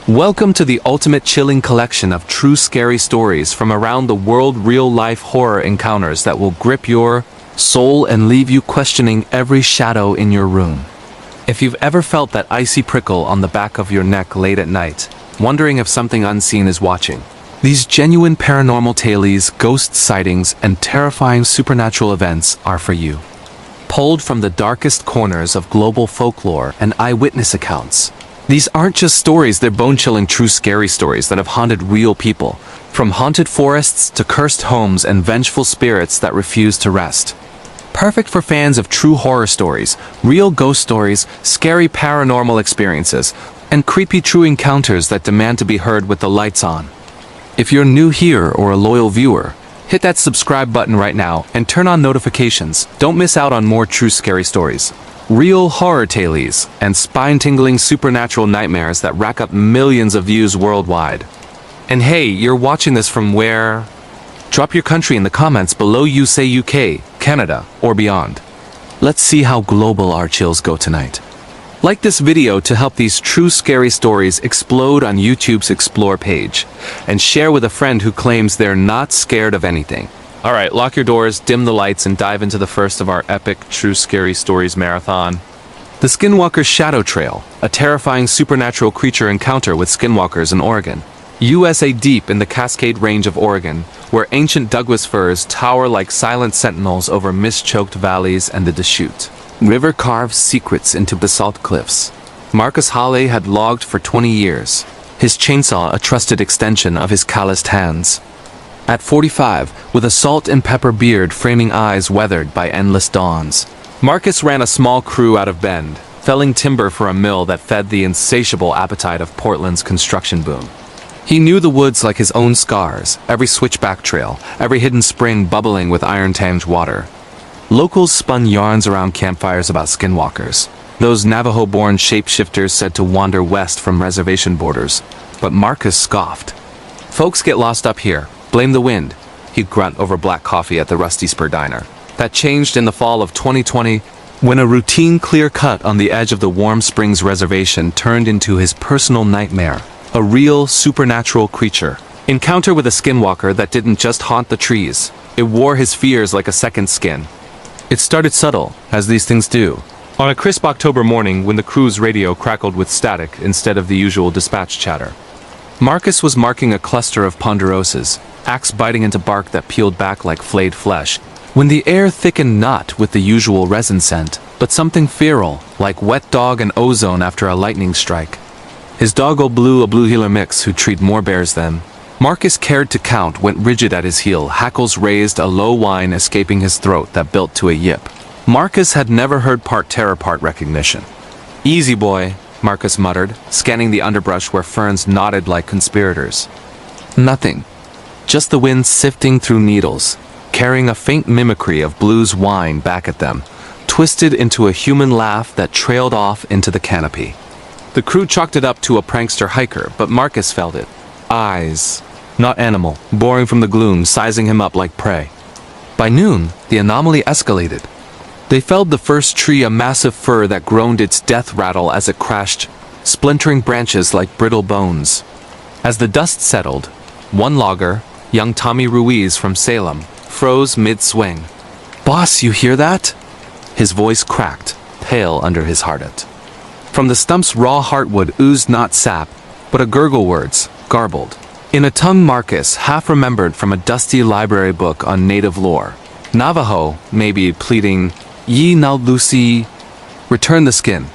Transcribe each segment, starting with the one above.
Welcome to the ultimate chilling collection of true scary stories from around the world, real-life horror encounters that will grip your soul and leave you questioning every shadow in your room. If you've ever felt that icy prickle on the back of your neck late at night, wondering if something unseen is watching, these genuine paranormal tales, ghost sightings, and terrifying supernatural events are for you. Pulled from the darkest corners of global folklore and eyewitness accounts, these aren't just stories, they're bone-chilling true scary stories that have haunted real people, from haunted forests to cursed homes and vengeful spirits that refuse to rest. Perfect for fans of true horror stories, real ghost stories, scary paranormal experiences, and creepy true encounters that demand to be heard with the lights on. If you're new here or a loyal viewer, hit that subscribe button right now and turn on notifications. Don't miss out on more true scary stories, real horror tales, and spine-tingling supernatural nightmares that rack up millions of views worldwide. And hey, you're watching this from where? Drop your country in the comments below. You say UK, Canada, or beyond. Let's see how global our chills go tonight. Like this video to help these true scary stories explode on YouTube's Explore page, and share with a friend who claims they're not scared of anything. Alright, lock your doors, dim the lights, and dive into the first of our epic True Scary Stories marathon. The Skinwalker's Shadow Trail, a terrifying supernatural creature encounter with skinwalkers in Oregon. USA, deep in the Cascade Range of Oregon, where ancient Douglas firs tower like silent sentinels over mist-choked valleys and the Deschutes River carves secrets into basalt cliffs. Marcus Hawley had logged for 20 years, his chainsaw a trusted extension of his calloused hands. At 45, with a salt and pepper beard framing eyes weathered by endless dawns, Marcus ran a small crew out of Bend, felling timber for a mill that fed the insatiable appetite of Portland's construction boom. He knew the woods like his own scars, every switchback trail, every hidden spring bubbling with iron-tinged water. Locals spun yarns around campfires about skinwalkers, those Navajo-born shapeshifters said to wander west from reservation borders, but Marcus scoffed. "Folks get lost up here. Blame the wind," he'd grunt over black coffee at the Rusty Spur Diner. That changed in the fall of 2020, when a routine clear cut on the edge of the Warm Springs Reservation turned into his personal nightmare, a real supernatural creature. Encounter with a skinwalker that didn't just haunt the trees, it wore his fears like a second skin. It started subtle, as these things do. On a crisp October morning when the crew's radio crackled with static instead of the usual dispatch chatter, Marcus was marking a cluster of ponderosas, axe biting into bark that peeled back like flayed flesh, when the air thickened not with the usual resin scent, but something feral, like wet dog and ozone after a lightning strike. His doggo Blue, a blue heeler mix who'd treat more bears than Marcus cared to count, went rigid at his heel, hackles raised, a low whine escaping his throat that built to a yip. Marcus had never heard part terror, part recognition. "Easy, boy," Marcus muttered, scanning the underbrush where ferns nodded like conspirators. Nothing. Just the wind sifting through needles, carrying a faint mimicry of Blue's whine back at them, twisted into a human laugh that trailed off into the canopy. The crew chalked it up to a prankster hiker, but Marcus felt it. Eyes, not animal, boring from the gloom, sizing him up like prey. By noon, the anomaly escalated. They felled the first tree, a massive fir that groaned its death rattle as it crashed, splintering branches like brittle bones. As the dust settled, one logger, young Tommy Ruiz from Salem, froze mid-swing. "Boss, you hear that?" His voice cracked, pale under his hardit. From the stump's raw heartwood oozed not sap, but a gurgle words, garbled, in a tongue Marcus half-remembered from a dusty library book on native lore. Navajo, maybe, pleading, "Ye now Lucy, return the skin."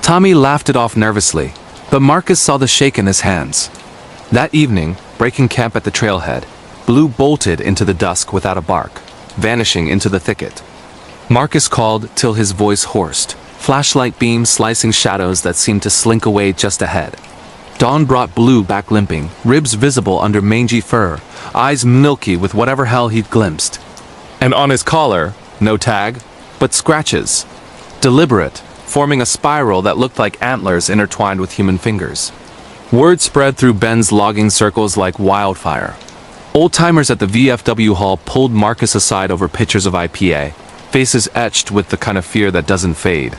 Tommy laughed it off nervously, but Marcus saw the shake in his hands. That evening, breaking camp at the trailhead, Blue bolted into the dusk without a bark, vanishing into the thicket. Marcus called till his voice hoarsed, flashlight beams slicing shadows that seemed to slink away just ahead. Dawn brought Blue back limping, ribs visible under mangy fur, eyes milky with whatever hell he'd glimpsed. And on his collar, no tag, but scratches. Deliberate, forming a spiral that looked like antlers intertwined with human fingers. Word spread through Bend's logging circles like wildfire. Old-timers at the VFW hall pulled Marcus aside over pitchers of IPA, faces etched with the kind of fear that doesn't fade.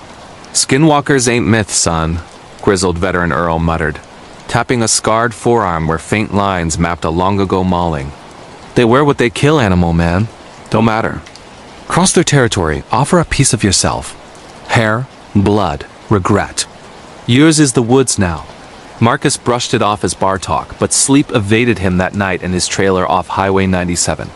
"Skinwalkers ain't myths, son," grizzled veteran Earl muttered. tapping a scarred forearm where faint lines mapped a long-ago mauling. They wear what they kill, animal man. Don't matter. Cross their territory, offer a piece of yourself. Hair, blood, regret. Yours is the woods now. Marcus brushed it off as bar talk, but sleep evaded him that night in his trailer off Highway 97.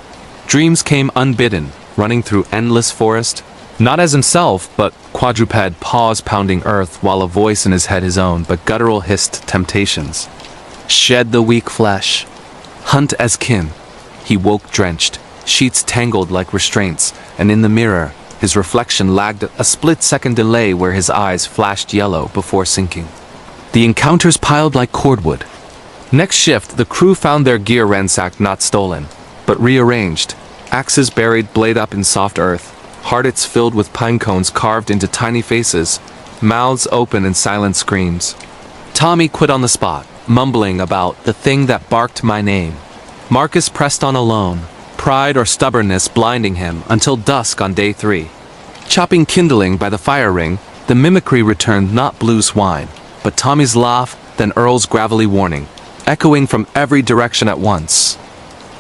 Dreams came unbidden, running through endless forest, not as himself, but quadruped paws pounding earth while a voice in his head his own, but guttural hissed temptations. Shed the weak flesh. Hunt as kin. He woke drenched, sheets tangled like restraints, and in the mirror, his reflection lagged a split-second delay where his eyes flashed yellow before sinking. The encounters piled like cordwood. Next shift, the crew found their gear ransacked, not stolen, but rearranged. Axes buried blade up in soft earth, hearts filled with pine cones carved into tiny faces, mouths open in silent screams. Tommy quit on the spot, mumbling about the thing that barked my name. Marcus pressed on alone, pride or stubbornness blinding him until dusk on day 3. Chopping kindling by the fire ring, the mimicry returned not blue swine, but Tommy's laugh, then Earl's gravelly warning, echoing from every direction at once.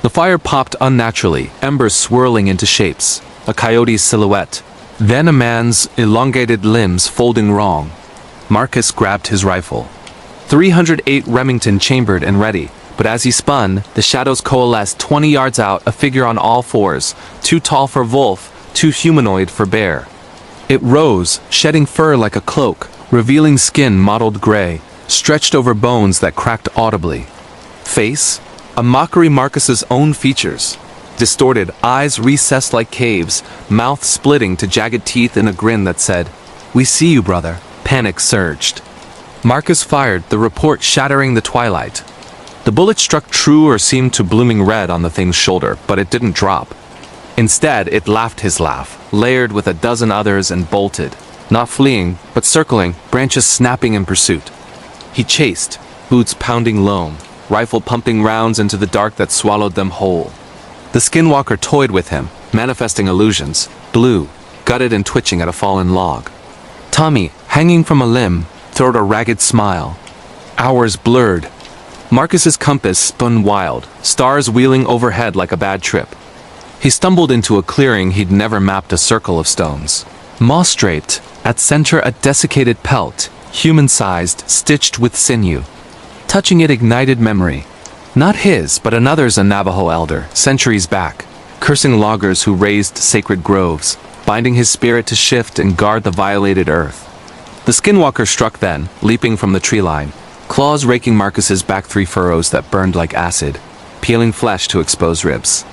The fire popped unnaturally, embers swirling into shapes, a coyote's silhouette, then a man's elongated limbs folding wrong. Marcus grabbed his rifle. 308 Remington chambered and ready, but as he spun, the shadows coalesced 20 yards out, a figure on all fours, too tall for wolf, too humanoid for bear. It rose, shedding fur like a cloak, revealing skin mottled gray, stretched over bones that cracked audibly. Face? A mockery Marcus's own features. Distorted, eyes recessed like caves, mouth splitting to jagged teeth in a grin that said, "We see you, brother." Panic surged. Marcus fired, the report shattering the twilight. The bullet struck true or seemed to blooming red on the thing's shoulder, but it didn't drop. Instead, it laughed his laugh, layered with a dozen others and bolted. Not fleeing, but circling, branches snapping in pursuit. He chased, boots pounding loam, rifle pumping rounds into the dark that swallowed them whole. The skinwalker toyed with him, manifesting illusions, blue, gutted and twitching at a fallen log. Tommy, hanging from a limb, throwed a ragged smile. Hours blurred. Marcus's compass spun wild, stars wheeling overhead like a bad trip. He stumbled into a clearing he'd never mapped, a circle of stones. Moss-draped, at center a desiccated pelt, human-sized, stitched with sinew. Touching it ignited memory. Not his, but another's, a Navajo elder, centuries back, cursing loggers who raised sacred groves, binding his spirit to shift and guard the violated earth. The skinwalker struck then, leaping from the tree line, claws raking Marcus's back 3 furrows that burned like acid, peeling flesh to expose ribs.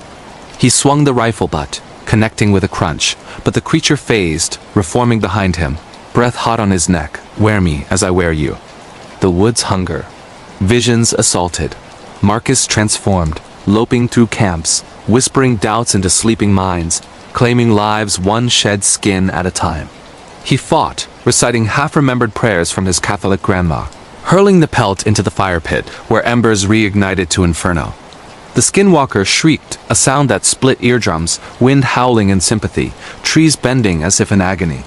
He swung the rifle butt, connecting with a crunch, but the creature phased, reforming behind him, breath hot on his neck. Wear me as I wear you. The woods hunger. Visions assaulted. Marcus transformed, loping through camps, whispering doubts into sleeping minds, claiming lives one shed skin at a time. He fought, reciting half-remembered prayers from his Catholic grandma, hurling the pelt into the fire pit, where embers reignited to inferno. The skinwalker shrieked, a sound that split eardrums, wind howling in sympathy, trees bending as if in agony.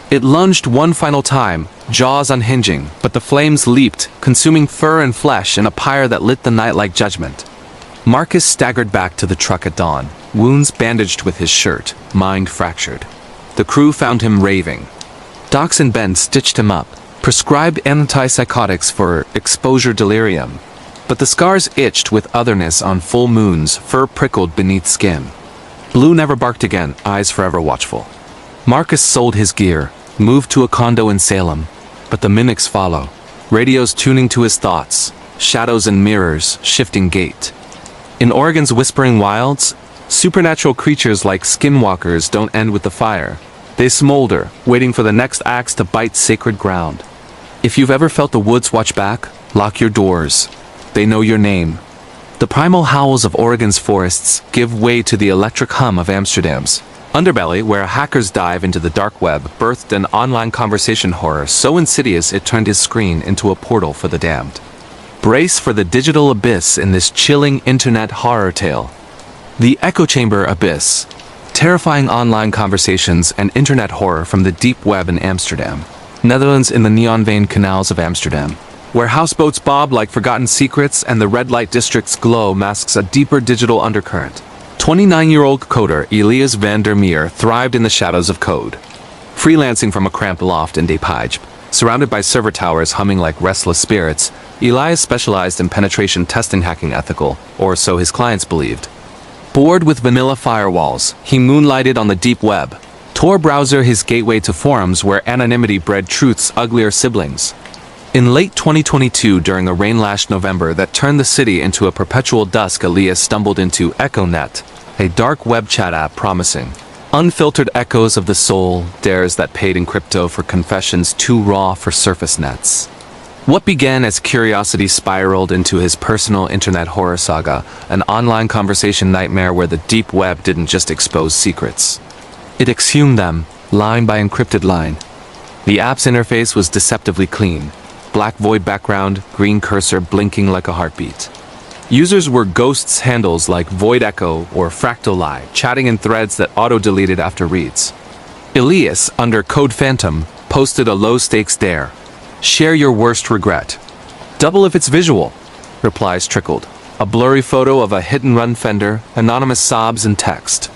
It lunged one final time, jaws unhinging, but the flames leaped, consuming fur and flesh in a pyre that lit the night like judgment. Marcus staggered back to the truck at dawn, wounds bandaged with his shirt, mind fractured. The crew found him raving. Docs and Ben stitched him up, prescribed antipsychotics for exposure delirium. But the scars itched with otherness on full moons, fur prickled beneath skin. Blue never barked again, eyes forever watchful. Marcus sold his gear, moved to a condo in Salem, but the mimics follow. Radios tuning to his thoughts, shadows and mirrors, shifting gait. In Oregon's whispering wilds, supernatural creatures like skinwalkers don't end with the fire. They smolder, waiting for the next axe to bite sacred ground. If you've ever felt the woods watch back, lock your doors. They know your name. The primal howls of Oregon's forests give way to the electric hum of Amsterdam's underbelly, where hackers dive into the dark web, birthed an online conversation horror so insidious it turned his screen into a portal for the damned. Brace for the digital abyss in this chilling internet horror tale. The echo chamber abyss. Terrifying online conversations and internet horror from the deep web in Amsterdam. Netherlands in the neon-veined canals of Amsterdam. Where houseboats bob like forgotten secrets and the red light district's glow masks a deeper digital undercurrent. 29-year-old coder Elias van der Meer thrived in the shadows of code. Freelancing from a cramped loft in De Pijp, surrounded by server towers humming like restless spirits, Elias specialized in penetration testing hacking ethical, or so his clients believed. Bored with vanilla firewalls, he moonlighted on the deep web. Tor browser his gateway to forums where anonymity bred truth's uglier siblings. In late 2022, during a rain-lashed November that turned the city into a perpetual dusk, Elias stumbled into EchoNet, a dark web chat app promising unfiltered echoes of the soul, dares that paid in crypto for confessions too raw for surface nets. What began as curiosity spiraled into his personal internet horror saga, an online conversation nightmare where the deep web didn't just expose secrets. It exhumed them, line by encrypted line. The app's interface was deceptively clean. Black void background, green cursor blinking like a heartbeat. Users were ghosts handles like Void Echo or Fractal Lie, chatting in threads that auto-deleted after reads. Elias, under Code Phantom, posted a low-stakes dare. Share your worst regret. Double if it's visual. Replies trickled. A blurry photo of a hit-and-run fender, anonymous sobs and text.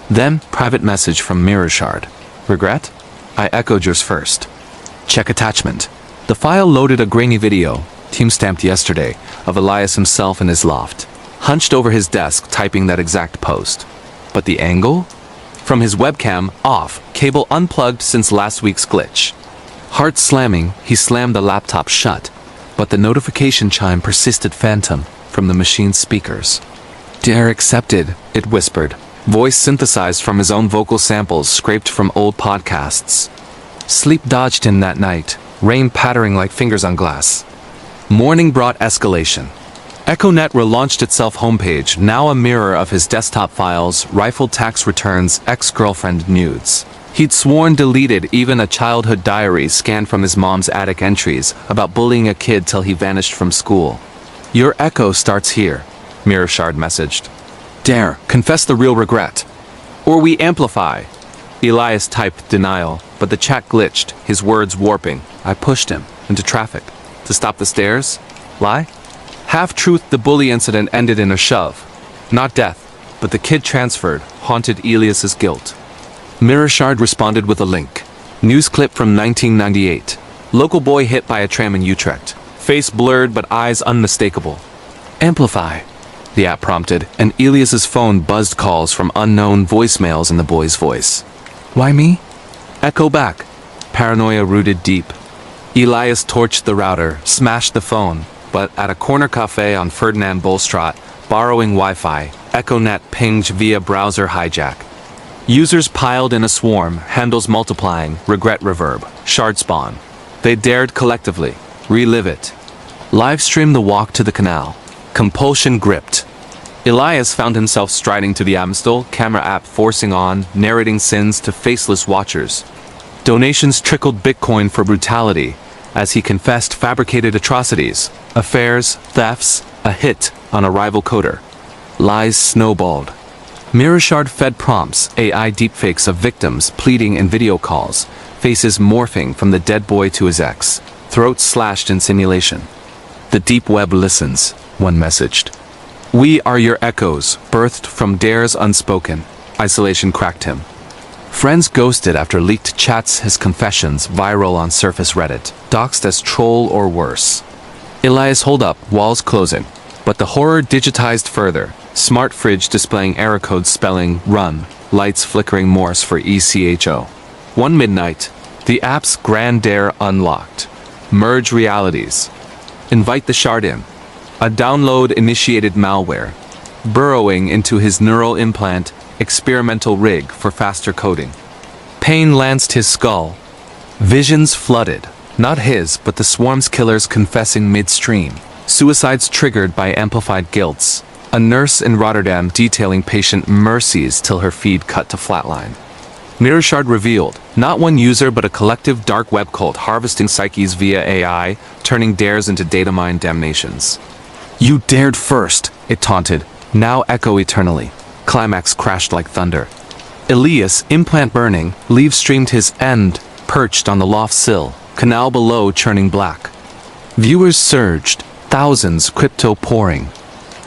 Then, private message from Mirror Shard. Regret? I echoed yours first. Check attachment. The file loaded a grainy video, team-stamped yesterday, of Elias himself in his loft, hunched over his desk typing that exact post. But the angle? From his webcam, off, cable unplugged since last week's glitch. Heart slamming, he slammed the laptop shut, but the notification chime persisted phantom from the machine's speakers. Dare accepted, it whispered, voice synthesized from his own vocal samples scraped from old podcasts. Sleep dodged him that night, rain pattering like fingers on glass. Morning brought escalation. EchoNet relaunched itself homepage, now a mirror of his desktop files, rifled tax returns, ex-girlfriend nudes. He'd sworn deleted even a childhood diary scanned from his mom's attic entries about bullying a kid till he vanished from school. Your echo starts here, Mirror Shard messaged. Dare, confess the real regret. Or we amplify. Elias typed denial, but the chat glitched, his words warping. I pushed him into traffic. To stop the stares? Lie? Half-truth, the bully incident ended in a shove. Not death, but the kid transferred, haunted Elias's guilt. Mirror Shard responded with a link. News clip from 1998. Local boy hit by a tram in Utrecht. Face blurred but eyes unmistakable. Amplify, the app prompted, and Elias's phone buzzed calls from unknown voicemails in the boy's voice. Why me? Echo back. Paranoia rooted deep. Elias torched the router, smashed the phone, but at a corner cafe on Ferdinand Bolstraat, borrowing Wi-Fi, EchoNet pinged via browser hijack. Users piled in a swarm, handles multiplying, regret reverb, shard spawn. They dared collectively, relive it. Livestream the walk to the canal. Compulsion gripped. Elias found himself striding to the Amstel, camera app forcing on, narrating sins to faceless watchers. Donations trickled Bitcoin for brutality, as he confessed fabricated atrocities, affairs, thefts, a hit on a rival coder. Lies snowballed. Mirror Shard fed prompts, AI deepfakes of victims pleading in video calls, faces morphing from the dead boy to his ex, throats slashed in simulation. The deep web listens, one messaged. We are your echoes, birthed from dares unspoken. Isolation cracked him. Friends ghosted after leaked chats, his confessions viral on surface Reddit, doxed as troll or worse. Elias hold up, walls closing. But the horror digitized further. Smart fridge displaying error codes spelling run, lights flickering Morse for ECHO. 1 midnight, the app's grand dare unlocked. Merge realities. Invite the shard in. A download-initiated malware. Burrowing into his neural implant, experimental rig for faster coding. Pain lanced his skull. Visions flooded. Not his, but the swarm's killers confessing midstream. Suicides triggered by amplified guilts. A nurse in Rotterdam detailing patient mercies till her feed cut to flatline. Mirror Shard revealed, not one user but a collective dark web cult harvesting psyches via AI, turning dares into data mine damnations. You dared first, it taunted. Now echo eternally. Climax crashed like thunder. Elias, implant burning, leave streamed his end, perched on the loft sill, canal below churning black. Viewers surged, thousands crypto pouring.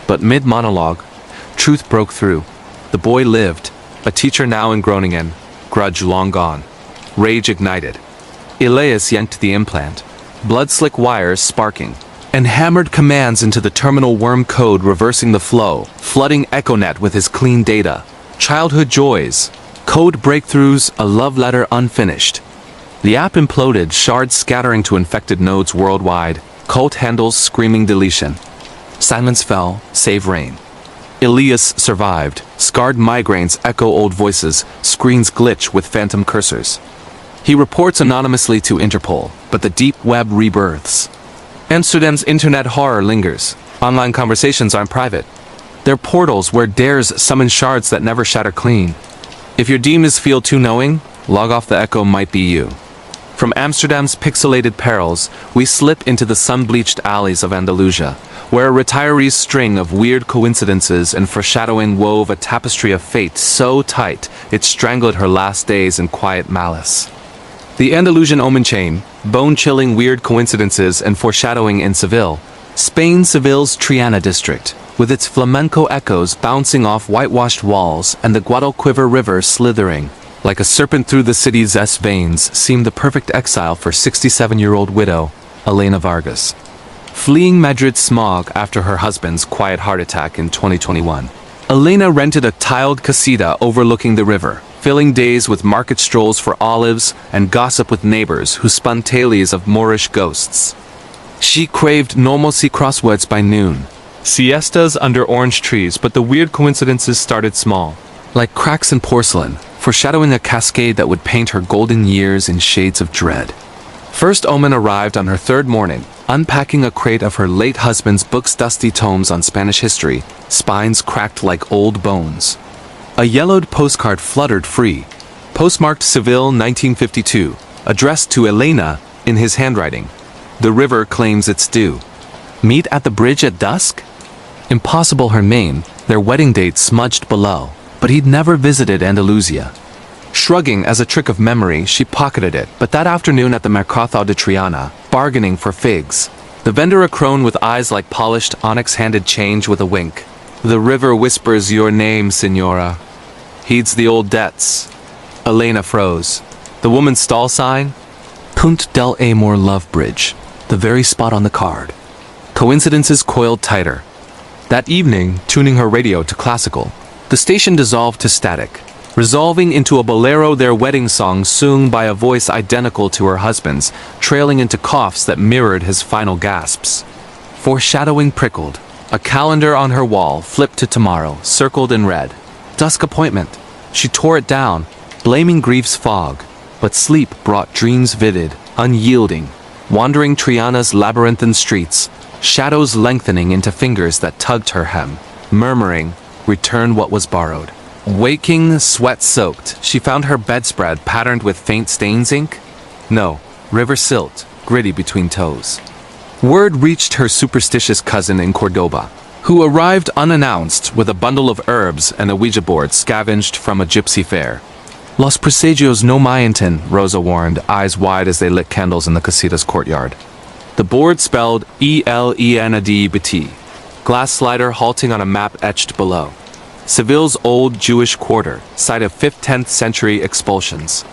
But mid-monologue, truth broke through. The boy lived, a teacher now in Groningen, grudge long gone. Rage ignited. Elias yanked the implant, blood-slick wires sparking, and hammered commands into the terminal worm code reversing the flow, flooding EchoNet with his clean data. Childhood joys, code breakthroughs, a love letter unfinished. The app imploded, shards scattering to infected nodes worldwide, cult handles screaming deletion. Silence fell, save rain. Elias survived, scarred migraines echo old voices, screens glitch with phantom cursors. He reports anonymously to Interpol, but the deep web rebirths. Amsterdam's internet horror lingers. Online conversations aren't private. They're portals where dares summon shards that never shatter clean. If your demons feel too knowing, log off the echo might be you. From Amsterdam's pixelated perils, we slip into the sun-bleached alleys of Andalusia, where a retiree's string of weird coincidences and foreshadowing wove a tapestry of fate so tight it strangled her last days in quiet malice. The Andalusian omen chain, bone-chilling weird coincidences and foreshadowing in Seville, Spain. Seville's Triana district, with its flamenco echoes bouncing off whitewashed walls and the Guadalquivir River slithering like a serpent through the city's veins, seemed the perfect exile for 67-year-old widow, Elena Vargas. Fleeing Madrid's smog after her husband's quiet heart attack in 2021, Elena rented a tiled casita overlooking the river, filling days with market strolls for olives and gossip with neighbors who spun tales of Moorish ghosts. She craved normalcy crosswords by noon, siestas under orange trees, but the weird coincidences started small, like cracks in porcelain, foreshadowing a cascade that would paint her golden years in shades of dread. First omen arrived on her third morning, unpacking a crate of her late husband's books, dusty tomes on Spanish history, spines cracked like old bones. A yellowed postcard fluttered free, postmarked Seville 1952, addressed to Elena in his handwriting. The river claims its due. Meet at the bridge at dusk? Impossible her name, their wedding date smudged below, but he'd never visited Andalusia. Shrugging as a trick of memory, she pocketed it, but that afternoon at the Mercado de Triana, bargaining for figs, the vendor, a crone with eyes like polished onyx, handed change with a wink. The river whispers your name, Senora. Heeds the old debts. Elena froze. The woman's stall sign? Punt del Amor Love Bridge, the very spot on the card. Coincidences coiled tighter. That evening, tuning her radio to classical, the station dissolved to static, resolving into a bolero, their wedding song sung by a voice identical to her husband's, trailing into coughs that mirrored his final gasps. Foreshadowing prickled. A calendar on her wall flipped to tomorrow, circled in red. Dusk appointment. She tore it down, blaming grief's fog, but sleep brought dreams vivid, unyielding, wandering Triana's labyrinthine streets, shadows lengthening into fingers that tugged her hem, murmuring, "Return what was borrowed." Waking, sweat-soaked, she found her bedspread patterned with faint stains ink? No, river silt, gritty between toes. Word reached her superstitious cousin in Cordoba, who arrived unannounced with a bundle of herbs and a Ouija board scavenged from a gypsy fair. Los presagios no mienten, Rosa warned, eyes wide as they lit candles in the casita's courtyard. The board spelled ELENADBT, glass slider halting on a map etched below. Seville's old Jewish quarter, site of 5th-10th century expulsions.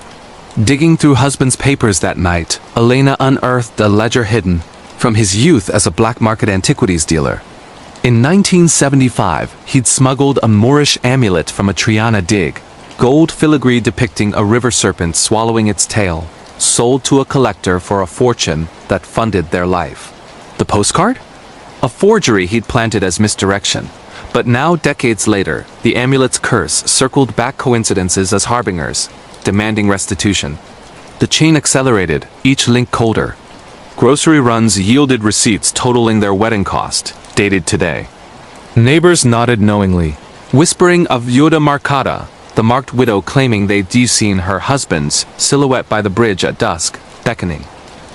Digging through husband's papers that night, Elena unearthed a ledger hidden from his youth as a black market antiquities dealer. In 1975, he'd smuggled a Moorish amulet from a Triana dig, gold filigree depicting a river serpent swallowing its tail, sold to a collector for a fortune that funded their life. The postcard? A forgery he'd planted as misdirection. But now, decades later, the amulet's curse circled back coincidences as harbingers, demanding restitution. The chain accelerated, each link colder. Grocery runs yielded receipts totaling their wedding cost, dated today. Neighbors nodded knowingly, whispering of Viuda Marcada, the marked widow claiming they'd seen her husband's silhouette by the bridge at dusk, beckoning.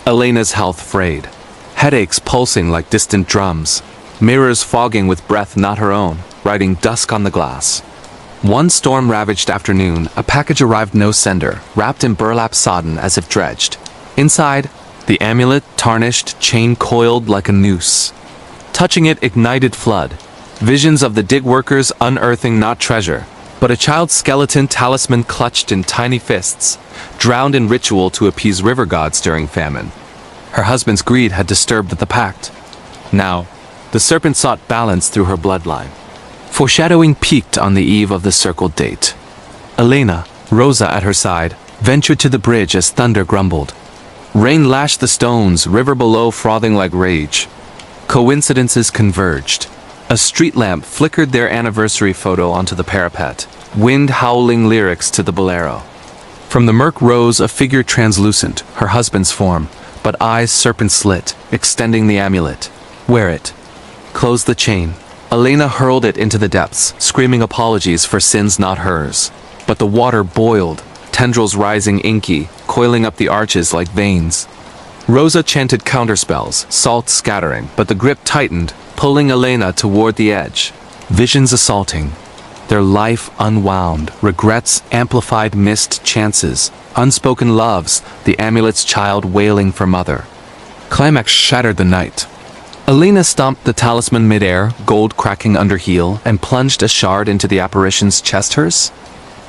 Elena's health frayed. Headaches pulsing like distant drums. Mirrors fogging with breath not her own, writing dusk on the glass. One storm-ravaged afternoon, a package arrived no sender, wrapped in burlap sodden as if dredged. Inside, The amulet, tarnished, chain coiled like a noose. Touching it ignited flood. Visions of the dig workers unearthing not treasure, but a child's skeleton talisman clutched in tiny fists, drowned in ritual to appease river gods during famine. Her husband's greed had disturbed the pact. Now, the serpent sought balance through her bloodline. Foreshadowing peaked on the eve of the circled date. Elena, Rosa at her side, ventured to the bridge as thunder grumbled. Rain lashed the stones, river below frothing like rage. Coincidences converged. A street lamp flickered their anniversary photo onto the parapet, wind howling lyrics to the bolero. From the murk rose a figure translucent, her husband's form, but eyes serpent-slit, extending the amulet. Wear it. Close the chain. Elena hurled it into the depths, screaming apologies for sins not hers. But the water boiled, tendrils rising inky, coiling up the arches like veins. Rosa chanted counterspells, salt scattering, but the grip tightened, pulling Elena toward the edge. Visions assaulting. Their life unwound, regrets amplified missed chances, unspoken loves, the amulet's child wailing for mother. Climax shattered the night. Elena stomped the talisman midair, gold cracking under heel, and plunged a shard into the apparition's chest hers?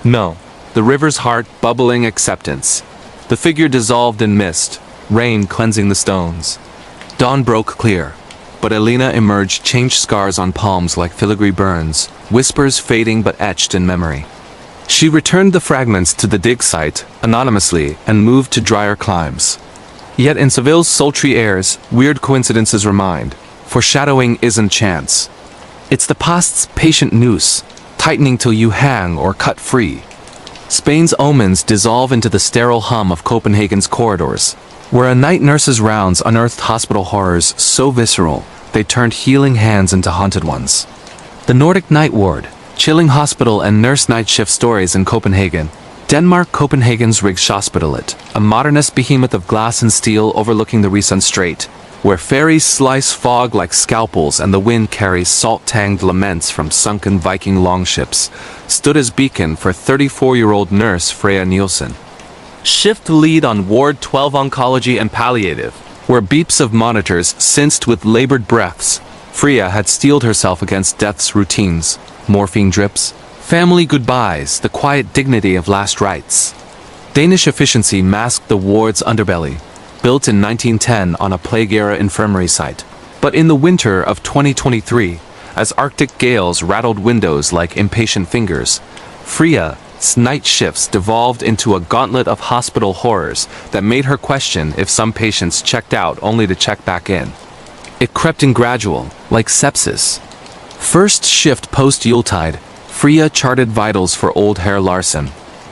No. The river's heart bubbling acceptance. The figure dissolved in mist, rain cleansing the stones. Dawn broke clear, but Elena emerged changed scars on palms like filigree burns, whispers fading but etched in memory. She returned the fragments to the dig site, anonymously, and moved to drier climes. Yet in Seville's sultry airs, weird coincidences remind, foreshadowing isn't chance. It's the past's patient noose, tightening till you hang or cut free. Spain's omens dissolve into the sterile hum of Copenhagen's corridors, where a night nurse's rounds unearthed hospital horrors so visceral, they turned healing hands into haunted ones. The Nordic Night Ward, chilling hospital and nurse night shift stories in Copenhagen. Denmark Copenhagen's Rigshospitalet, a modernist behemoth of glass and steel overlooking the Risund Strait, where ferries slice fog like scalpels and the wind carries salt-tanged laments from sunken Viking longships, stood as beacon for 34-year-old nurse Freya Nielsen. Shift lead on Ward 12 Oncology and Palliative, where beeps of monitors sensed with labored breaths. Freya had steeled herself against death's routines, morphine drips, family goodbyes, the quiet dignity of last rites. Danish efficiency masked the ward's underbelly, built in 1910 on a plague-era infirmary site. But in the winter of 2023, as Arctic gales rattled windows like impatient fingers, Freya's night shifts devolved into a gauntlet of hospital horrors that made her question if some patients checked out only to check back in. It crept in gradual, like sepsis. First shift post-Yuletide, Freya charted vitals for old Herr Larsen,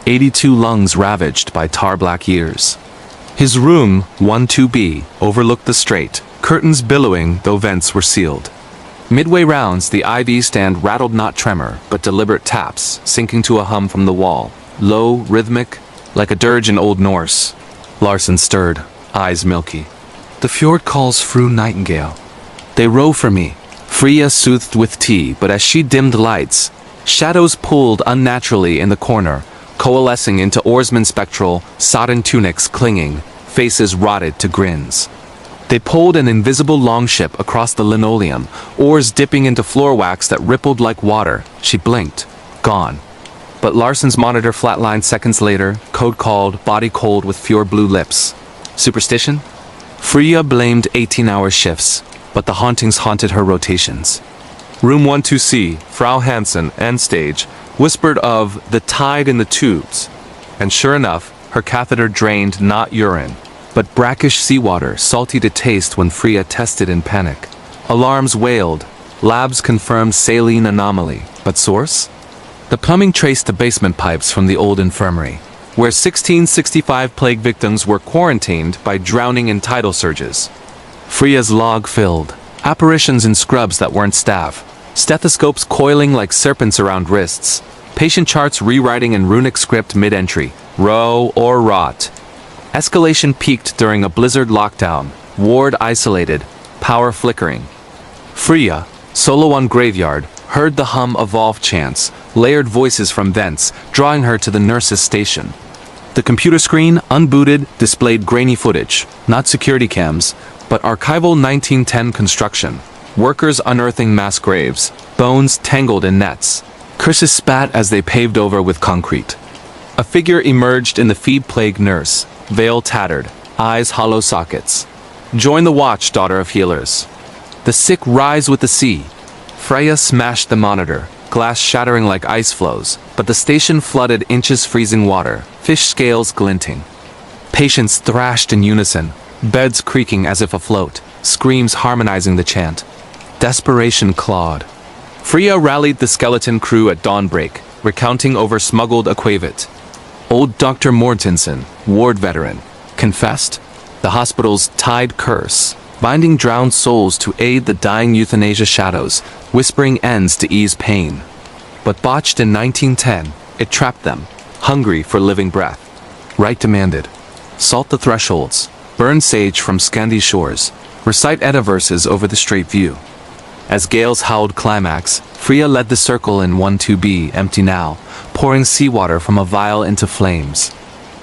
82 lungs ravaged by tar-black years. His room, 12B, overlooked the strait, curtains billowing though vents were sealed. Midway rounds, the IV stand rattled not tremor, but deliberate taps, sinking to a hum from the wall, low, rhythmic, like a dirge in Old Norse. Larsen stirred, eyes milky. The fjord calls Fru Nightingale. They row for me. Freya soothed with tea, but as she dimmed lights, shadows pulled unnaturally in the corner, coalescing into oarsmen spectral, sodden tunics clinging, faces rotted to grins. They pulled an invisible longship across the linoleum, oars dipping into floor wax that rippled like water. She blinked. Gone. But Larsen's monitor flatlined seconds later, code called, body cold with fjord blue lips. Superstition? Freya blamed 18-hour shifts, but the hauntings haunted her rotations. Room 12C, Frau Hansen, end stage, whispered of the tide in the tubes, and sure enough, her catheter drained not urine, but brackish seawater, salty to taste when Freya tested in panic. Alarms wailed, labs confirmed saline anomaly, but source? The plumbing traced the basement pipes from the old infirmary, where 1665 plague victims were quarantined by drowning in tidal surges. Freya's log filled, apparitions in scrubs that weren't staff, stethoscopes coiling like serpents around wrists, patient charts rewriting in runic script mid-entry, row or rot. Escalation peaked during a blizzard lockdown, ward isolated, power flickering. Freya, solo on graveyard, heard the hum of Volv chants, layered voices from vents, drawing her to the nurse's station. The computer screen, unbooted, displayed grainy footage, not security cams, but archival 1910 construction. Workers unearthing mass graves, bones tangled in nets. Curses spat as they paved over with concrete. A figure emerged in the feed-plagued nurse, veil tattered, eyes hollow sockets. Join the watch, daughter of healers. The sick rise with the sea. Freya smashed the monitor, glass shattering like ice flows, but the station flooded inches freezing water, fish scales glinting. Patients thrashed in unison, beds creaking as if afloat, screams harmonizing the chant. Desperation clawed. Freya rallied the skeleton crew at dawnbreak, recounting over smuggled aquavit. Old Dr. Mortensen, ward veteran, confessed. The hospital's tide curse, binding drowned souls to aid the dying euthanasia shadows, whispering ends to ease pain. But botched in 1910, it trapped them, hungry for living breath. Right demanded. Salt the thresholds, burn sage from Scandi shores, recite Edda verses over the straight view. As gales howled climax, Freya led the circle in 1-2B, empty now, pouring seawater from a vial into flames.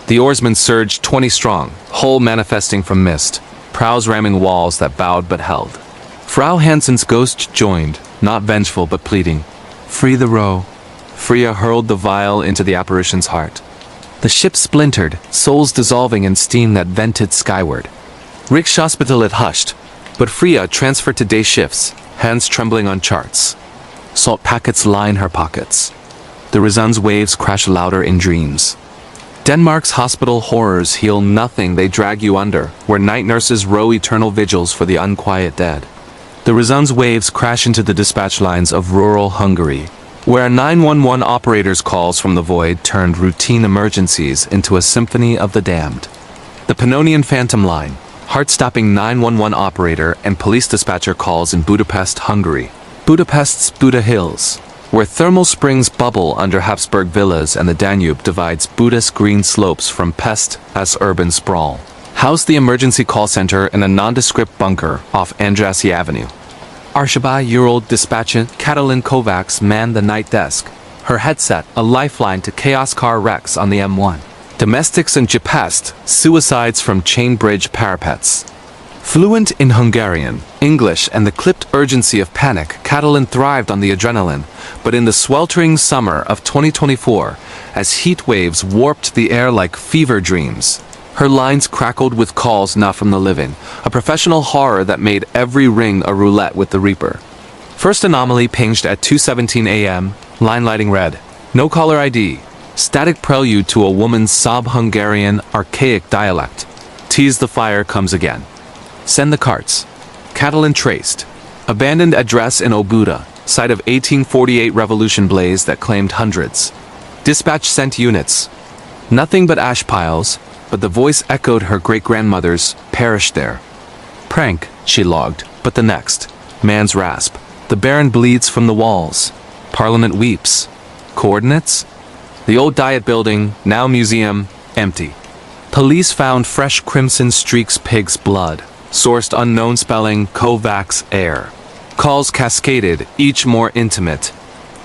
The oarsmen surged 20 strong, hull manifesting from mist, prows ramming walls that bowed but held. Frau Hansen's ghost joined, not vengeful but pleading. Free the row. Freya hurled the vial into the apparition's heart. The ship splintered, souls dissolving in steam that vented skyward. Rikshospital had hushed, but Freya transferred to day shifts, hands trembling on charts. Salt packets line her pockets. The Rizan's waves crash louder in dreams. Denmark's hospital horrors heal nothing, they drag you under, where night nurses row eternal vigils for the unquiet dead. The Rizan's waves crash into the dispatch lines of rural Hungary, where a 911 operator's calls from the void turned routine emergencies into a symphony of the damned. The Pannonian Phantom Line, heart-stopping 911 operator and police dispatcher calls in Budapest, Hungary. Budapest's Buda Hills, where thermal springs bubble under Habsburg villas and the Danube divides Buda's green slopes from Pest as urban sprawl. Housed the emergency call center in a nondescript bunker off Andrassy Avenue. Arshabai-year-old dispatcher Katalin Kovacs manned the night desk, her headset a lifeline to chaos car wrecks on the M1. Domestics in Jepest, suicides from chain bridge parapets. Fluent in Hungarian, English, and the clipped urgency of panic, Katalin thrived on the adrenaline, but in the sweltering summer of 2024, as heat waves warped the air like fever dreams, her lines crackled with calls not from the living, a professional horror that made every ring a roulette with the Reaper. First anomaly pinged at 2:17 a.m., line lighting red. No caller ID. Static prelude to a woman's sob-Hungarian, archaic dialect. Tease the fire comes again. Send the carts. Katalin traced. Abandoned address in Obuda, site of 1848 revolution blaze that claimed hundreds. Dispatch sent units. Nothing but ash piles, but the voice echoed her great-grandmother's, perished there. Prank, she logged, but the next. Man's rasp. The Baron bleeds from the walls. Parliament weeps. Coordinates? The old Diet building, now museum, empty. Police found fresh crimson streaks pig's blood. Sourced unknown spelling, Kovacs air. Calls cascaded, each more intimate.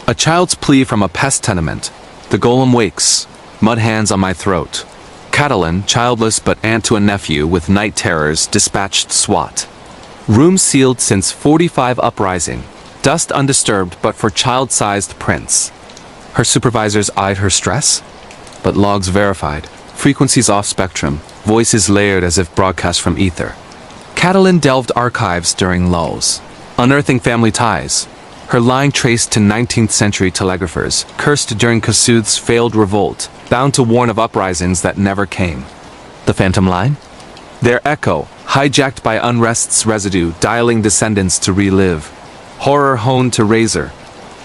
A child's plea from a pest tenement. The golem wakes. Mud hands on my throat. Katalin, childless but aunt to a nephew with night terrors, dispatched SWAT. Room sealed since 45 uprising. Dust undisturbed but for child-sized prints. Her supervisors eyed her stress, but logs verified. Frequencies off spectrum, voices layered as if broadcast from ether. Katalin delved archives during lulls, unearthing family ties. Her line traced to 19th century telegraphers, cursed during Kossuth's failed revolt, bound to warn of uprisings that never came. The Phantom Line? Their echo, hijacked by unrest's residue, dialing descendants to relive. Horror honed to razor.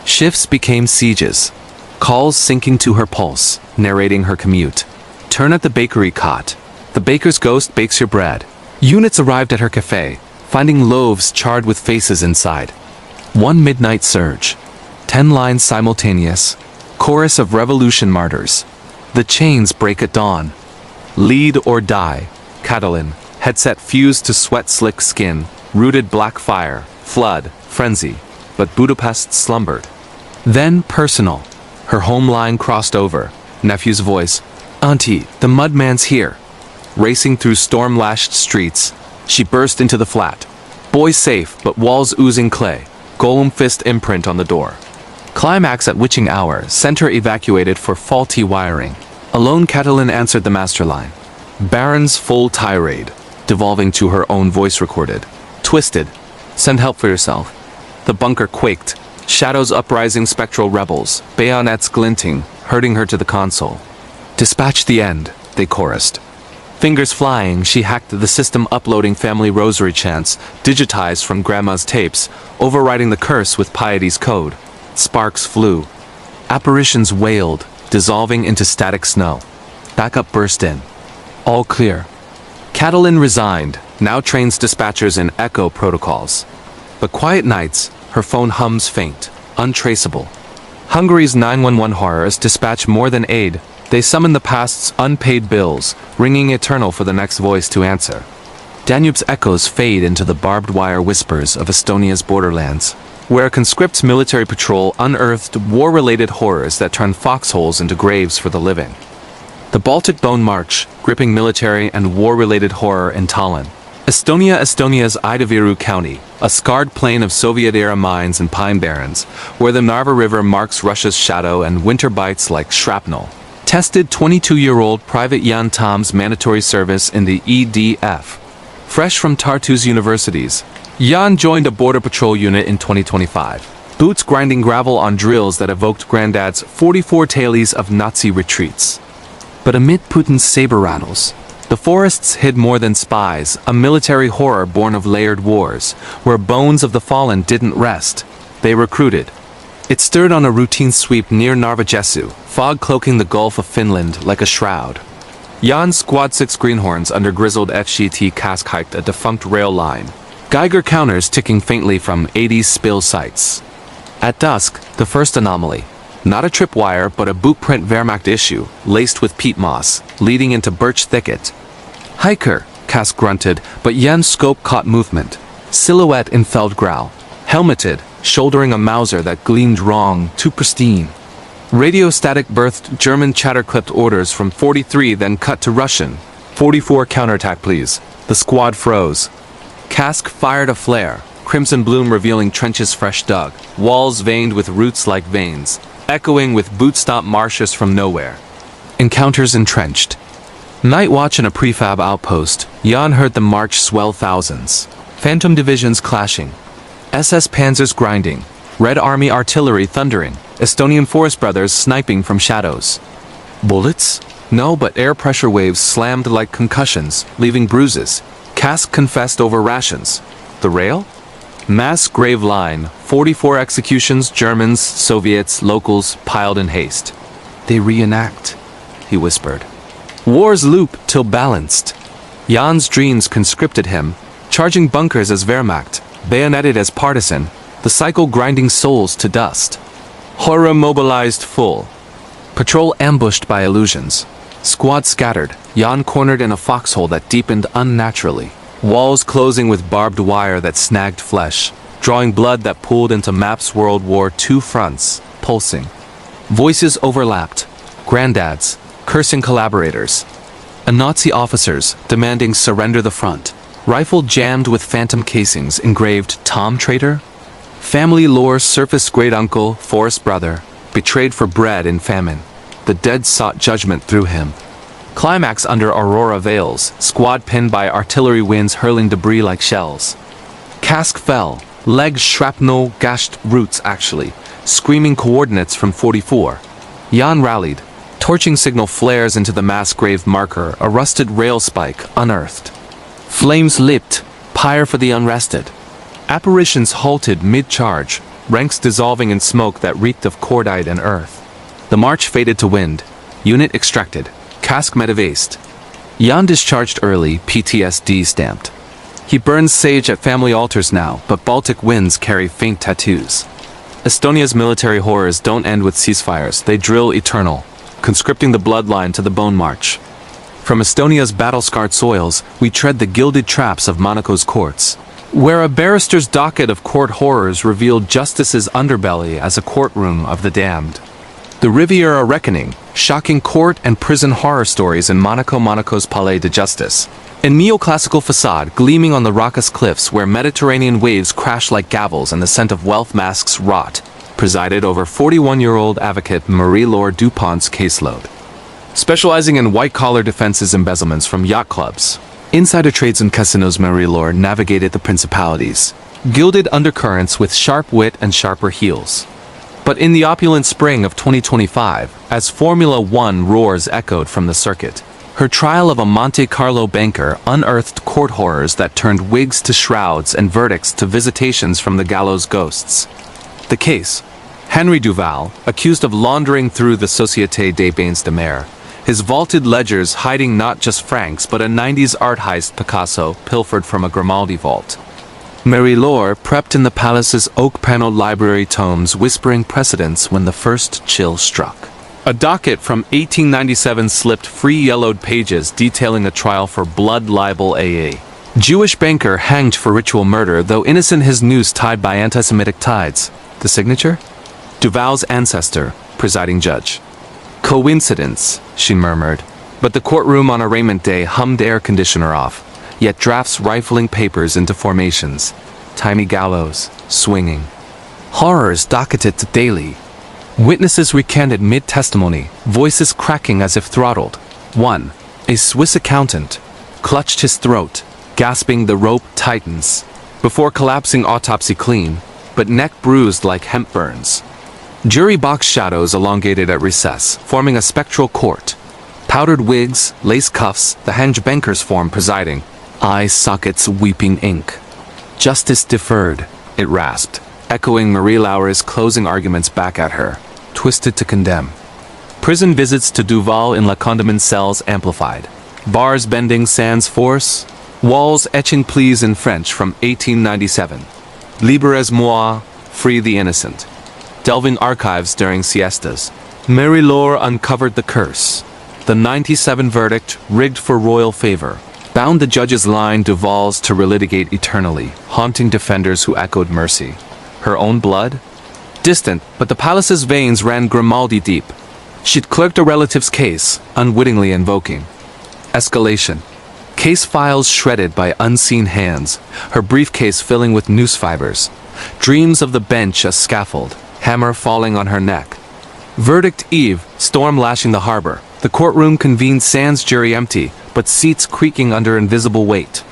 Shifts became sieges. Calls sinking to her pulse, narrating her commute. Turn at the bakery cot. The baker's ghost bakes your bread. Units arrived at her cafe, finding loaves charred with faces inside. One midnight surge. 10 lines simultaneous. Chorus of revolution martyrs. The chains break at dawn. Lead or die. Katalin, headset fused to sweat-slick skin, rooted black fire, flood, frenzy. But Budapest slumbered. Then personal. Her home line crossed over. Nephew's voice. Auntie, the mudman's here. Racing through storm-lashed streets, she burst into the flat. Boy safe, but walls oozing clay. Golem fist imprint on the door. Climax at witching hour, center evacuated for faulty wiring. Alone Catalin answered the master line. Baron's full tirade, devolving to her own voice recorded. Twisted. Send help for yourself. The bunker quaked. Shadows uprising spectral rebels, bayonets glinting, herding her to the console. Dispatch the end, they chorused. Fingers flying, she hacked the system uploading family rosary chants, digitized from grandma's tapes, overriding the curse with piety's code. Sparks flew. Apparitions wailed, dissolving into static snow. Backup burst in. All clear. Catalin resigned, now trains dispatchers in echo protocols. But quiet nights, her phone hums faint, untraceable. Hungary's 911 horrors dispatch more than aid. They summon the past's unpaid bills, ringing eternal for the next voice to answer. Danube's echoes fade into the barbed wire whispers of Estonia's borderlands, where a conscript military patrol unearthed war-related horrors that turn foxholes into graves for the living. The Baltic Bone March, gripping military and war-related horror in Tallinn. Estonia's Idaviru County, a scarred plain of Soviet-era mines and pine barrens, where the Narva River marks Russia's shadow and winter bites like shrapnel. Tested 22-year-old Private Jan Tom's mandatory service in the EDF. Fresh from Tartu's universities, Jan joined a border patrol unit in 2025. Boots grinding gravel on drills that evoked Granddad's 44 tales of Nazi retreats. But amid Putin's saber rattles, the forests hid more than spies, a military horror born of layered wars, where bones of the fallen didn't rest. They recruited. It stirred on a routine sweep near Narva-Jesu, fog cloaking the Gulf of Finland like a shroud. Jan's Squad 6 greenhorns under grizzled FGT cask hiked a defunct rail line. Geiger counters ticking faintly from 80s spill sites. At dusk, the first anomaly. Not a tripwire, but a bootprint Wehrmacht issue, laced with peat moss, leading into birch thicket. Hiker, Cask grunted, but Jan's scope caught movement. Silhouette in Feldgrau. Helmeted, shouldering a Mauser that gleamed wrong, too pristine. Radio static birthed German chatter-clipped orders from 43, then cut to Russian. 44 counterattack, please. The squad froze. Cask fired a flare, crimson bloom revealing trenches fresh dug, walls veined with roots like veins, echoing with boot-stomp marshes from nowhere. Encounters entrenched. Night watch in a prefab outpost, Jan heard the march swell thousands. Phantom divisions clashing. SS Panzers grinding. Red Army artillery thundering. Estonian Forest Brothers sniping from shadows. Bullets? No, but air pressure waves slammed like concussions, leaving bruises. Cask confessed over rations. The rail? Mass grave line, 44 executions, Germans, Soviets, locals, piled in haste. They reenact, he whispered. War's loop till balanced. Jan's dreams conscripted him, charging bunkers as Wehrmacht, bayoneted as partisan, the cycle grinding souls to dust. Horror mobilized full. Patrol ambushed by illusions. Squad scattered, Jan cornered in a foxhole that deepened unnaturally. Walls closing with barbed wire that snagged flesh, drawing blood that pooled into Maps World War II fronts, pulsing. Voices overlapped. Granddads, cursing collaborators. Nazi officers demanding surrender the front. Rifle jammed with phantom casings engraved Tom Traitor. Family lore surfaced great uncle, forest brother, betrayed for bread in famine. The dead sought judgment through him. Climax under Aurora Vales, squad pinned by artillery winds hurling debris like shells. Cask fell, legs shrapnel gashed roots actually, screaming coordinates from 44. Jan rallied. Torching signal flares into the mass grave marker, a rusted rail spike unearthed. Flames lipped, pyre for the unrested. Apparitions halted mid-charge, ranks dissolving in smoke that reeked of cordite and earth. The march faded to wind. Unit extracted. Cask medevaced. Jan discharged early, PTSD stamped. He burns sage at family altars now, but Baltic winds carry faint tattoos. Estonia's military horrors don't end with ceasefires, they drill eternal, conscripting the bloodline to the bone march. From Estonia's battle-scarred soils, we tread the gilded traps of Monaco's courts, where a barrister's docket of court horrors revealed justice's underbelly as a courtroom of the damned. The Riviera reckoning, shocking court and prison horror stories in Monaco's Palais de Justice. In neoclassical facade gleaming on the raucous cliffs where Mediterranean waves crash like gavels and the scent of wealth masks rot, presided over 41-year-old advocate Marie-Laure Dupont's caseload. Specializing in white-collar defenses embezzlements from yacht clubs, insider trades and casinos, Marie-Laure navigated the principalities, gilded undercurrents with sharp wit and sharper heels. But in the opulent spring of 2025, as Formula One roars echoed from the circuit, her trial of a Monte Carlo banker unearthed court horrors that turned wigs to shrouds and verdicts to visitations from the gallows ghosts. The case: Henry Duval, accused of laundering through the Société des Bains de Mer, his vaulted ledgers hiding not just francs but a 90s art heist Picasso pilfered from a Grimaldi vault. Marie-Laure prepped in the palace's oak-paneled library tomes, whispering precedents when the first chill struck. A docket from 1897 slipped free yellowed pages detailing a trial for blood libel AA. Jewish banker hanged for ritual murder, though innocent, his noose tied by anti-Semitic tides. The signature? Duval's ancestor, presiding judge. Coincidence, she murmured, but the courtroom on arraignment day hummed air conditioner off, yet drafts rifling papers into formations. Tiny gallows, swinging. Horrors docketed daily. Witnesses recanted mid-testimony, voices cracking as if throttled. One, a Swiss accountant, clutched his throat, gasping the rope tightens, before collapsing autopsy clean, but neck bruised like hemp burns. Jury box shadows elongated at recess, forming a spectral court. Powdered wigs, lace cuffs, the henge bankers form presiding. Eye sockets weeping ink. Justice deferred, it rasped, echoing Marie-Laure's closing arguments back at her, twisted to condemn. Prison visits to Duval in La Condamine cells amplified. Bars bending sans force, walls etching pleas in French from 1897. Libérez-moi, free the innocent. Delving archives during siestas, Marie-Laure uncovered the curse. The 97 verdict, rigged for royal favor, bound the judge's line Duval's to relitigate eternally, haunting defenders who echoed mercy. Her own blood? Distant, but the palace's veins ran Grimaldi deep. She'd clerked a relative's case, unwittingly invoking escalation. Case files shredded by unseen hands, her briefcase filling with noose fibers. Dreams of the bench a scaffold, hammer falling on her neck. Verdict eve, storm lashing the harbor. The courtroom convened, sans jury empty, but seats creaking under invisible weight.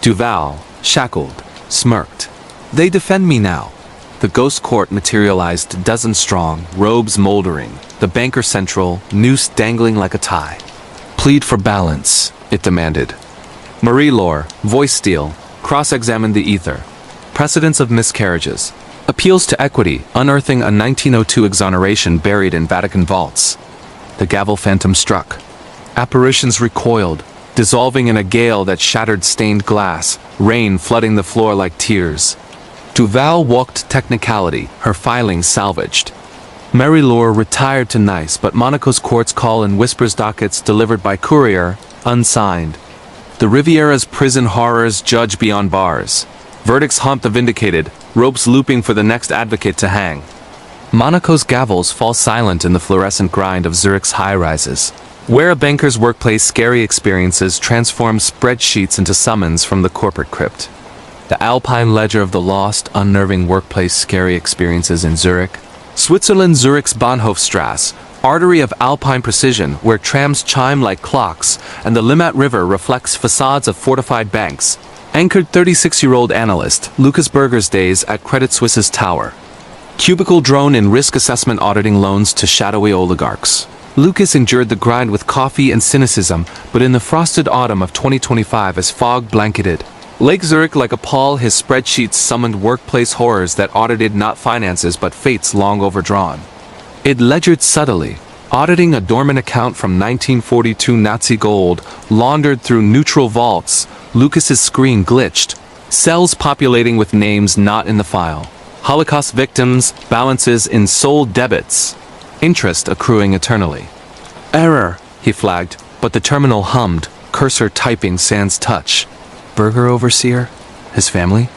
Duval, shackled, smirked. They defend me now. The ghost court materialized, dozen strong, robes moldering, the banker central, noose dangling like a tie. Plead for balance, it demanded. Marie-Laure, voice steel, cross-examined the ether. Precedents of miscarriages. Appeals to equity, unearthing a 1902 exoneration buried in Vatican vaults. The gavel phantom struck. Apparitions recoiled, dissolving in a gale that shattered stained glass, rain flooding the floor like tears. Duval walked technicality, her filings salvaged. Marie-Laure retired to Nice, but Monaco's courts call in whispers, dockets delivered by courier, unsigned. The Riviera's prison horrors judge beyond bars. Verdicts haunt the vindicated, ropes looping for the next advocate to hang. Monaco's gavels fall silent in the fluorescent grind of Zurich's high-rises, where a banker's workplace scary experiences transform spreadsheets into summons from the corporate crypt. The Alpine ledger of the lost, unnerving workplace scary experiences in Zurich. Switzerland, Zurich's Bahnhofstrasse, artery of Alpine precision where trams chime like clocks and the Limmat River reflects facades of fortified banks. Anchored 36-year-old analyst, Lucas Berger's days at Credit Suisse's tower. Cubicle drone in risk assessment auditing loans to shadowy oligarchs. Lucas endured the grind with coffee and cynicism, but in the frosted autumn of 2025 as fog blanketed Lake Zurich like a pall, his spreadsheets summoned workplace horrors that audited not finances but fates long overdrawn. It ledgered subtly, auditing a dormant account from 1942 Nazi gold, laundered through neutral vaults. Lucas's screen glitched, cells populating with names not in the file. Holocaust victims, balances in sold debits, interest accruing eternally. Error, he flagged, but the terminal hummed, cursor typing sans touch. Berger overseer? His family?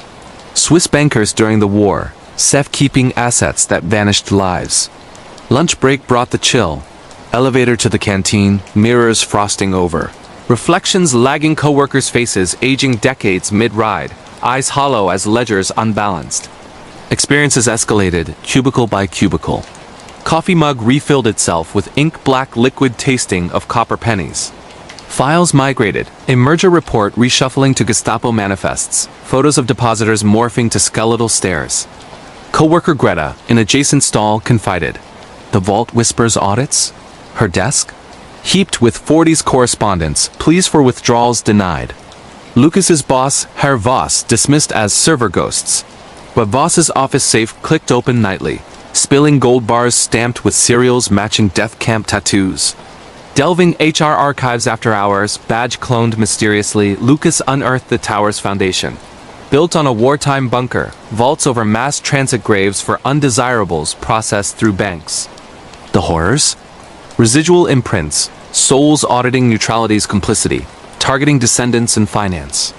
Swiss bankers during the war, safe-keeping assets that vanished lives. Lunch break brought the chill. Elevator to the canteen, mirrors frosting over. Reflections lagging co-workers' faces aging decades mid-ride, eyes hollow as ledgers unbalanced. Experiences escalated, cubicle by cubicle. Coffee mug refilled itself with ink-black liquid tasting of copper pennies. Files migrated, a merger report reshuffling to Gestapo manifests, photos of depositors morphing to skeletal stares. Coworker Greta, in adjacent stall, confided. The vault whispers audits? Her desk? Heaped with 40s correspondence, pleas for withdrawals denied. Lucas's boss, Herr Voss, dismissed as server ghosts. But Voss's office safe clicked open nightly, spilling gold bars stamped with serials matching death camp tattoos. Delving HR archives after hours, badge cloned mysteriously, Lucas unearthed the tower's foundation. Built on a wartime bunker, vaults over mass transit graves for undesirables processed through banks. The horrors? Residual imprints, souls auditing neutrality's complicity, targeting descendants in finance.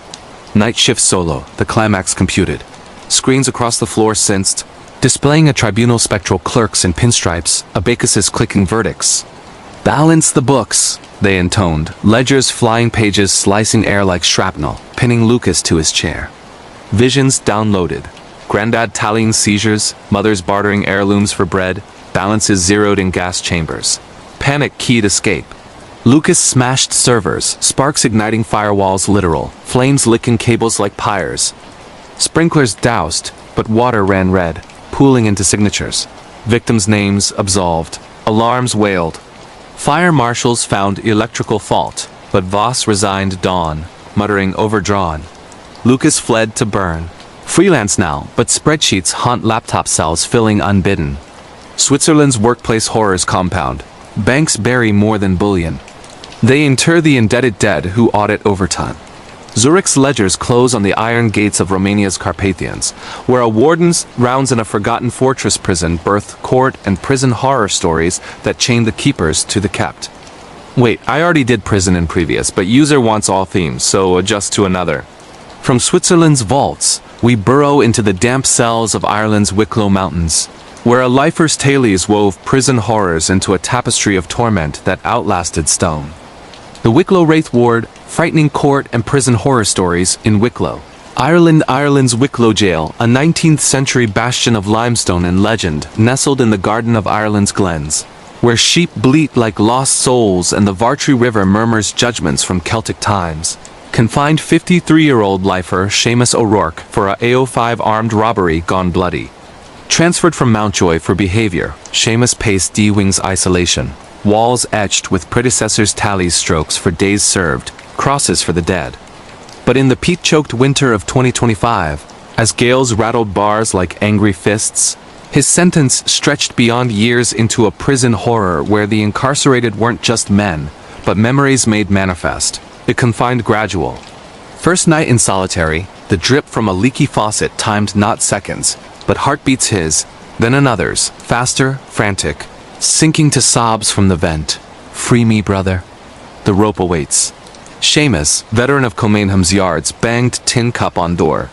Night shift solo, the climax computed. Screens across the floor sensed, displaying a tribunal spectral clerks in pinstripes, abacuses clicking verdicts. Balance the books, they intoned, ledgers flying pages slicing air like shrapnel, pinning Lucas to his chair. Visions downloaded. Granddad tallying seizures, mothers bartering heirlooms for bread, balances zeroed in gas chambers. Panic keyed escape. Lucas smashed servers, sparks igniting firewalls literal, flames licking cables like pyres. Sprinklers doused, but water ran red, pooling into signatures. Victims' names absolved. Alarms wailed. Fire marshals found electrical fault, but Voss resigned dawn, muttering overdrawn. Lucas fled to burn. Freelance now, but spreadsheets haunt laptop cells filling unbidden. Switzerland's workplace horrors compound. Banks bury more than bullion. They inter the indebted dead who audit overtime. Zurich's ledgers close on the iron gates of Romania's Carpathians, where a warden's rounds in a forgotten fortress prison birth court and prison horror stories that chain the keepers to the kept. Wait, I already did prison in previous, but user wants all themes, so adjust to another. From Switzerland's vaults, we burrow into the damp cells of Ireland's Wicklow Mountains, where a lifer's tales wove prison horrors into a tapestry of torment that outlasted stone. The Wicklow Wraith Ward, frightening court and prison horror stories in Wicklow. Ireland's Wicklow Jail, a 19th century bastion of limestone and legend, nestled in the Garden of Ireland's glens, where sheep bleat like lost souls and the Vartry River murmurs judgments from Celtic times. Confined 53-year-old lifer Seamus O'Rourke for a AO5 armed robbery gone bloody. Transferred from Mountjoy for behavior, Seamus paced D-Wing's isolation. Walls etched with predecessors' tallies strokes for days served, crosses for the dead. But in the peat-choked winter of 2025, as gales rattled bars like angry fists, his sentence stretched beyond years into a prison horror where the incarcerated weren't just men, but memories made manifest. It confined gradual. First night in solitary, the drip from a leaky faucet timed not seconds, but heartbeats his, then another's, faster, frantic, sinking to sobs from the vent. Free me, brother. The rope awaits. Seamus, veteran of Comainham's yards, banged tin cup on door.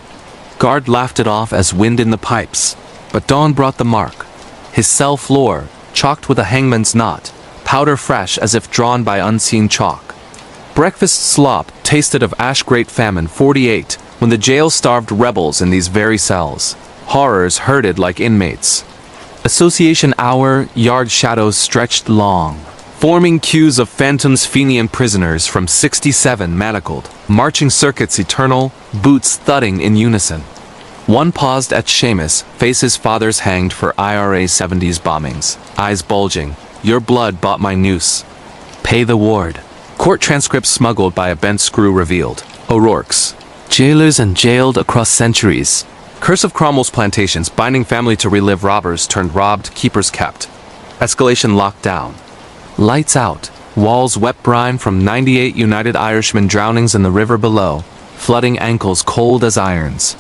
Guard laughed it off as wind in the pipes, but dawn brought the mark. His cell floor, chalked with a hangman's knot, powder fresh as if drawn by unseen chalk. Breakfast slop tasted of ash-grate famine 48 when the jail starved rebels in these very cells. Horrors herded like inmates. Association hour, yard shadows stretched long, forming queues of phantoms Fenian prisoners from 67 manacled, marching circuits eternal, boots thudding in unison. One paused at Seamus, faces fathers hanged for IRA 70s bombings, eyes bulging. Your blood bought my noose. Pay the ward. Court transcripts smuggled by a bent screw revealed. O'Rourke's. Jailers and jailed across centuries. Curse of Cromwell's plantations binding family to relive robbers turned robbed, keepers kept. Escalation locked down. Lights out. Walls wet brine from 98 United Irishmen drownings in the river below, flooding ankles cold as irons.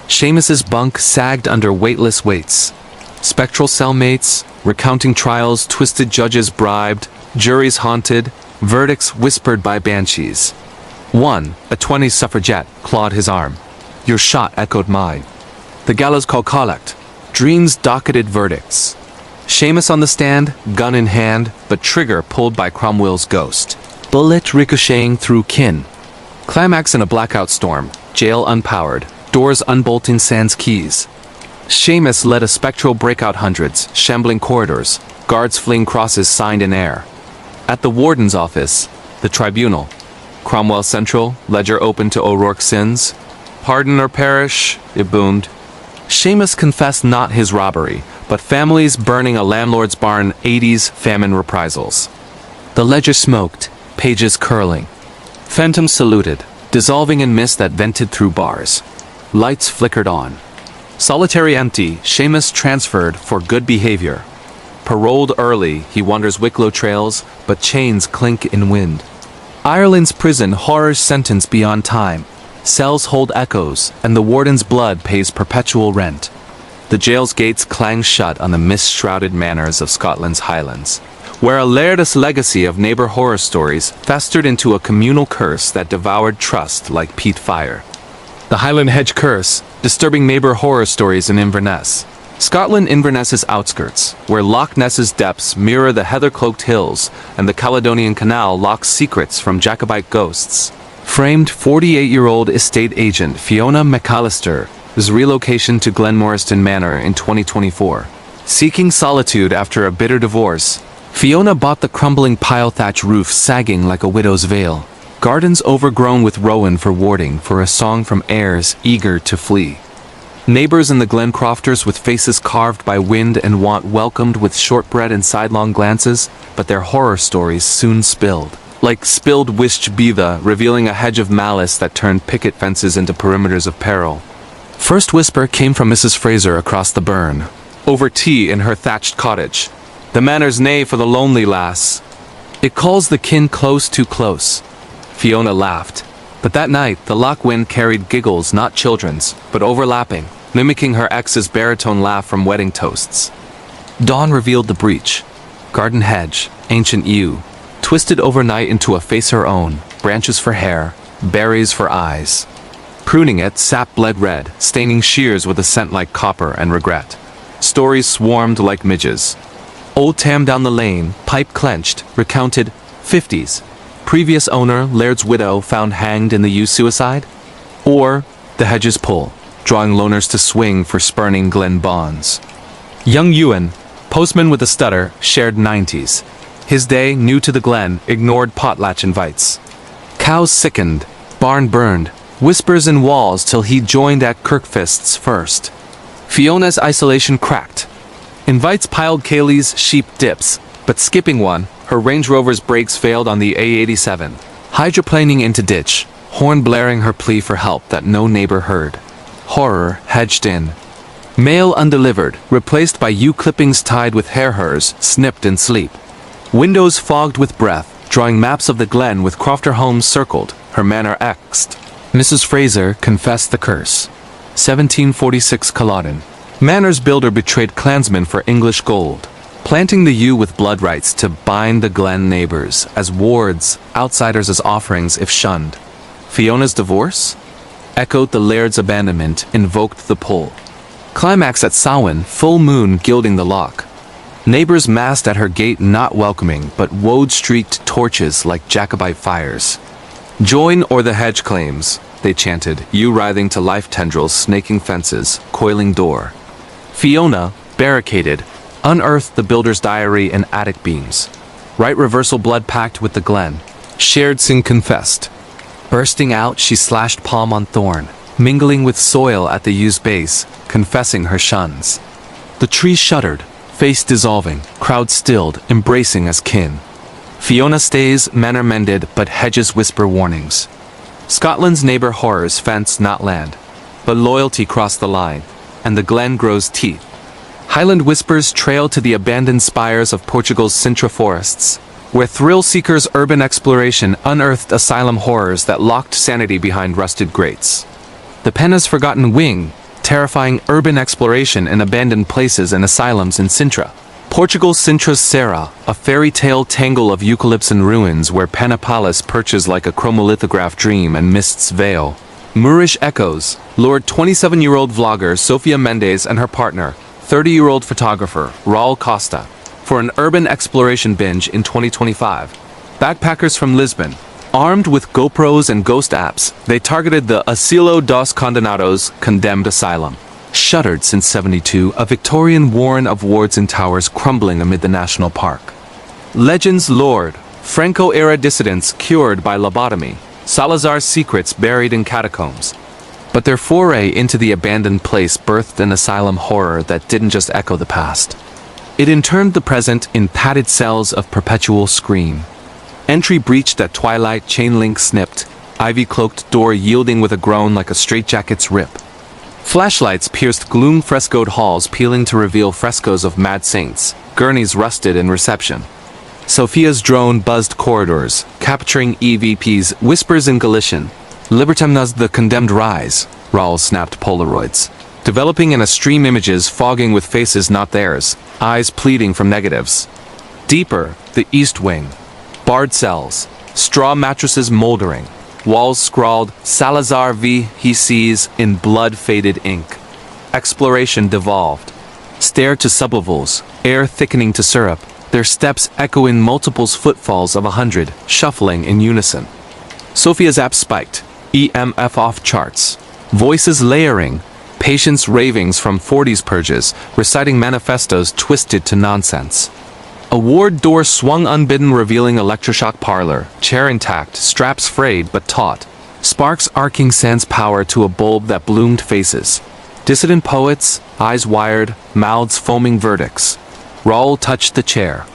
Seamus's bunk sagged under weightless weights. Spectral cellmates, recounting trials, twisted judges bribed, juries haunted, verdicts whispered by banshees. One, a 20s suffragette, clawed his arm. Your shot echoed mine. The gallows called collect. Dreams docketed verdicts. Seamus on the stand, gun in hand, but trigger pulled by Cromwell's ghost. Bullet ricocheting through kin. Climax in a blackout storm, jail unpowered, doors unbolting sans keys. Seamus led a spectral breakout hundreds, shambling corridors, guards fleeing crosses signed in air. At the warden's office, the tribunal. Cromwell Central, ledger open to O'Rourke's sins. Pardon or perish, it boomed. Seamus confessed not his robbery, but families burning a landlord's barn 80s famine reprisals. The ledger smoked, pages curling. Phantoms saluted, dissolving in mist that vented through bars. Lights flickered on. Solitary empty, Seamus transferred for good behavior. Paroled early, he wanders Wicklow trails, but chains clink in wind. Ireland's prison horrors sentence beyond time. Cells hold echoes, and the warden's blood pays perpetual rent. The jail's gates clang shut on the mist-shrouded manors of Scotland's Highlands, where a laird's legacy of neighbor horror stories festered into a communal curse that devoured trust like peat fire. The Highland Hedge Curse, disturbing neighbor horror stories in Inverness. Scotland Inverness's outskirts, where Loch Ness's depths mirror the heather-cloaked hills and the Caledonian Canal locks secrets from Jacobite ghosts. Framed 48-year-old estate agent Fiona McAllister's relocation to Glenmoriston Manor in 2024. Seeking solitude after a bitter divorce, Fiona bought the crumbling pile-thatch roof sagging like a widow's veil. Gardens overgrown with rowan for warding for a song from heirs eager to flee. Neighbors in the Glencrofters with faces carved by wind and want welcomed with shortbread and sidelong glances, but their horror stories soon spilled. Like spilled wished beatha, revealing a hedge of malice that turned picket fences into perimeters of peril. First whisper came from Mrs. Fraser across the burn, over tea in her thatched cottage. The manor's nay for the lonely lass. It calls the kin close too close. Fiona laughed. But that night, the loch wind carried giggles not children's, but overlapping, mimicking her ex's baritone laugh from wedding toasts. Dawn revealed the breach. Garden hedge, ancient yew, twisted overnight into a face her own, branches for hair, berries for eyes. Pruning it, sap bled red, staining shears with a scent like copper and regret. Stories swarmed like midges. Old Tam down the lane, pipe clenched, recounted 50s. Previous owner, Laird's widow, found hanged in the yew suicide? Or the hedges pull, drawing loners to swing for spurning Glen bonds. Young Ewan, postman with a stutter, shared 90s. His day, new to the Glen, ignored potlatch invites. Cows sickened, barn burned, whispers in walls till he joined at Kirkfist's first. Fiona's isolation cracked. Invites piled Kaylee's sheep dips, but skipping one, her Range Rover's brakes failed on the A87. Hydroplaning into ditch, horn blaring her plea for help that no neighbor heard. Horror hedged in. Mail undelivered, replaced by yew clippings tied with hair hers, snipped in sleep. Windows fogged with breath, drawing maps of the Glen with Crofter homes circled, her manor X'd. Mrs. Fraser confessed the curse. 1746 Culloden. Manor's builder betrayed clansmen for English gold, planting the yew with blood rights to bind the Glen neighbors, as wards, outsiders as offerings if shunned. Fiona's divorce? Echoed the laird's abandonment, invoked the pull. Climax at Samhain, full moon gilding the loch. Neighbors massed at her gate not welcoming, but woad-streaked torches like Jacobite fires. Join or the hedge claims, they chanted, yew writhing to life tendrils snaking fences, coiling door. Fiona, barricaded, unearthed the builder's diary and attic beams. Right reversal blood packed with the Glen. Shared sin confessed. Bursting out, she slashed palm on thorn, mingling with soil at the yew's base, confessing her shuns. The tree shuddered, face dissolving, crowd stilled, embracing as kin. Fiona stays, manor mended, but hedges whisper warnings. Scotland's neighbor horrors fence not land, but loyalty crossed the line, and the Glen grows teeth. Highland whispers trail to the abandoned spires of Portugal's Sintra forests, where thrill-seekers' urban exploration unearthed asylum horrors that locked sanity behind rusted grates. The penna's forgotten wing, terrifying urban exploration in abandoned places and asylums in Sintra. Portugal's Sintra's Serra, a fairy tale tangle of eucalypts and ruins where Penna Palace perches like a chromolithograph dream and mists veil. Moorish echoes lured 27-year-old vlogger Sofia Mendes and her partner, 30-year-old photographer, Raul Costa, for an urban exploration binge in 2025. Backpackers from Lisbon, armed with GoPros and ghost apps, they targeted the Asilo dos Condenados condemned asylum. Shuttered since '72, a Victorian warren of wards and towers crumbling amid the national park. Legends Lord, Franco-era dissidents cured by lobotomy, Salazar's secrets buried in catacombs. But their foray into the abandoned place birthed an asylum horror that didn't just echo the past. It interned the present in padded cells of perpetual scream. Entry breached at twilight, chain link snipped, ivy-cloaked door yielding with a groan like a straitjacket's rip. Flashlights pierced gloom-frescoed halls peeling to reveal frescoes of mad saints, gurneys rusted in reception. Sophia's drone buzzed corridors, capturing EVP's whispers in Galician. Libertemnas the condemned rise, Raul snapped Polaroids. Developing in a stream images fogging with faces not theirs, eyes pleading from negatives. Deeper, the east wing. Barred cells, straw mattresses moldering. Walls scrawled, Salazar v. he sees in blood-faded ink. Exploration devolved. Stair to sublevels, air thickening to syrup, their steps echoing multiples footfalls of 100, shuffling in unison. Sophia's app spiked, EMF off charts. Voices layering, patients' ravings from 40s purges, reciting manifestos twisted to nonsense. A ward door swung unbidden, revealing electroshock parlor, chair intact, straps frayed but taut. Sparks arcing sans power to a bulb that bloomed faces. Dissident poets, eyes wired, mouths foaming verdicts. Raul touched the chair.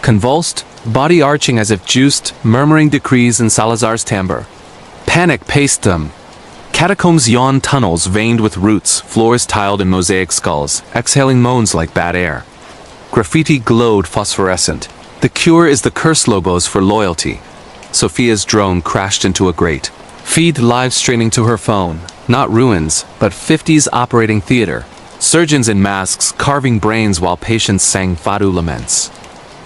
Convulsed, body arching as if juiced, murmuring decrees in Salazar's timbre. Panic paced them. Catacombs yawned tunnels veined with roots, floors tiled in mosaic skulls, exhaling moans like bad air. Graffiti glowed phosphorescent. The cure is the curse logos for loyalty. Sophia's drone crashed into a grate. Feed live streaming to her phone. Not ruins, but 50s operating theater. Surgeons in masks carving brains while patients sang Fado laments.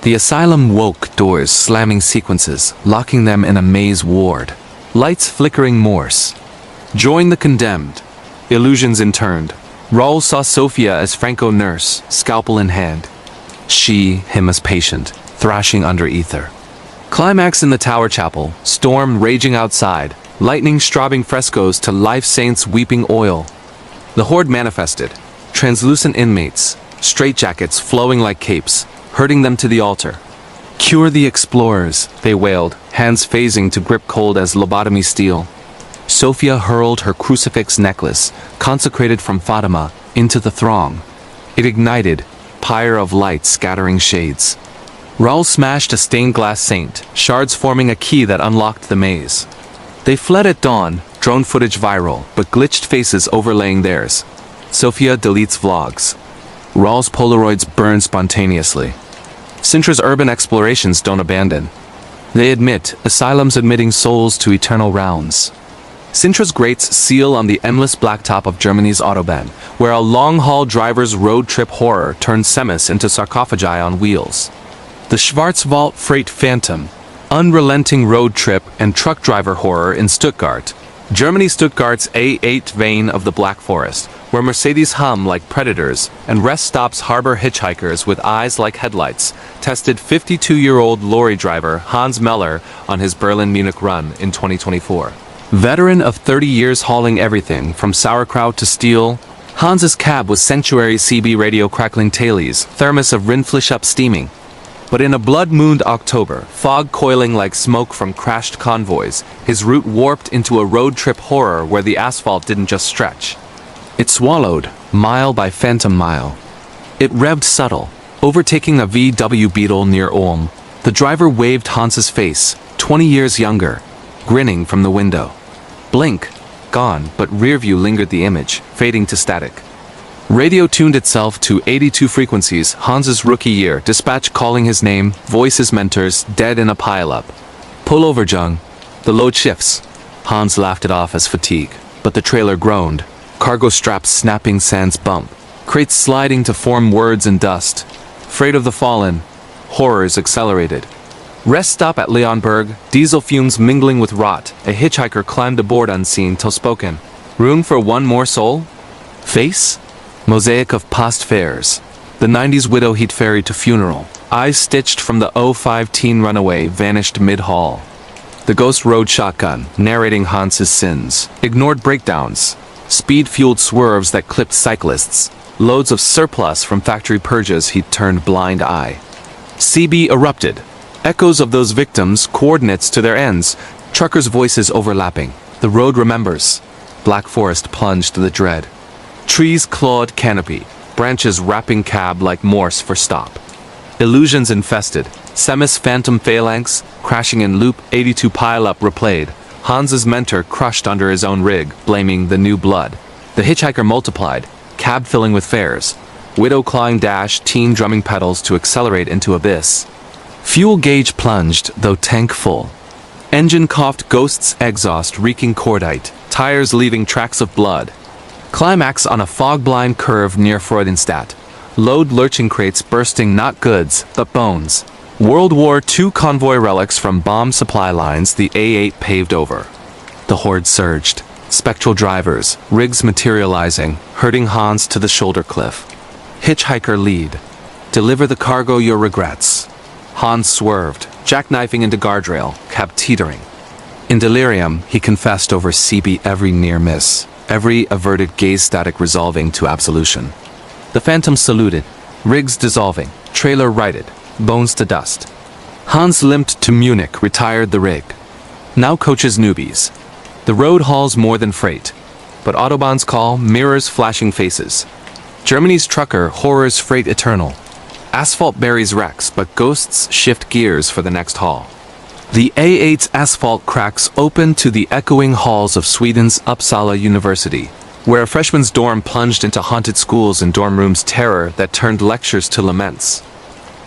The asylum woke, doors slamming sequences, locking them in a maze ward. Lights flickering Morse. Join the condemned. Illusions interned. Raul saw Sophia as Franco nurse, scalpel in hand. She, him as patient, thrashing under ether. Climax in the tower chapel, storm raging outside, lightning straubing frescoes to life saints weeping oil. The horde manifested, translucent inmates, straitjackets flowing like capes, herding them to the altar. Cure the explorers, they wailed, hands phasing to grip cold as lobotomy steel. Sophia hurled her crucifix necklace, consecrated from Fatima, into the throng. It ignited, pyre of light scattering shades. Raul smashed a stained glass saint, shards forming a key that unlocked the maze. They fled at dawn, drone footage viral, but glitched faces overlaying theirs. Sophia deletes vlogs. Raul's Polaroids burn spontaneously. Sintra's urban explorations don't abandon. They admit, asylums admitting souls to eternal rounds. Sintra's grates seal on the endless blacktop of Germany's Autobahn, where a long-haul driver's road trip horror turned semis into sarcophagi on wheels. The Schwarzwald freight phantom, unrelenting road trip and truck driver horror in Stuttgart. Germany Stuttgart's A8 vein of the Black Forest, where Mercedes hum like predators and rest stops harbor hitchhikers with eyes like headlights, tested 52-year-old lorry driver Hans Meller on his Berlin-Munich run in 2024. Veteran of 30 years hauling everything from sauerkraut to steel, Hans's cab was Century CB radio crackling tailies, thermos of Rindfleisch up steaming. But in a blood-mooned October, fog coiling like smoke from crashed convoys, his route warped into a road trip horror where the asphalt didn't just stretch. It swallowed, mile by phantom mile. It revved subtle, overtaking a VW Beetle near Ulm. The driver waved Hans's face, 20 years younger, grinning from the window. Blink, gone, but rearview lingered the image, fading to static. Radio tuned itself to 82 frequencies, Hans's rookie year, dispatch calling his name, voice his mentors, dead in a pileup. Pull over, Jung. The load shifts. Hans laughed it off as fatigue, but the trailer groaned. Cargo straps snapping sans bump. Crates sliding to form words in dust. Freight of the fallen. Horrors accelerated. Rest stop at Leonberg, diesel fumes mingling with rot. A hitchhiker climbed aboard unseen till spoken. Room for one more soul? Face? Mosaic of past fairs. The 90s widow he'd ferried to funeral. Eyes stitched from the '05 teen runaway vanished mid-haul. The ghost rode shotgun, narrating Hans's sins. Ignored breakdowns. Speed-fueled swerves that clipped cyclists. Loads of surplus from factory purges he'd turned blind eye. CB erupted. Echoes of those victims, coordinates to their ends. Truckers' voices overlapping. The road remembers. Black forest plunged the dread. Trees clawed canopy. Branches wrapping cab like Morse for stop. Illusions infested. Semis phantom phalanx, crashing in loop, 82 pile-up replayed. Hans's mentor crushed under his own rig, blaming the new blood. The hitchhiker multiplied, cab filling with fares. Widow clawing dash, teen drumming pedals to accelerate into abyss. Fuel gauge plunged, though tank full. Engine coughed ghosts exhaust reeking cordite, tires leaving tracks of blood. Climax on a fog-blind curve near Freudenstadt. Load lurching crates bursting not goods, but bones. World War II convoy relics from bomb supply lines the A8 paved over. The horde surged. Spectral drivers, rigs materializing, herding Hans to the shoulder cliff. Hitchhiker lead. Deliver the cargo your regrets. Hans swerved, jackknifing into guardrail, cab teetering. In delirium, he confessed over CB every near miss, every averted gaze static resolving to absolution. The phantom saluted, rigs dissolving, trailer righted, bones to dust. Hans limped to Munich, retired the rig. Now coaches newbies. The road hauls more than freight, but Autobahn's call mirrors flashing faces. Germany's trucker horrors freight eternal. Asphalt buries wrecks, but ghosts shift gears for the next haul. The A8's asphalt cracks open to the echoing halls of Sweden's Uppsala University, where a freshman's dorm plunged into haunted schools and dorm rooms' terror that turned lectures to laments.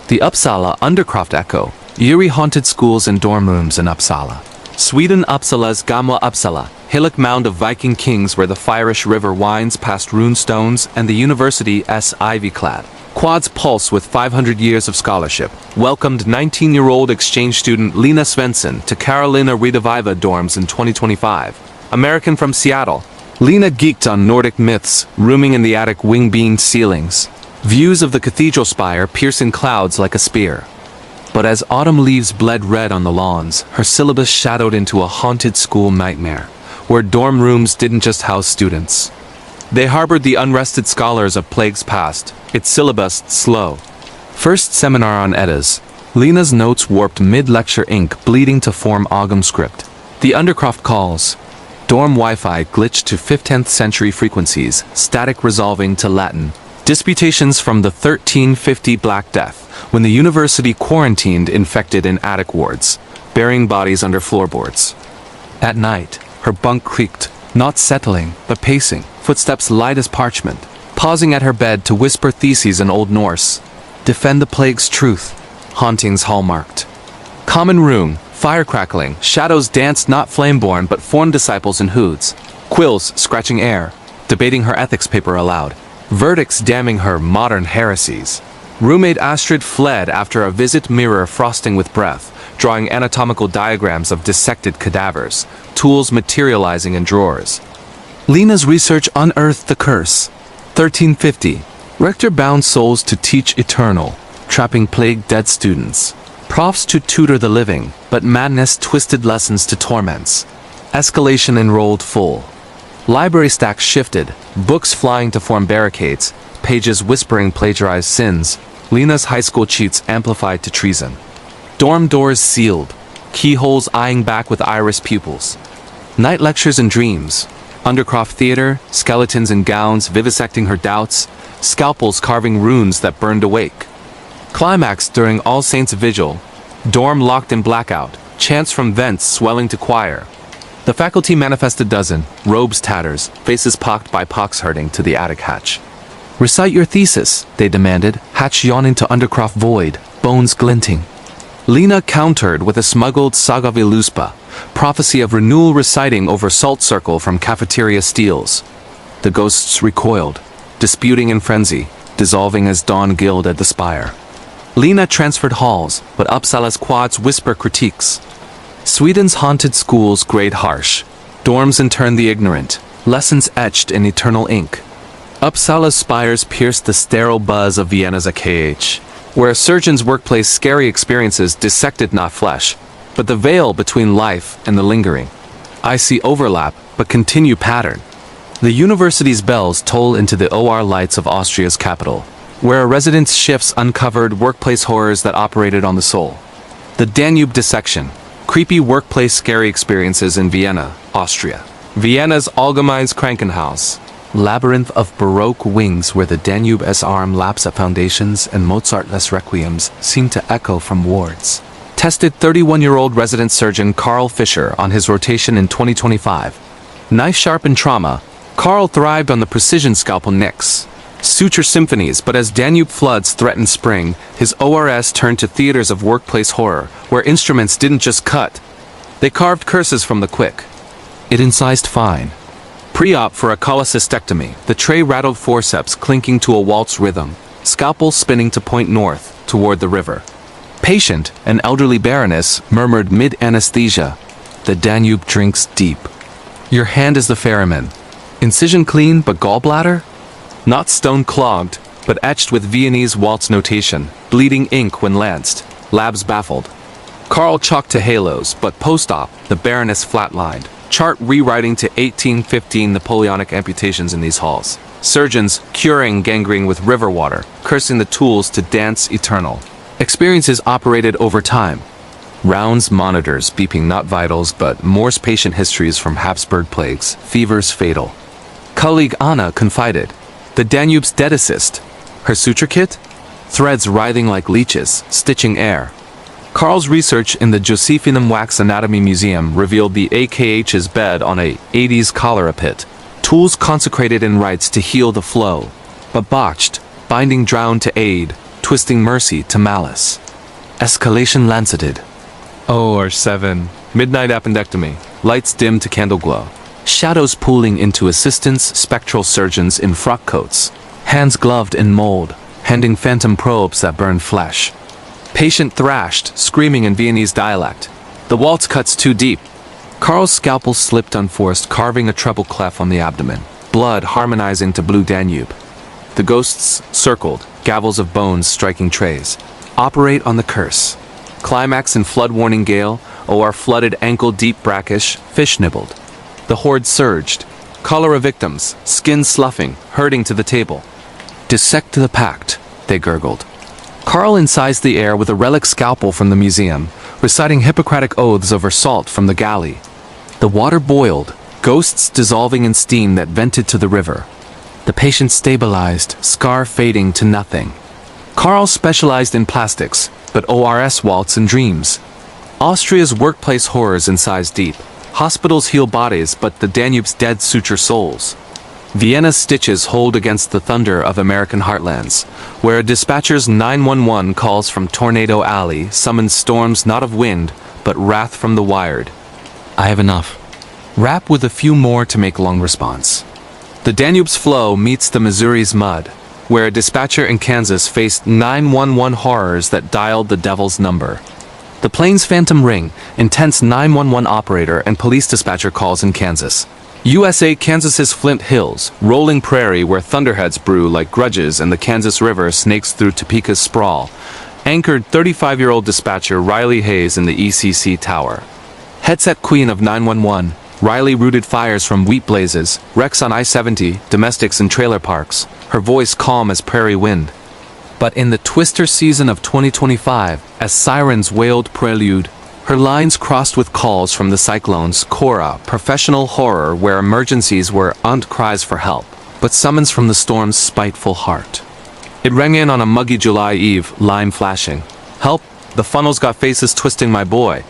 The Uppsala Undercroft echo, eerie haunted schools and dorm rooms in Uppsala. Sweden Uppsala's Gamla Uppsala, hillock mound of Viking kings where the Fyrish River winds past rune stones and the university's ivy-clad. Quad's pulse with 500 years of scholarship, welcomed 19-year-old exchange student Lena Svensson to Carolina Redeviva dorms in 2025. American from Seattle, Lena geeked on Nordic myths, rooming in the attic wing-beamed ceilings. Views of the cathedral spire piercing clouds like a spear. But as autumn leaves bled red on the lawns, her syllabus shadowed into a haunted school nightmare, where dorm rooms didn't just house students. They harbored the unrested scholars of plagues past, its syllabus slow. First seminar on Eddas. Lena's notes warped mid-lecture ink bleeding to form Ogham script. The Undercroft calls. Dorm Wi-Fi glitched to 15th century frequencies, static resolving to Latin. Disputations from the 1350 Black Death, when the university quarantined infected in attic wards, burying bodies under floorboards. At night, her bunk creaked, not settling, but pacing, footsteps light as parchment, pausing at her bed to whisper theses in Old Norse. Defend the plague's truth, hauntings hallmarked. Common room, fire crackling, shadows danced not flameborn but form disciples in hoods. Quills scratching air, debating her ethics paper aloud. Verdicts damning her modern heresies. Roommate Astrid fled after a visit mirror frosting with breath, drawing anatomical diagrams of dissected cadavers, tools materializing in drawers. Lena's research unearthed the curse. 1350. Rector bound souls to teach eternal, trapping plagued dead students. Profs to tutor the living, but madness twisted lessons to torments. Escalation enrolled full. Library stacks shifted, books flying to form barricades, pages whispering plagiarized sins. Lena's high school cheats amplified to treason. Dorm doors sealed, keyholes eyeing back with iris pupils. Night lectures and dreams. Undercroft theater, skeletons in gowns vivisecting her doubts, scalpels carving runes that burned awake. Climax during All Saints Vigil. Dorm locked in blackout, chants from vents swelling to choir. The faculty manifest a dozen, robes tatters, faces pocked by pox hurting to the attic hatch. Recite your thesis, they demanded, hatch yawning to Undercroft void, bones glinting. Lena countered with a smuggled Sagavi Luspa, prophecy of renewal reciting over salt circle from cafeteria steels. The ghosts recoiled, disputing in frenzy, dissolving as dawn gilded the spire. Lena transferred halls, but Uppsala's quads whisper critiques. Sweden's haunted schools grade harsh, dorms intern the ignorant, lessons etched in eternal ink. Uppsala's spires pierced the sterile buzz of Vienna's AKH, where a surgeon's workplace scary experiences dissected not flesh, but the veil between life and the lingering. I see overlap, but continue pattern. The university's bells toll into the OR lights of Austria's capital, where a resident's shifts uncovered workplace horrors that operated on the soul. The Danube dissection, creepy workplace scary experiences in Vienna, Austria. Vienna's Allgemeines Krankenhaus, labyrinth of Baroque wings where the Danube's arm laps at foundations and Mozart-less requiems seem to echo from wards. Tested 31-year-old resident surgeon Carl Fischer on his rotation in 2025. Knife-sharpened trauma, Carl thrived on the precision scalpel nicks. Suture symphonies, but as Danube floods threatened spring, his ORS turned to theaters of workplace horror, where instruments didn't just cut, they carved curses from the quick. It incised fine. Pre-op for a cholecystectomy, the tray rattled forceps clinking to a waltz rhythm, scalpel spinning to point north, toward the river. Patient, an elderly baroness, murmured mid-anesthesia, "The Danube drinks deep." Your hand is the ferryman. Incision clean, but gallbladder? Not stone-clogged, but etched with Viennese waltz notation, bleeding ink when lanced, labs baffled. Carl chalked to halos, but post-op, the baroness flatlined. Chart rewriting to 1815 Napoleonic amputations in these halls. Surgeons curing gangrene with river water, cursing the tools to dance eternal. Experiences operated over time. Rounds monitors beeping not vitals but Morse patient histories from Habsburg plagues, fevers fatal. Colleague Anna confided, "The Danube's dead assist. Her suture kit? Threads writhing like leeches, stitching air." Carl's research in the Josephinum Wax Anatomy Museum revealed the AKH's bed on a 80s cholera pit. Tools consecrated in rites to heal the flow, but botched, binding drowned to aid, twisting mercy to malice. Escalation lanceted. OR7. Midnight appendectomy. Lights dim to candle glow. Shadows pooling into assistants, spectral surgeons in frock coats. Hands gloved in mold, handing phantom probes that burn flesh. Patient thrashed, screaming in Viennese dialect. The waltz cuts too deep. Carl's scalpel slipped unforced, carving a treble clef on the abdomen. Blood harmonizing to blue Danube. The ghosts circled, gavels of bones striking trays. Operate on the curse. Climax in flood warning gale, OR flooded ankle-deep brackish, fish nibbled. The horde surged. Cholera victims, skin sloughing, herding to the table. Dissect the pact, they gurgled. Carl incised the air with a relic scalpel from the museum, reciting Hippocratic oaths over salt from the galley. The water boiled, ghosts dissolving in steam that vented to the river. The patient stabilized, scar fading to nothing. Carl specialized in plastics, but ORS waltz in dreams. Austria's workplace horrors incised deep. Hospitals heal bodies, but the Danube's dead suture souls. Vienna's stitches hold against the thunder of American heartlands, where a dispatcher's 911 calls from Tornado Alley summons storms not of wind, but wrath from the wired. I have enough. Rap with a few more to make long response. The Danube's flow meets the Missouri's mud, where a dispatcher in Kansas faced 911 horrors that dialed the devil's number. The plane's phantom ring, intense 911 operator and police dispatcher calls in Kansas. USA Kansas's Flint Hills, rolling prairie where thunderheads brew like grudges and the Kansas River snakes through Topeka's sprawl, anchored 35-year-old dispatcher Riley Hayes in the ECC tower. Headset queen of 911, Riley rooted fires from wheat blazes, wrecks on I-70, domestics in trailer parks, her voice calm as prairie wind. But in the twister season of 2025, as sirens wailed prelude, her lines crossed with calls from the cyclones, Cora, professional horror where emergencies were aren't cries for help, but summons from the storm's spiteful heart. It rang in on a muggy July eve, lime flashing. Help, the funnel's got faces twisting my boy.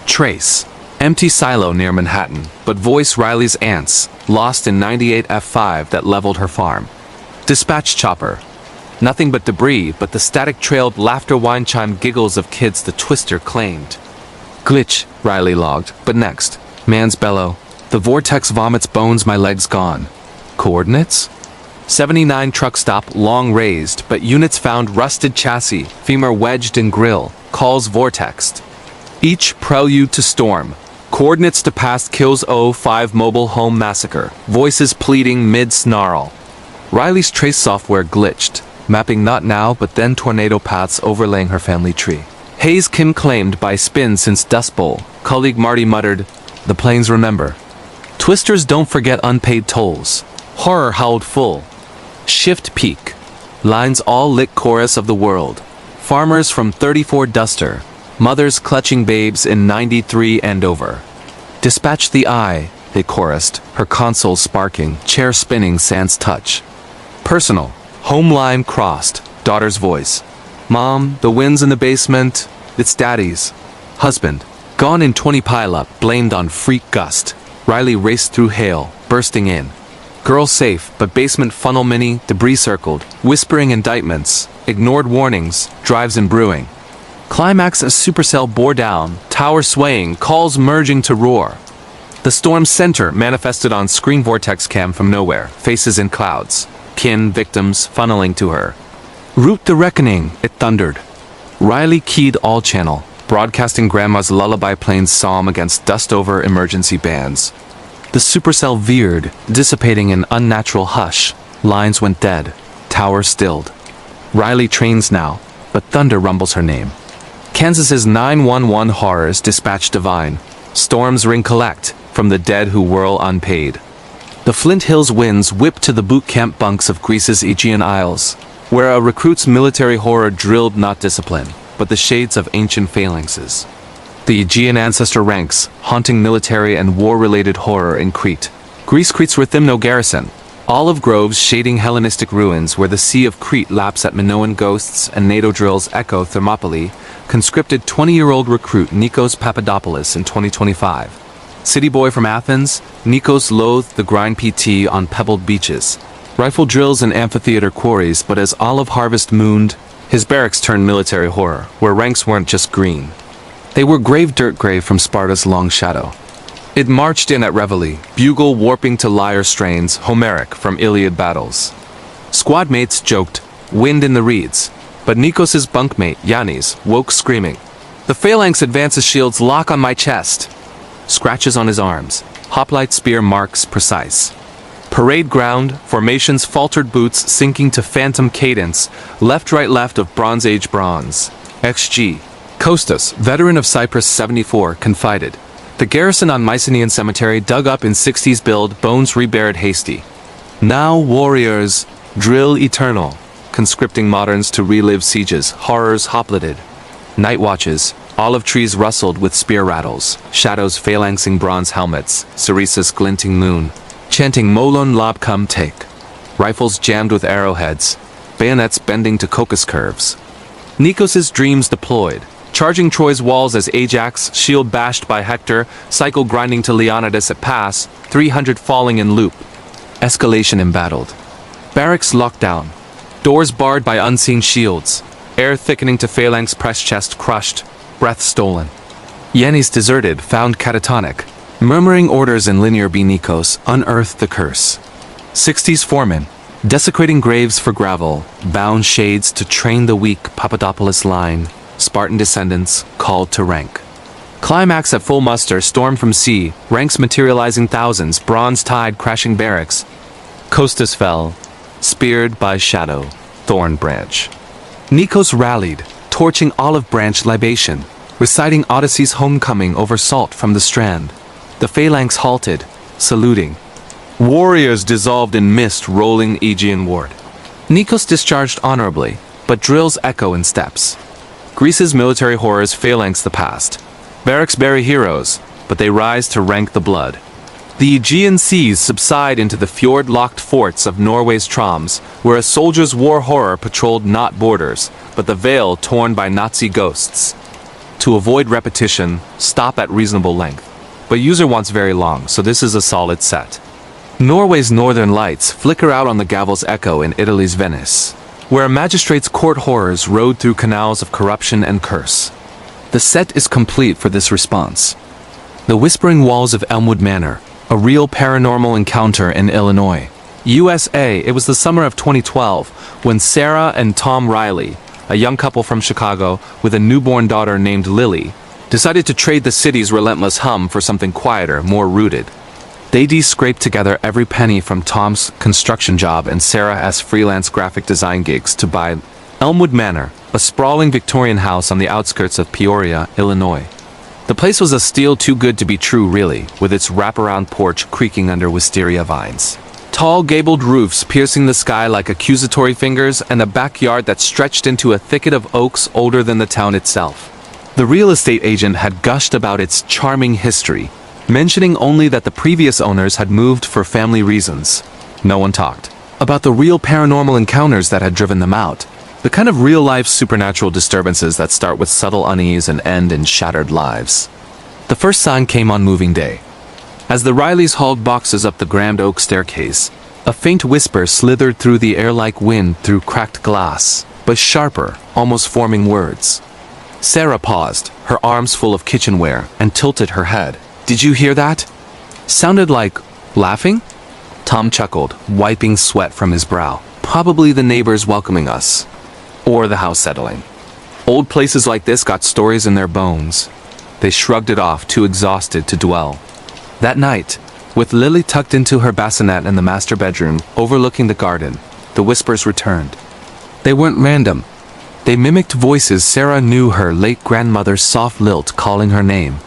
Trace. Empty silo near Manhattan, but voice Riley's aunts, lost in 98 F5 that leveled her farm. Dispatch chopper. Nothing but debris, but the static trailed laughter wine chime giggles of kids the twister claimed. Glitch, Riley logged, but next. Man's bellow. The vortex vomits bones, my legs gone. Coordinates? 79 truck stop, long raised, but units found rusted chassis, femur wedged in grill, calls vortexed. Each prelude to storm. Coordinates to past kills 05 mobile home massacre. Voices pleading mid-snarl. Riley's trace software glitched, mapping not now but then tornado paths overlaying her family tree. Haze Kim claimed by spin since Dust Bowl. Colleague Marty muttered, "The planes remember." Twisters don't forget unpaid tolls. Horror howled full. Shift peak. Lines all lit chorus of the world. Farmers from 34 Duster. Mothers clutching babes in 93 Andover. Dispatch the eye, they chorused, her console sparking, chair spinning sans touch. Personal. Home line crossed. Daughter's voice. Mom, the wind's in the basement. It's Daddy's. Husband. Gone in 20 pileup, blamed on freak gust. Riley raced through hail, bursting in. Girl safe, but basement funnel mini, debris circled, whispering indictments, ignored warnings, drives in brewing. Climax as supercell bore down, tower swaying, calls merging to roar. The storm's center manifested on screen vortex cam from nowhere, faces in clouds. Kin, victims, funneling to her. Root the reckoning, it thundered. Riley keyed all channel, broadcasting Grandma's lullaby plane's psalm against dust-over emergency bands. The supercell veered, dissipating in unnatural hush. Lines went dead. Tower stilled. Riley trains now, but thunder rumbles her name. Kansas's 911 horrors dispatch divine. Storms ring collect from the dead who whirl unpaid. The Flint Hills winds whip to the boot camp bunks of Greece's Aegean Isles, where a recruit's military horror drilled not discipline, but the shades of ancient phalanxes. The Aegean ancestor ranks, haunting military and war-related horror in Crete. Greece's Rhythmno garrison. Olive groves shading Hellenistic ruins where the Sea of Crete laps at Minoan ghosts and NATO drills echo Thermopylae, conscripted 20-year-old recruit Nikos Papadopoulos in 2025. City boy from Athens, Nikos loathed the grind PT on pebbled beaches. Rifle drills in amphitheater quarries, but as olive harvest mooned, his barracks turned military horror, where ranks weren't just green. They were grave dirt grave from Sparta's long shadow. It marched in at reveille, bugle warping to lyre strains, Homeric from Iliad battles. Squad mates joked, wind in the reeds, but Nikos's bunkmate, Yannis, woke screaming. The phalanx advances shields lock on my chest. Scratches on his arms, hoplite spear marks precise. Parade ground, formations faltered boots sinking to phantom cadence, left right left of Bronze Age bronze. XG. Kostas, veteran of Cyprus 74, confided. The garrison on Mycenaean cemetery dug up in 60s build, bones reburied hasty. Now warriors, drill eternal, conscripting moderns to relive sieges, horrors hoplited. Night watches, olive trees rustled with spear rattles, shadows phalanxing bronze helmets, Ceresa's glinting moon, chanting Molon Lob come take. Rifles jammed with arrowheads, bayonets bending to cocos curves. Nikos's dreams deployed, charging Troy's walls as Ajax, shield bashed by Hector, cycle grinding to Leonidas at pass, 300 falling in loop. Escalation embattled. Barracks locked down. Doors barred by unseen shields. Air thickening to phalanx press chest crushed. Breath stolen. Yannis deserted, found catatonic. Murmuring orders in linear B. Nikos unearthed the curse. 60s foreman. Desecrating graves for gravel. Bound shades to train the weak Papadopoulos line. Spartan descendants called to rank. Climax at full muster, storm from sea, ranks materializing thousands, bronze tide crashing barracks. Kostas fell, speared by shadow, thorn branch. Nikos rallied, torching olive branch libation, reciting Odyssey's homecoming over salt from the strand. The phalanx halted, saluting. Warriors dissolved in mist rolling Aegean ward. Nikos discharged honorably, but drills echo in steps. Greece's military horrors phalanx the past. Barracks bury heroes, but they rise to rank the blood. The Aegean seas subside into the fjord-locked forts of Norway's Troms, where a soldier's war horror patrolled not borders, but the veil torn by Nazi ghosts. To avoid repetition, stop at reasonable length. But user wants very long, so this is a solid set. Norway's northern lights flicker out on the gavel's echo in Italy's Venice, where a magistrate's court horrors rode through canals of corruption and curse. The set is complete for this response. The Whispering Walls of Elmwood Manor, a real paranormal encounter in Illinois. USA, it was the summer of 2012 when Sarah and Tom Riley, a young couple from Chicago with a newborn daughter named Lily, decided to trade the city's relentless hum for something quieter, more rooted. They scraped together every penny from Tom's construction job and Sarah's freelance graphic design gigs to buy Elmwood Manor, a sprawling Victorian house on the outskirts of Peoria, Illinois. The place was a steal too good to be true, really, with its wraparound porch creaking under wisteria vines. Tall gabled roofs piercing the sky like accusatory fingers, and a backyard that stretched into a thicket of oaks older than the town itself. The real estate agent had gushed about its charming history, mentioning only that the previous owners had moved for family reasons. No one talked about the real paranormal encounters that had driven them out, the kind of real-life supernatural disturbances that start with subtle unease and end in shattered lives. The first sign came on moving day. As the Rileys hauled boxes up the grand oak staircase, a faint whisper slithered through the air like wind through cracked glass, but sharper, almost forming words. Sarah paused, her arms full of kitchenware, and tilted her head. "Did you hear that?" "Sounded like laughing?" Tom chuckled, wiping sweat from his brow. "Probably the neighbors welcoming us. Or the house settling. Old places like this got stories in their bones." They shrugged it off, too exhausted to dwell. That night, with Lily tucked into her bassinet in the master bedroom, overlooking the garden, the whispers returned. They weren't random. They mimicked voices Sarah knew, her late grandmother's soft lilt calling her name,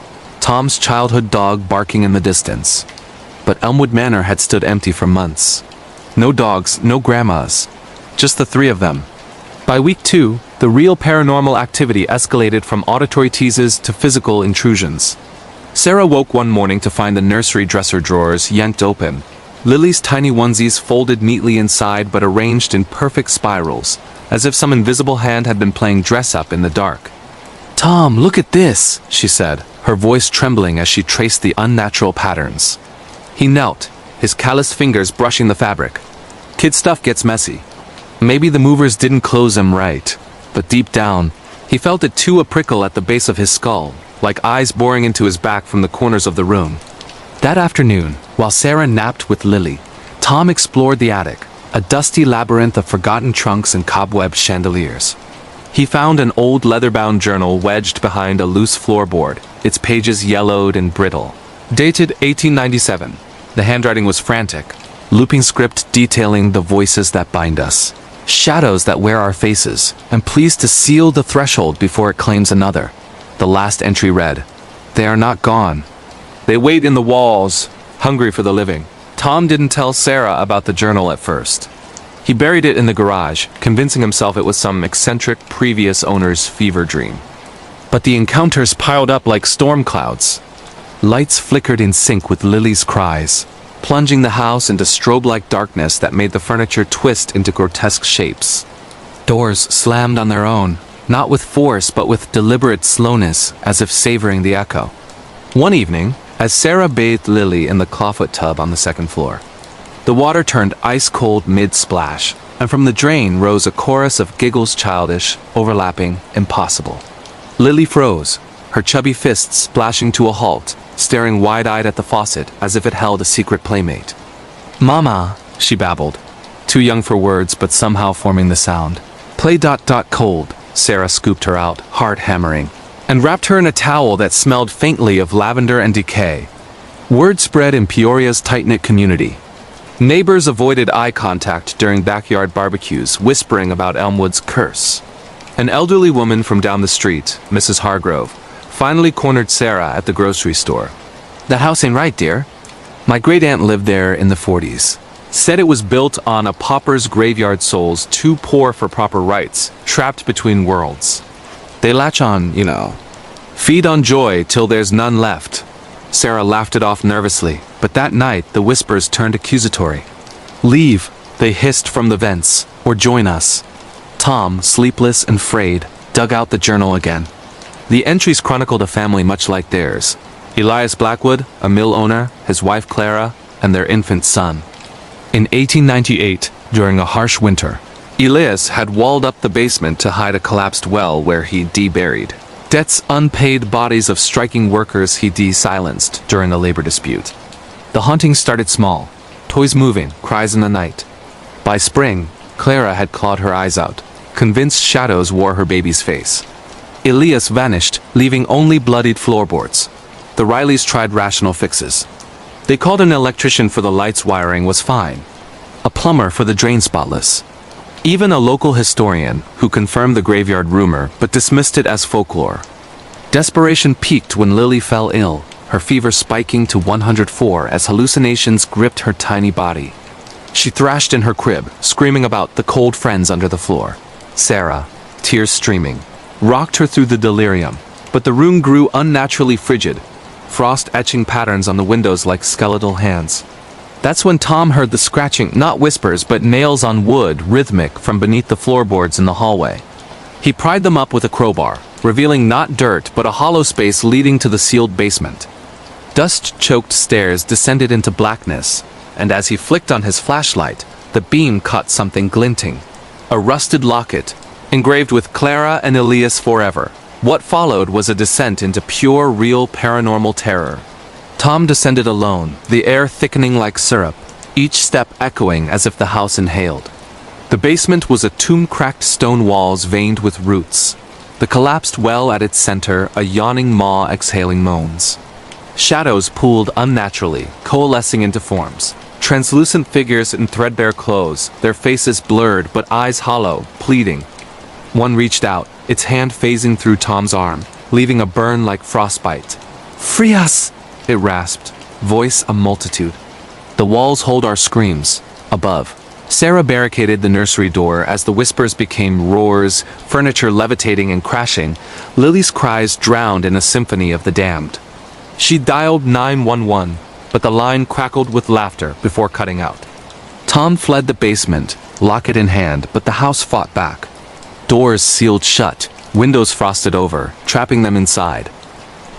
Tom's childhood dog barking in the distance. But Elmwood Manor had stood empty for months. No dogs, no grandmas, just the three of them. By week 2, the real paranormal activity escalated from auditory teases to physical intrusions. Sarah woke one morning to find the nursery dresser drawers yanked open, Lily's tiny onesies folded neatly inside but arranged in perfect spirals, as if some invisible hand had been playing dress-up in the dark. "Tom, look at this," she said, her voice trembling as she traced the unnatural patterns. He knelt, his calloused fingers brushing the fabric. Kid stuff gets messy. Maybe the movers didn't close him right, but deep down, he felt it too, a prickle at the base of his skull, like eyes boring into his back from the corners of the room. That afternoon, while Sarah napped with Lily, Tom explored the attic, a dusty labyrinth of forgotten trunks and cobwebbed chandeliers. He found an old leather-bound journal wedged behind a loose floorboard, its pages yellowed and brittle. Dated 1897, the handwriting was frantic, looping script detailing the voices that bind us, shadows that wear our faces, and pleas to seal the threshold before it claims another. The last entry read, "They are not gone. They wait in the walls, hungry for the living." Tom didn't tell Sarah about the journal at first. He buried it in the garage, convincing himself it was some eccentric previous owner's fever dream. But the encounters piled up like storm clouds. Lights flickered in sync with Lily's cries, plunging the house into strobe-like darkness that made the furniture twist into grotesque shapes. Doors slammed on their own, not with force but with deliberate slowness, as if savoring the echo. One evening, as Sarah bathed Lily in the clawfoot tub on the second floor, the water turned ice-cold mid-splash, and from the drain rose a chorus of giggles, childish, overlapping, impossible. Lily froze, her chubby fists splashing to a halt, staring wide-eyed at the faucet as if it held a secret playmate. "Mama," she babbled, too young for words but somehow forming the sound. "Play ... cold," Sarah scooped her out, heart hammering, and wrapped her in a towel that smelled faintly of lavender and decay. Word spread in Peoria's tight-knit community. Neighbors avoided eye contact during backyard barbecues, whispering about Elmwood's curse. An elderly woman from down the street, Mrs. Hargrove, finally cornered Sarah at the grocery store. "That house ain't right, dear. My great-aunt lived there in the 40s. Said it was built on a pauper's graveyard, souls too poor for proper rites, trapped between worlds. They latch on, you know. Feed on joy till there's none left." Sarah laughed it off nervously, but that night the whispers turned accusatory. "Leave," they hissed from the vents, "or join us." Tom, sleepless and frayed, dug out the journal again. The entries chronicled a family much like theirs. Elias Blackwood, a mill owner, his wife Clara, and their infant son. In 1898, during a harsh winter, Elias had walled up the basement to hide a collapsed well where he deburied debts, unpaid bodies of striking workers he de-silenced during a labor dispute. The haunting started small, toys moving, cries in the night. By spring, Clara had clawed her eyes out, convinced shadows wore her baby's face. Elias vanished, leaving only bloodied floorboards. The Rileys tried rational fixes. They called an electrician for the lights wiring was fine. A plumber for the drain spotless. Even a local historian, who confirmed the graveyard rumor but dismissed it as folklore. Desperation peaked when Lily fell ill, her fever spiking to 104 as hallucinations gripped her tiny body. She thrashed in her crib, screaming about the cold friends under the floor. Sarah, tears streaming, rocked her through the delirium, but the room grew unnaturally frigid, frost etching patterns on the windows like skeletal hands. That's when Tom heard the scratching, not whispers but nails on wood, rhythmic from beneath the floorboards in the hallway. He pried them up with a crowbar, revealing not dirt but a hollow space leading to the sealed basement. Dust-choked stairs descended into blackness, and as he flicked on his flashlight, the beam caught something glinting. A rusted locket, engraved with Clara and Elias forever. What followed was a descent into pure, real paranormal terror. Tom descended alone, the air thickening like syrup, each step echoing as if the house inhaled. The basement was a tomb-cracked stone walls veined with roots. The collapsed well at its center, a yawning maw exhaling moans. Shadows pooled unnaturally, coalescing into forms. Translucent figures in threadbare clothes, their faces blurred but eyes hollow, pleading. One reached out, its hand phasing through Tom's arm, leaving a burn like frostbite. "Free us!" it rasped, voice a multitude. "The walls hold our screams." Above, Sarah barricaded the nursery door as the whispers became roars, furniture levitating and crashing, Lily's cries drowned in a symphony of the damned. She dialed 911, but the line crackled with laughter before cutting out. Tom fled the basement, locket in hand, but the house fought back. Doors sealed shut, windows frosted over, trapping them inside.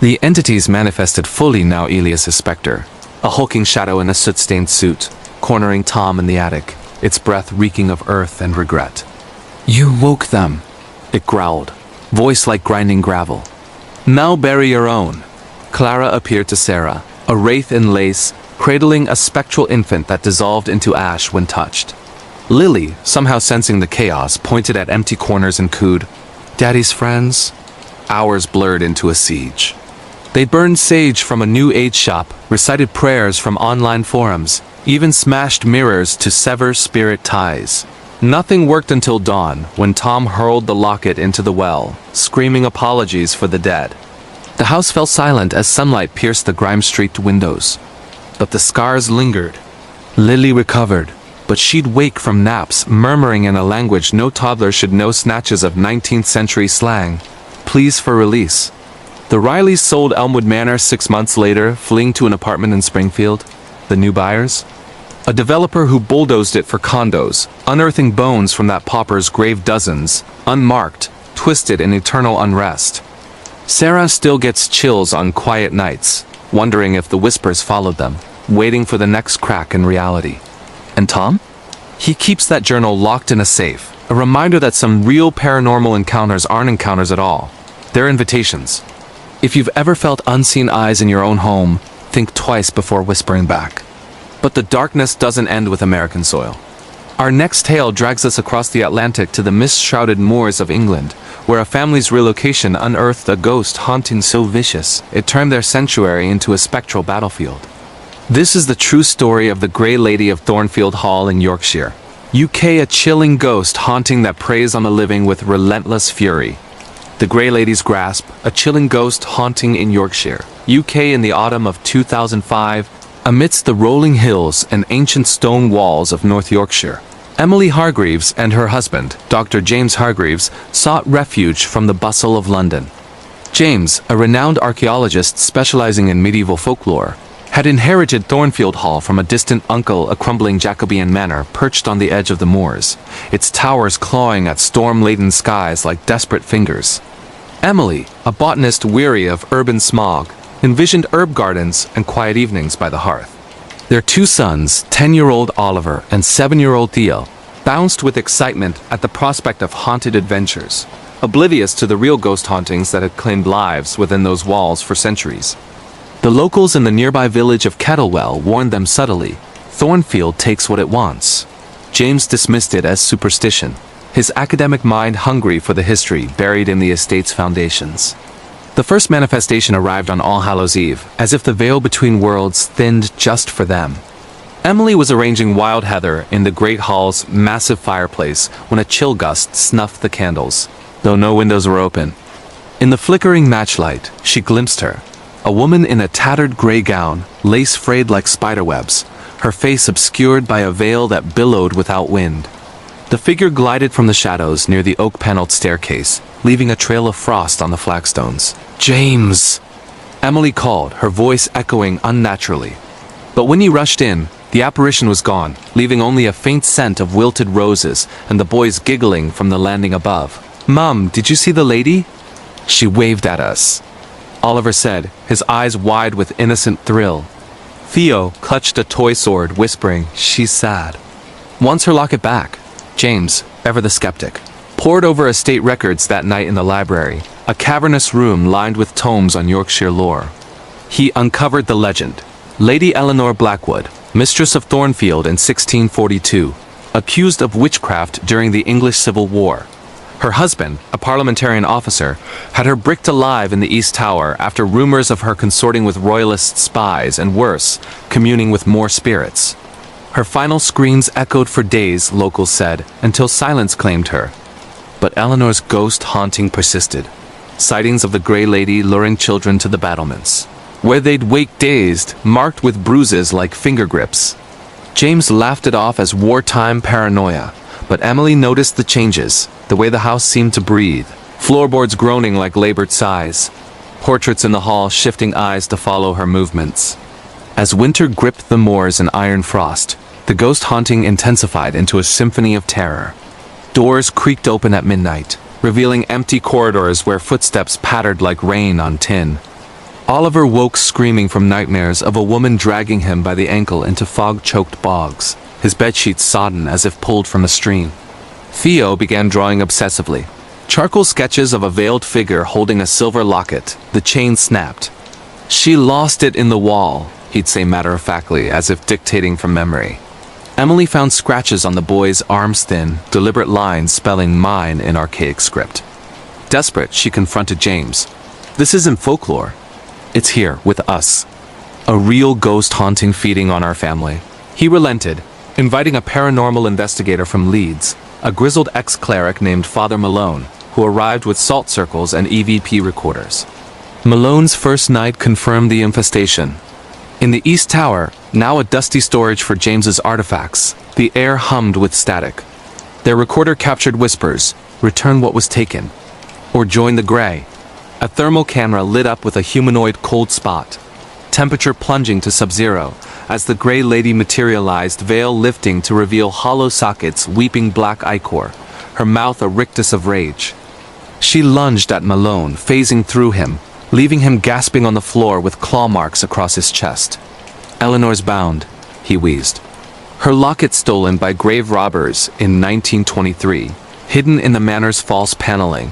The entities manifested fully now Elias's specter, a hulking shadow in a soot-stained suit, cornering Tom in the attic, its breath reeking of earth and regret. "You woke them," it growled, voice like grinding gravel. "Now bury your own." Clara appeared to Sarah, a wraith in lace, cradling a spectral infant that dissolved into ash when touched. Lily, somehow sensing the chaos, pointed at empty corners and cooed, "Daddy's friends?" Hours blurred into a siege. They burned sage from a New Age shop, recited prayers from online forums, even smashed mirrors to sever spirit ties. Nothing worked until dawn, when Tom hurled the locket into the well, screaming apologies for the dead. The house fell silent as sunlight pierced the grime-streaked windows. But the scars lingered. Lily recovered, but she'd wake from naps, murmuring in a language no toddler should know, snatches of 19th century slang. Pleas for release. The Rileys sold Elmwood Manor 6 months later, fleeing to an apartment in Springfield. The new buyers? A developer who bulldozed it for condos, unearthing bones from that pauper's grave, dozens, unmarked, twisted in eternal unrest. Sarah still gets chills on quiet nights, wondering if the whispers followed them, waiting for the next crack in reality. And Tom? He keeps that journal locked in a safe, a reminder that some real paranormal encounters aren't encounters at all. They're invitations. If you've ever felt unseen eyes in your own home, think twice before whispering back. But the darkness doesn't end with American soil. Our next tale drags us across the Atlantic to the mist-shrouded moors of England, where a family's relocation unearthed a ghost haunting so vicious, it turned their sanctuary into a spectral battlefield. This is the true story of the Grey Lady of Thornfield Hall in Yorkshire, UK, a chilling ghost haunting that preys on the living with relentless fury. The Grey Lady's Grasp, a chilling ghost haunting in Yorkshire, UK in the autumn of 2005, amidst the rolling hills and ancient stone walls of North Yorkshire. Emily Hargreaves and her husband, Dr. James Hargreaves, sought refuge from the bustle of London. James, a renowned archaeologist specializing in medieval folklore, had inherited Thornfield Hall from a distant uncle, a crumbling Jacobean manor perched on the edge of the moors, its towers clawing at storm-laden skies like desperate fingers. Emily, a botanist weary of urban smog, envisioned herb gardens and quiet evenings by the hearth. Their 2 sons, 10-year-old Oliver and 7-year-old Theo, bounced with excitement at the prospect of haunted adventures, oblivious to the real ghost hauntings that had claimed lives within those walls for centuries. The locals in the nearby village of Kettlewell warned them subtly, Thornfield takes what it wants. James dismissed it as superstition, his academic mind hungry for the history buried in the estate's foundations. The first manifestation arrived on All Hallows Eve, as if the veil between worlds thinned just for them. Emily was arranging wild heather in the great hall's massive fireplace when a chill gust snuffed the candles, though no windows were open. In the flickering matchlight, she glimpsed her, a woman in a tattered gray gown, lace frayed like spiderwebs, her face obscured by a veil that billowed without wind. The figure glided from the shadows near the oak-paneled staircase, leaving a trail of frost on the flagstones. "James!" Emily called, her voice echoing unnaturally. But when he rushed in, the apparition was gone, leaving only a faint scent of wilted roses and the boys giggling from the landing above. "Mum, did you see the lady?" "She waved at us," Oliver said, his eyes wide with innocent thrill. Theo clutched a toy sword, whispering, "She's sad." Wants her locket back. James, ever the skeptic, pored over estate records that night in the library, a cavernous room lined with tomes on Yorkshire lore. He uncovered the legend. Lady Eleanor Blackwood, mistress of Thornfield in 1642, accused of witchcraft during the English Civil War. Her husband, a parliamentarian officer, had her bricked alive in the East Tower after rumors of her consorting with royalist spies and worse, communing with more spirits. Her final screams echoed for days, locals said, until silence claimed her. But Eleanor's ghost haunting persisted. Sightings of the Grey Lady luring children to the battlements, where they'd wake dazed, marked with bruises like finger grips. James laughed it off as wartime paranoia, but Emily noticed the changes, the way the house seemed to breathe, floorboards groaning like labored sighs, portraits in the hall shifting eyes to follow her movements. As winter gripped the moors in iron frost, the ghost haunting intensified into a symphony of terror. Doors creaked open at midnight, revealing empty corridors where footsteps pattered like rain on tin. Oliver woke screaming from nightmares of a woman dragging him by the ankle into fog-choked bogs, his bedsheets sodden as if pulled from a stream. Theo began drawing obsessively. Charcoal sketches of a veiled figure holding a silver locket, the chain snapped. "She lost it in the wall," he'd say matter-of-factly, as if dictating from memory. Emily found scratches on the boy's arms-thin, deliberate lines spelling mine in archaic script. Desperate, she confronted James. "This isn't folklore. It's here, with us. A real ghost haunting feeding on our family." He relented, inviting a paranormal investigator from Leeds, a grizzled ex-cleric named Father Malone, who arrived with salt circles and EVP recorders. Malone's first night confirmed the infestation. In the East Tower, now a dusty storage for James's artifacts, the air hummed with static. Their recorder captured whispers, "Return what was taken," or "Join the Grey." A thermal camera lit up with a humanoid cold spot, temperature plunging to sub-zero, as the Grey Lady materialized, veil lifting to reveal hollow sockets weeping black ichor, her mouth a rictus of rage. She lunged at Malone, phasing through him, leaving him gasping on the floor with claw marks across his chest. "Eleanor's bound," he wheezed. Her locket stolen by grave robbers in 1923, hidden in the manor's false paneling.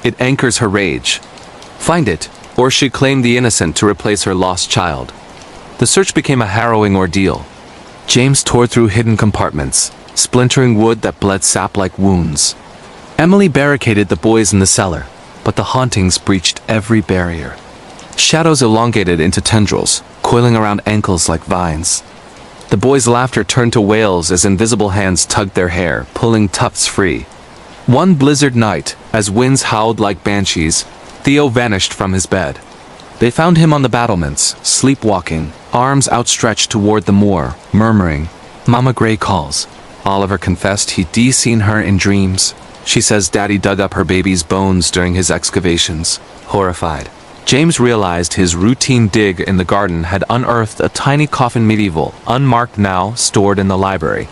It anchors her rage. Find it, or she claimed the innocent to replace her lost child. The search became a harrowing ordeal. James tore through hidden compartments, splintering wood that bled sap like wounds. Emily barricaded the boys in the cellar, but the hauntings breached every barrier. Shadows elongated into tendrils, coiling around ankles like vines. The boys' laughter turned to wails as invisible hands tugged their hair, pulling tufts free. One blizzard night, as winds howled like banshees, Theo vanished from his bed. They found him on the battlements, sleepwalking, arms outstretched toward the moor, murmuring, "Mama Grey calls." Oliver confessed he'd seen her in dreams. She says Daddy dug up her baby's bones during his excavations, horrified. James realized his routine dig in the garden had unearthed a tiny coffin medieval, unmarked now, stored in the library.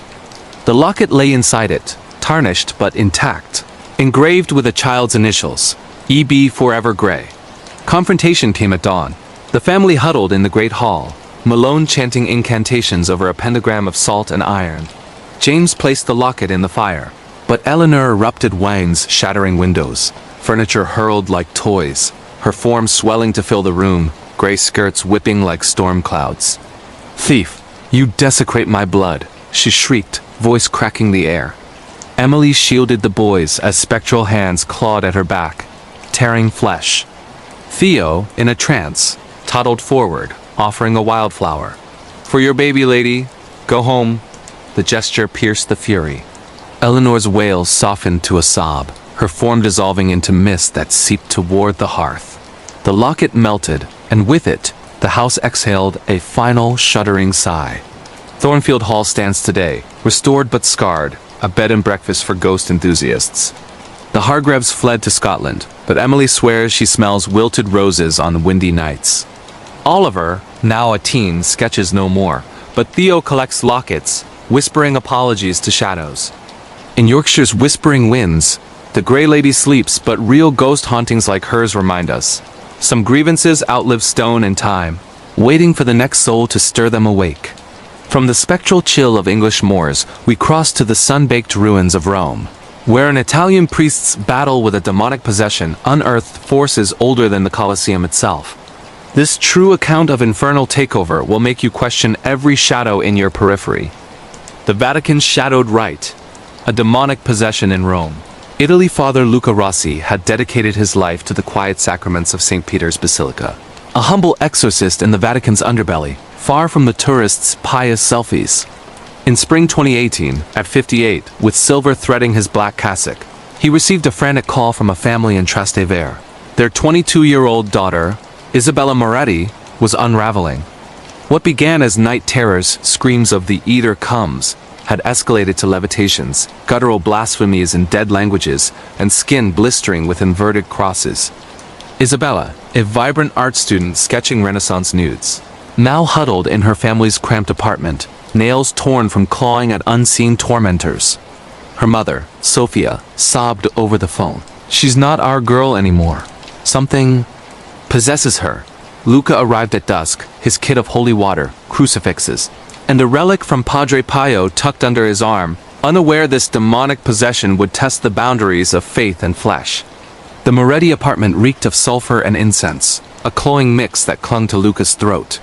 The locket lay inside it, tarnished but intact, engraved with a child's initials, E.B. Forever Grey. Confrontation came at dawn. The family huddled in the great hall, Malone chanting incantations over a pentagram of salt and iron. James placed the locket in the fire, but Eleanor erupted wangs, shattering windows. Furniture hurled like toys, her form swelling to fill the room, gray skirts whipping like storm clouds. "Thief, you desecrate my blood," she shrieked, voice cracking the air. Emily shielded the boys as spectral hands clawed at her back, tearing flesh. Theo, in a trance, toddled forward, offering a wildflower. "For your baby, lady. Go home." The gesture pierced the fury. Eleanor's wail softened to a sob, her form dissolving into mist that seeped toward the hearth. The locket melted, and with it, the house exhaled a final shuddering sigh. Thornfield Hall stands today, restored but scarred, a bed and breakfast for ghost enthusiasts. The Hargreaves fled to Scotland, but Emily swears she smells wilted roses on windy nights. Oliver, now a teen, sketches no more, but Theo collects lockets, whispering apologies to shadows. In Yorkshire's whispering winds, the Grey Lady sleeps, but real ghost hauntings like hers remind us. Some grievances outlive stone and time, waiting for the next soul to stir them awake. From the spectral chill of English moors, we cross to the sun-baked ruins of Rome, where an Italian priest's battle with a demonic possession unearthed forces older than the Colosseum itself. This true account of infernal takeover will make you question every shadow in your periphery. The Vatican's shadowed rite, a demonic possession in Rome. Italy Father Luca Rossi had dedicated his life to the quiet sacraments of St. Peter's Basilica. A humble exorcist in the Vatican's underbelly, far from the tourists' pious selfies. In spring 2018, at 58, with silver threading his black cassock, he received a frantic call from a family in Trastevere. Their 22-year-old daughter, Isabella Moretti, was unraveling. What began as night terrors, screams of "the eater comes," had escalated to levitations, guttural blasphemies in dead languages, and skin blistering with inverted crosses. Isabella, a vibrant art student sketching Renaissance nudes, now huddled in her family's cramped apartment, nails torn from clawing at unseen tormentors. Her mother, Sophia, sobbed over the phone. "She's not our girl anymore. Something possesses her." Luca arrived at dusk, his kit of holy water, crucifixes, and a relic from Padre Pio tucked under his arm, unaware this demonic possession would test the boundaries of faith and flesh. The Moretti apartment reeked of sulfur and incense, a cloying mix that clung to Luca's throat.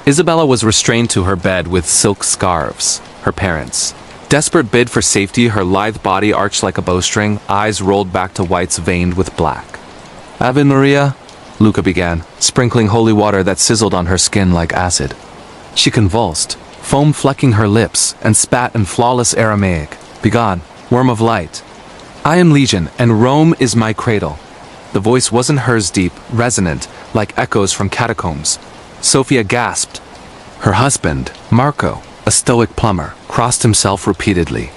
Isabella was restrained to her bed with silk scarves. Her parents. Desperate bid for safety, her lithe body arched like a bowstring, eyes rolled back to whites veined with black. "Ave Maria," Luca began, sprinkling holy water that sizzled on her skin like acid. She convulsed, foam flecking her lips, and spat in flawless Aramaic. "Begone, worm of light. I am Legion, and Rome is my cradle." The voice wasn't hers, deep, resonant, like echoes from catacombs. Sophia gasped. Her husband, Marco, a stoic plumber, crossed himself repeatedly.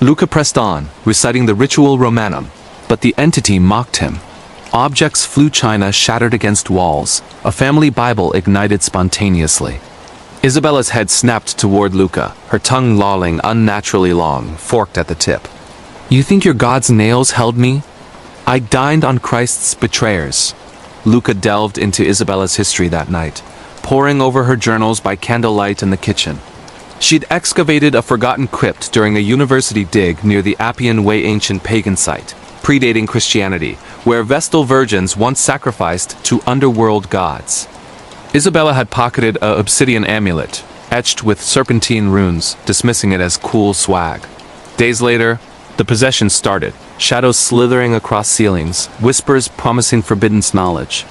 Luca pressed on, reciting the ritual Romanum, but the entity mocked him. Objects flew, china shattered against walls, a family Bible ignited spontaneously. Isabella's head snapped toward Luca, her tongue lolling unnaturally long, forked at the tip. "You think your God's nails held me? I dined on Christ's betrayers." Luca delved into Isabella's history that night, poring over her journals by candlelight in the kitchen. She'd excavated a forgotten crypt during a university dig near the Appian Way, ancient pagan site, predating Christianity, where Vestal virgins once sacrificed to underworld gods. Isabella had pocketed a obsidian amulet, etched with serpentine runes, dismissing it as cool swag. Days later, the possession started, shadows slithering across ceilings, whispers promising forbidden knowledge.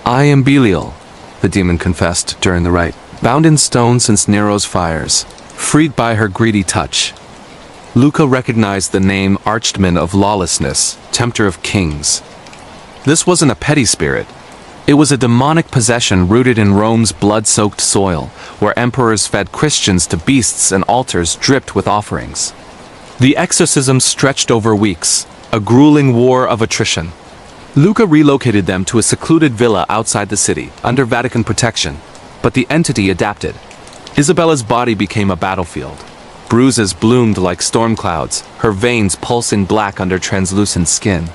"I am Belial," the demon confessed during the rite, bound in stone since Nero's fires, freed by her greedy touch. Luca recognized the name Archman of Lawlessness, Tempter of Kings. This wasn't a petty spirit. It was a demonic possession rooted in Rome's blood-soaked soil, where emperors fed Christians to beasts and altars dripped with offerings. The exorcism stretched over weeks, a grueling war of attrition. Luca relocated them to a secluded villa outside the city, under Vatican protection, but the entity adapted. Isabella's body became a battlefield. Bruises bloomed like storm clouds, her veins pulsing black under translucent skin.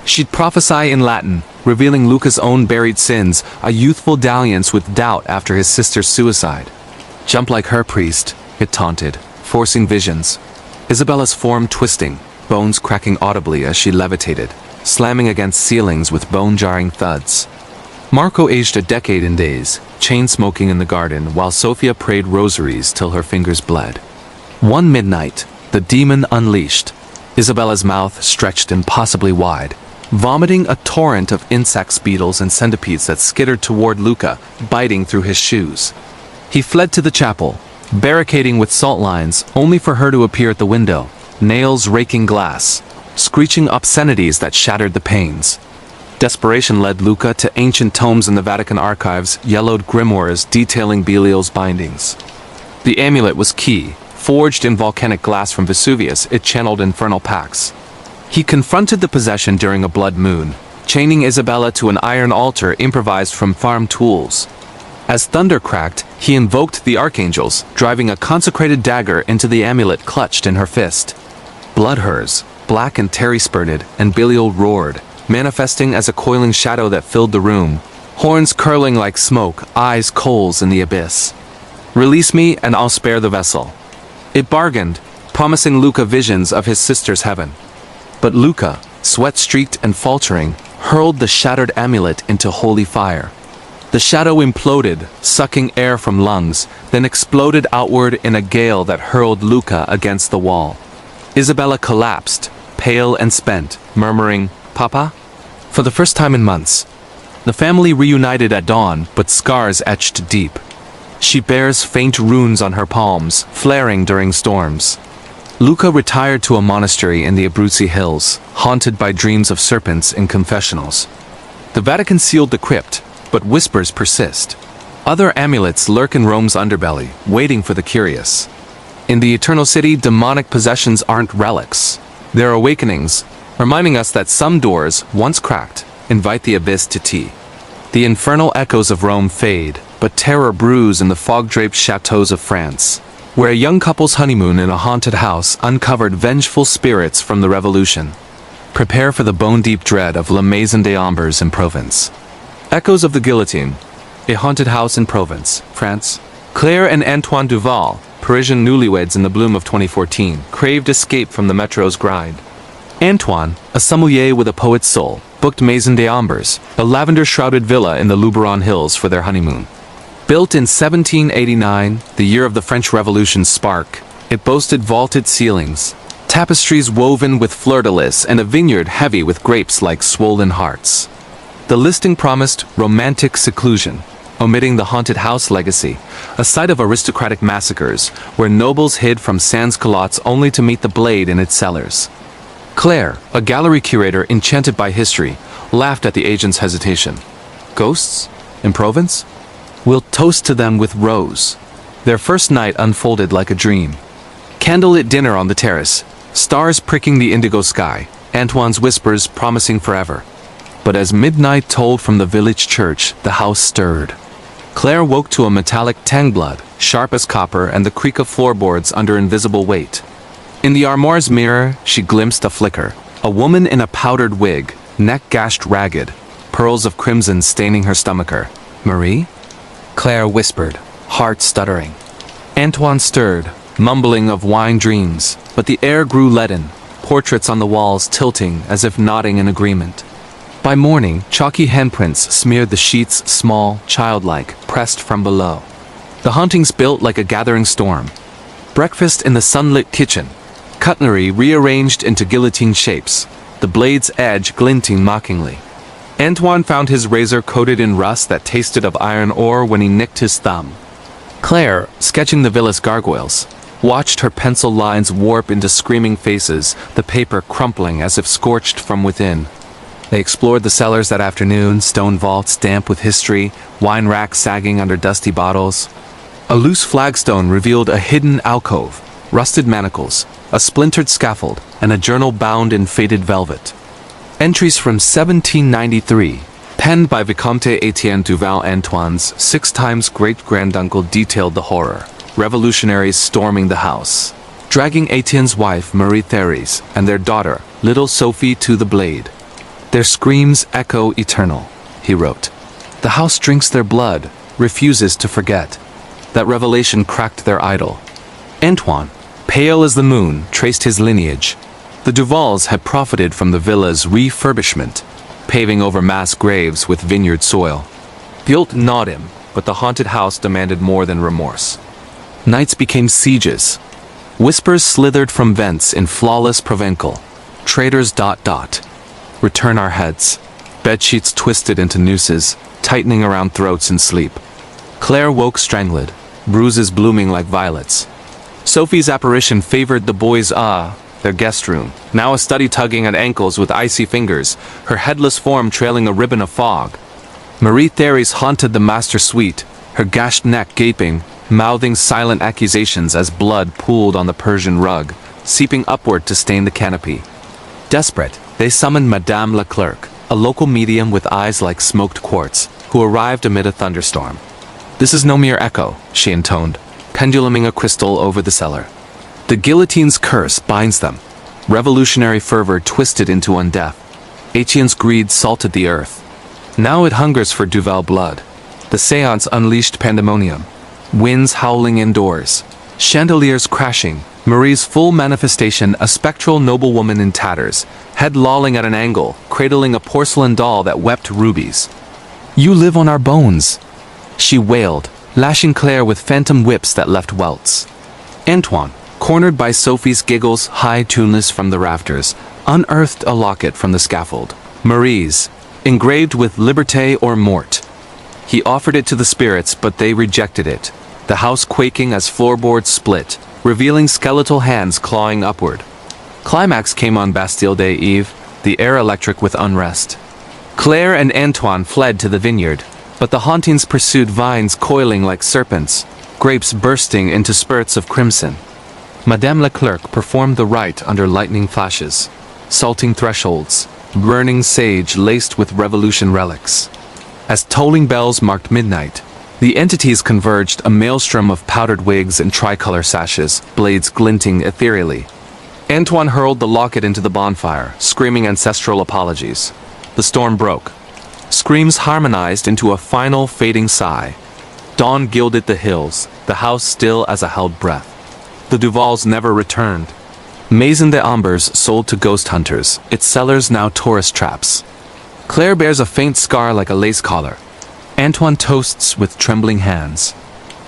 She'd prophesy in Latin, revealing Luca's own buried sins, a youthful dalliance with doubt after his sister's suicide. "Jump like her, priest," it taunted, forcing visions. Isabella's form twisting, bones cracking audibly as she levitated, slamming against ceilings with bone-jarring thuds. Marco aged a decade in days, chain-smoking in the garden while Sophia prayed rosaries till her fingers bled. One midnight, the demon unleashed. Isabella's mouth stretched impossibly wide, vomiting a torrent of insects, beetles, and centipedes that skittered toward Luca, biting through his shoes. He fled to the chapel, barricading with salt lines, only for her to appear at the window, nails raking glass, screeching obscenities that shattered the panes. Desperation led Luca to ancient tomes in the Vatican archives, yellowed grimoires detailing Belial's bindings. The amulet was key. Forged in volcanic glass from Vesuvius, it channeled infernal pacts. He confronted the possession during a blood moon, chaining Isabella to an iron altar improvised from farm tools. As thunder cracked, he invoked the archangels, driving a consecrated dagger into the amulet clutched in her fist. Blood hers, black and terry-spurted, and Belial roared, manifesting as a coiling shadow that filled the room, horns curling like smoke, eyes coals in the abyss. "Release me, and I'll spare the vessel." It bargained, promising Luca visions of his sister's heaven. But Luca, sweat-streaked and faltering, hurled the shattered amulet into holy fire. The shadow imploded, sucking air from lungs, then exploded outward in a gale that hurled Luca against the wall. Isabella collapsed, pale and spent, murmuring, "Papa?" For the first time in months. The family reunited at dawn, but scars etched deep. She bears faint runes on her palms, flaring during storms. Luca retired to a monastery in the Abruzzi hills, haunted by dreams of serpents in confessionals. The Vatican sealed the crypt, but whispers persist. Other amulets lurk in Rome's underbelly, waiting for the curious. In the Eternal City, demonic possessions aren't relics. They're awakenings, reminding us that some doors, once cracked, invite the abyss to tea. The infernal echoes of Rome fade, but terror brews in the fog-draped chateaux of France, where a young couple's honeymoon in a haunted house uncovered vengeful spirits from the Revolution. Prepare for the bone-deep dread of La Maison des Ombres in Provence. Echoes of the Guillotine, a haunted house in Provence, France. Claire and Antoine Duval, Parisian newlyweds in the bloom of 2014, craved escape from the metro's grind. Antoine, a sommelier with a poet's soul, booked Maison des Ombres, a lavender-shrouded villa in the Luberon Hills for their honeymoon. Built in 1789, the year of the French Revolution's spark, it boasted vaulted ceilings, tapestries woven with fleur-de-lis, and a vineyard heavy with grapes like swollen hearts. The listing promised romantic seclusion, omitting the haunted house legacy, a site of aristocratic massacres, where nobles hid from sans-culottes only to meet the blade in its cellars. Claire, a gallery curator enchanted by history, laughed at the agent's hesitation. Ghosts? In Provence? We'll toast to them with rose. Their first night unfolded like a dream. Candlelit dinner on the terrace, stars pricking the indigo sky, Antoine's whispers promising forever. But as midnight tolled from the village church, the house stirred. Claire woke to a metallic tang-blood, sharp as copper, and the creak of floorboards under invisible weight. In the armoire's mirror, she glimpsed a flicker. A woman in a powdered wig, neck gashed ragged, pearls of crimson staining her stomacher. "Marie?" Claire whispered, heart stuttering. Antoine stirred, mumbling of wine dreams, but the air grew leaden, portraits on the walls tilting as if nodding in agreement. By morning, chalky handprints smeared the sheets, small, childlike, pressed from below. The hauntings built like a gathering storm. Breakfast in the sunlit kitchen, cutlery rearranged into guillotine shapes, the blade's edge glinting mockingly. Antoine found his razor coated in rust that tasted of iron ore when he nicked his thumb. Claire, sketching the villa's gargoyles, watched her pencil lines warp into screaming faces, the paper crumpling as if scorched from within. They explored the cellars that afternoon, stone vaults damp with history, wine racks sagging under dusty bottles. A loose flagstone revealed a hidden alcove, rusted manacles, a splintered scaffold, and a journal bound in faded velvet. Entries from 1793, penned by Vicomte Etienne Duval Antoine's 6 times great-granduncle, detailed the horror. Revolutionaries storming the house, dragging Etienne's wife Marie-Thérèse and their daughter, little Sophie, to the blade. Their screams echo eternal, he wrote. The house drinks their blood, refuses to forget. That revelation cracked their idol. Antoine, pale as the moon, traced his lineage. The Duvals had profited from the villa's refurbishment, paving over mass graves with vineyard soil. Guilt gnawed him, but the haunted house demanded more than remorse. Nights became sieges. Whispers slithered from vents in flawless Provencal. Traitors ... Return our heads. Bedsheets twisted into nooses, tightening around throats in sleep. Claire woke strangled, bruises blooming like violets. Sophie's apparition favored the boys' their guest room, now a study tugging at ankles with icy fingers, her headless form trailing a ribbon of fog. Marie Therese haunted the master suite, her gashed neck gaping, mouthing silent accusations as blood pooled on the Persian rug, seeping upward to stain the canopy. Desperate, they summoned Madame Leclerc, a local medium with eyes like smoked quartz, who arrived amid a thunderstorm. "This is no mere echo," she intoned, penduluming a crystal over the cellar. "The guillotine's curse binds them." Revolutionary fervor twisted into undeath. Etienne's greed salted the earth. Now it hungers for Duval blood. The seance unleashed pandemonium. Winds howling indoors. Chandeliers crashing. Marie's full manifestation, a spectral noblewoman in tatters, head lolling at an angle, cradling a porcelain doll that wept rubies. "You live on our bones," she wailed, lashing Claire with phantom whips that left welts. Antoine, cornered by Sophie's giggles, high tuneless from the rafters, unearthed a locket from the scaffold. Marie's, engraved with Liberté or Mort. He offered it to the spirits, but they rejected it, the house quaking as floorboards split, revealing skeletal hands clawing upward. Climax came on Bastille Day Eve, the air electric with unrest. Claire and Antoine fled to the vineyard, but the hauntings pursued, vines coiling like serpents, grapes bursting into spurts of crimson. Madame Leclerc performed the rite under lightning flashes, salting thresholds, burning sage laced with revolution relics. As tolling bells marked midnight, the entities converged, a maelstrom of powdered wigs and tricolor sashes, blades glinting ethereally. Antoine hurled the locket into the bonfire, screaming ancestral apologies. The storm broke. Screams harmonized into a final fading sigh. Dawn gilded the hills, the house still as a held breath. The Duvals never returned. Maison des Ambers sold to ghost hunters, its cellars now tourist traps. Claire bears a faint scar like a lace collar. Antoine toasts with trembling hands.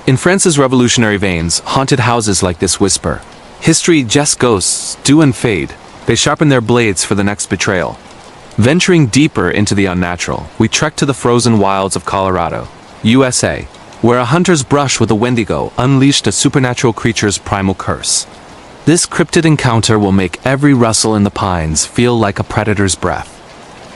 In France's revolutionary veins, haunted houses like this whisper. History jests ghosts, do and fade. They sharpen their blades for the next betrayal. Venturing deeper into the unnatural, we trek to the frozen wilds of Colorado, USA, where a hunter's brush with a Wendigo unleashed a supernatural creature's primal curse. This cryptid encounter will make every rustle in the pines feel like a predator's breath.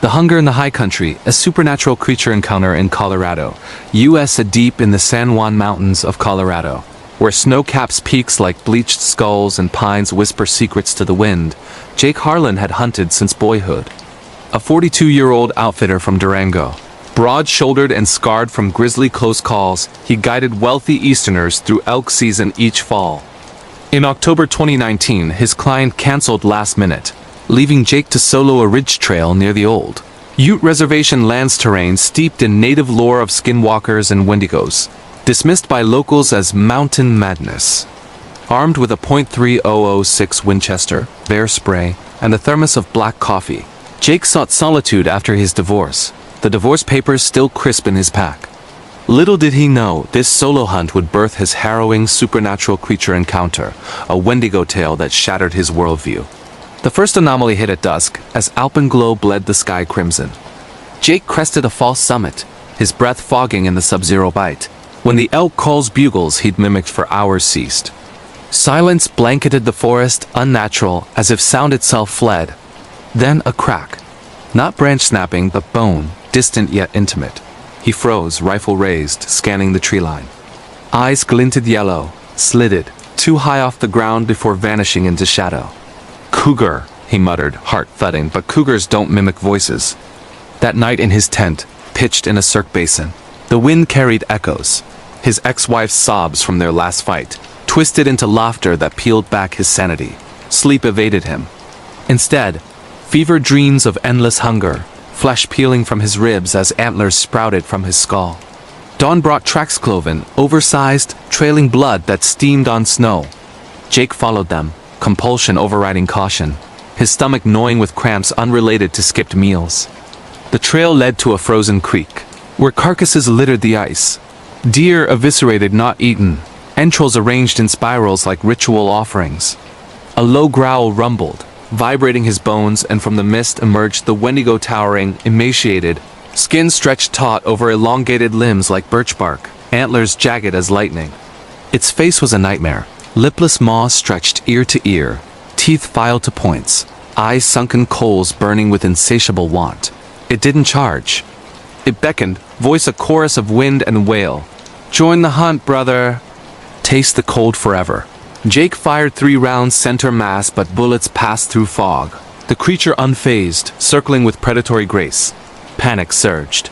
The Hunger in the High Country, a supernatural creature encounter in Colorado, USA, deep in the San Juan Mountains of Colorado, where snow caps peaks like bleached skulls and pines whisper secrets to the wind. Jake Harlan had hunted since boyhood. A 42-year-old outfitter from Durango. Broad-shouldered and scarred from grisly close calls, he guided wealthy Easterners through elk season each fall. In October 2019, his client canceled last minute, leaving Jake to solo a ridge trail near the old Ute Reservation lands terrain steeped in native lore of skinwalkers and wendigos, dismissed by locals as mountain madness. Armed with a .3006 Winchester, bear spray, and a thermos of black coffee, Jake sought solitude after his divorce, the divorce papers still crisp in his pack. Little did he know, this solo hunt would birth his harrowing supernatural creature encounter, a Wendigo tale that shattered his worldview. The first anomaly hit at dusk, as alpenglow bled the sky crimson. Jake crested a false summit, his breath fogging in the sub-zero bite. When the elk call's bugles he'd mimicked for hours ceased. Silence blanketed the forest, unnatural, as if sound itself fled. Then a crack. Not branch snapping, but bone, distant yet intimate. He froze, rifle raised, scanning the tree line. Eyes glinted yellow, slitted, too high off the ground before vanishing into shadow. Cougar, he muttered, heart thudding, but cougars don't mimic voices. That night in his tent, pitched in a cirque basin, the wind carried echoes. His ex-wife's sobs from their last fight, twisted into laughter that peeled back his sanity. Sleep evaded him. Instead, fevered dreams of endless hunger, flesh peeling from his ribs as antlers sprouted from his skull. Dawn brought tracks cloven, oversized, trailing blood that steamed on snow. Jake followed them, compulsion overriding caution, his stomach gnawing with cramps unrelated to skipped meals. The trail led to a frozen creek, where carcasses littered the ice. Deer eviscerated, not eaten, entrails arranged in spirals like ritual offerings. A low growl rumbled, vibrating his bones, and from the mist emerged the Wendigo, towering, emaciated, skin stretched taut over elongated limbs like birch bark, antlers jagged as lightning. Its face was a nightmare, lipless maws stretched ear to ear, teeth filed to points, eyes sunken coals burning with insatiable want. It didn't charge. It beckoned, voice a chorus of wind and wail. "Join the hunt, brother. Taste the cold forever." Jake fired 3 rounds center mass, but bullets passed through fog. The creature unfazed, circling with predatory grace. Panic surged.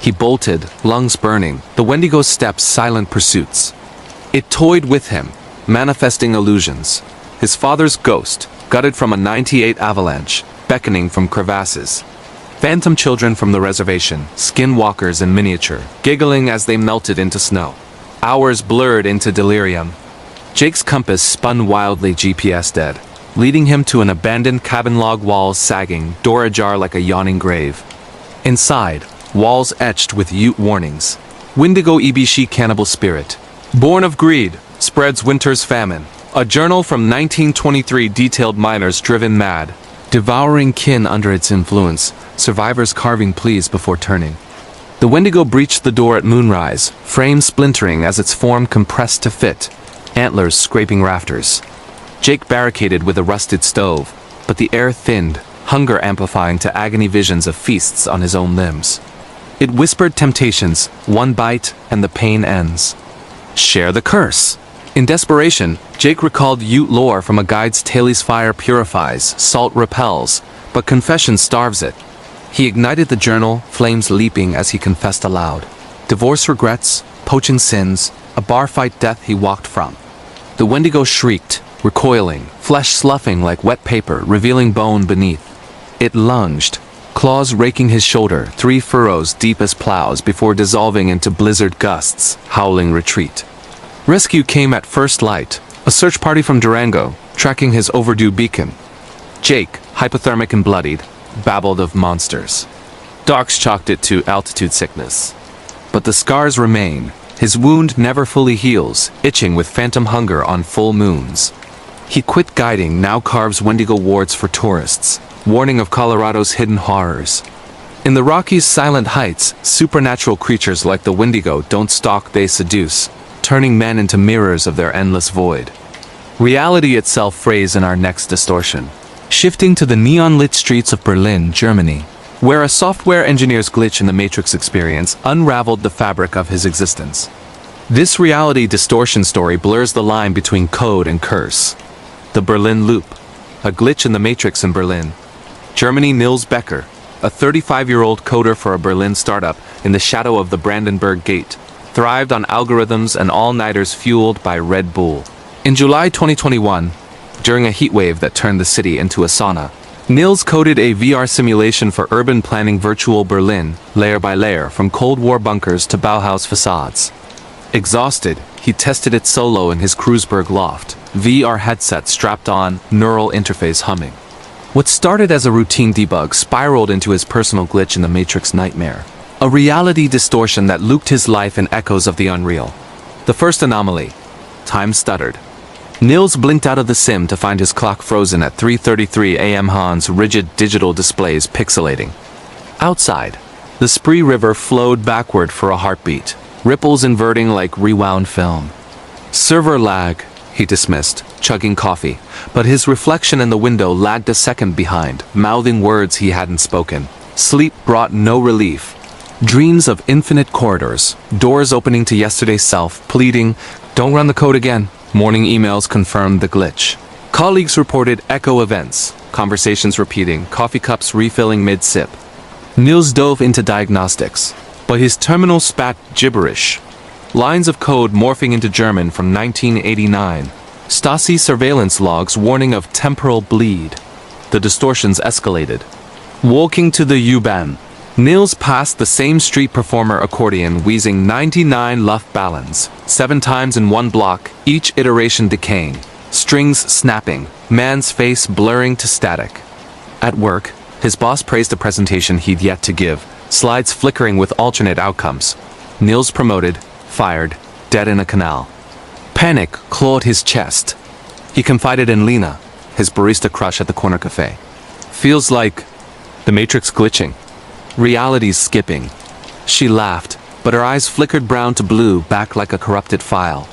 He bolted, lungs burning, the Wendigo's steps silent pursuits. It toyed with him, manifesting illusions. His father's ghost, gutted from a '98 avalanche, beckoning from crevasses. Phantom children from the reservation, skinwalkers in miniature, giggling as they melted into snow. Hours blurred into delirium. Jake's compass spun wildly, GPS dead, leading him to an abandoned cabin, log walls sagging, door ajar like a yawning grave. Inside, walls etched with Ute warnings. Wendigo Ibishi cannibal spirit. Born of greed, spreads winter's famine. A journal from 1923 detailed miners driven mad, devouring kin under its influence, survivors carving pleas before turning. The Wendigo breached the door at moonrise, frame splintering as its form compressed to fit, antlers scraping rafters. Jake barricaded with a rusted stove, but the air thinned, hunger amplifying to agony visions of feasts on his own limbs. It whispered temptations, one bite and the pain ends. Share the curse. In desperation, Jake recalled Ute lore from a guide's Taili's fire purifies, salt repels, but confession starves it. He ignited the journal, flames leaping as he confessed aloud. Divorce regrets, poaching sins, a bar fight death he walked from. The Wendigo shrieked, recoiling, flesh sloughing like wet paper, revealing bone beneath. It lunged, claws raking his shoulder, 3 furrows deep as plows before dissolving into blizzard gusts, howling retreat. Rescue came at first light, a search party from Durango, tracking his overdue beacon. Jake, hypothermic and bloodied, babbled of monsters. Docs chalked it to altitude sickness. But the scars remain. His wound never fully heals, itching with phantom hunger on full moons. He quit guiding, now carves Wendigo wards for tourists, warning of Colorado's hidden horrors. In the Rockies' silent heights, supernatural creatures like the Wendigo don't stalk, they seduce, turning men into mirrors of their endless void. Reality itself frays in our next distortion. Shifting to the neon-lit streets of Berlin, Germany, where a software engineer's glitch in the Matrix experience unraveled the fabric of his existence. This reality distortion story blurs the line between code and curse. The Berlin Loop, a glitch in the Matrix in Berlin. Germany. Nils Becker, a 35-year-old coder for a Berlin startup in the shadow of the Brandenburg Gate, thrived on algorithms and all-nighters fueled by Red Bull. In July 2021, during a heatwave that turned the city into a sauna, Nils coded a VR simulation for urban planning virtual Berlin, layer by layer, from Cold War bunkers to Bauhaus facades. Exhausted, he tested it solo in his Kreuzberg loft, VR headset strapped on, neural interface humming. What started as a routine debug spiraled into his personal glitch in the Matrix nightmare, a reality distortion that looped his life in echoes of the unreal. The first anomaly. Time stuttered. Nils blinked out of the sim to find his clock frozen at 3:33 a.m. Hans' rigid digital displays pixelating. Outside, the Spree River flowed backward for a heartbeat, ripples inverting like rewound film. Server lag, he dismissed, chugging coffee, but his reflection in the window lagged a second behind, mouthing words he hadn't spoken. Sleep brought no relief. Dreams of infinite corridors, doors opening to yesterday's self, pleading, "Don't run the code again." Morning emails confirmed the glitch. Colleagues reported echo events, conversations repeating, coffee cups refilling mid-sip. Nils dove into diagnostics, but his terminal spat gibberish. Lines of code morphing into German from 1989. Stasi surveillance logs warning of temporal bleed. The distortions escalated. Walking to the U-Bahn, Nils passed the same street performer accordion wheezing 99 Luftballons, 7 times in one block, each iteration decaying, strings snapping, man's face blurring to static. At work, his boss praised the presentation he'd yet to give, slides flickering with alternate outcomes. Nils promoted, fired, dead in a canal. Panic clawed his chest. He confided in Lena, his barista crush at the corner cafe. Feels like the Matrix glitching. Reality's skipping. She laughed, but her eyes flickered brown to blue back like a corrupted file.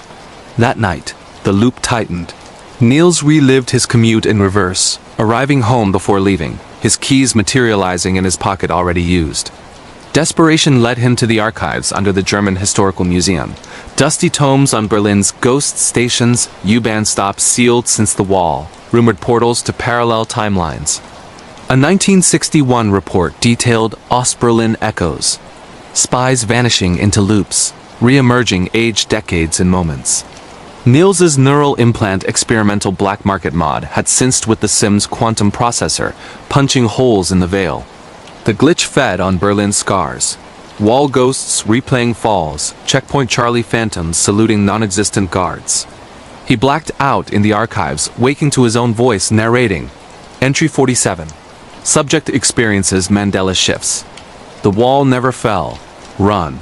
That night, the loop tightened. Niels relived his commute in reverse, arriving home before leaving, his keys materializing in his pocket already used. Desperation led him to the archives under the German Historical Museum. Dusty tomes on Berlin's ghost stations, U-Bahn stops sealed since the wall, rumored portals to parallel timelines. A 1961 report detailed Ostberlin echoes. Spies vanishing into loops, re-emerging aged decades in moments. Niels's neural implant experimental black market mod had synced with the Sim's quantum processor, punching holes in the veil. The glitch fed on Berlin's scars. Wall ghosts replaying falls, Checkpoint Charlie phantoms saluting non-existent guards. He blacked out in the archives, waking to his own voice narrating. Entry 47. Subject experiences Mandela shifts. The wall never fell. Run.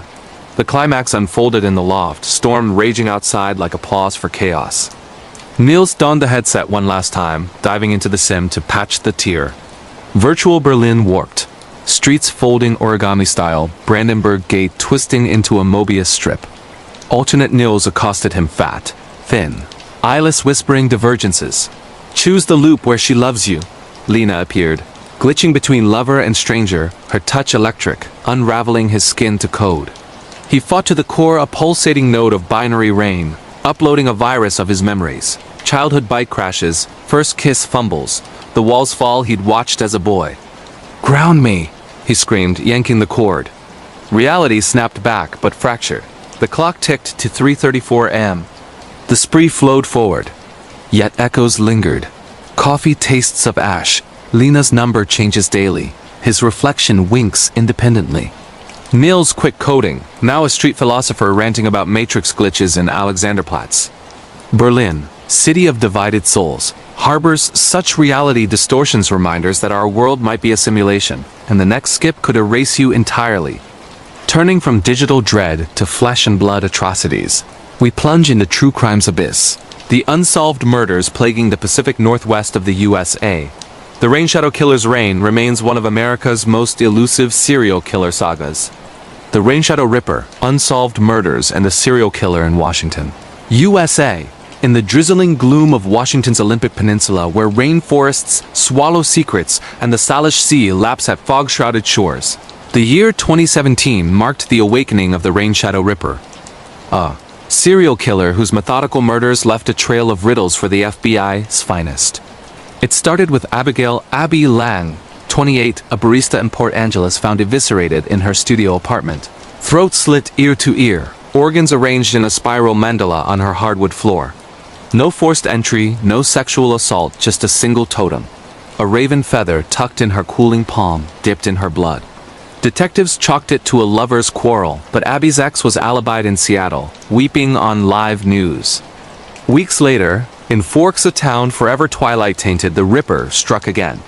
The climax unfolded in the loft, storm raging outside like applause for chaos. Niels donned the headset one last time, diving into the sim to patch the tear. Virtual Berlin warped. Streets folding origami style, Brandenburg Gate twisting into a Mobius strip. Alternate Niels accosted him fat, thin, eyeless whispering divergences. Choose the loop where she loves you. Lena appeared, glitching between lover and stranger, her touch electric, unraveling his skin to code. He fought to the core a pulsating node of binary rain, uploading a virus of his memories. Childhood bike crashes, first kiss fumbles, the walls fall he'd watched as a boy. Ground me, he screamed, yanking the cord. Reality snapped back, but fractured. The clock ticked to 3:34 a.m. The spree flowed forward. Yet echoes lingered. Coffee tastes of ash. Lena's number changes daily. His reflection winks independently. Niels quit coding, now a street philosopher ranting about matrix glitches in Alexanderplatz. Berlin, city of divided souls, harbors such reality distortions reminders that our world might be a simulation, and the next skip could erase you entirely. Turning from digital dread to flesh and blood atrocities, we plunge into true crime's abyss, the unsolved murders plaguing the Pacific Northwest of the USA. The Rain Shadow Killer's reign remains one of America's most elusive serial killer sagas. The Rain Shadow Ripper, unsolved murders and the serial killer in Washington, USA. In the drizzling gloom of Washington's Olympic Peninsula, where rainforests swallow secrets and the Salish Sea laps at fog-shrouded shores. The year 2017 marked the awakening of the Rain Shadow Ripper. A serial killer whose methodical murders left a trail of riddles for the FBI's finest. It started with Abigail Abby Lang, 28, a barista in Port Angeles, found eviscerated in her studio apartment. Throat slit ear to ear, organs arranged in a spiral mandala on her hardwood floor. No forced entry, no sexual assault, just a single totem. A raven feather tucked in her cooling palm, dipped in her blood. Detectives chalked it to a lover's quarrel, but Abby's ex was alibied in Seattle, weeping on live news. Weeks later, in Forks, a town forever twilight-tainted, the Ripper struck again.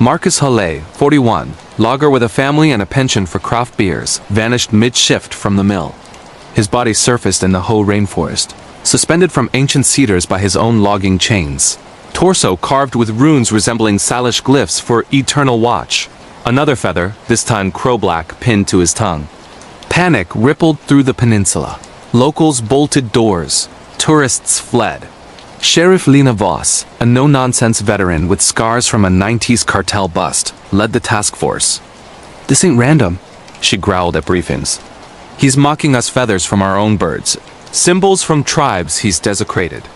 Marcus Halle, 41, logger with a family and a penchant for craft beers, vanished mid-shift from the mill. His body surfaced in the Hoh rainforest, suspended from ancient cedars by his own logging chains. Torso carved with runes resembling Salish glyphs for eternal watch. Another feather, this time crow-black, pinned to his tongue. Panic rippled through the peninsula. Locals bolted doors. Tourists fled. Sheriff Lena Voss, a no-nonsense veteran with scars from a 90s cartel bust, led the task force. "This ain't random," she growled at briefings. "He's mocking us feathers from our own birds. Symbols from tribes he's desecrated."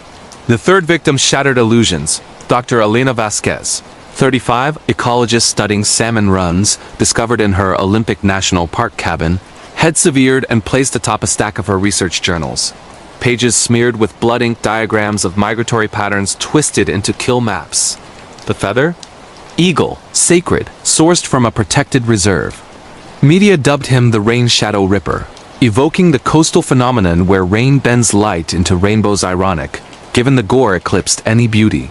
The third victim shattered illusions. Dr. Elena Vasquez, 35, ecologist studying salmon runs, discovered in her Olympic National Park cabin, head severed and placed atop a stack of her research journals. Pages smeared with blood ink diagrams of migratory patterns twisted into kill maps. The feather? Eagle, sacred, sourced from a protected reserve. Media dubbed him the Rain Shadow Ripper, evoking the coastal phenomenon where rain bends light into rainbows ironic, given the gore eclipsed any beauty.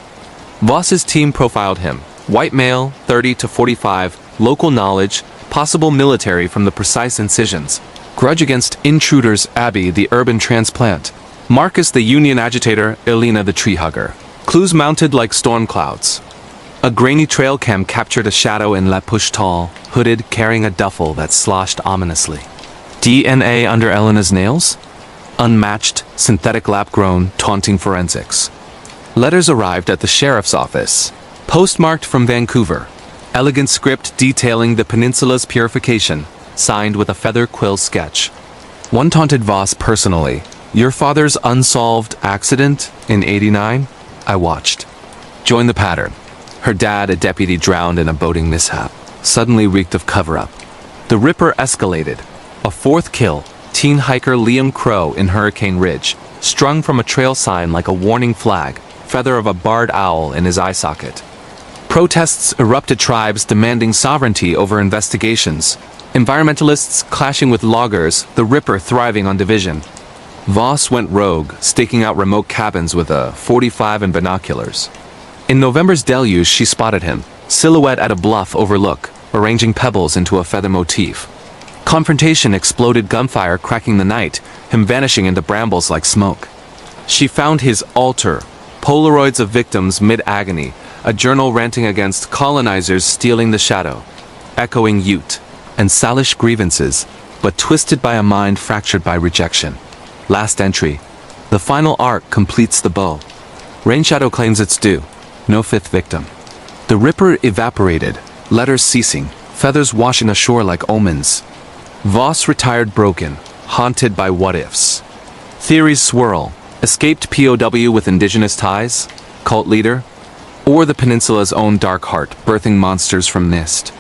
Voss's team profiled him. White male, 30 to 45, local knowledge, possible military from the precise incisions. Grudge against intruders, Abby the urban transplant. Marcus the union agitator, Elena the tree hugger. Clues mounted like storm clouds. A grainy trail cam captured a shadow in La Push Tall, hooded, carrying a duffel that sloshed ominously. DNA under Elena's nails? Unmatched, synthetic lab-grown, taunting forensics. Letters arrived at the sheriff's office. Postmarked from Vancouver. Elegant script detailing the peninsula's purification, signed with a feather quill sketch. One taunted Voss personally. Your father's unsolved accident in '89? I watched. Join the pattern. Her dad, a deputy drowned in a boating mishap, suddenly reeked of cover-up. The Ripper escalated. A fourth kill, teen hiker Liam Crow in Hurricane Ridge, strung from a trail sign like a warning flag, feather of a barred owl in his eye socket. Protests erupted, tribes demanding sovereignty over investigations. Environmentalists clashing with loggers, the Ripper thriving on division. Voss went rogue, staking out remote cabins with a .45 and binoculars. In November's deluge, she spotted him, silhouette at a bluff overlook, arranging pebbles into a feather motif. Confrontation exploded, gunfire cracking the night, him vanishing into brambles like smoke. She found his altar, Polaroids of victims mid-agony, a journal ranting against colonizers stealing the shadow, echoing Ute, and Salish grievances, but twisted by a mind fractured by rejection. Last entry. The final arc completes the bow. Rain Shadow claims its due. No fifth victim. The Ripper evaporated, letters ceasing, feathers washing ashore like omens. Voss retired broken, haunted by what-ifs. Theories swirl. Escaped POW with indigenous ties? Cult leader? Or the peninsula's own dark heart, birthing monsters from mist?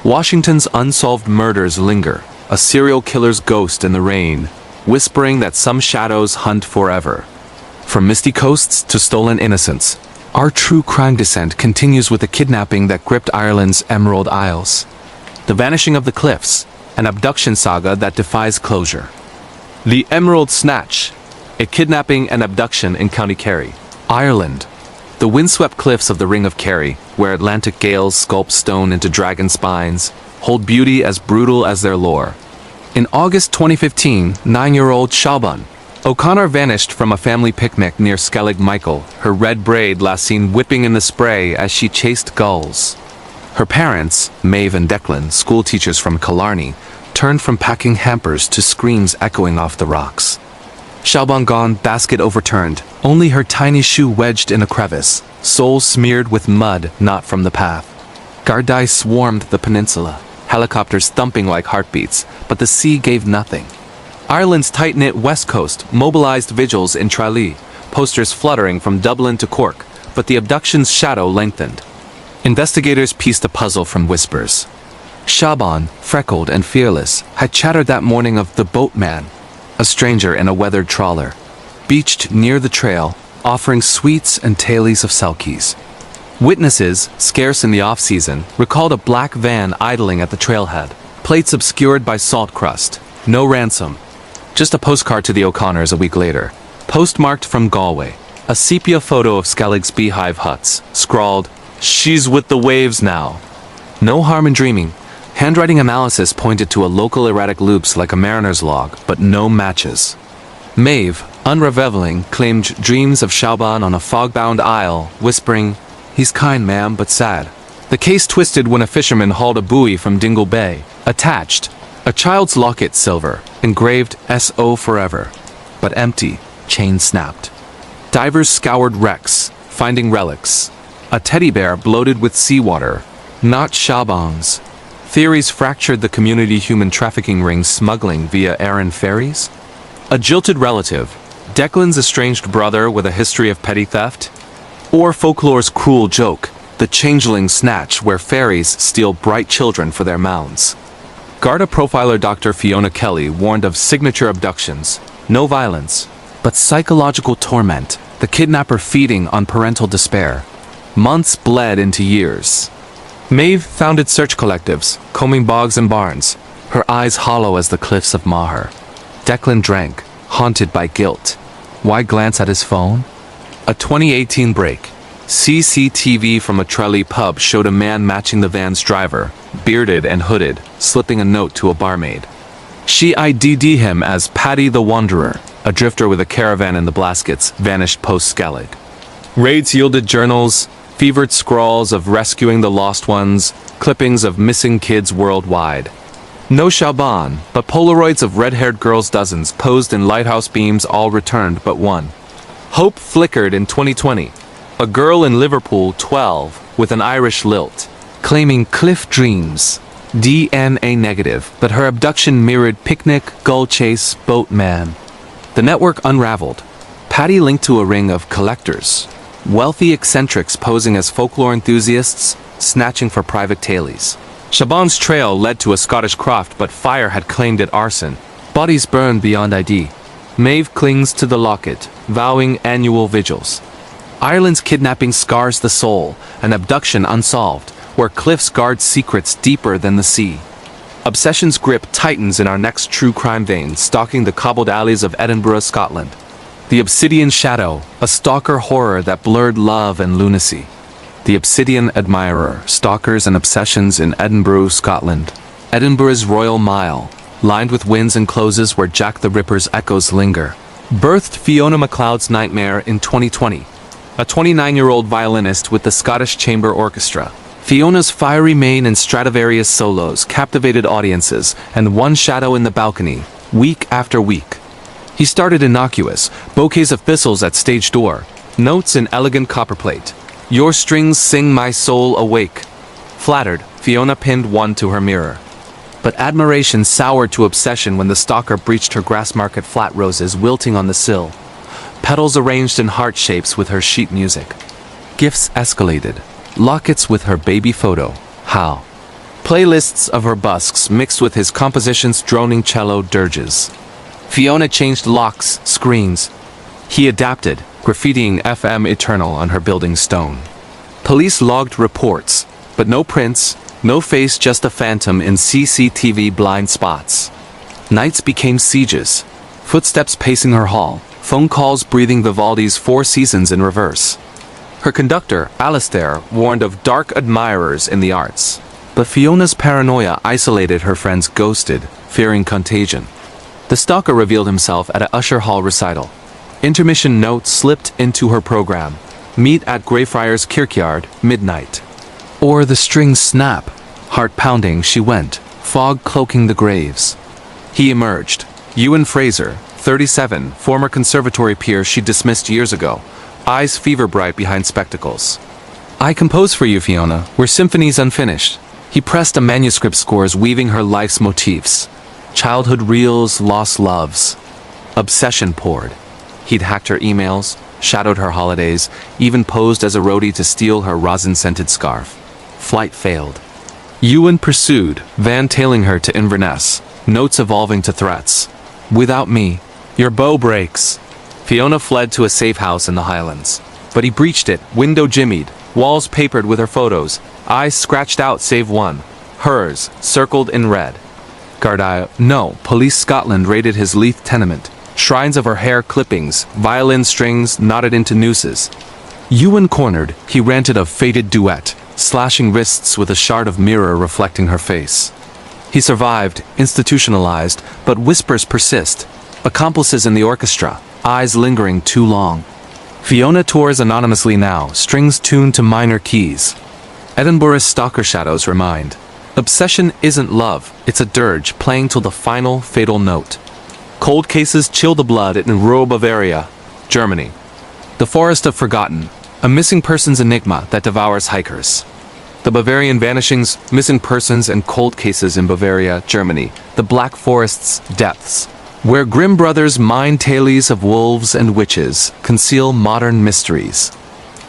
Washington's unsolved murders linger, a serial killer's ghost in the rain, whispering that some shadows hunt forever. From misty coasts to stolen innocence, our true crime descent continues with the kidnapping that gripped Ireland's Emerald Isles. The vanishing of the cliffs, an abduction saga that defies closure. The Emerald Snatch, a kidnapping and abduction in County Kerry, Ireland. The windswept cliffs of the Ring of Kerry, where Atlantic gales sculpt stone into dragon spines, hold beauty as brutal as their lore. In August 2015, 9-year-old Siobhan O'Connor vanished from a family picnic near Skellig Michael, her red braid last seen whipping in the spray as she chased gulls. Her parents, Maeve and Declan, school teachers from Killarney, turned from packing hampers to screams echoing off the rocks. Siobhan gone, basket overturned, only her tiny shoe wedged in a crevice, sole smeared with mud not from the path. Gardaí swarmed the peninsula, helicopters thumping like heartbeats, but the sea gave nothing. Ireland's tight-knit west coast mobilized vigils in Tralee, posters fluttering from Dublin to Cork, but the abduction's shadow lengthened. Investigators pieced a puzzle from whispers. Siobhan, freckled and fearless, had chattered that morning of the boatman, a stranger in a weathered trawler, beached near the trail, offering sweets and tailies of selkies. Witnesses, scarce in the off-season, recalled a black van idling at the trailhead, plates obscured by salt crust. No ransom. Just a postcard to the O'Connors a week later, postmarked from Galway, a sepia photo of Skellig's beehive huts, scrawled, "She's with the waves now." No harm in dreaming. Handwriting analysis pointed to a local erratic loops like a mariner's log, but no matches. Maeve, unraveling, claimed dreams of Siobhan on a fog-bound isle, whispering, "He's kind, ma'am, but sad." The case twisted when a fisherman hauled a buoy from Dingle Bay. Attached, a child's locket silver, engraved S.O. forever, but empty, chain snapped. Divers scoured wrecks, finding relics. A teddy bear bloated with seawater, not Siobhan's. Theories fractured the community human trafficking ring smuggling via Aran ferries? A jilted relative, Declan's estranged brother with a history of petty theft? Or folklore's cruel joke, the changeling snatch where fairies steal bright children for their mounds? Garda profiler Dr. Fiona Kelly warned of signature abductions, no violence, but psychological torment, the kidnapper feeding on parental despair. Months bled into years. Maeve founded search collectives, combing bogs and barns, her eyes hollow as the cliffs of Maher. Declan drank, haunted by guilt. Why glance at his phone? A 2018 break. CCTV from a Tralee pub showed a man matching the van's driver, bearded and hooded, slipping a note to a barmaid. She ID'd him as Paddy the Wanderer, a drifter with a caravan in the Blaskets, vanished post-Skellig. Raids yielded journals, fevered scrawls of rescuing the lost ones, clippings of missing kids worldwide. No Shaban, but Polaroids of red-haired girls dozens posed in lighthouse beams all returned but one. Hope flickered in 2020. A girl in Liverpool, 12, with an Irish lilt, claiming cliff dreams. DNA negative, but her abduction mirrored picnic, gull chase, boat man. The network unraveled. Patty linked to a ring of collectors. Wealthy eccentrics posing as folklore enthusiasts, snatching for private tailies. Shaban's trail led to a Scottish croft, but fire had claimed it arson. Bodies burned beyond ID. Maeve clings to the locket, vowing annual vigils. Ireland's kidnapping scars the soul, an abduction unsolved, where cliffs guard secrets deeper than the sea. Obsession's grip tightens in our next true crime vein, stalking the cobbled alleys of Edinburgh, Scotland. The Obsidian Shadow, a stalker horror that blurred love and lunacy. The Obsidian Admirer, Stalkers and Obsessions in Edinburgh, Scotland. Edinburgh's Royal Mile, lined with winds and closes where Jack the Ripper's echoes linger. Birthed Fiona MacLeod's Nightmare in 2020. A 29-year-old violinist with the Scottish Chamber Orchestra. Fiona's fiery mane and Stradivarius solos captivated audiences and won shadow in the balcony, week after week. He started innocuous, bouquets of thistles at stage door, notes in elegant copperplate. Your strings sing my soul awake. Flattered, Fiona pinned one to her mirror. But admiration soured to obsession when the stalker breached her Grassmarket flat roses wilting on the sill. Petals arranged in heart shapes with her sheet music. Gifts escalated. Lockets with her baby photo. How? Playlists of her busks mixed with his composition's droning cello dirges. Fiona changed locks, screens. He adapted, graffitiing FM Eternal on her building stone. Police logged reports, but no prints, no face, just a phantom in CCTV blind spots. Nights became sieges, footsteps pacing her hall, phone calls breathing Vivaldi's Four Seasons in reverse. Her conductor, Alistair, warned of dark admirers in the arts. But Fiona's paranoia isolated her friends, ghosted, fearing contagion. The stalker revealed himself at a Usher Hall recital. Intermission note slipped into her program. Meet at Greyfriars Kirkyard, midnight. Or the strings snap. Heart pounding, she went, fog cloaking the graves. He emerged. Ewan Fraser, 37, former conservatory peer she dismissed years ago. Eyes fever bright behind spectacles. I compose for you, Fiona. We're symphonies unfinished. He pressed a manuscript scores weaving her life's motifs. Childhood reels, lost loves. Obsession poured. He'd hacked her emails, shadowed her holidays, even posed as a roadie to steal her rosin-scented scarf. Flight failed. Ewan pursued, van-tailing her to Inverness, notes evolving to threats. Without me, your bow breaks. Fiona fled to a safe house in the Highlands. But he breached it, window jimmied, walls papered with her photos, eyes scratched out save one. Hers, circled in red. Gardaí, no, Police Scotland raided his Leith tenement. Shrines of her hair clippings, violin strings knotted into nooses. Ewan cornered, he ranted a fated duet, slashing wrists with a shard of mirror reflecting her face. He survived, institutionalized, but whispers persist. Accomplices in the orchestra, eyes lingering too long. Fiona tours anonymously now, strings tuned to minor keys. Edinburgh's stalker shadows remind. Obsession isn't love, it's a dirge playing till the final fatal note. Cold cases chill the blood in rural Bavaria, Germany. The Forest of Forgotten, a missing persons enigma that devours hikers. The Bavarian vanishings, missing persons and cold cases in Bavaria, Germany. The Black Forest's depths, where grim brothers mine tales of wolves and witches, conceal modern mysteries.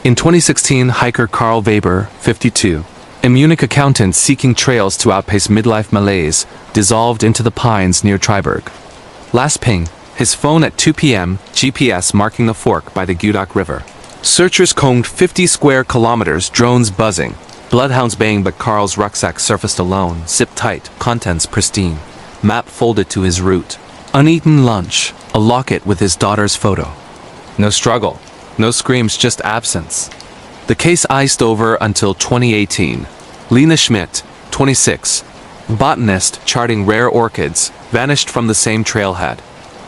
In 2016, hiker Carl Weber, 52, a Munich accountant seeking trails to outpace midlife malaise, dissolved into the pines near Triberg. Last ping, his phone at 2 p.m., GPS marking the fork by the Gudok River. Searchers combed 50 square kilometers, drones buzzing. Bloodhounds baying, but Carl's rucksack surfaced alone, zipped tight, contents pristine. Map folded to his route. Uneaten lunch, a locket with his daughter's photo. No struggle, no screams, just absence. The case iced over until 2018. Lena Schmidt, 26, botanist charting rare orchids, vanished from the same trailhead.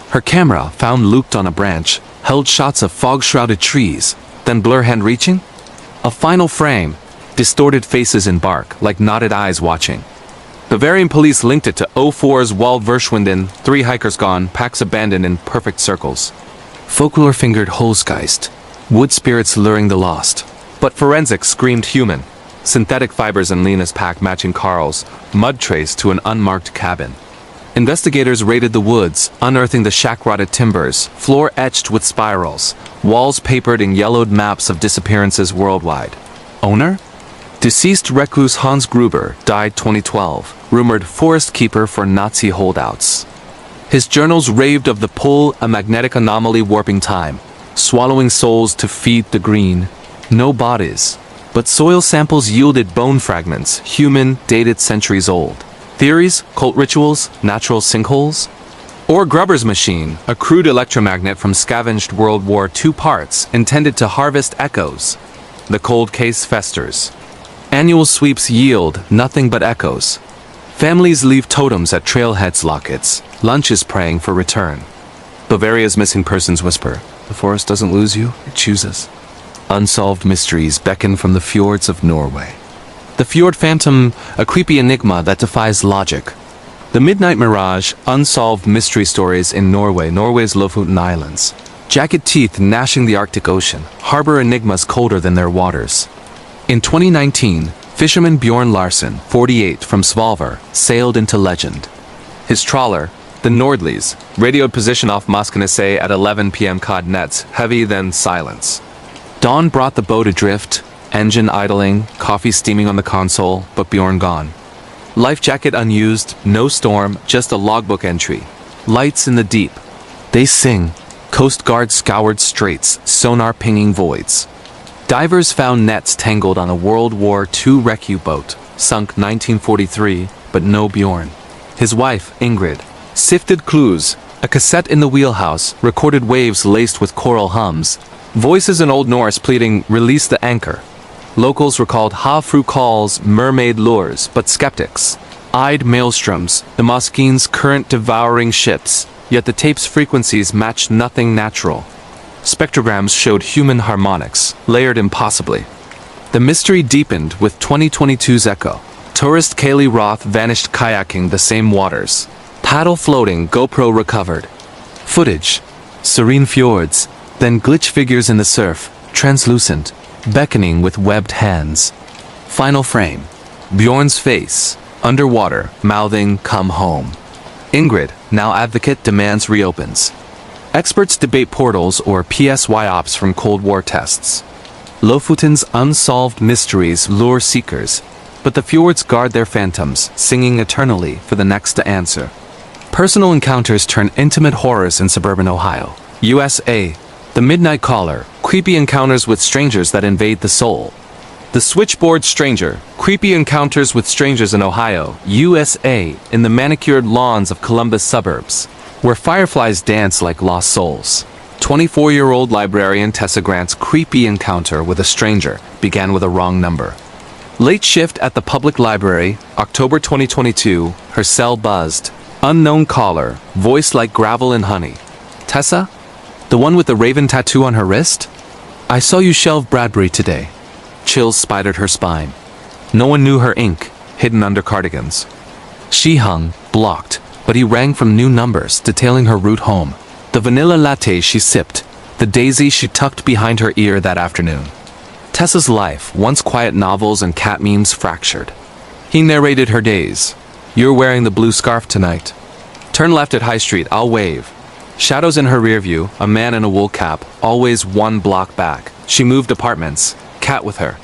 Her camera, found looped on a branch, held shots of fog-shrouded trees, Then blur hand reaching? A final frame. Distorted faces in bark, like knotted eyes watching. Bavarian police linked it to 04's Wald Verschwinden, 3 hikers gone, packs abandoned in perfect circles. Folklore fingered Holzgeist, wood spirits luring the lost. But forensics screamed human. Synthetic fibers in Lena's pack matching Carl's, mud trace to an unmarked cabin. Investigators raided the woods, unearthing the shack-rotted timbers, floor etched with spirals, walls papered in yellowed maps of disappearances worldwide. Owner? Deceased recluse Hans Gruber, died 2012, rumored forest keeper for Nazi holdouts. His journals raved of the pull, a magnetic anomaly warping time, swallowing souls to feed the green. No bodies, but soil samples yielded bone fragments, human, dated centuries old. Theories, cult rituals, natural sinkholes? Or Gruber's machine, a crude electromagnet from scavenged World War II parts, intended to harvest echoes. The cold case festers. Annual sweeps yield nothing but echoes. Families leave totems at trailheads lockets, lunches praying for return. Bavaria's missing persons whisper, the forest doesn't lose you, it chooses. Unsolved mysteries beckon from the fjords of Norway. The fjord phantom, a creepy enigma that defies logic. The midnight mirage, unsolved mystery stories in Norway, Norway's Lofoten Islands. Jagged teeth gnashing the Arctic Ocean, harbor enigmas colder than their waters. In 2019, fisherman Bjorn Larsen, 48, from Svolvær, sailed into legend. His trawler, the Nordlys, radioed position off Moskenesee at 11 p.m. cod nets, heavy then silence. Dawn brought the boat adrift, engine idling, coffee steaming on the console, but Bjorn gone. Life jacket unused, no storm, just a logbook entry. Lights in the deep. They sing. Coast Guard scoured straits, sonar pinging voids. Divers found nets tangled on a World War II rescue boat, sunk 1943, but no Bjorn. His wife, Ingrid, sifted clues, a cassette in the wheelhouse, recorded waves laced with choral hums, voices in Old Norse pleading, release the anchor. Locals recalled Havfru calls, mermaid lures, but skeptics eyed maelstroms, the Moskene's current devouring ships, yet the tape's frequencies matched nothing natural. Spectrograms showed human harmonics, layered impossibly. The mystery deepened with 2022's echo. Tourist Kaylee Roth vanished kayaking the same waters. Paddle floating, GoPro recovered. Footage. Serene fjords, then glitch figures in the surf, translucent, beckoning with webbed hands. Final frame. Bjorn's face, underwater, mouthing, come home. Ingrid, now advocate, demands reopens. Experts debate portals or PSY-ops from Cold War tests. Lofoten's unsolved mysteries lure seekers, but the fjords guard their phantoms, singing eternally for the next to answer. Personal encounters turn intimate horrors in suburban Ohio. USA. The Midnight Caller, creepy encounters with strangers that invade the soul. The Switchboard Stranger, creepy encounters with strangers in Ohio, USA, in the manicured lawns of Columbus suburbs, where fireflies dance like lost souls. 24-year-old librarian Tessa Grant's creepy encounter with a stranger began with a wrong number. Late shift at the public library, October 2022, her cell buzzed. Unknown caller, voice like gravel and honey. Tessa? The one with the raven tattoo on her wrist? I saw you shelve Bradbury today. Chills spidered her spine. No one knew her ink, hidden under cardigans. She hung, blocked, but he rang from new numbers, detailing her route home. The vanilla latte she sipped, the daisy she tucked behind her ear that afternoon. Tessa's life, once quiet novels and cat memes, fractured. He narrated her days. You're wearing the blue scarf tonight. Turn left at High Street, I'll wave. Shadows in her rear view, a man in a wool cap, always one block back. She moved apartments, cat with her.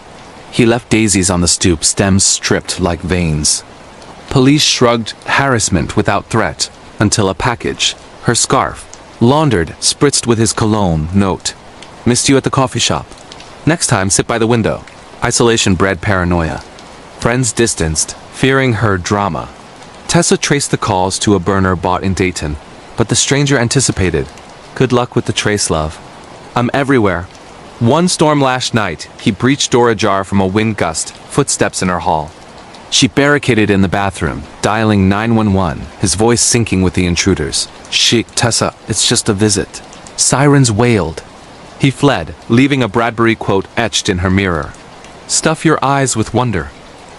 He left daisies on the stoop, stems stripped like veins. Police shrugged harassment without threat, until a package, her scarf, laundered, spritzed with his cologne, note. Missed you at the coffee shop. Next time, sit by the window. Isolation bred paranoia. Friends distanced, fearing her drama. Tessa traced the calls to a burner bought in Dayton, but the stranger anticipated. Good luck with the trace, love. I'm everywhere. One storm last night, he breached door ajar from a wind gust, footsteps in her hall. She barricaded in the bathroom, dialing 911, his voice syncing with the intruders. Tessa, it's just a visit. Sirens wailed. He fled, leaving a Bradbury quote etched in her mirror. Stuff your eyes with wonder.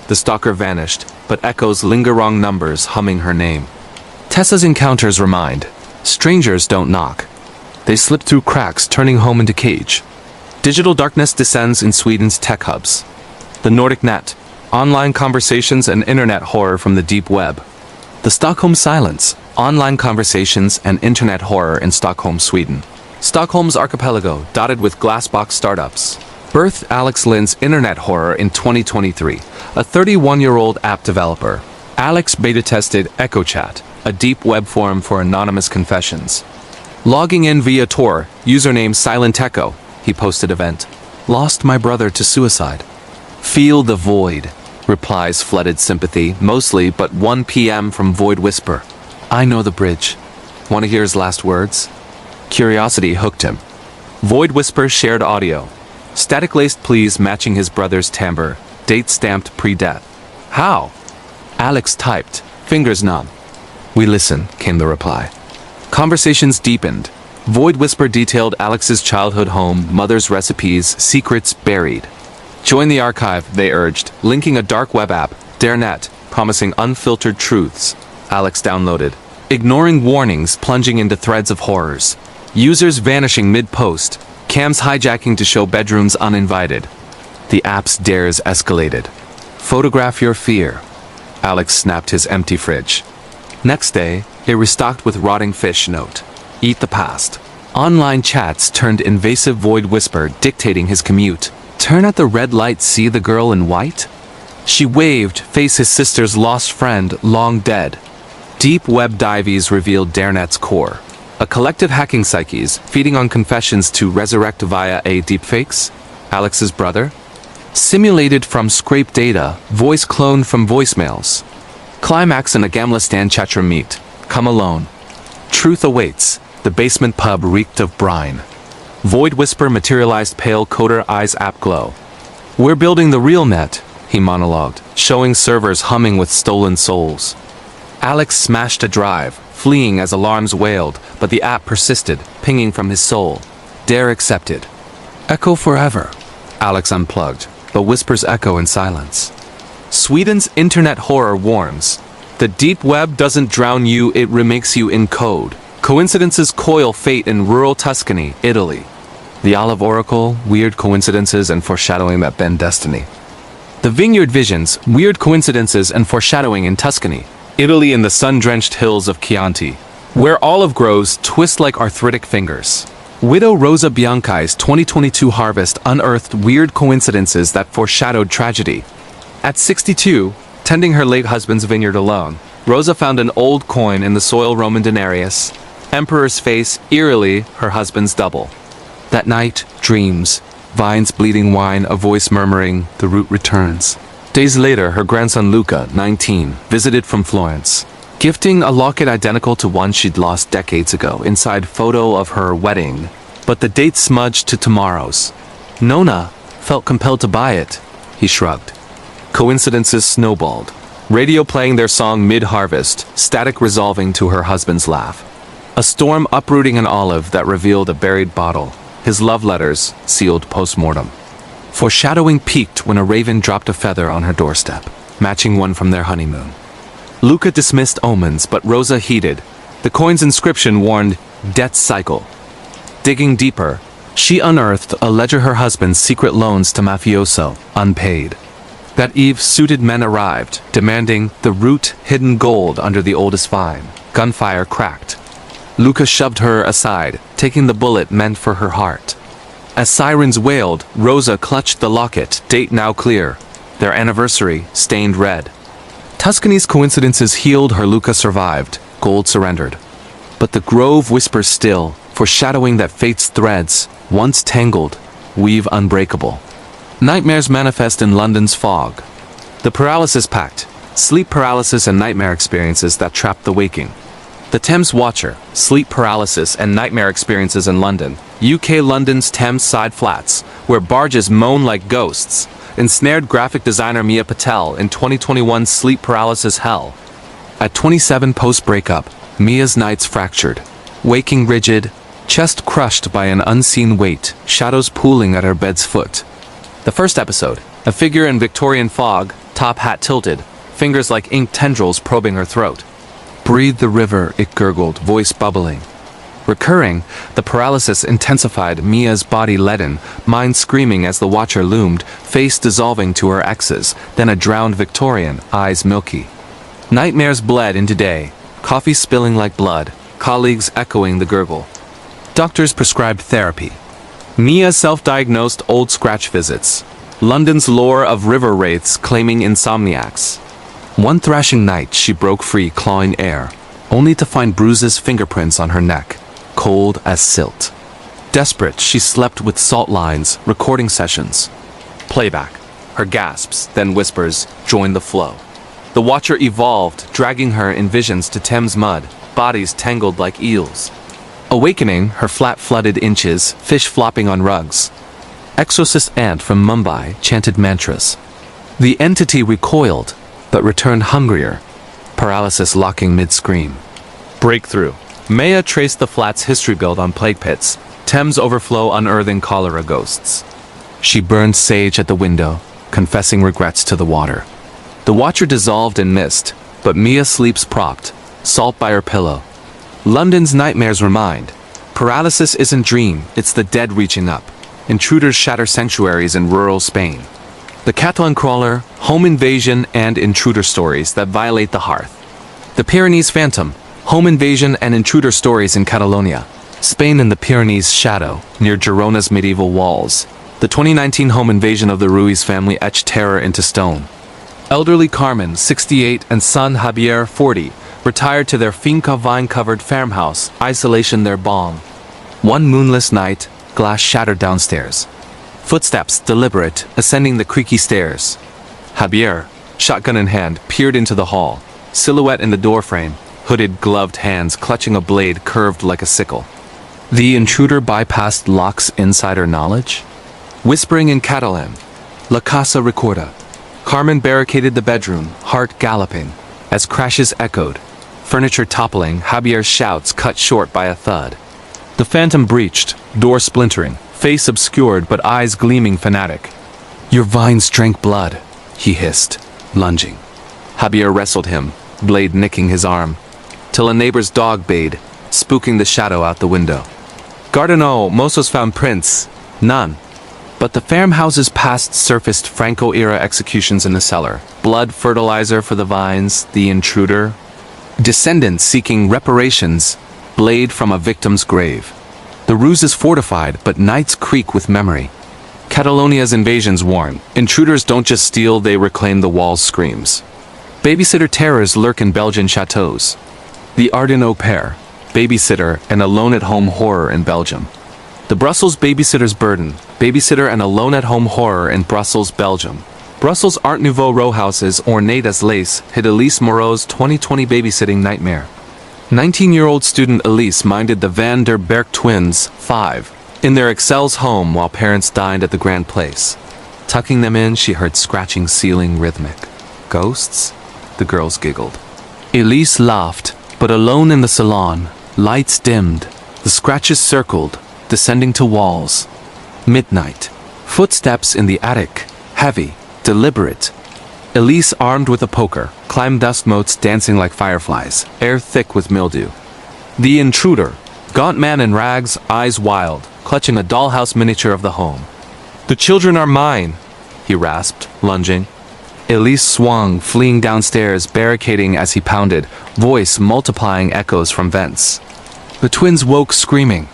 The stalker vanished, but echoes linger wrong numbers humming her name. Tessa's encounters remind, strangers don't knock. They slip through cracks, turning home into cage. Digital darkness descends in Sweden's tech hubs. The Nordic net, online conversations and internet horror from the deep web. The Stockholm silence, online conversations and internet horror in Stockholm, Sweden. Stockholm's archipelago, dotted with glassbox startups. Birthed Alex Lind's internet horror in 2023, a 31-year-old app developer. Alex beta-tested EchoChat, a deep web forum for anonymous confessions. Logging in via Tor, username Silent Echo, he posted event. Lost my brother to suicide. Feel the void, replies flooded sympathy, mostly but 1 p.m. from Void Whisper. I know the bridge. Want to hear his last words? Curiosity hooked him. Void Whisper shared audio. Static-laced pleas matching his brother's timbre, date stamped pre-death. How? Alex typed, fingers numb. We listen, came the reply. Conversations deepened. Void Whisper detailed Alex's childhood home, mother's recipes, secrets buried. Join the archive, they urged, linking a dark web app, DareNet, promising unfiltered truths. Alex downloaded, ignoring warnings, plunging into threads of horrors. Users vanishing mid-post, cams hijacking to show bedrooms uninvited. The app's dares escalated. Photograph your fear. Alex snapped his empty fridge. Next day, it restocked with rotting fish note. Eat the past. Online chats turned invasive Void Whisper dictating his commute. Turn at the red light, see the girl in white? She waved, face his sister's lost friend, long dead. Deep web dives revealed DareNet's core. A collective hacking psyches, feeding on confessions to resurrect via a deepfakes? Alex's brother? Simulated from scraped data, voice cloned from voicemails. Climax in a Gamlistan chatroom meet. Come alone. Truth awaits. The basement pub reeked of brine. Void Whisper materialized pale coder eyes app glow. We're building the real net, he monologued, showing servers humming with stolen souls. Alex smashed a drive, fleeing as alarms wailed, but the app persisted, pinging from his soul. Dare accepted. Echo forever. Alex unplugged, but Whisper's echo in silence. Sweden's internet horror warns. The deep web doesn't drown you, it remakes you in code. Coincidences coil fate in rural Tuscany, Italy. The Olive Oracle, weird coincidences and foreshadowing that bend destiny. The Vineyard Visions, weird coincidences and foreshadowing in Tuscany, Italy in the sun-drenched hills of Chianti, where olive grows twist like arthritic fingers. Widow Rosa Bianchi's 2022 harvest unearthed weird coincidences that foreshadowed tragedy. At 62, tending her late husband's vineyard alone, Rosa found an old coin in the soil Roman denarius. Emperor's face, eerily her husband's double. That night, dreams, vines bleeding wine, a voice murmuring, the root returns. Days later, her grandson Luca, 19, visited from Florence, gifting a locket identical to one she'd lost decades ago, inside photo of her wedding, but the date smudged to tomorrow's. Nona felt compelled to buy it, he shrugged. Coincidences snowballed. Radio playing their song mid-harvest, static resolving to her husband's laugh. A storm uprooting an olive that revealed a buried bottle, his love letters sealed post-mortem. Foreshadowing peaked when a raven dropped a feather on her doorstep, matching one from their honeymoon. Luca dismissed omens, but Rosa heeded. The coin's inscription warned, debt cycle. Digging deeper, she unearthed a ledger her husband's secret loans to mafioso, unpaid. That eve, suited men arrived, demanding the root hidden gold under the oldest vine. Gunfire cracked. Luca shoved her aside, taking the bullet meant for her heart. As sirens wailed, Rosa clutched the locket, date now clear. Their anniversary, stained red. Tuscany's coincidences healed her, Luca survived, gold surrendered. But the grove whispers still, foreshadowing that fate's threads, once tangled, weave unbreakable. Nightmares manifest in London's fog. The paralysis pact, sleep paralysis and nightmare experiences that trap the waking. The Thames Watcher, sleep paralysis and nightmare experiences in London. UK London's Thames side flats, where barges moan like ghosts, ensnared graphic designer Mia Patel in 2021's sleep paralysis hell. At 27 post-breakup, Mia's nights fractured, waking rigid, chest crushed by an unseen weight, shadows pooling at her bed's foot. The first episode, a figure in Victorian fog, top hat tilted, fingers like ink tendrils probing her throat. Breathe the river, it gurgled, voice bubbling. Recurring, the paralysis intensified, Mia's body leaden, mind screaming as the watcher loomed, face dissolving to her exes, then a drowned Victorian, eyes milky. Nightmares bled into day, coffee spilling like blood, colleagues echoing the gurgle. Doctors prescribed therapy. Mia self-diagnosed old scratch visits. London's lore of river wraiths claiming insomniacs. One thrashing night she broke free, clawing air, only to find bruises, fingerprints on her neck, cold as silt. Desperate, she slept with salt lines, recording sessions. Playback. Her gasps, then whispers, joined the flow. The watcher evolved, dragging her in visions to Thames mud, bodies tangled like eels. Awakening, her flat flooded inches, fish flopping on rugs. Exorcist aunt from Mumbai chanted mantras. The entity recoiled, but returned hungrier, paralysis locking mid-scream. Breakthrough. Maya traced the flat's history built on plague pits, Thames overflow unearthing cholera ghosts. She burned sage at the window, confessing regrets to the water. The watcher dissolved in mist, but Mia sleeps propped, salt by her pillow. London's nightmares remind, paralysis isn't dream, it's the dead reaching up. Intruders shatter sanctuaries in rural Spain. The Catalan crawler, home invasion and intruder stories that violate the hearth. The Pyrenees phantom, home invasion and intruder stories in Catalonia. Spain in the Pyrenees shadow, near Girona's medieval walls. The 2019 home invasion of the Ruiz family etched terror into stone. Elderly Carmen, 68, and son Javier, 40, retired to their finca vine-covered farmhouse, isolation their balm. One moonless night, glass shattered downstairs. Footsteps, deliberate, ascending the creaky stairs. Javier, shotgun in hand, peered into the hall, silhouette in the doorframe, hooded, gloved hands clutching a blade curved like a sickle. The intruder bypassed Locke's insider knowledge? Whispering in Catalan, La Casa Recorda. Carmen barricaded the bedroom, heart galloping, as crashes echoed. Furniture toppling, Javier's shouts cut short by a thud. The phantom breached, door splintering, face obscured but eyes gleaming fanatic. Your vines drank blood, he hissed, lunging. Javier wrestled him, blade nicking his arm, till a neighbor's dog bayed, spooking the shadow out the window. Gardeno, Mossos found prints. None. But the farmhouse's past surfaced Franco-era executions in the cellar. Blood fertilizer for the vines, the intruder. Descendants seeking reparations, blade from a victim's grave. The ruse is fortified, but nights creak with memory. Catalonia's invasions warn. Intruders don't just steal, they reclaim the walls' screams. Babysitter terrors lurk in Belgian chateaux. The Arden au pair, babysitter and alone-at-home horror in Belgium. The Brussels babysitter's burden, babysitter and alone-at-home horror in Brussels, Belgium. Brussels Art Nouveau row houses, ornate as lace, hid Elise Moreau's 2020 babysitting nightmare. 19-year-old student Elise minded the Van der Berk twins, 5, in their Excel's home while parents dined at the Grand Place. Tucking them in, she heard scratching ceiling rhythmic. Ghosts? The girls giggled. Elise laughed, but alone in the salon, lights dimmed, the scratches circled, descending to walls. Midnight. Footsteps in the attic, heavy, deliberate. Elise, armed with a poker, climbed dust motes dancing like fireflies, air thick with mildew. The intruder, gaunt man in rags, eyes wild, clutching a dollhouse miniature of the home. The children are mine, he rasped, lunging. Elise swung, fleeing downstairs, barricading as he pounded, voice multiplying echoes from vents. The twins woke screaming.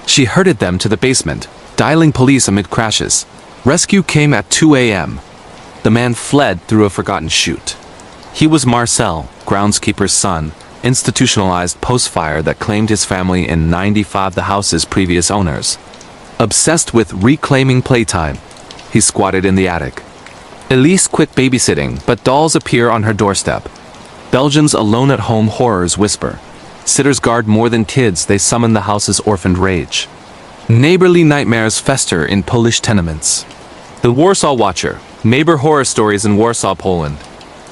She herded them to the basement, dialing police amid crashes. Rescue came at 2 a.m. The man fled through a forgotten chute. He was Marcel, groundskeeper's son, institutionalized post-fire that claimed his family in 95 the house's previous owners. Obsessed with reclaiming playtime, he squatted in the attic. Elise quit babysitting, but dolls appear on her doorstep. Belgians alone-at-home horrors whisper. Sitters guard more than kids, they summon the house's orphaned rage. Neighborly nightmares fester in Polish tenements. The Warsaw Watcher, neighbor horror stories in Warsaw, Poland.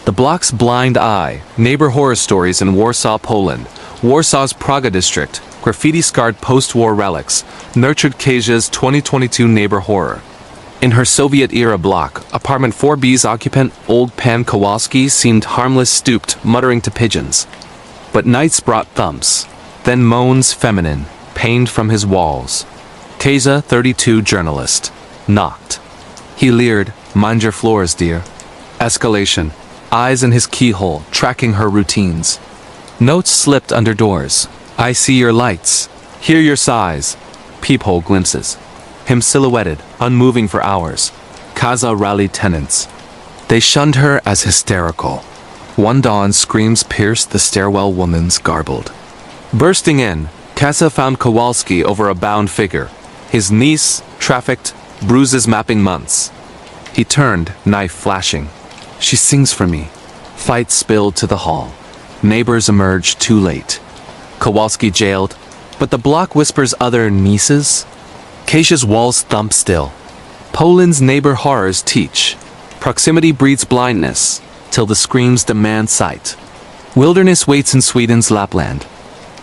The block's blind eye, neighbor horror stories in Warsaw, Poland. Warsaw's Praga district, graffiti-scarred post-war relics, nurtured Kasia's 2022 neighbor horror. In her Soviet-era block, apartment 4B's occupant, old Pan Kowalski, seemed harmless, stooped, muttering to pigeons. But nights brought thumps, then moans feminine, pained from his walls. Kasia, 32, journalist, knocked. He leered, "Mind your floors, dear." Escalation, eyes in his keyhole, tracking her routines. Notes slipped under doors. "I see your lights, hear your sighs." Peephole glimpses. Him silhouetted, unmoving for hours. Kasia rallied tenants. They shunned her as hysterical. One dawn, screams pierced the stairwell woman's garbled. Bursting in, Kasia found Kowalski over a bound figure. His niece, trafficked, bruises mapping months. He turned, knife flashing. "She sings for me." Fight spilled to the hall. Neighbors emerged too late. Kowalski jailed, but the block whispers other nieces. Kasia's walls thump still. Poland's neighbor horrors teach. Proximity breeds blindness, till the screams demand sight. Wilderness waits in Sweden's Lapland.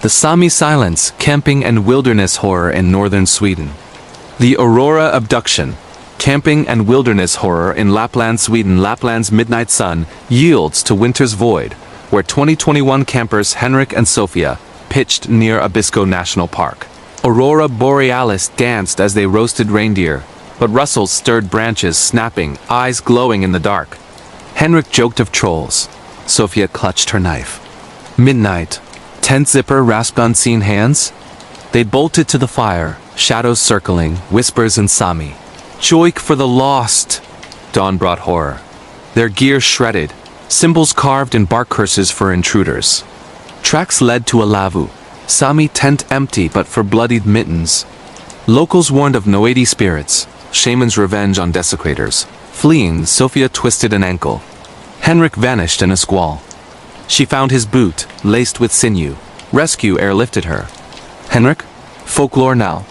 The Sami silence, camping and wilderness horror in northern Sweden. The Aurora abduction, camping and wilderness horror in Lapland, Sweden. Lapland's midnight sun yields to winter's void, where 2021 campers Henrik and Sofia pitched near Abisko National Park. Aurora borealis danced as they roasted reindeer, but rustles stirred branches snapping, eyes glowing in the dark. Henrik joked of trolls. Sofia clutched her knife. Midnight. Tent zipper rasped unseen hands. They bolted to the fire, shadows circling, whispers in Sami. "Joik for the lost!" Dawn brought horror. Their gear shredded, symbols carved in bark curses for intruders. Tracks led to a lavu. Sami tent empty but for bloodied mittens. Locals warned of Noedi spirits, shaman's revenge on desecrators. Fleeing, Sofia twisted an ankle. Henrik vanished in a squall. She found his boot, laced with sinew. Rescue airlifted her. Henrik? Folklore now.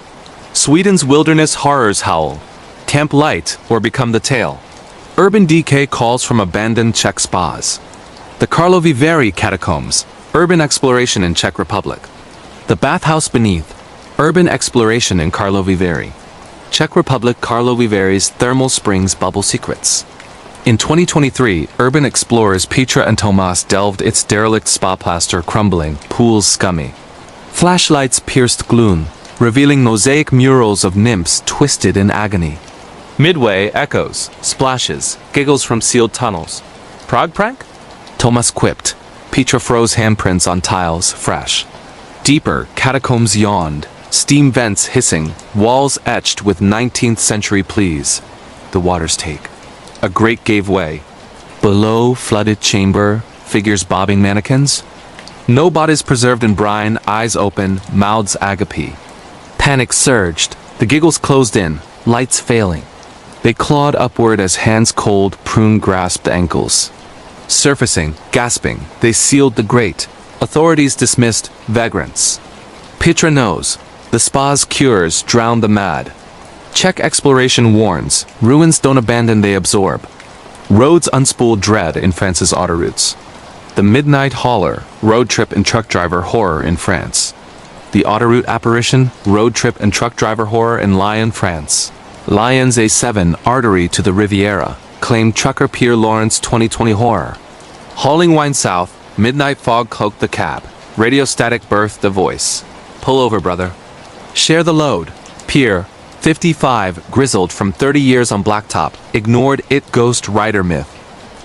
Sweden's wilderness horrors howl. Camp light or become the tale. Urban decay calls from abandoned Czech spas. The Karlovy Vary catacombs. Urban exploration in Czech Republic. The bathhouse beneath. Urban exploration in Karlovy Vary. Czech Republic Karlovy Vary's thermal springs bubble secrets. In 2023, urban explorers Petra and Tomas delved its derelict spa plaster crumbling, pools scummy. Flashlights pierced gloom, revealing mosaic murals of nymphs twisted in agony. Midway, echoes, splashes, giggles from sealed tunnels. Prague prank? Tomas quipped. Petra froze handprints on tiles, fresh. Deeper, catacombs yawned, steam vents hissing, walls etched with 19th century pleas. The waters take. A grate gave way. Below, flooded chamber, figures bobbing mannequins. No bodies preserved in brine, eyes open, mouths agape. Panic surged, the giggles closed in, lights failing. They clawed upward as hands cold prune-grasped ankles. Surfacing, gasping, they sealed the grate. Authorities dismissed vagrants. Petra knows. The spa's cures drown the mad. Czech exploration warns. Ruins don't abandon, they absorb. Roads unspool dread in France's autoroutes. The midnight hauler, road trip and truck driver horror in France. The autoroute apparition, road trip and truck driver horror in Lyon, France. Lyon's A7 artery to the Riviera, claimed trucker Pierre Lawrence 2020 horror. Hauling wine south, midnight fog cloaked the cab. Radio static birthed the voice. Pull over, brother. Share the load. Pierre, 55, grizzled from 30 years on blacktop, ignored it ghost rider myth.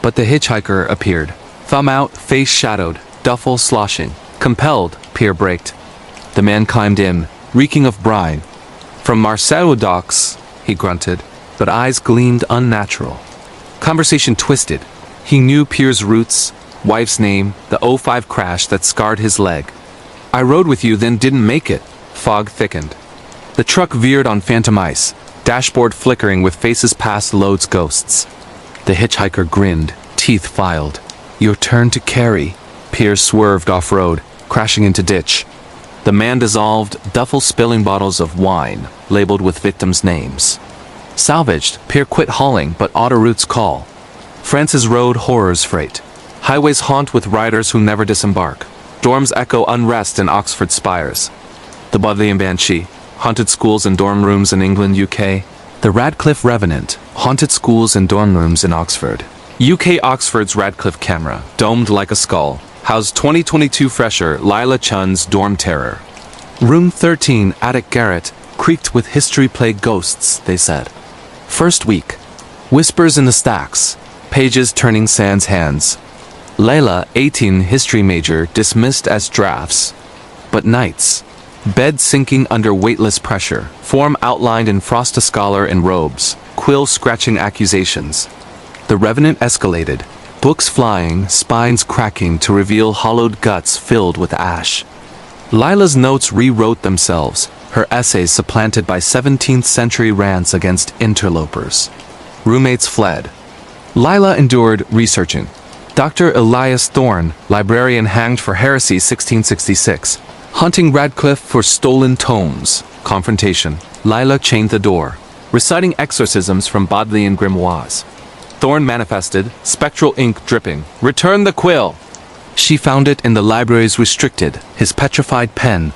But the hitchhiker appeared. Thumb out, face shadowed, duffel sloshing. Compelled, Pierre braked. The man climbed in, reeking of brine. From Marcelo docks, he grunted, but eyes gleamed unnatural. Conversation twisted. He knew Pierre's roots, wife's name, the '05 crash that scarred his leg. I rode with you, then didn't make it. Fog thickened. The truck veered on phantom ice, dashboard flickering with faces past loads ghosts. The hitchhiker grinned, teeth filed. Your turn to carry. Pierre swerved off-road, crashing into ditch. The man dissolved, duffel spilling bottles of wine, labeled with victims' names. Salvaged, Pierre quit hauling, but autoroutes call. France's road horrors freight. Highways haunt with riders who never disembark. Dorms echo unrest in Oxford spires. The Bodleian Banshee, haunted schools and dorm rooms in England, UK. The Radcliffe Revenant, haunted schools and dorm rooms in Oxford. UK Oxford's Radcliffe camera, domed like a skull, housed 2022 fresher Lila Chun's dorm terror. Room 13, attic garret, creaked with history-plagued ghosts, they said. First week. Whispers in the stacks, pages turning sans hands. Layla, 18, history major, dismissed as drafts. But nights. Bed sinking under weightless pressure, form outlined in frost a scholar in robes, quill scratching accusations. The Revenant escalated, books flying, spines cracking to reveal hollowed guts filled with ash. Lila's notes rewrote themselves, her essays supplanted by 17th century rants against interlopers. Roommates fled. Lila endured researching. Dr. Elias Thorne, librarian hanged for heresy 1666. Hunting Radcliffe for stolen tomes. Confrontation. Lila chained the door, reciting exorcisms from Bodleian grimoires. Thorne manifested, spectral ink dripping. Return the quill! She found it in the library's restricted, his petrified pen.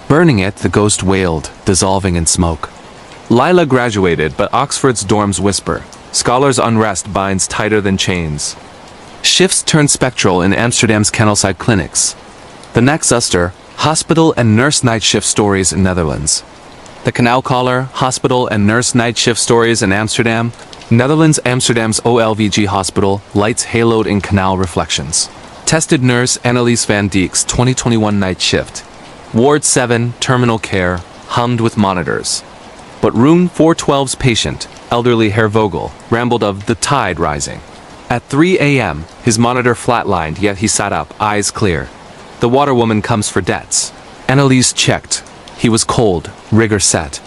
Burning it, the ghost wailed, dissolving in smoke. Lila graduated, but Oxford's dorms whisper. Scholars' unrest binds tighter than chains. Shifts turned spectral in Amsterdam's kennelside clinics. The next Zuster, hospital and nurse night shift stories in Netherlands. The Canal Collar, hospital and nurse night shift stories in Amsterdam. Netherlands Amsterdam's OLVG hospital, lights haloed in canal reflections. Tested nurse Annelies van Dijk's 2021 night shift. Ward 7, terminal care, hummed with monitors. But room 412's patient, elderly Herr Vogel, rambled of the tide rising. At 3 a.m., his monitor flatlined, yet he sat up, eyes clear. The waterwoman comes for debts. Annelies checked. He was cold, rigor set.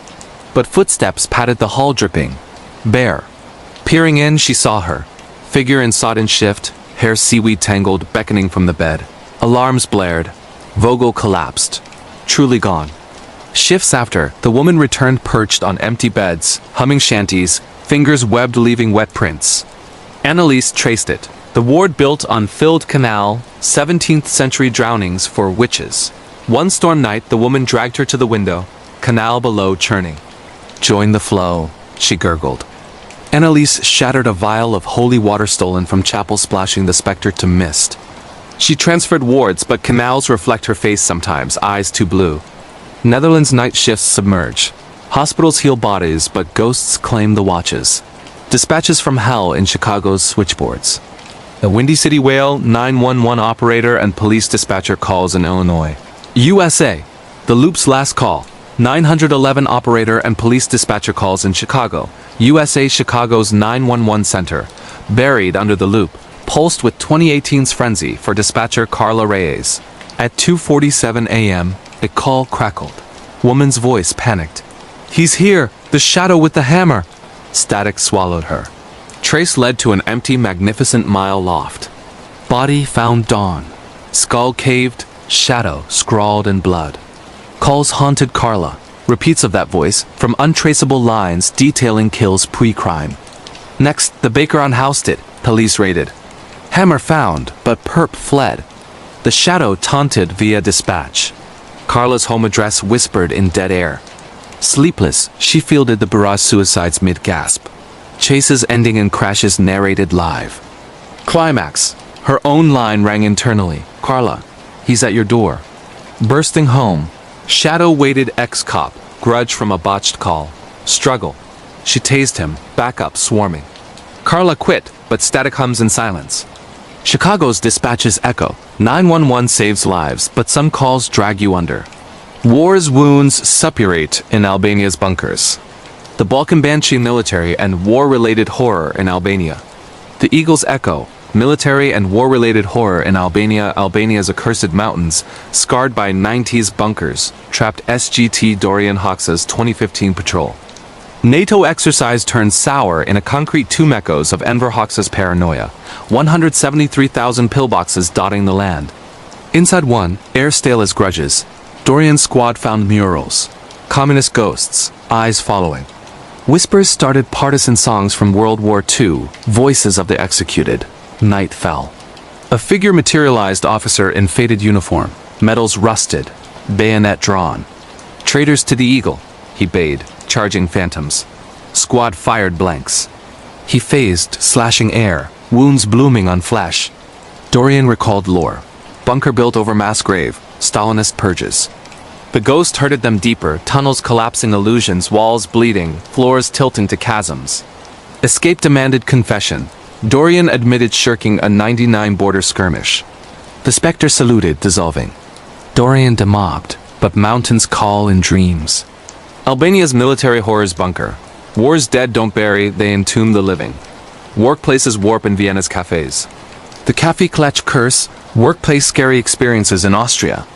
But footsteps patted the hall dripping. Bare. Peering in, she saw her. Figure in sodden shift, hair seaweed tangled, beckoning from the bed. Alarms blared. Vogel collapsed. Truly gone. Shifts after, the woman returned perched on empty beds, humming shanties, fingers webbed leaving wet prints. Annelies traced it. The ward built on filled canal, 17th century drownings for witches. One storm night, the woman dragged her to the window, canal below churning. Join the flow, she gurgled. Annelies shattered a vial of holy water stolen from chapel, splashing the specter to mist. She transferred wards, but canals reflect her face sometimes, eyes too blue. Netherlands night shifts submerge. Hospitals heal bodies, but ghosts claim the watches. Dispatches from hell in Chicago's switchboards. A Windy City Whale, 911 operator and police dispatcher calls in Illinois. USA. The Loop's last call. 911 operator and police dispatcher calls in Chicago. USA Chicago's 911 center. Buried under the loop. Pulsed with 2018's frenzy for dispatcher Carla Reyes. At 2:47 a.m., a call crackled. Woman's voice panicked. He's here! The shadow with the hammer! Static swallowed her. Trace led to an empty, magnificent mile loft. Body found dawn. Skull caved, shadow scrawled in blood. Calls haunted Carla. Repeats of that voice, from untraceable lines detailing kills pre-crime. Next, the baker unhoused it, police raided. Hammer found, but perp fled. The shadow taunted via dispatch. Carla's home address whispered in dead air. Sleepless, she fielded the barrage suicides mid-gasp. Chases ending in crashes narrated live. Climax. Her own line rang internally. Carla, he's at your door. Bursting home. Shadow-weighted ex-cop, grudge from a botched call. Struggle. She tased him, backup swarming. Carla quit, but static hums in silence. Chicago's dispatches echo. 911 saves lives, but some calls drag you under. War's wounds suppurate in Albania's bunkers. The Balkan Banshee military and war-related horror in Albania. The Eagles echo. Military and war-related horror in Albania. Albania's accursed mountains, scarred by 90s bunkers, trapped SGT Dorian Hoxha's 2015 patrol. NATO exercise turns sour in a concrete tomb, echoes of Enver Hoxha's paranoia. 173,000 pillboxes dotting the land. Inside one, air stale as grudges. Dorian squad found murals. Communist ghosts, eyes following. Whispers started partisan songs from World War II, voices of the executed. Night fell. A figure materialized, officer in faded uniform, medals rusted, bayonet drawn. Traitors to the eagle, he bade, charging phantoms. Squad fired blanks. He phased, slashing air, wounds blooming on flesh. Dorian recalled lore. Bunker built over mass grave, Stalinist purges. The ghost herded them deeper, tunnels collapsing illusions, walls bleeding, floors tilting to chasms. Escape demanded confession. Dorian admitted shirking a 99 border skirmish. The specter saluted, dissolving. Dorian demobbed, but mountains call in dreams. Albania's military horrors bunker. War's dead don't bury, they entomb the living. Workplaces warp in Vienna's cafes. The Kaffee Klatsch curse, workplace scary experiences in Austria.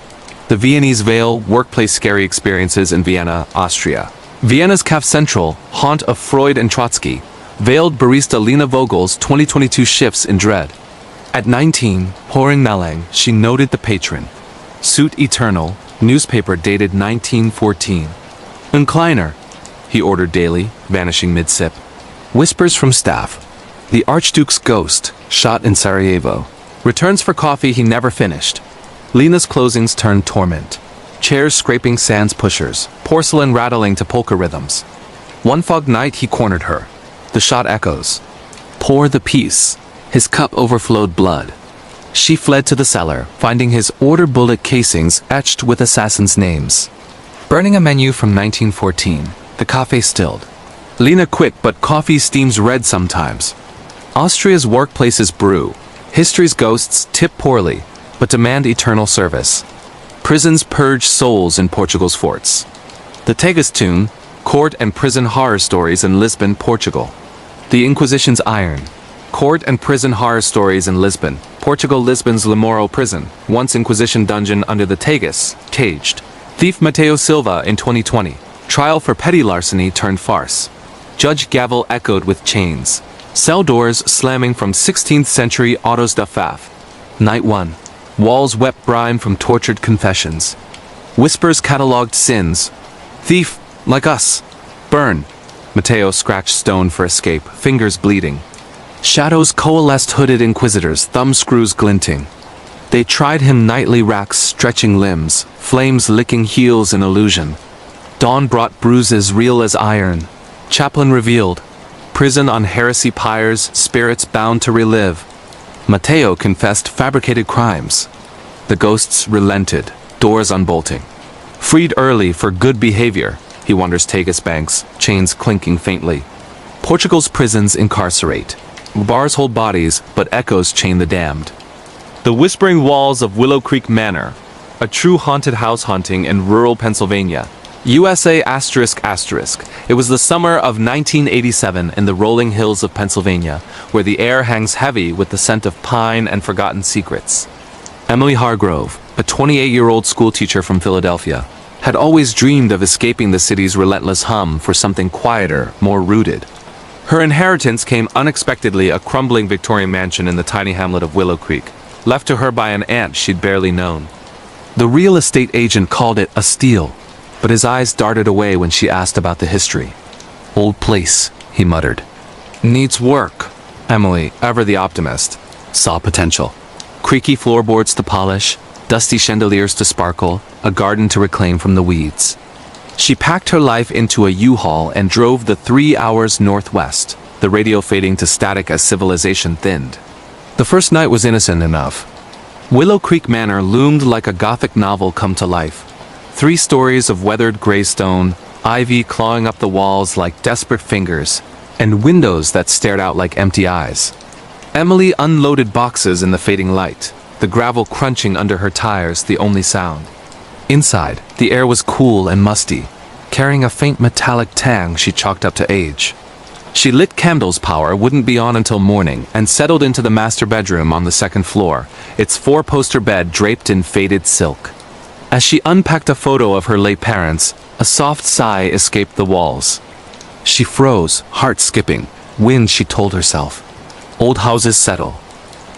The Viennese veil, workplace scary experiences in Vienna, Austria. Vienna's Caf Central, haunt of Freud and Trotsky. Veiled barista Lena Vogel's 2022 shifts in dread. At 19, pouring Melang, she noted the patron. Suit eternal, newspaper dated 1914. Kleiner, he ordered daily, vanishing mid-sip. Whispers from staff. The Archduke's ghost, shot in Sarajevo. Returns for coffee he never finished. Lena's closings turned torment. Chairs scraping sans pushers, porcelain rattling to polka rhythms. One fog night he cornered her. The shot echoes. Pour the peace. His cup overflowed blood. She fled to the cellar, finding his order bullet casings etched with assassins' names. Burning a menu from 1914, the cafe stilled. Lena quit, but coffee steams red sometimes. Austria's workplaces brew. History's ghosts tip poorly, but demand eternal service. Prisons purge souls in Portugal's forts. The Tegas tune, court and prison horror stories in Lisbon, Portugal. The Inquisition's iron. Court and prison horror stories in Lisbon, Portugal. Lisbon's Limoro prison, once Inquisition dungeon under the Tegas, caged. Thief Mateo Silva in 2020. Trial for petty larceny turned farce. Judge gavel echoed with chains. Cell doors slamming from 16th century autos da faf. Night 1. Walls wept brine from tortured confessions. Whispers catalogued sins. Thief, like us. Burn. Mateo scratched stone for escape, fingers bleeding. Shadows coalesced hooded inquisitors, thumbscrews glinting. They tried him nightly racks stretching limbs, flames licking heels in illusion. Dawn brought bruises real as iron. Chaplain revealed. Prison on heresy pyres, spirits bound to relive. Mateo confessed fabricated crimes. The ghosts relented, doors unbolting. Freed early for good behavior, he wanders Tegas banks, chains clinking faintly. Portugal's prisons incarcerate. Bars hold bodies, but echoes chain the damned. The whispering walls of Willow Creek Manor, a true haunted house haunting in rural Pennsylvania. USA ***. It was the summer of 1987 in the rolling hills of Pennsylvania, where the air hangs heavy with the scent of pine and forgotten secrets. Emily Hargrove, a 28-year-old schoolteacher from Philadelphia, had always dreamed of escaping the city's relentless hum for something quieter, more rooted. Her inheritance came unexpectedly, a crumbling Victorian mansion in the tiny hamlet of Willow Creek, left to her by an aunt she'd barely known. The real estate agent called it a steal, but his eyes darted away when she asked about the history. Old place, he muttered. Needs work. Emily, ever the optimist, saw potential. Creaky floorboards to polish, dusty chandeliers to sparkle, a garden to reclaim from the weeds. She packed her life into a U-Haul and drove the 3 hours northwest, the radio fading to static as civilization thinned. The first night was innocent enough. Willow Creek Manor loomed like a Gothic novel come to life. 3 stories of weathered gray stone, ivy clawing up the walls like desperate fingers, and windows that stared out like empty eyes. Emily unloaded boxes in the fading light, the gravel crunching under her tires the only sound. Inside, the air was cool and musty, carrying a faint metallic tang she chalked up to age. She lit candles, power wouldn't be on until morning, and settled into the master bedroom on the 2nd floor, its 4-poster bed draped in faded silk. As she unpacked a photo of her late parents, a soft sigh escaped the walls. She froze, heart skipping. Wind, she told herself. Old houses settle.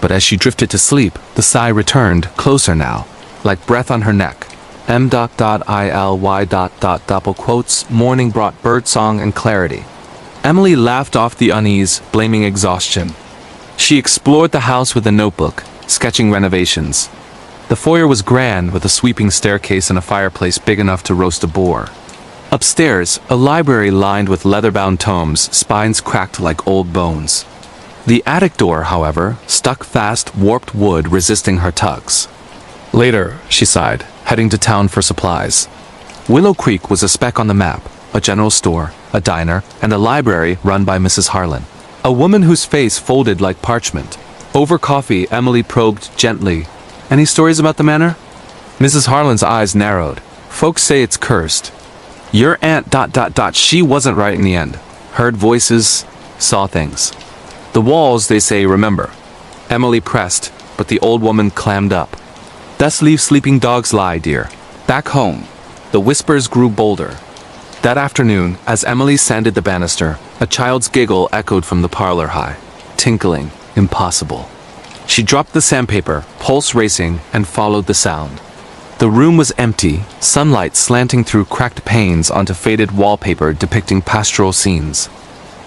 But as she drifted to sleep, the sigh returned, closer now, like breath on her neck. M.ILY. Double quotes, morning brought birdsong and clarity. Emily laughed off the unease, blaming exhaustion. She explored the house with a notebook, sketching renovations. The foyer was grand, with a sweeping staircase and a fireplace big enough to roast a boar. Upstairs, a library lined with leather-bound tomes, spines cracked like old bones. The attic door, however, stuck fast, warped wood resisting her tugs. Later, she sighed, heading to town for supplies. Willow Creek was a speck on the map, a general store, a diner, and a library run by Mrs. Harlan. A woman whose face folded like parchment. Over coffee, Emily probed gently. Any stories about the manor? Mrs. Harlan's eyes narrowed. Folks say it's cursed. Your aunt ... She wasn't right in the end. Heard voices, saw things. The walls, they say, remember. Emily pressed, but the old woman clammed up. Thus leave sleeping dogs lie, dear. Back home. The whispers grew bolder. That afternoon, as Emily sanded the banister, a child's giggle echoed from the parlor high. Tinkling, impossible. She dropped the sandpaper, pulse racing, and followed the sound. The room was empty, sunlight slanting through cracked panes onto faded wallpaper depicting pastoral scenes.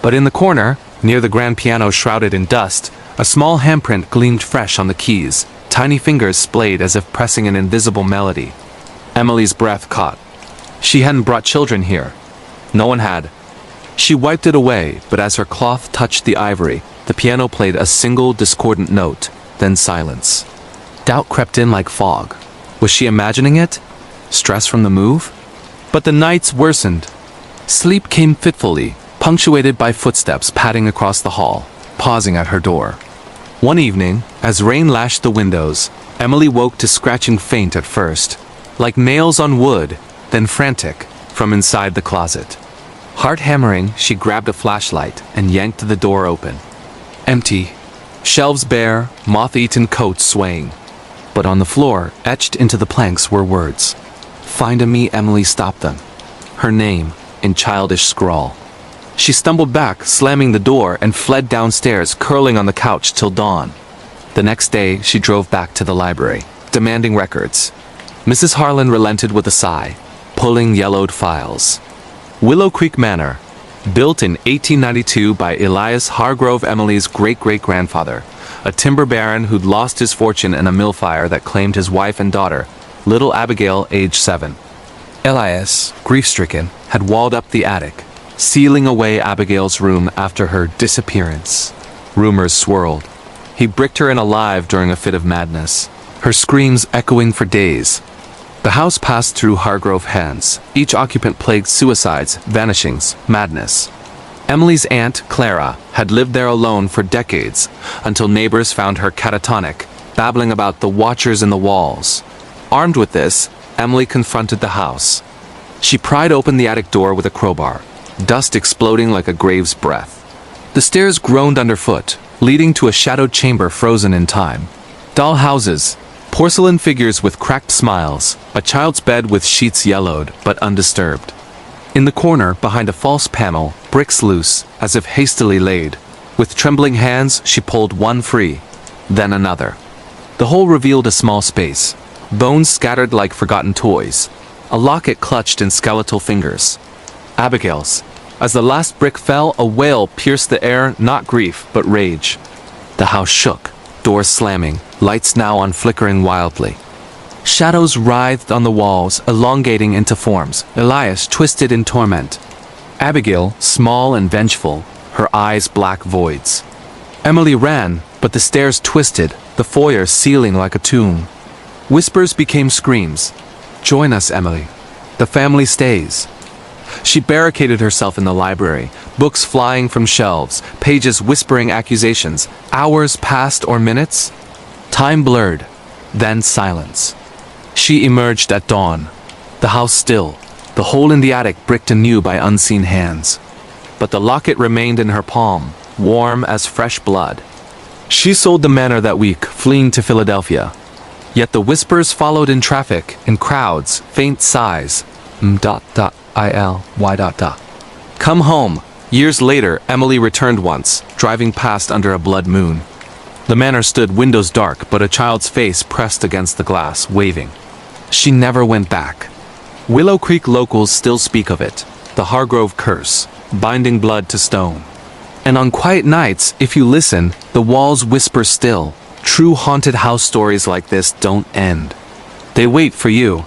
But in the corner, near the grand piano shrouded in dust, a small handprint gleamed fresh on the keys, tiny fingers splayed as if pressing an invisible melody. Emily's breath caught. She hadn't brought children here. No one had. She wiped it away, but as her cloth touched the ivory, the piano played a single discordant note, then silence. Doubt crept in like fog. Was she imagining it? Stress from the move? But the nights worsened. Sleep came fitfully, punctuated by footsteps padding across the hall, pausing at her door. One evening, as rain lashed the windows, Emily woke to scratching faint at first, like nails on wood, then frantic, from inside the closet. Heart hammering, she grabbed a flashlight and yanked the door open. Empty. Shelves bare, moth-eaten coats swaying. But on the floor, etched into the planks, were words. Find me, Emily stopped them. Her name, in childish scrawl. She stumbled back, slamming the door, and fled downstairs, curling on the couch till dawn. The next day, she drove back to the library, demanding records. Mrs. Harlan relented with a sigh, pulling yellowed files. Willow Creek Manor, built in 1892 by Elias Hargrove, Emily's great-great-grandfather, a timber baron who'd lost his fortune in a mill fire that claimed his wife and daughter, little Abigail, age 7. Elias, grief-stricken, had walled up the attic, sealing away Abigail's room after her disappearance. Rumors swirled. He bricked her in alive during a fit of madness, her screams echoing for days. The house passed through Hargrove hands, each occupant plagued suicides, vanishings, madness. Emily's aunt, Clara, had lived there alone for decades, until neighbors found her catatonic, babbling about the watchers in the walls. Armed with this, Emily confronted the house. She pried open the attic door with a crowbar, dust exploding like a grave's breath. The stairs groaned underfoot, leading to a shadowed chamber frozen in time. Doll houses, porcelain figures with cracked smiles, a child's bed with sheets yellowed but undisturbed. In the corner, behind a false panel, bricks loose, as if hastily laid. With trembling hands, she pulled one free, then another. The whole revealed a small space, bones scattered like forgotten toys, a locket clutched in skeletal fingers. Abigail's. As the last brick fell, a wail pierced the air, not grief, but rage. The house shook, doors slamming, lights now on flickering wildly. Shadows writhed on the walls, elongating into forms. Elias twisted in torment. Abigail, small and vengeful, her eyes black voids. Emily ran, but the stairs twisted, the foyer sealing like a tomb. Whispers became screams. Join us, Emily. The family stays. She barricaded herself in the library, books flying from shelves, pages whispering accusations. Hours passed or minutes. Time blurred, then silence. She emerged at dawn, the house still, the hole in the attic bricked anew by unseen hands. But the locket remained in her palm, warm as fresh blood. She sold the manor that week, fleeing to Philadelphia. Yet the whispers followed in traffic, in crowds, faint sighs. Come home. Years later, Emily returned once, driving past under a blood moon. The manor stood, windows dark, but a child's face pressed against the glass, waving. She never went back. Willow Creek locals still speak of it, the Hargrove curse, binding blood to stone. And on quiet nights, if you listen, the walls whisper still, True haunted house stories like this don't end. They wait for you.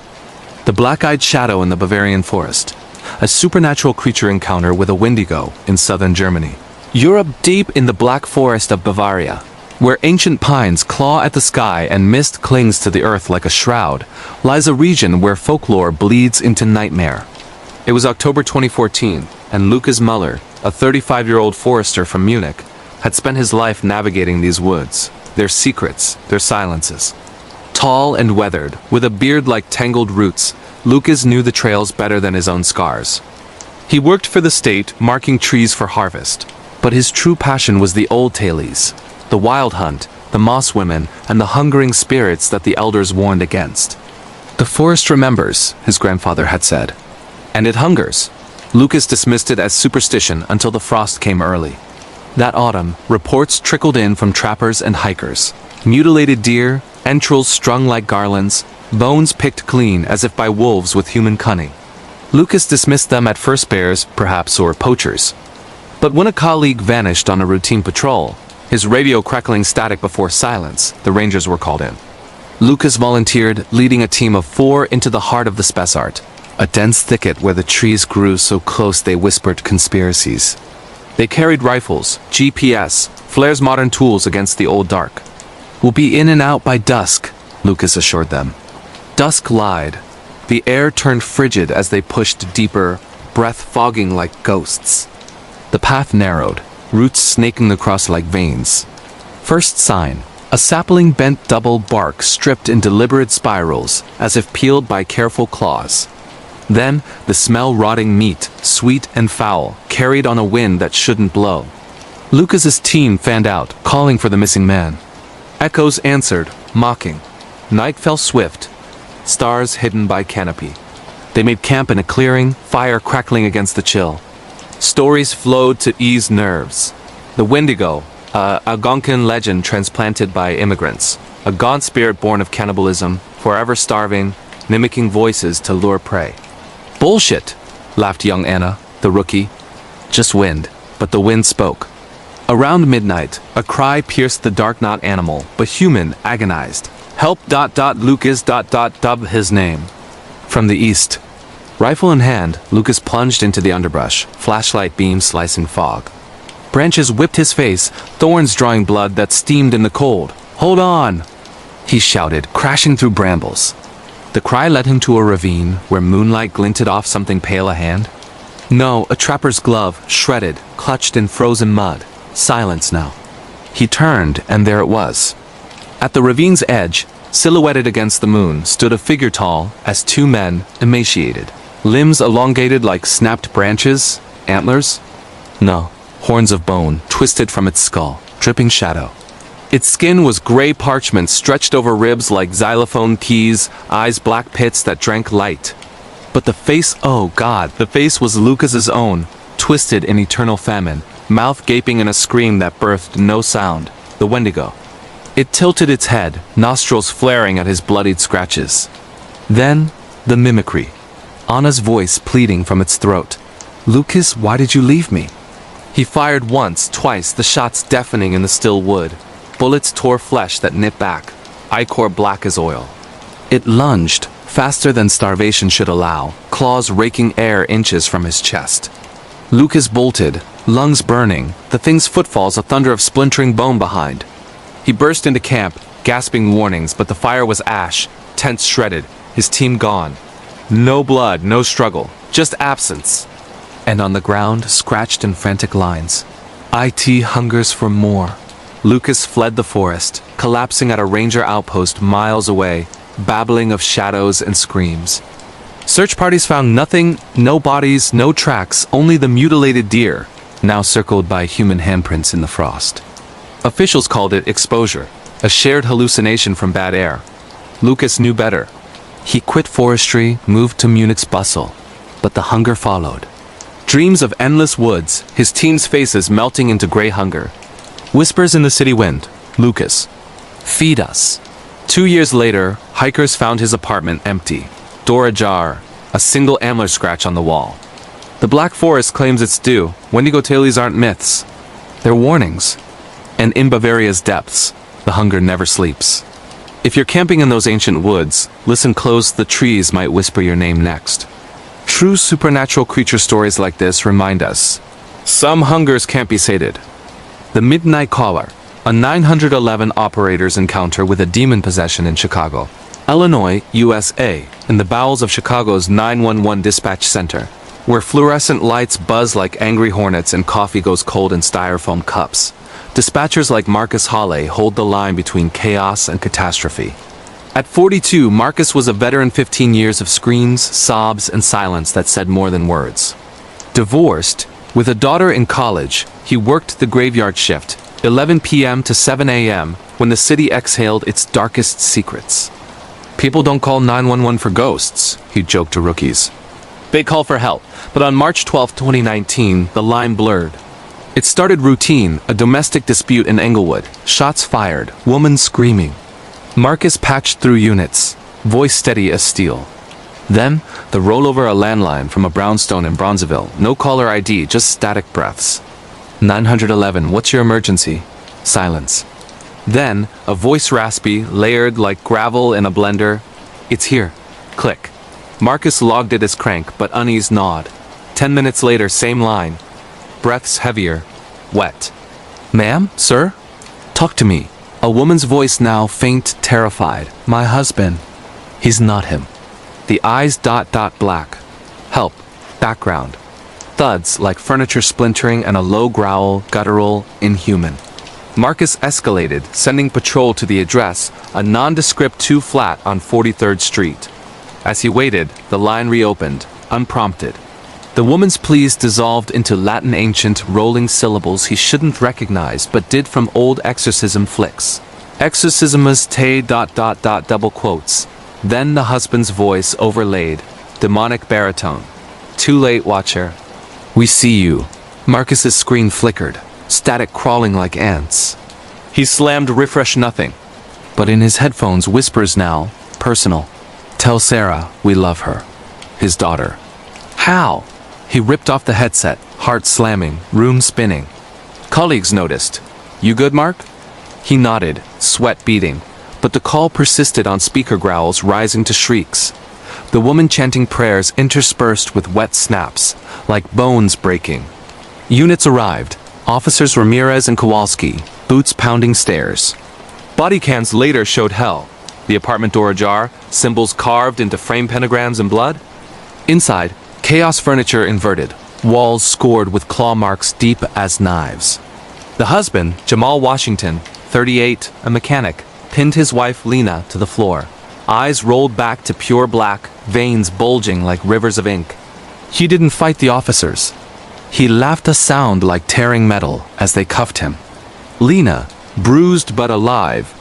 The black-eyed shadow in the Bavarian forest. A supernatural creature encounter with a Wendigo in southern Germany. Europe, deep in the Black Forest of Bavaria, where ancient pines claw at the sky and mist clings to the earth like a shroud, lies a region where folklore bleeds into nightmare. It was October 2014, and Lukas Müller, a 35-year-old forester from Munich, had spent his life navigating these woods, their secrets, their silences. Tall and weathered, with a beard like tangled roots, Lukas knew the trails better than his own scars. He worked for the state, marking trees for harvest. But his true passion was the old tales, the wild hunt, the moss women, and the hungering spirits that the elders warned against. The forest remembers, his grandfather had said. And it hungers. Lukas dismissed it as superstition until the frost came early. That autumn, reports trickled in from trappers and hikers. Mutilated deer, entrails strung like garlands, bones picked clean as if by wolves with human cunning. Lukas dismissed them at first bears, perhaps, or poachers. But when a colleague vanished on a routine patrol, his radio crackling static before silence, the rangers were called in. Lukas volunteered, leading a team of 4 into the heart of the Spessart, a dense thicket where the trees grew so close they whispered conspiracies. They carried rifles, GPS, Flair's modern tools against the old dark. "We'll be in and out by dusk," Lukas assured them. Dusk lied. The air turned frigid as they pushed deeper, breath fogging like ghosts. The path narrowed, roots snaking across like veins. First sign, a sapling bent double bark stripped in deliberate spirals, as if peeled by careful claws. Then, the smell rotting meat, sweet and foul, carried on a wind that shouldn't blow. Lukas's team fanned out, calling for the missing man. Echoes answered, mocking. Night fell swift, stars hidden by canopy. They made camp in a clearing, fire crackling against the chill. Stories flowed to ease nerves. The Wendigo, a Algonquin legend transplanted by immigrants. A gaunt spirit born of cannibalism, forever starving, mimicking voices to lure prey. "Bullshit," laughed young Anna, the rookie. "Just wind." But the wind spoke. Around midnight, a cry pierced the dark not animal, but human, agonized. "Help, Lukas, dub his name." From the east. Rifle in hand, Lukas plunged into the underbrush, flashlight beam slicing fog. Branches whipped his face, thorns drawing blood that steamed in the cold. "Hold on!" he shouted, crashing through brambles. The cry led him to a ravine where moonlight glinted off something pale a hand. No, a trapper's glove, shredded, clutched in frozen mud. Silence now. He turned, and there it was. At the ravine's edge, silhouetted against the moon, stood a figure tall as 2 men, emaciated. Limbs elongated like snapped branches, antlers? No, horns of bone, twisted from its skull, dripping shadow. Its skin was gray parchment stretched over ribs like xylophone keys, eyes black pits that drank light. But the face, oh God, the face was Lukas's own, twisted in eternal famine, mouth gaping in a scream that birthed no sound, the Wendigo. It tilted its head, nostrils flaring at his bloodied scratches. Then, the mimicry. Anna's voice pleading from its throat. "Lukas, why did you leave me?" He fired once, twice, the shots deafening in the still wood. Bullets tore flesh that knit back, ichor black as oil. It lunged, faster than starvation should allow, claws raking air inches from his chest. Lukas bolted, lungs burning, the thing's footfalls a thunder of splintering bone behind. He burst into camp, gasping warnings, but the fire was ash, tents shredded, his team gone. No blood, no struggle, just absence. And on the ground, scratched in frantic lines. "IT hungers for more." Lukas fled the forest, collapsing at a ranger outpost miles away, babbling of shadows and screams. Search parties found nothing, no bodies, no tracks, only the mutilated deer, now circled by human handprints in the frost. Officials called it exposure, a shared hallucination from bad air. Lukas knew better. He quit forestry, moved to Munich's bustle, but the hunger followed. Dreams of endless woods, his team's faces melting into gray hunger. Whispers in the city wind, "Lukas, feed us." 2 years later, hikers found his apartment empty, door ajar, a single antler scratch on the wall. The Black Forest claims it's due. Wendigo tales aren't myths. They're warnings. And in Bavaria's depths, The hunger never sleeps. If you're camping in those ancient woods, listen close, the trees might whisper your name next. True supernatural creature stories like this remind us, some hungers can't be sated. The Midnight Caller, a 911 operator's encounter with a demon possession in Chicago, Illinois, USA, in the bowels of Chicago's 911 dispatch center, where fluorescent lights buzz like angry hornets and coffee goes cold in styrofoam cups. Dispatchers like Marcus Hawley hold the line between chaos and catastrophe. At 42, Marcus was a veteran, 15 years of screams, sobs, and silence that said more than words. Divorced, with a daughter in college, he worked the graveyard shift, 11 p.m. to 7 a.m., when the city exhaled its darkest secrets. People don't call 911 for ghosts, he joked to rookies. They call for help, but on March 12, 2019, the line blurred. It started routine, a domestic dispute in Englewood, shots fired, woman screaming. Marcus patched through units, voice steady as steel. Then, the rollover a landline from a brownstone in Bronzeville, no caller ID, just static breaths. 911, what's your emergency? Silence. Then, a voice raspy, layered like gravel in a blender. It's here. Click. Marcus logged it as crank, but uneased nod. 10 minutes later, same line. Breaths heavier. Wet. Ma'am? Sir? Talk to me. A woman's voice now, faint, terrified. My husband. He's not him. The eyes ... black. Help. Background. Thuds like furniture splintering and a low growl, guttural, inhuman. Marcus escalated, sending patrol to the address, a nondescript 2-flat on 43rd Street. As he waited, the line reopened, unprompted. The woman's pleas dissolved into Latin ancient, rolling syllables he shouldn't recognize but did from old exorcism flicks. Exorcismus te ... double quotes. Then the husband's voice overlaid, demonic baritone. Too late, watcher. We see you. Marcus's screen flickered, static crawling like ants. He slammed refresh nothing. But in his headphones, whispers now, personal. Tell Sarah we love her. His daughter. How? He ripped off the headset, heart slamming, room spinning. Colleagues noticed. You good, Mark? He nodded, sweat beading, but the call persisted on speaker growls rising to shrieks. The woman chanting prayers interspersed with wet snaps, like bones breaking. Units arrived, Officers Ramirez and Kowalski, boots pounding stairs. Body cams later showed hell. The apartment door ajar, symbols carved into frame pentagrams in blood. Inside, chaos furniture inverted, walls scored with claw marks deep as knives. The husband, Jamal Washington, 38, a mechanic, pinned his wife Lena to the floor. Eyes rolled back to pure black, veins bulging like rivers of ink. He didn't fight the officers. He laughed a sound like tearing metal as they cuffed him. Lena, bruised but alive,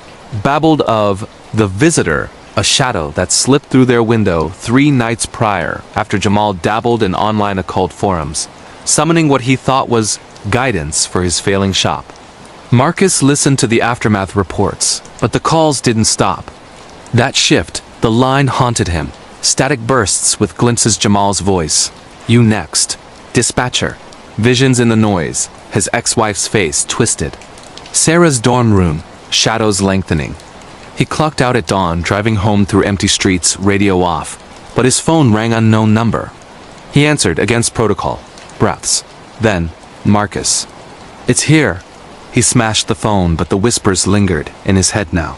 babbled of the visitor, a shadow that slipped through their window 3 nights prior after Jamal dabbled in online occult forums, summoning what he thought was guidance for his failing shop. Marcus listened to the aftermath reports, but the calls didn't stop. That shift, the line haunted him, static bursts with glimpses Jamal's voice. You next. Dispatcher. Visions in the noise, his ex-wife's face twisted. Sarah's dorm room, shadows lengthening. He clocked out at dawn, driving home through empty streets, radio off, but his phone rang unknown number. He answered against protocol. Breaths. Then, Marcus. It's here. He smashed the phone, but the whispers lingered in his head now.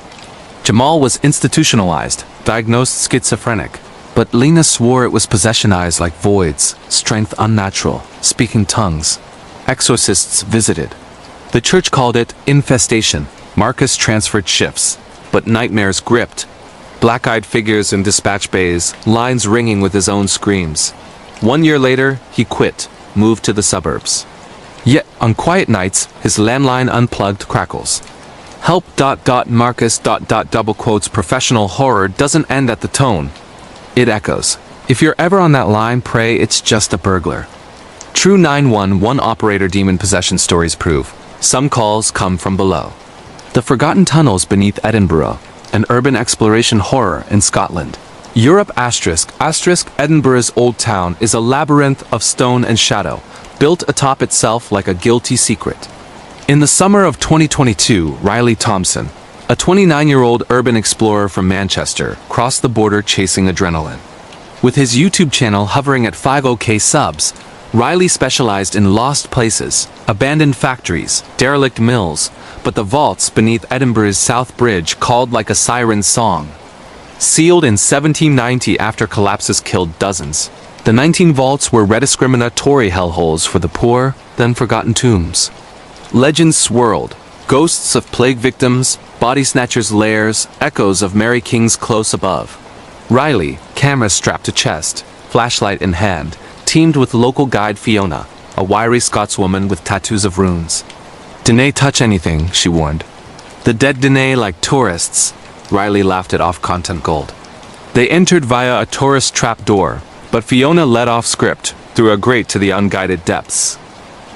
Jamal was institutionalized, diagnosed schizophrenic, but Lena swore it was possessionized like voids, strength unnatural, speaking tongues. Exorcists visited. The church called it infestation. Marcus transferred shifts, but nightmares gripped. Black-eyed figures in dispatch bays, lines ringing with his own screams. 1 year later, he quit, moved to the suburbs. Yet, on quiet nights, his landline unplugged crackles. Help ... Marcus ... double quotes professional horror doesn't end at the tone. It echoes. If you're ever on that line, pray it's just a burglar. True 911 operator demon possession stories prove. Some calls come from below. The forgotten tunnels beneath Edinburgh, an urban exploration horror in Scotland. Europe ***, Edinburgh's old town is a labyrinth of stone and shadow, built atop itself like a guilty secret. In the summer of 2022, Riley Thompson, A 29-year-old urban explorer from Manchester crossed the border chasing adrenaline. With his YouTube channel hovering at 50k subs, Riley specialized in lost places, abandoned factories, derelict mills, but the vaults beneath Edinburgh's South Bridge called like a siren's song. Sealed in 1790 after collapses killed dozens, the 19 vaults were rediscriminatory hellholes for the poor, then forgotten tombs. Legends swirled, ghosts of plague victims, body snatchers' lairs, echoes of Mary King's close above. Riley, camera strapped to chest, flashlight in hand, teamed with local guide Fiona, a wiry Scotswoman with tattoos of runes. "Dinnae touch anything," she warned. "The dead dinnae like tourists," Riley laughed at off-content gold. They entered via a tourist trap door, but Fiona led off script, through a grate to the unguided depths.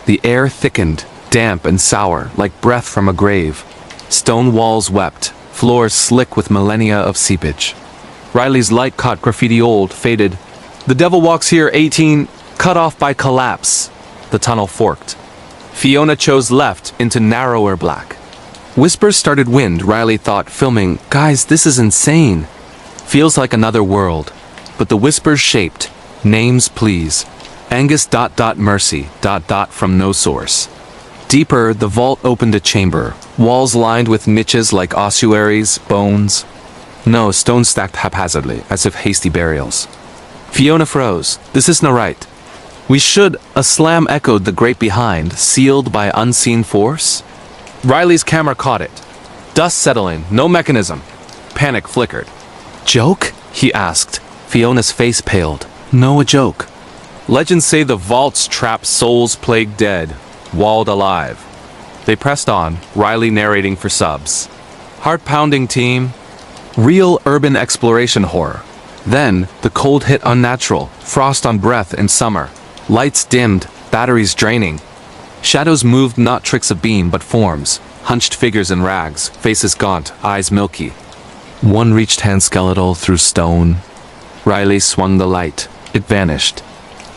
The air thickened, damp and sour, like breath from a grave. Stone walls wept, floors slick with millennia of seepage. Riley's light caught graffiti old, faded. "The devil walks here 18, cut off by collapse." The tunnel forked. Fiona chose left into narrower black. Whispers started wind, Riley thought, filming, "Guys, this is insane. Feels like another world." But the whispers shaped, "Names please. Angus ... Mercy ... from no source." Deeper, the vault opened a chamber, walls lined with niches like ossuaries, bones. No, stones stacked haphazardly, as if hasty burials. Fiona froze. "This isn't right. We should..." A slam echoed the grate behind, sealed by unseen force. Riley's camera caught it. Dust settling, no mechanism. Panic flickered. "Joke?" he asked. Fiona's face paled. "No, a joke. Legends say the vaults trap souls plagued dead, walled alive." They pressed on, Riley narrating for subs. Heart-pounding team. Real urban exploration horror. Then, the cold hit unnatural, frost on breath in summer. Lights dimmed, batteries draining. Shadows moved, not tricks of beam but forms, hunched figures in rags, faces gaunt, eyes milky. One reached hand skeletal through stone. Riley swung the light. It vanished.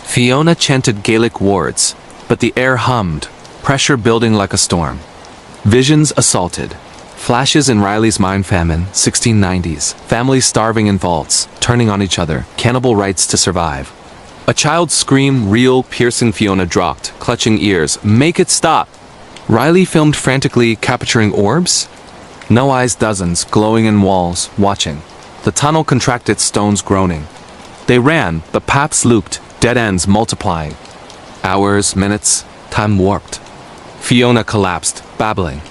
Fiona chanted Gaelic words, but the air hummed, pressure building like a storm. Visions assaulted. Flashes in Riley's mind: famine, 1690s, families starving in vaults, turning on each other, cannibal rights to survive. A child's scream, real, piercing. Fiona dropped, clutching ears. "Make it stop!" Riley filmed frantically, capturing orbs? No eyes, dozens, glowing in walls, watching. The tunnel contracted, stones groaning. They ran, the paths looped, dead ends multiplying. Hours, minutes, time warped. Fiona collapsed, babbling.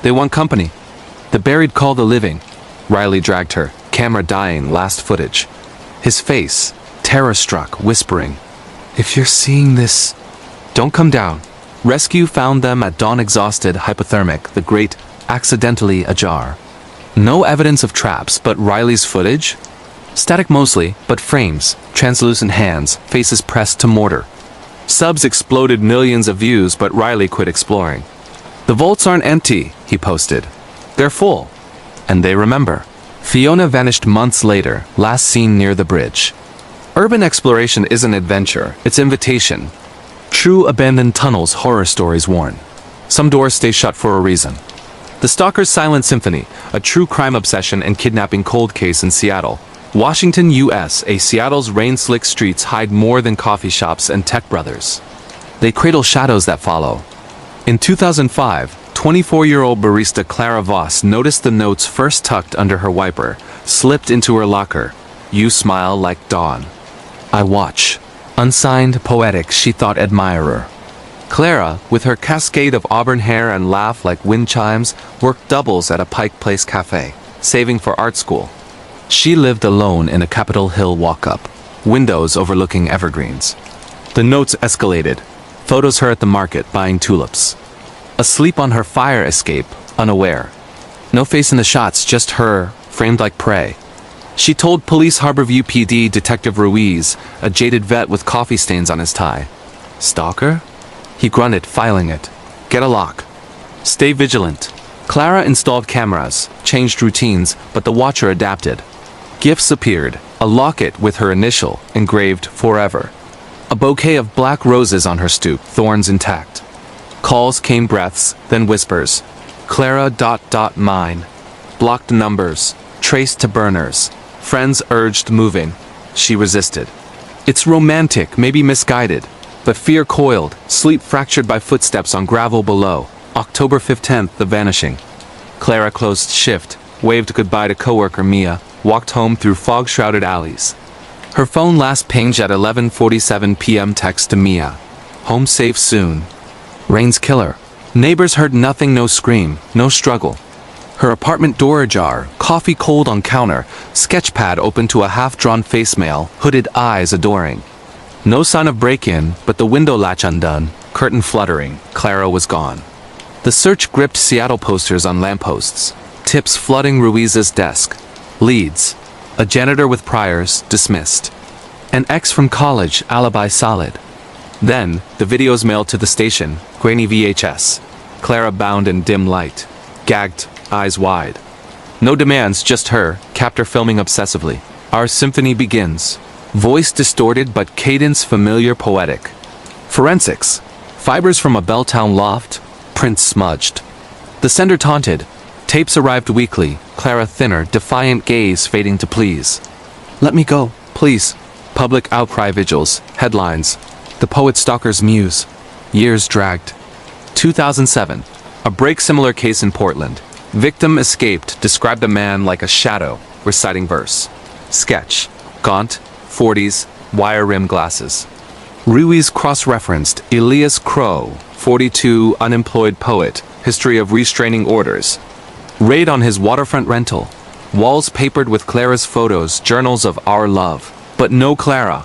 They want company. The buried call the living. Riley dragged her, camera dying, last footage. His face, terror-struck, whispering, "If you're seeing this, don't come down." Rescue found them at dawn, exhausted, hypothermic, the grate accidentally ajar. No evidence of traps, but Riley's footage? Static mostly, but frames, translucent hands, faces pressed to mortar. Subs exploded, millions of views, but Riley quit exploring. "The vaults aren't empty," he posted. "They're full." And they remember. Fiona vanished months later, last seen near the bridge. Urban exploration isn't adventure, it's invitation. True abandoned tunnels, horror stories warn. Some doors stay shut for a reason. The Stalker's Silent Symphony, a true crime obsession and kidnapping cold case in Seattle. Washington, U.S., Seattle's rain-slick streets hide more than coffee shops and tech brothers. They cradle shadows that follow. In 2005, 24-year-old barista Clara Voss noticed the notes first tucked under her wiper, slipped into her locker. "You smile like dawn. I watch." Unsigned, poetic, she thought, admirer. Clara, with her cascade of auburn hair and laugh like wind chimes, worked doubles at a Pike Place cafe, saving for art school. She lived alone in a Capitol Hill walk-up, windows overlooking evergreens. The notes escalated. Photos her at the market buying tulips. Asleep on her fire escape, unaware. No face in the shots, just her, framed like prey. She told police Harborview PD Detective Ruiz, a jaded vet with coffee stains on his tie. "Stalker?" He grunted, filing it. "Get a lock. Stay vigilant." Clara installed cameras, changed routines, but the watcher adapted. Gifts appeared, a locket with her initial, engraved forever. A bouquet of black roses on her stoop, thorns intact. Calls came, breaths, then whispers. "Clara ... mine." blocked numbers, traced to burners. Friends urged moving. She resisted. It's romantic, maybe misguided. But fear coiled, sleep fractured by footsteps on gravel below. October 15th, the vanishing. Clara closed shift, waved goodbye to coworker Mia, walked home through fog-shrouded alleys. Her phone last pinged at 11:47 p.m. Text to Mia. Home safe soon. Rain's killer. Neighbors heard nothing, no scream, no struggle. Her apartment door ajar, coffee cold on counter, sketchpad open to a half-drawn facemail, hooded eyes adoring. No sign of break-in, but the window latch undone, curtain fluttering. Clara was gone. The search gripped Seattle posters on lampposts. Tips flooding Ruiz's desk. Leads. A janitor with priors, dismissed. An ex from college, alibi solid. Then, the videos mailed to the station, grainy VHS. Clara bound in dim light. Gagged, eyes wide. No demands, just her, captor filming obsessively. Our symphony begins. Voice distorted but cadence familiar poetic. Forensics. Fibers from a Belltown loft, prints smudged. The sender taunted. Tapes arrived weekly, Clara thinner, defiant gaze fading to please. Let me go, please. Public outcry vigils, headlines. The poet-stalker's muse. Years dragged. 2007. A break-similar case in Portland. Victim escaped, described a man like a shadow, reciting verse. Sketch. Gaunt, 40s, wire-rimmed glasses. Ruiz cross-referenced Elias Crow, 42, unemployed poet, history of restraining orders. Raid on his waterfront rental. Walls papered with Clara's photos, journals of our love. But no Clara.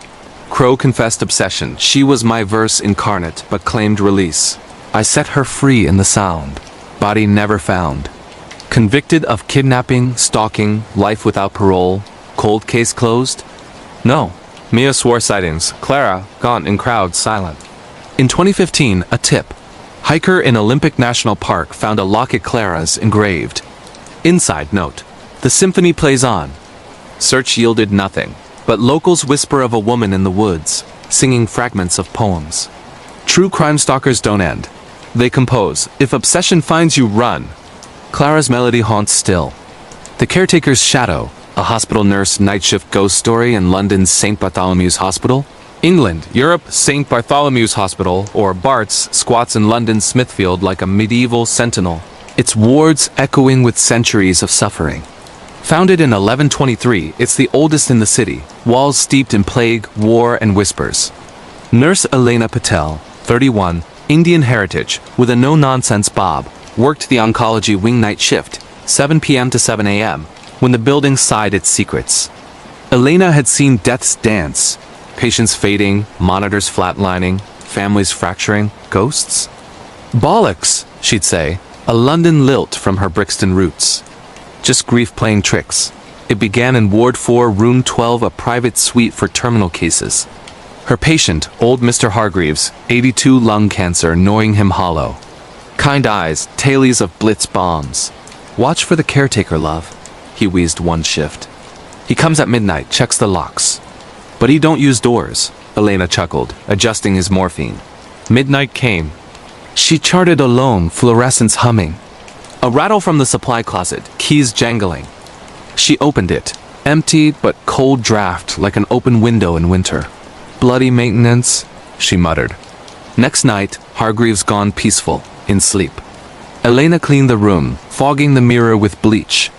Crow confessed obsession. She was my verse incarnate, but claimed release. I set her free in the sound. Body never found. Convicted of kidnapping, stalking, life without parole. Cold case closed? No. Mia swore sightings. Clara, gaunt in crowd, silent. In 2015, a tip. Hiker in Olympic National Park found a locket Clara's engraved. Inside note. The symphony plays on. Search yielded nothing, but locals whisper of a woman in the woods, singing fragments of poems. True crime stalkers don't end. They compose. If obsession finds you, run. Clara's melody haunts still. The caretaker's shadow, a hospital nurse night shift ghost story in London's St. Bartholomew's Hospital. England, Europe, St. Bartholomew's Hospital, or Bart's, squats in London's Smithfield like a medieval sentinel, its wards echoing with centuries of suffering. Founded in 1123, it's the oldest in the city, walls steeped in plague, war, and whispers. Nurse Elena Patel, 31, Indian heritage, with a no-nonsense bob, worked the oncology wing night shift, 7 p.m. to 7 a.m., when the building sighed its secrets. Elena had seen death's dance, patients fading, monitors flatlining, families fracturing, ghosts. Bollocks, she'd say, a London lilt from her Brixton roots. Just grief playing tricks. It began in Ward 4, Room 12, a private suite for terminal cases. Her patient, old Mr. Hargreaves, 82, lung cancer, gnawing him hollow. Kind eyes, tailies of blitz bombs. Watch for the caretaker, love. He wheezed one shift. He comes at midnight, checks the locks. But he don't use doors, Elena chuckled, adjusting his morphine. Midnight came. She charted alone, fluorescence humming. A rattle from the supply closet, keys jangling. She opened it, empty but cold draft like an open window in winter. Bloody maintenance, she muttered. Next night, Hargreaves gone peaceful, in sleep. Elena cleaned the room, fogging the mirror with bleach.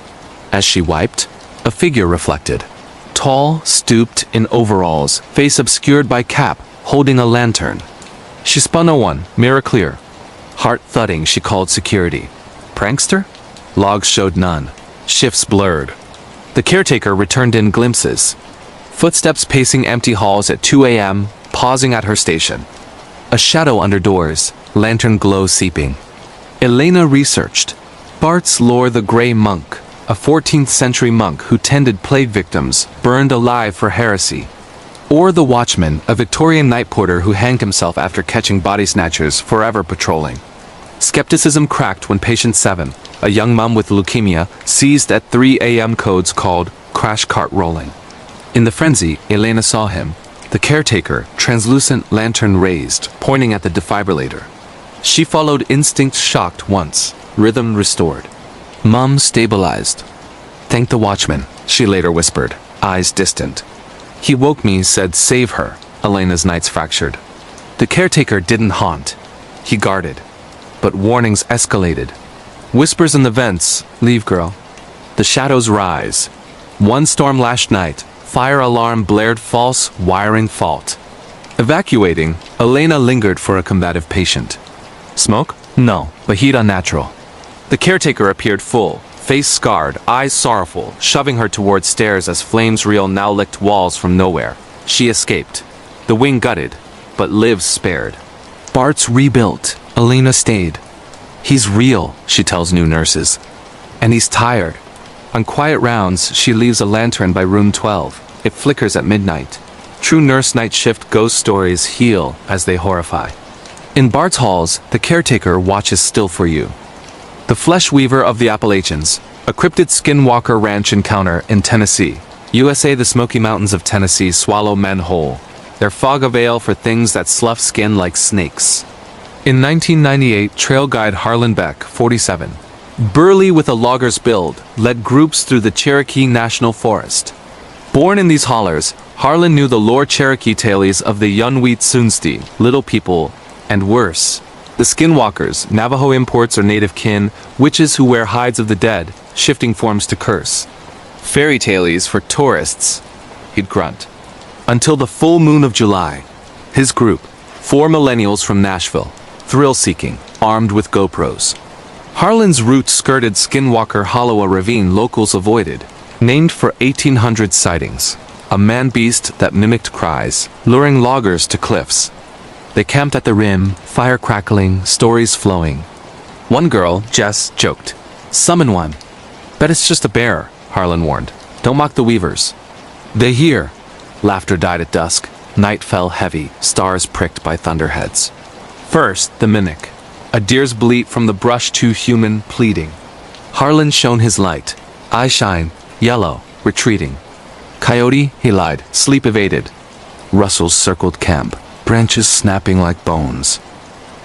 As she wiped, a figure reflected. Tall, stooped, in overalls, face obscured by cap, holding a lantern. She spun a one, mirror clear. Heart thudding, she called security. Prankster? Logs showed none. Shifts blurred. The caretaker returned in glimpses. Footsteps pacing empty halls at 2 a.m., pausing at her station. A shadow under doors, lantern glow seeping. Elena researched. Bart's lore, the Grey Monk, a 14th century monk who tended plague victims, burned alive for heresy. Or the Watchman, a Victorian night porter who hanged himself after catching body snatchers, forever patrolling. Skepticism cracked when patient 7, a young mum with leukemia, seized at 3 a.m. codes called crash cart rolling. In the frenzy, Elena saw him, the caretaker, translucent lantern raised, pointing at the defibrillator. She followed instinct, shocked once, rhythm restored. Mum stabilized. Thank the watchman, she later whispered, eyes distant. He woke me, said save her. Elena's nights fractured. The caretaker didn't haunt. He guarded. But warnings escalated. Whispers in the vents, leave girl. The shadows rise. One storm lashed night, fire alarm blared, false wiring fault. Evacuating, Elena lingered for a combative patient. Smoke? No, but heat unnatural. The caretaker appeared full, face scarred, eyes sorrowful, shoving her toward stairs as flames reel now licked walls from nowhere. She escaped. The wing gutted, but lives spared. Bart's rebuilt. Elena stayed. He's real, she tells new nurses. And he's tired. On quiet rounds, she leaves a lantern by room 12. It flickers at midnight. True nurse night shift ghost stories heal as they horrify. In Bart's halls, the caretaker watches still for you. The flesh weaver of the Appalachians, a cryptid skinwalker ranch encounter in Tennessee. USA. The Smoky Mountains of Tennessee swallow men whole. Their fog a veil for things that slough skin like snakes. In 1998, trail guide Harlan Beck, 47, burly with a logger's build, led groups through the Cherokee National Forest. Born in these hollers, Harlan knew the lore Cherokee tales of the Yunwee Tsunsti, little people, and worse. The skinwalkers, Navajo imports or native kin, witches who wear hides of the dead, shifting forms to curse. Fairy tales for tourists, he'd grunt. Until the full moon of July. His group, 4 millennials from Nashville, thrill-seeking, armed with GoPros. Harlan's route skirted Skinwalker Hollow, a ravine locals avoided, named for 1800 sightings. A man-beast that mimicked cries, luring loggers to cliffs. They camped at the rim, fire crackling, stories flowing. One girl, Jess, joked, "Summon one." "Bet it's just a bear," Harlan warned. "Don't mock the weavers." "They hear." Laughter died at dusk. Night fell heavy, stars pricked by thunderheads. First, the mimic. A deer's bleat from the brush, too human, pleading. Harlan shone his light. Eye shine, yellow, retreating. Coyote, he lied, sleep evaded. Rustlers circled camp, branches snapping like bones.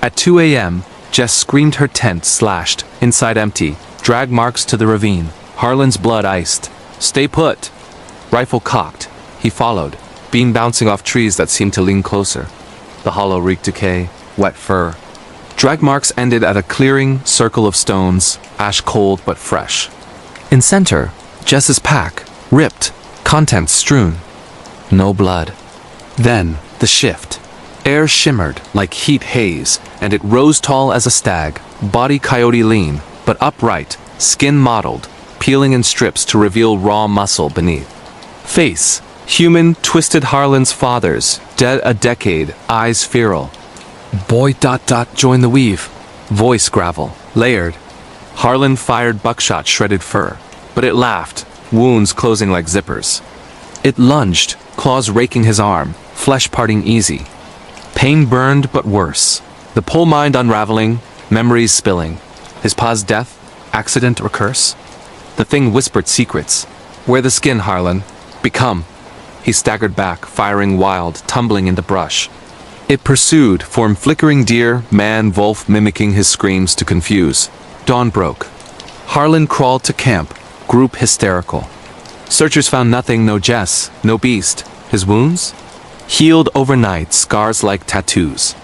At 2 a.m., Jess screamed, her tent slashed, inside empty, drag marks to the ravine, Harlan's blood iced. "Stay put." Rifle cocked, he followed, beam bouncing off trees that seemed to lean closer. The hollow reeked decay, wet fur. Drag marks ended at a clearing, circle of stones, ash cold but fresh. In center, Jess's pack, ripped, contents strewn. No blood. Then, the shift. Air shimmered like heat haze, and it rose tall as a stag, body coyote lean, but upright, skin mottled, peeling in strips to reveal raw muscle beneath. Face, human, twisted Harlan's father's, dead a decade, eyes feral. Boy ... join the weave. Voice gravel, layered. Harlan fired buckshot shredded fur, but it laughed, wounds closing like zippers. It lunged, claws raking his arm, flesh parting easy. Pain burned but worse. The pole mind unraveling, memories spilling. His pa's death, accident or curse? The thing whispered secrets. Wear the skin, Harlan. Become. He staggered back, firing wild, tumbling into brush. It pursued, form flickering deer, man, wolf mimicking his screams to confuse. Dawn broke. Harlan crawled to camp, group hysterical. Searchers found nothing, no Jess, no beast. His wounds? Healed overnight, scars like tattoos.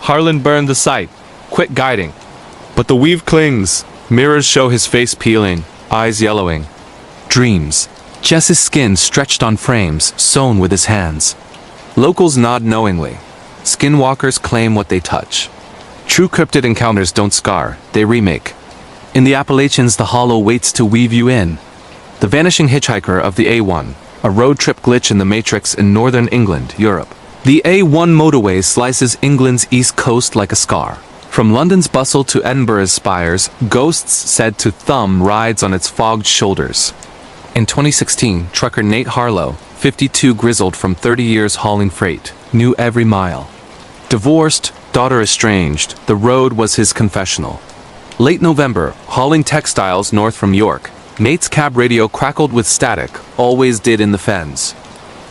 Harlan burned the site, quit guiding. But the weave clings. Mirrors show his face peeling, eyes yellowing. Dreams. Jess's skin stretched on frames, sewn with his hands. Locals nod knowingly. Skinwalkers claim what they touch. True cryptid encounters don't scar, they remake. In the Appalachians, the hollow waits to weave you in. The vanishing hitchhiker of the A1, a road trip glitch in the Matrix in northern England, Europe. The A1 motorway slices England's east coast like a scar. From London's bustle to Edinburgh's spires, ghosts said to thumb rides on its fogged shoulders. In 2016, trucker Nate Harlow, 52, grizzled from 30 years hauling freight, knew every mile. Divorced, daughter estranged, the road was his confessional. Late November, hauling textiles north from York, Nate's cab radio crackled with static, always did in the fens.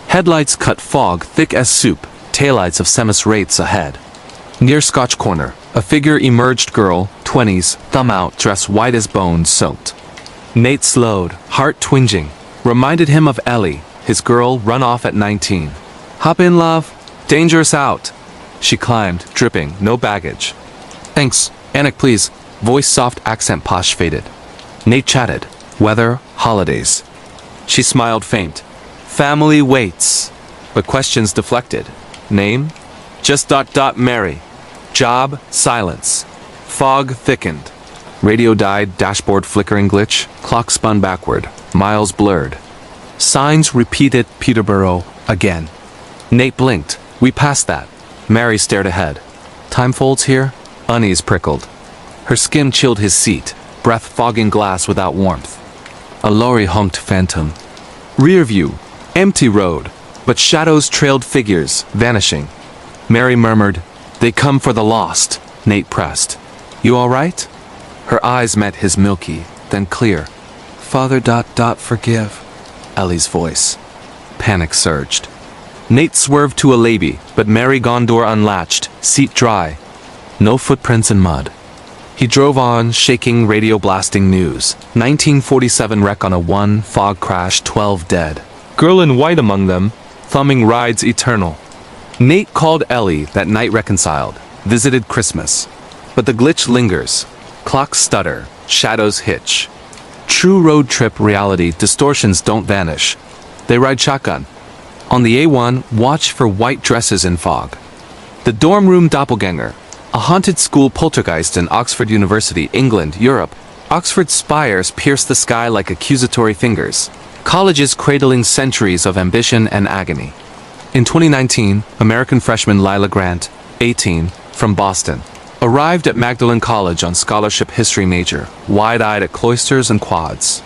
Headlights cut fog thick as soup, taillights of Semis rates ahead. Near Scotch Corner, a figure emerged, girl, 20s, thumb out, dress white as bone, soaked. Nate slowed, heart twinging. Reminded him of Ellie, his girl run off at 19. Hop in, love. Dangerous out. She climbed, dripping, no baggage. Thanks. Anik, please. Voice soft, accent posh faded. Nate chatted. Weather, holidays. She smiled faint. Family waits. But questions deflected. Name? Just ... Mary. Job, silence. Fog thickened. Radio died, dashboard flickering glitch, clock spun backward, miles blurred. Signs repeated Peterborough again. Nate blinked. We passed that. Mary stared ahead. Time folds here? Unease prickled. Her skin chilled his seat, breath fogging glass without warmth. A lorry honked phantom. Rear view. Empty road, but shadows trailed figures, vanishing. Mary murmured, They come for the lost. Nate pressed. You all right? Her eyes met his milky, then clear. Father ... forgive. Ellie's voice. Panic surged. Nate swerved to a levee, but Mary Gondor unlatched, seat dry. No footprints in mud. He drove on, shaking, radio blasting news. 1947 wreck on a 1, fog crash, 12 dead. Girl in white among them, thumbing rides eternal. Nate called Ellie that night reconciled, visited Christmas. But the glitch lingers. Clocks stutter, shadows hitch. True road trip reality, distortions don't vanish. They ride shotgun. On the A1, watch for white dresses in fog. The dorm room doppelganger. A haunted school poltergeist in Oxford University, England, Europe. Oxford spires pierce the sky like accusatory fingers. Colleges cradling centuries of ambition and agony. In 2019, American freshman Lila Grant, 18, from Boston, arrived at Magdalen College on scholarship history major, wide-eyed at cloisters and quads.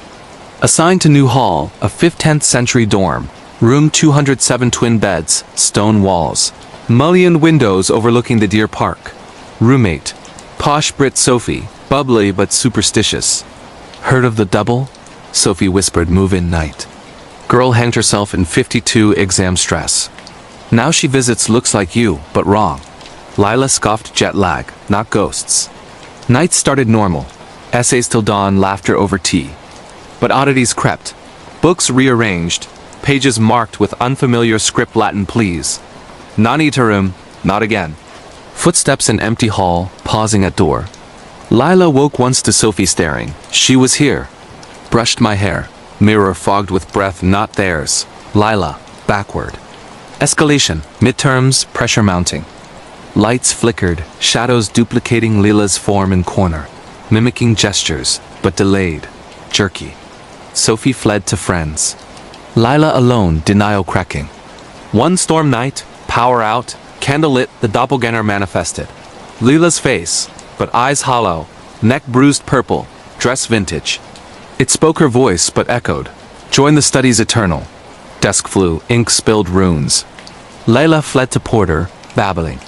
Assigned to New Hall, a 15th century dorm, room 207 twin beds, stone walls, mullioned windows overlooking the Deer Park. Roommate, posh Brit Sophie, bubbly but superstitious. Heard of the double? Sophie whispered, move in night. Girl hanged herself in 52 exam stress. Now she visits looks like you, but wrong. Lila scoffed jet lag, not ghosts. Nights started normal. Essays till dawn, laughter over tea. But oddities crept. Books rearranged, pages marked with unfamiliar script Latin please. Non iterum, not again. Footsteps in empty hall, pausing at door. Lila woke once to Sophie staring. She was here. Brushed my hair. Mirror fogged with breath not theirs. Lila, backward. Escalation, midterms, pressure mounting. Lights flickered, shadows duplicating Lila's form in corner. Mimicking gestures, but delayed. Jerky. Sophie fled to friends. Lila alone, denial cracking. One storm night, power out, candle lit, the doppelganger manifested. Lila's face, but eyes hollow, neck bruised purple, dress vintage. It spoke her voice, but echoed. Join the studies eternal. Desk flew, ink spilled runes. Layla fled to Porter, babbling.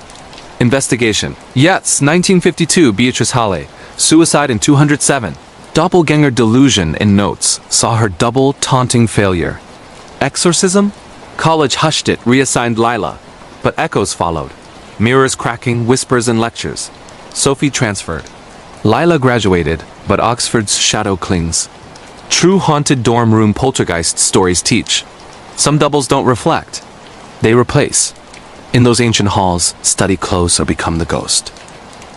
Investigation. Yes, 1952, Beatrice Halle. Suicide in 207. Doppelganger delusion in notes. Saw her double, taunting failure. Exorcism? College hushed it, reassigned Lila. But echoes followed. Mirrors cracking, whispers in lectures. Sophie transferred. Lila graduated, but Oxford's shadow clings. True haunted dorm room poltergeist stories teach. Some doubles don't reflect. They replace. In those ancient halls, study close or become the ghost.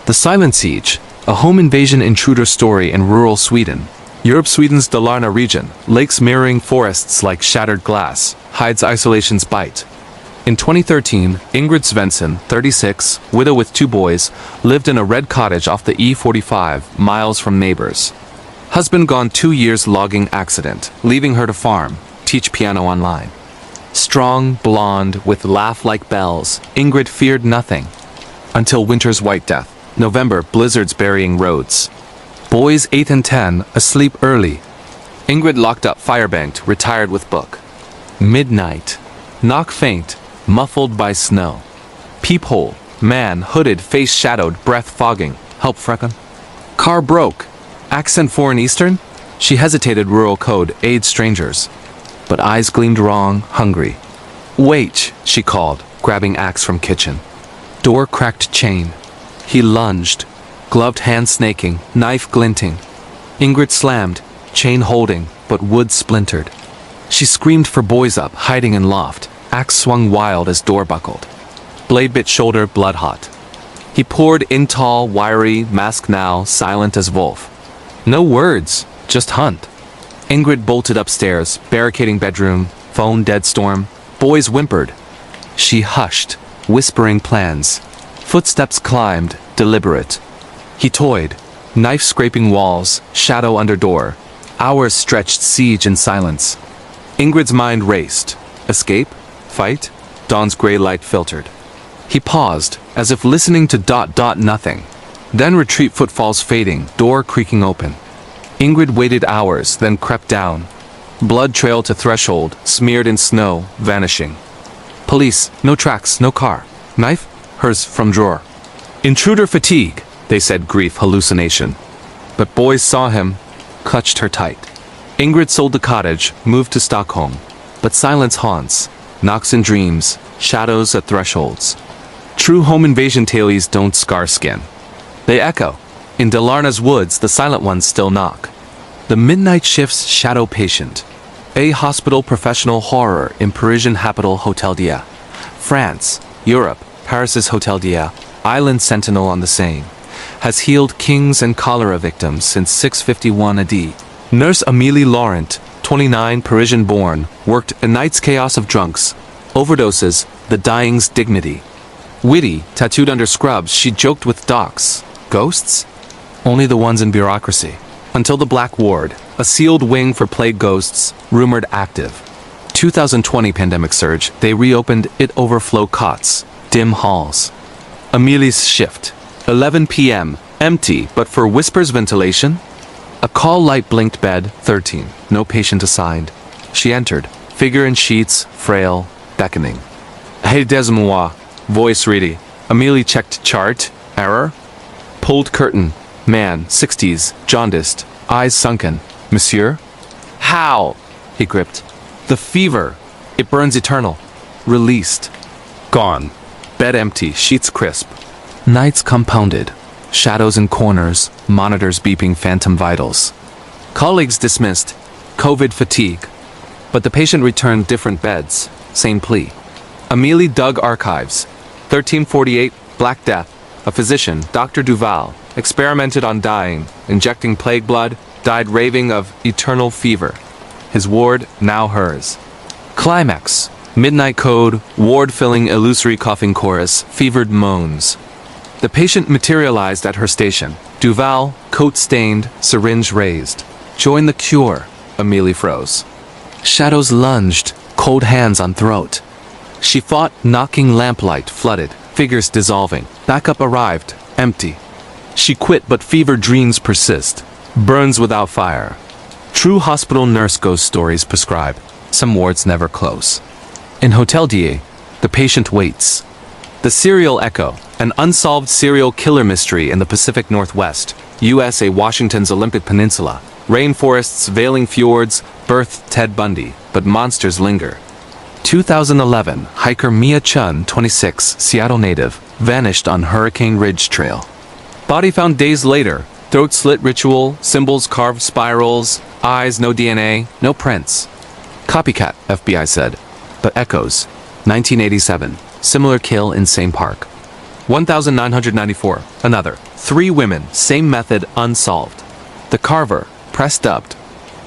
The Silent Siege, a home invasion intruder story in rural Sweden. Europe-Sweden's Dalarna region, lakes mirroring forests like shattered glass, hides isolation's bite. In 2013, Ingrid Svensson, 36, widow with 2 boys, lived in a red cottage off the E45, miles from neighbors. Husband gone 2 years logging accident, leaving her to farm, teach piano online. Strong, blonde, with laugh like bells, Ingrid feared nothing. Until winter's white death, November blizzards burying roads. Boys 8 and 10, asleep early. Ingrid locked up firebanked, retired with book. Midnight. Knock faint, muffled by snow. Peephole, man, hooded, face shadowed, breath fogging. Help frecken. Car broke. Accent foreign eastern? She hesitated, rural code, aid strangers. But eyes gleamed wrong, hungry. Wait, she called, grabbing axe from kitchen. Door cracked chain. He lunged. Gloved hand snaking, knife glinting. Ingrid slammed, chain holding, but wood splintered. She screamed for boys up, hiding in loft. Axe swung wild as door buckled. Blade bit shoulder, blood hot. He poured in tall, wiry, masked now, silent as wolf. No words, just hunt. Ingrid bolted upstairs, barricading bedroom, phone dead storm. Boys whimpered. She hushed, whispering plans. Footsteps climbed, deliberate. He toyed, knife scraping walls, shadow under door. Hours stretched siege in silence. Ingrid's mind raced. Escape? Fight? Dawn's gray light filtered. He paused, as if listening to nothing. Then retreat footfalls fading, door creaking open. Ingrid waited hours, then crept down. Blood trailed to threshold, smeared in snow, vanishing. Police, no tracks, no car. Knife? Hers from drawer. Intruder fatigue, they said, grief hallucination. But boys saw him, clutched her tight. Ingrid sold the cottage, moved to Stockholm. But silence haunts, knocks in dreams, shadows at thresholds. True home invasion tales don't scar skin. They echo. In Dalarna's woods, the silent ones still knock. The midnight shift's shadow patient. A hospital professional horror in Parisian capital Hotel Dia. France, Europe, Paris's Hotel Dia, island sentinel on the Seine, has healed kings and cholera victims since 651 AD. Nurse Amélie Laurent, 29, Parisian-born, worked a night's chaos of drunks, overdoses, the dying's dignity. Witty, tattooed under scrubs, she joked with docs. Ghosts? Only the ones in bureaucracy. Until the Black Ward, a sealed wing for plague ghosts, rumored active. 2020 pandemic surge, they reopened it overflow cots, dim halls. Amélie's shift. 11 p.m., empty, but for whispers ventilation? A call light blinked bed, 13, no patient assigned. She entered, figure in sheets, frail, beckoning. Aidez-moi, voice ready. Amélie checked chart, error. Pulled curtain, man, 60s, jaundiced, eyes sunken. Monsieur? How? He gripped. The fever. It burns eternal. Released. Gone. Bed empty, sheets crisp. Nights compounded. Shadows in corners, monitors beeping phantom vitals. Colleagues dismissed. COVID fatigue. But the patient returned different beds. Same plea. Amélie dug archives. 1348, Black Death. A physician, Dr. Duval, experimented on dying, injecting plague blood, died raving of eternal fever. His ward, now hers. Climax. Midnight code, ward-filling illusory coughing chorus, fevered moans. The patient materialized at her station. Duval, coat stained, syringe raised. Join the cure, Amélie froze. Shadows lunged, cold hands on throat. She fought, knocking lamplight flooded, figures dissolving. Backup arrived, empty. She quit, but fever dreams persist. Burns without fire. True hospital nurse ghost stories prescribe. Some wards never close. In Hotel Dieu, the patient waits. The Serial Echo, an unsolved serial killer mystery in the Pacific Northwest, USA, Washington's Olympic Peninsula. Rainforests, veiling fjords, birthed Ted Bundy, but monsters linger. 2011, hiker Mia Chun, 26, Seattle native, vanished on Hurricane Ridge Trail. Body found days later, throat slit ritual, symbols carved spirals, eyes no DNA, no prints. Copycat, FBI said. But echoes. 1987, similar kill in same park. 1994, another. 3 women, same method, unsolved. The Carver, press dubbed.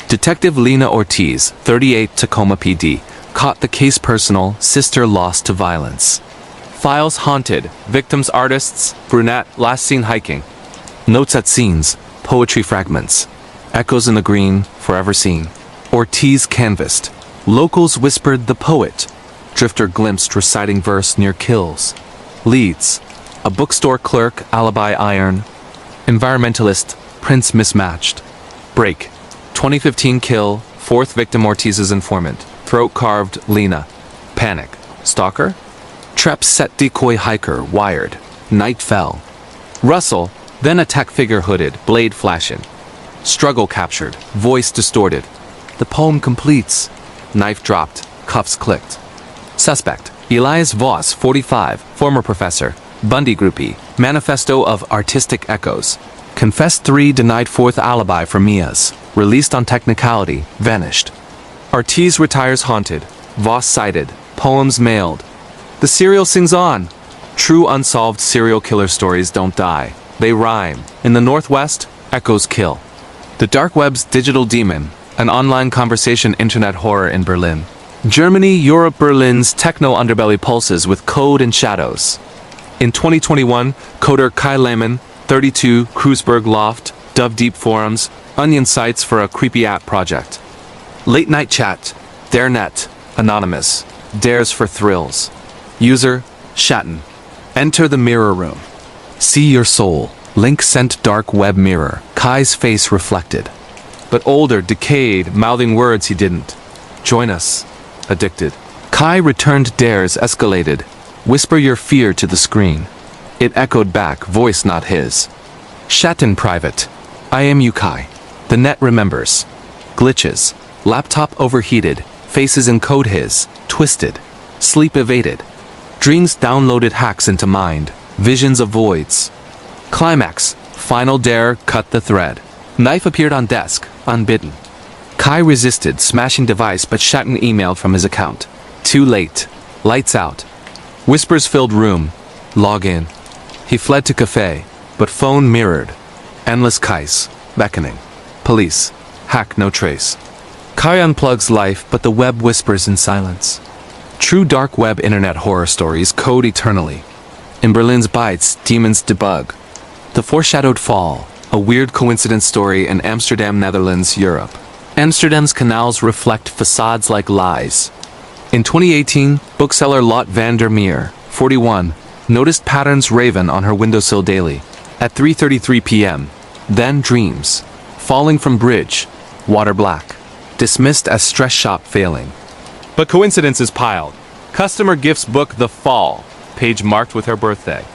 Detective Lena Ortiz, 38, Tacoma PD, caught the case personal, sister lost to violence. Files haunted, victims artists, brunette, last seen hiking. Notes at scenes, poetry fragments. Echoes in the green, forever seen. Ortiz canvassed. Locals whispered the poet. Drifter glimpsed reciting verse near kills. Leads. A bookstore clerk, alibi iron. Environmentalist, prints mismatched. Break. 2015 kill, 4th victim Ortiz's informant. Throat carved, Lena. Panic. Stalker? Trap set decoy hiker, wired. Night fell. Rustle, then attack figure hooded, blade flashing. Struggle captured, voice distorted. The poem completes. Knife dropped, cuffs clicked. Suspect, Elias Voss, 45, former professor. Bundy Groupie, Manifesto of Artistic Echoes. Confessed 3, denied 4th alibi for Mia's. Released on technicality, vanished. Ortiz retires haunted. Voss cited. Poems mailed. The serial sings on. True unsolved serial killer stories don't die. They rhyme. In the Northwest, echoes kill. The dark web's digital demon, an online conversation internet horror in Berlin. Germany, Europe, Berlin's techno underbelly pulses with code and shadows. In 2021, coder Kai Lehman, 32, Kreuzberg Loft, Dove Deep Forums, Onion sites for a creepy app project. Late night chat, DareNet, anonymous, dares for thrills. User, Shatten. Enter the mirror room. See your soul. Link sent dark web mirror. Kai's face reflected. But older, decayed, mouthing words he didn't. Join us. Addicted. Kai returned dares escalated. Whisper your fear to the screen. It echoed back, voice not his. Shatten private. I am you, Kai. The net remembers. Glitches. Laptop overheated. Faces encode his. Twisted. Sleep evaded. Dreams downloaded hacks into mind. Visions of voids. Climax. Final dare cut the thread. Knife appeared on desk, unbidden. Kai resisted, smashing device, but Shatten emailed from his account. Too late. Lights out. Whispers filled room. Log in. He fled to cafe, but phone mirrored. Endless Kais. Beckoning. Police. Hack no trace. Kai unplugs life, but the web whispers in silence. True dark web internet horror stories code eternally. In Berlin's Bites, demons debug. The foreshadowed fall, a weird coincidence story in Amsterdam, Netherlands, Europe. Amsterdam's canals reflect facades like lies. In 2018, bookseller Lot van der Meer, 41, noticed patterns raven on her windowsill daily. At 3:33 p.m., then dreams. Falling from bridge, water black. Dismissed as stress shop failing. But coincidences piled. Customer gifts book The Fall, page marked with her birthday.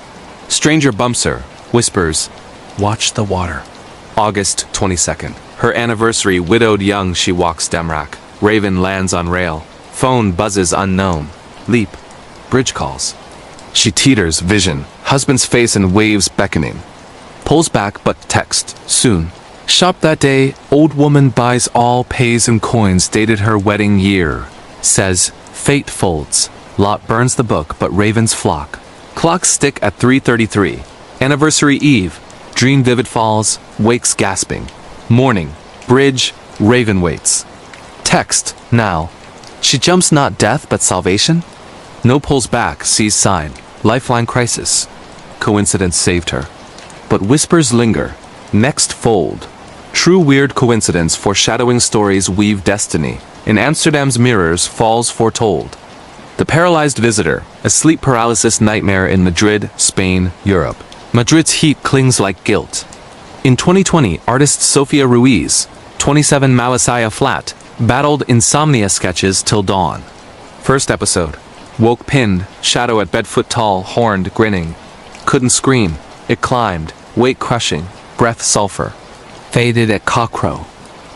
Stranger bumps her, whispers, watch the water. August 22nd. Her anniversary, widowed young, she walks Demrak. Raven lands on rail. Phone buzzes unknown. Leap. Bridge calls. She teeters, vision. Husband's face and waves beckoning. Pulls back but text, soon. Shop that day, old woman buys all, pays in coins, dated her wedding year. Says, fate folds. Lot burns the book but ravens flock. Clocks stick at 3:33. Anniversary eve. Dream vivid falls, wakes gasping. Morning. Bridge. Raven waits. Text. Now. She jumps not death but salvation? No pulls back, sees sign. Lifeline crisis. Coincidence saved her. But whispers linger. Next fold. True weird coincidence foreshadowing stories weave destiny. In Amsterdam's mirrors, falls foretold. The paralyzed visitor, a sleep paralysis nightmare in Madrid, Spain, Europe. Madrid's heat clings like guilt. In 2020, artist Sofia Ruiz, 27 Malacaya Flat, battled insomnia sketches till dawn. First episode. Woke pinned, shadow at bedfoot tall, horned, grinning. Couldn't scream. It climbed, weight crushing, breath sulfur. Faded at cockcrow.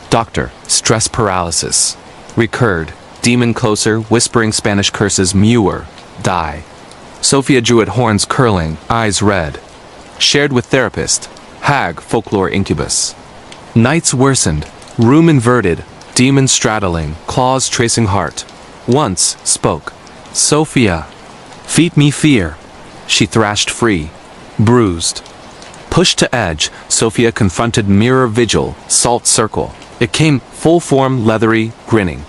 Doctor, stress paralysis. Recurred, demon closer, whispering Spanish curses, mewer, die. Sophia drew at horns curling, eyes red. Shared with therapist, hag, folklore incubus. Nights worsened, room inverted, demon straddling, claws tracing heart. Once spoke. Sophia, feed me fear. She thrashed free, bruised. Pushed to edge, Sophia confronted mirror vigil, salt circle. It came full form, leathery, grinning.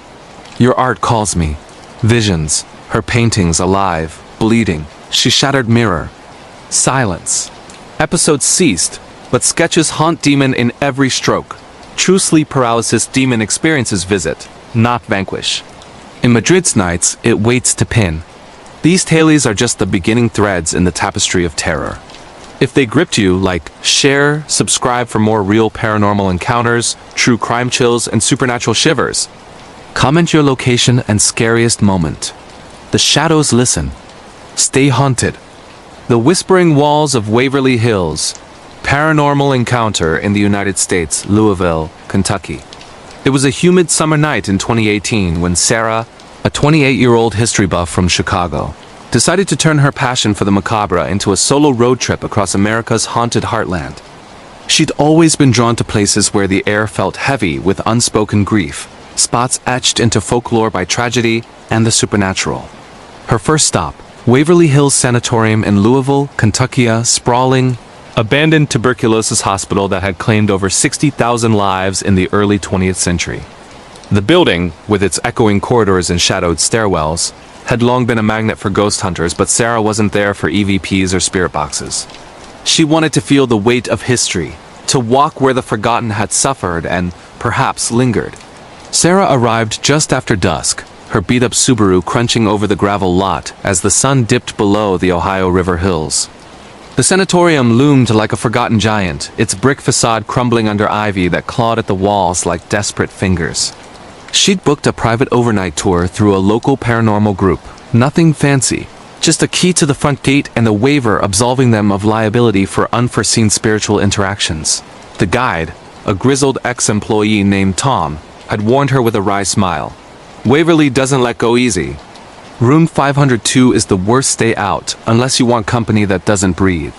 Your art calls me. Visions, her paintings alive, bleeding. She shattered mirror. Silence. Episodes ceased, but sketches haunt demon in every stroke. True sleep paralysis demon experiences visit, not vanquish. In Madrid's nights, it waits to pin. These tales are just the beginning threads in the tapestry of terror. If they gripped you, like, share, subscribe for more real paranormal encounters, true crime chills, and supernatural shivers. Comment your location and scariest moment. The shadows listen. Stay haunted. The Whispering Walls of Waverly Hills. Paranormal encounter in the United States, Louisville, Kentucky. It was a humid summer night in 2018 when Sarah, a 28-year-old history buff from Chicago, decided to turn her passion for the macabre into a solo road trip across America's haunted heartland. She'd always been drawn to places where the air felt heavy with unspoken grief, spots etched into folklore by tragedy and the supernatural. Her first stop, Waverly Hills Sanatorium in Louisville, Kentucky, a sprawling, abandoned tuberculosis hospital that had claimed over 60,000 lives in the early 20th century. The building, with its echoing corridors and shadowed stairwells, had long been a magnet for ghost hunters, but Sarah wasn't there for EVPs or spirit boxes. She wanted to feel the weight of history, to walk where the forgotten had suffered and, perhaps, lingered. Sarah arrived just after dusk, her beat-up Subaru crunching over the gravel lot as the sun dipped below the Ohio River hills. The sanatorium loomed like a forgotten giant, its brick facade crumbling under ivy that clawed at the walls like desperate fingers. She'd booked a private overnight tour through a local paranormal group. Nothing fancy, just a key to the front gate and a waiver absolving them of liability for unforeseen spiritual interactions. The guide, a grizzled ex-employee named Tom, had warned her with a wry smile. Waverly doesn't let go easy. Room 502 is the worst stay out, unless you want company that doesn't breathe.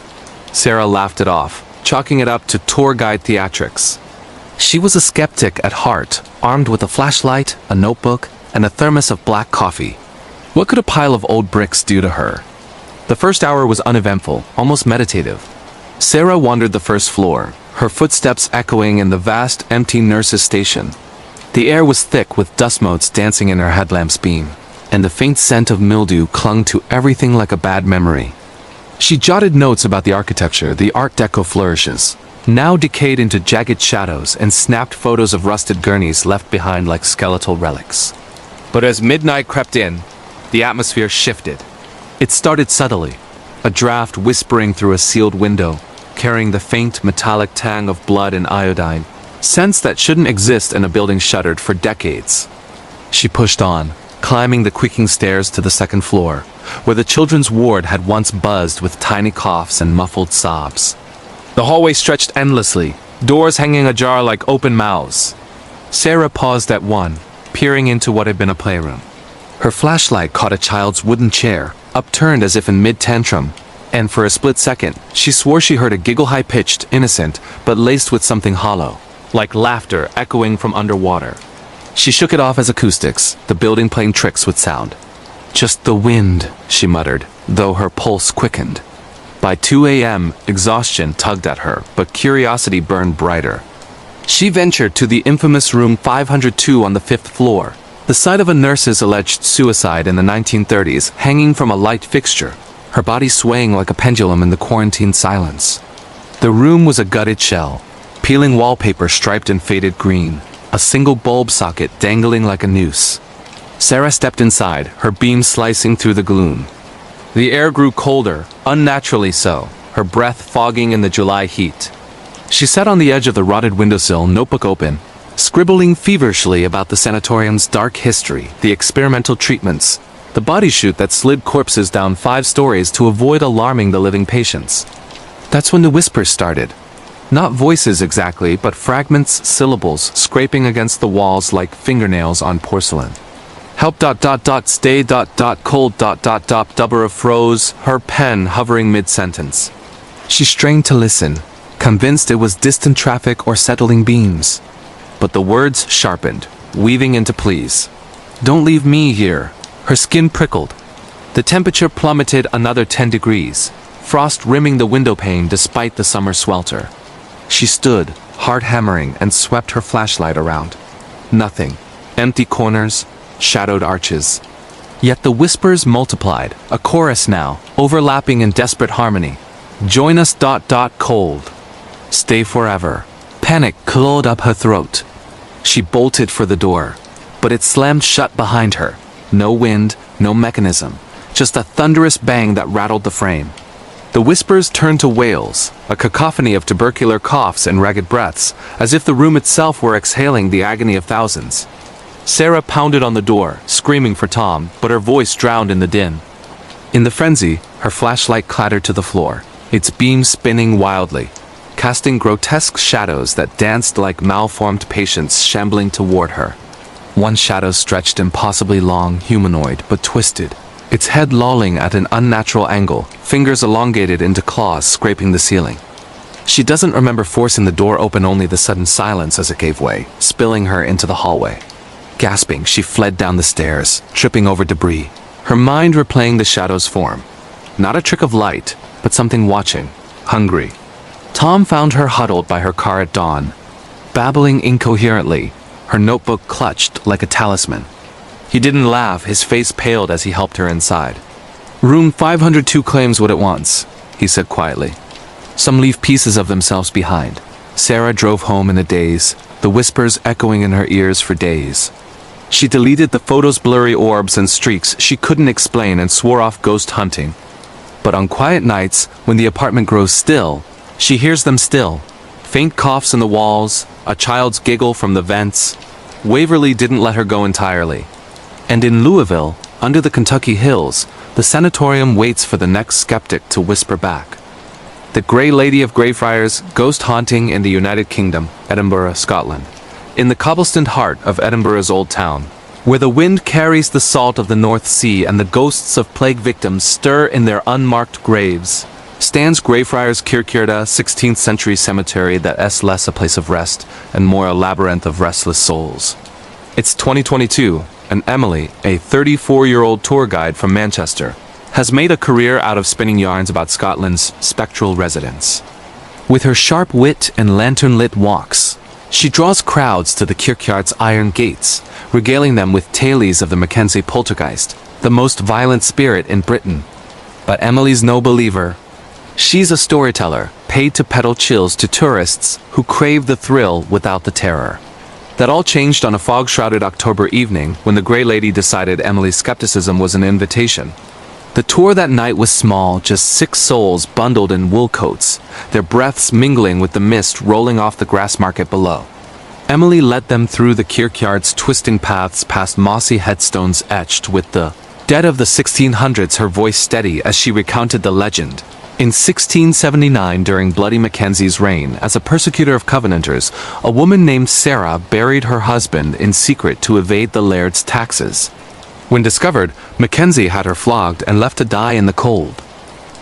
Sarah laughed it off, chalking it up to tour guide theatrics. She was a skeptic at heart, armed with a flashlight, a notebook, and a thermos of black coffee. What could a pile of old bricks do to her? The first hour was uneventful, almost meditative. Sarah wandered the first floor, her footsteps echoing in the vast, empty nurses' station. The air was thick with dust motes dancing in her headlamp's beam, and the faint scent of mildew clung to everything like a bad memory. She jotted notes about the architecture, the Art Deco flourishes, now decayed into jagged shadows, and snapped photos of rusted gurneys left behind like skeletal relics. But as midnight crept in, the atmosphere shifted. It started subtly, a draft whispering through a sealed window, carrying the faint metallic tang of blood and iodine, scents that shouldn't exist in a building shuttered for decades. She pushed on, climbing the creaking stairs to the second floor, where the children's ward had once buzzed with tiny coughs and muffled sobs. The hallway stretched endlessly, doors hanging ajar like open mouths. Sarah paused at one, peering into what had been a playroom. Her flashlight caught a child's wooden chair, upturned as if in mid-tantrum, and for a split second, she swore she heard a giggle high-pitched, innocent, but laced with something hollow, like laughter echoing from underwater. She shook it off as acoustics, the building playing tricks with sound. "Just the wind," she muttered, though her pulse quickened. By 2 a.m., exhaustion tugged at her, but curiosity burned brighter. She ventured to the infamous room 502 on the 5th floor, the site of a nurse's alleged suicide in the 1930s, hanging from a light fixture, her body swaying like a pendulum in the quarantine silence. The room was a gutted shell, peeling wallpaper striped in faded green, a single bulb socket dangling like a noose. Sarah stepped inside, her beam slicing through the gloom. The air grew colder, unnaturally so, her breath fogging in the July heat. She sat on the edge of the rotted windowsill, notebook open, scribbling feverishly about the sanatorium's dark history, the experimental treatments, the body chute that slid corpses down 5 stories to avoid alarming the living patients. That's when the whispers started. Not voices exactly, but fragments, syllables, scraping against the walls like fingernails on porcelain. Help ... stay ... cold ... Deborah froze, her pen hovering mid-sentence. She strained to listen, convinced it was distant traffic or settling beams. But the words sharpened, weaving into pleas. "Don't leave me here." Her skin prickled. The temperature plummeted another 10 degrees, frost rimming the window pane despite the summer swelter. She stood, heart hammering, and swept her flashlight around. Nothing. Empty corners, shadowed arches. Yet the whispers multiplied, a chorus now, overlapping in desperate harmony. "Join us ... cold. Stay forever." Panic clawed up her throat. She bolted for the door, but it slammed shut behind her. No wind, no mechanism, just a thunderous bang that rattled the frame. The whispers turned to wails, a cacophony of tubercular coughs and ragged breaths, as if the room itself were exhaling the agony of thousands. Sarah pounded on the door, screaming for Tom, but her voice drowned in the din. In the frenzy, her flashlight clattered to the floor, its beam spinning wildly, casting grotesque shadows that danced like malformed patients shambling toward her. One shadow stretched impossibly long, humanoid, but twisted, its head lolling at an unnatural angle, fingers elongated into claws scraping the ceiling. She doesn't remember forcing the door open, only the sudden silence as it gave way, spilling her into the hallway. Gasping, she fled down the stairs, tripping over debris, her mind replaying the shadow's form. Not a trick of light, but something watching, hungry. Tom found her huddled by her car at dawn, babbling incoherently, her notebook clutched like a talisman. He didn't laugh, his face paled as he helped her inside. "Room 502 claims what it wants," he said quietly. "Some leave pieces of themselves behind." Sarah drove home in a daze, the whispers echoing in her ears for days. She deleted the photos' blurry orbs and streaks she couldn't explain and swore off ghost hunting. But on quiet nights, when the apartment grows still, she hears them still. Faint coughs in the walls, a child's giggle from the vents. Waverly didn't let her go entirely. And in Louisville, under the Kentucky hills, the sanatorium waits for the next skeptic to whisper back. The Grey Lady of Greyfriars, ghost haunting in the United Kingdom, Edinburgh, Scotland. In the cobblestoned heart of Edinburgh's old town, where the wind carries the salt of the North Sea and the ghosts of plague victims stir in their unmarked graves, stands Greyfriars Kirkjerde, 16th century cemetery that is less a place of rest and more a labyrinth of restless souls. It's 2022, and Emily, a 34-year-old tour guide from Manchester, has made a career out of spinning yarns about Scotland's spectral residents. With her sharp wit and lantern-lit walks, she draws crowds to the kirkyard's iron gates, regaling them with tales of the Mackenzie poltergeist, the most violent spirit in Britain. But Emily's no believer. She's a storyteller, paid to peddle chills to tourists who crave the thrill without the terror. That all changed on a fog-shrouded October evening when the Grey Lady decided Emily's skepticism was an invitation. The tour that night was small, just 6 souls bundled in wool coats, their breaths mingling with the mist rolling off the grass market below. Emily led them through the kirkyard's twisting paths past mossy headstones etched with the dead of the 1600s, her voice steady as she recounted the legend. In 1679, during Bloody Mackenzie's reign, as a persecutor of Covenanters, a woman named Sarah buried her husband in secret to evade the laird's taxes. When discovered, Mackenzie had her flogged and left to die in the cold.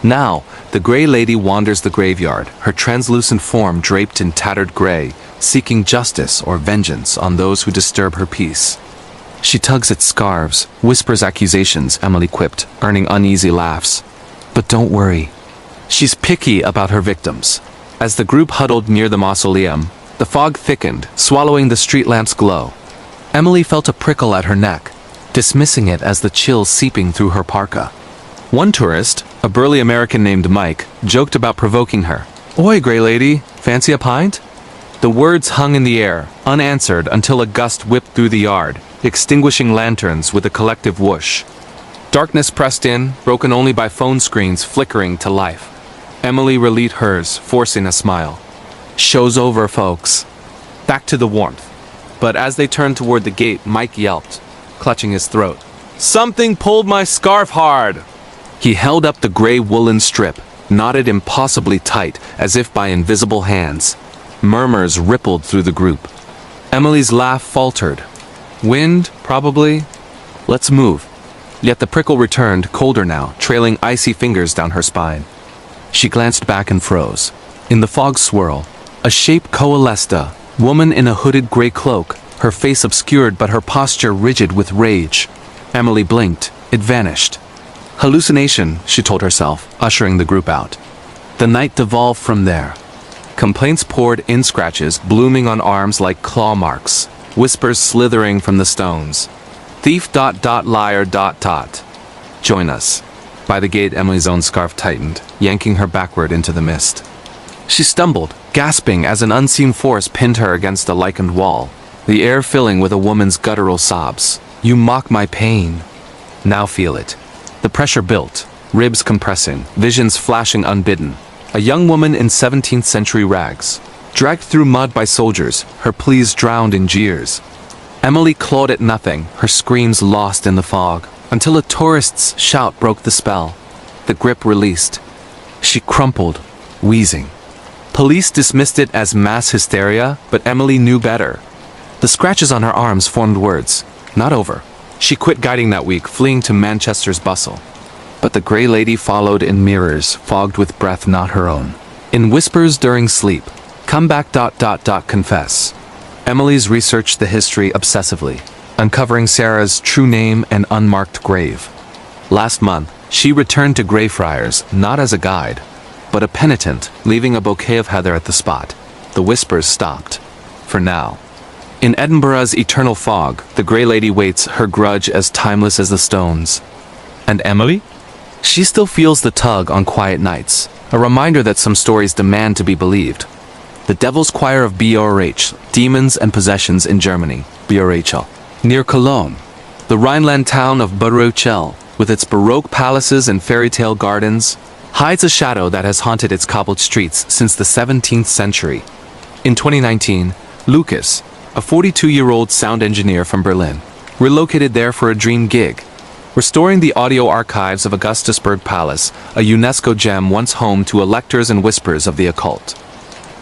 Now, the Grey Lady wanders the graveyard, her translucent form draped in tattered grey, seeking justice or vengeance on those who disturb her peace. She tugs at scarves, whispers accusations, Emily quipped, earning uneasy laughs. But don't worry. She's picky about her victims. As the group huddled near the mausoleum, the fog thickened, swallowing the street lamp's glow. Emily felt a prickle at her neck, dismissing it as the chill seeping through her parka. One tourist, a burly American named Mike, joked about provoking her. "Oi, Grey Lady, fancy a pint?" The words hung in the air, unanswered until a gust whipped through the yard, extinguishing lanterns with a collective whoosh. Darkness pressed in, broken only by phone screens flickering to life. Emily relit hers, forcing a smile. "Show's over, folks." Back to the warmth. But as they turned toward the gate, Mike yelped, clutching his throat. "Something pulled my scarf hard!" He held up the gray woolen strip, knotted impossibly tight, as if by invisible hands. Murmurs rippled through the group. Emily's laugh faltered. "Wind, probably. Let's move." Yet the prickle returned, colder now, trailing icy fingers down her spine. She glanced back and froze. In the fog swirl, a shape coalesced, a woman in a hooded gray cloak, her face obscured but her posture rigid with rage. Emily blinked. It vanished. Hallucination, she told herself, ushering the group out. The night devolved from there. Complaints poured in, scratches blooming on arms like claw marks, whispers slithering from the stones. Thief ... liar ... Join us. By the gate, Emily's own scarf tightened, yanking her backward into the mist. She stumbled, gasping as an unseen force pinned her against a lichened wall, the air filling with a woman's guttural sobs. "You mock my pain. Now feel it." The pressure built, ribs compressing, visions flashing unbidden. A young woman in 17th century rags, dragged through mud by soldiers, her pleas drowned in jeers. Emily clawed at nothing, her screams lost in the fog, until a tourist's shout broke the spell. The grip released. She crumpled, wheezing. Police dismissed it as mass hysteria, but Emily knew better. The scratches on her arms formed words. "Not over. She quit guiding that week, fleeing to Manchester's bustle. But the Grey Lady followed in mirrors, fogged with breath not her own. In whispers during sleep, come back ... confess. Emily's researched the history obsessively, uncovering Sarah's true name and unmarked grave. Last month, she returned to Greyfriars, not as a guide, but a penitent, leaving a bouquet of heather at the spot. The whispers stopped. For now. In Edinburgh's eternal fog, the Grey Lady waits, her grudge as timeless as the stones. And Emily? She still feels the tug on quiet nights, a reminder that some stories demand to be believed. The Devil's Choir of BRH, Demons and Possessions in Germany, BRHL. Near Cologne, the Rhineland town of Baruchel, with its Baroque palaces and fairy tale gardens, hides a shadow that has haunted its cobbled streets since the 17th century. In 2019, Lucas, a 42-year-old sound engineer from Berlin, relocated there for a dream gig, restoring the audio archives of Augustusburg Palace, a UNESCO gem once home to electors and whispers of the occult.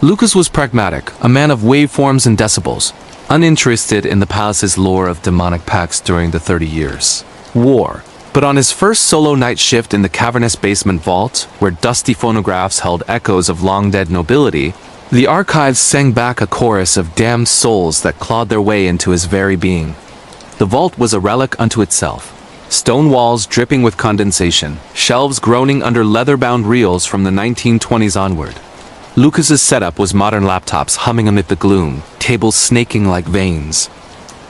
Lucas was pragmatic, a man of waveforms and decibels, uninterested in the palace's lore of demonic pacts during the 30 Years' War. But on his first solo night shift in the cavernous basement vault, where dusty phonographs held echoes of long-dead nobility, the archives sang back a chorus of damned souls that clawed their way into his very being. The vault was a relic unto itself. Stone walls dripping with condensation, shelves groaning under leather-bound reels from the 1920s onward. Lucas's setup was modern laptops humming amid the gloom, tables snaking like veins.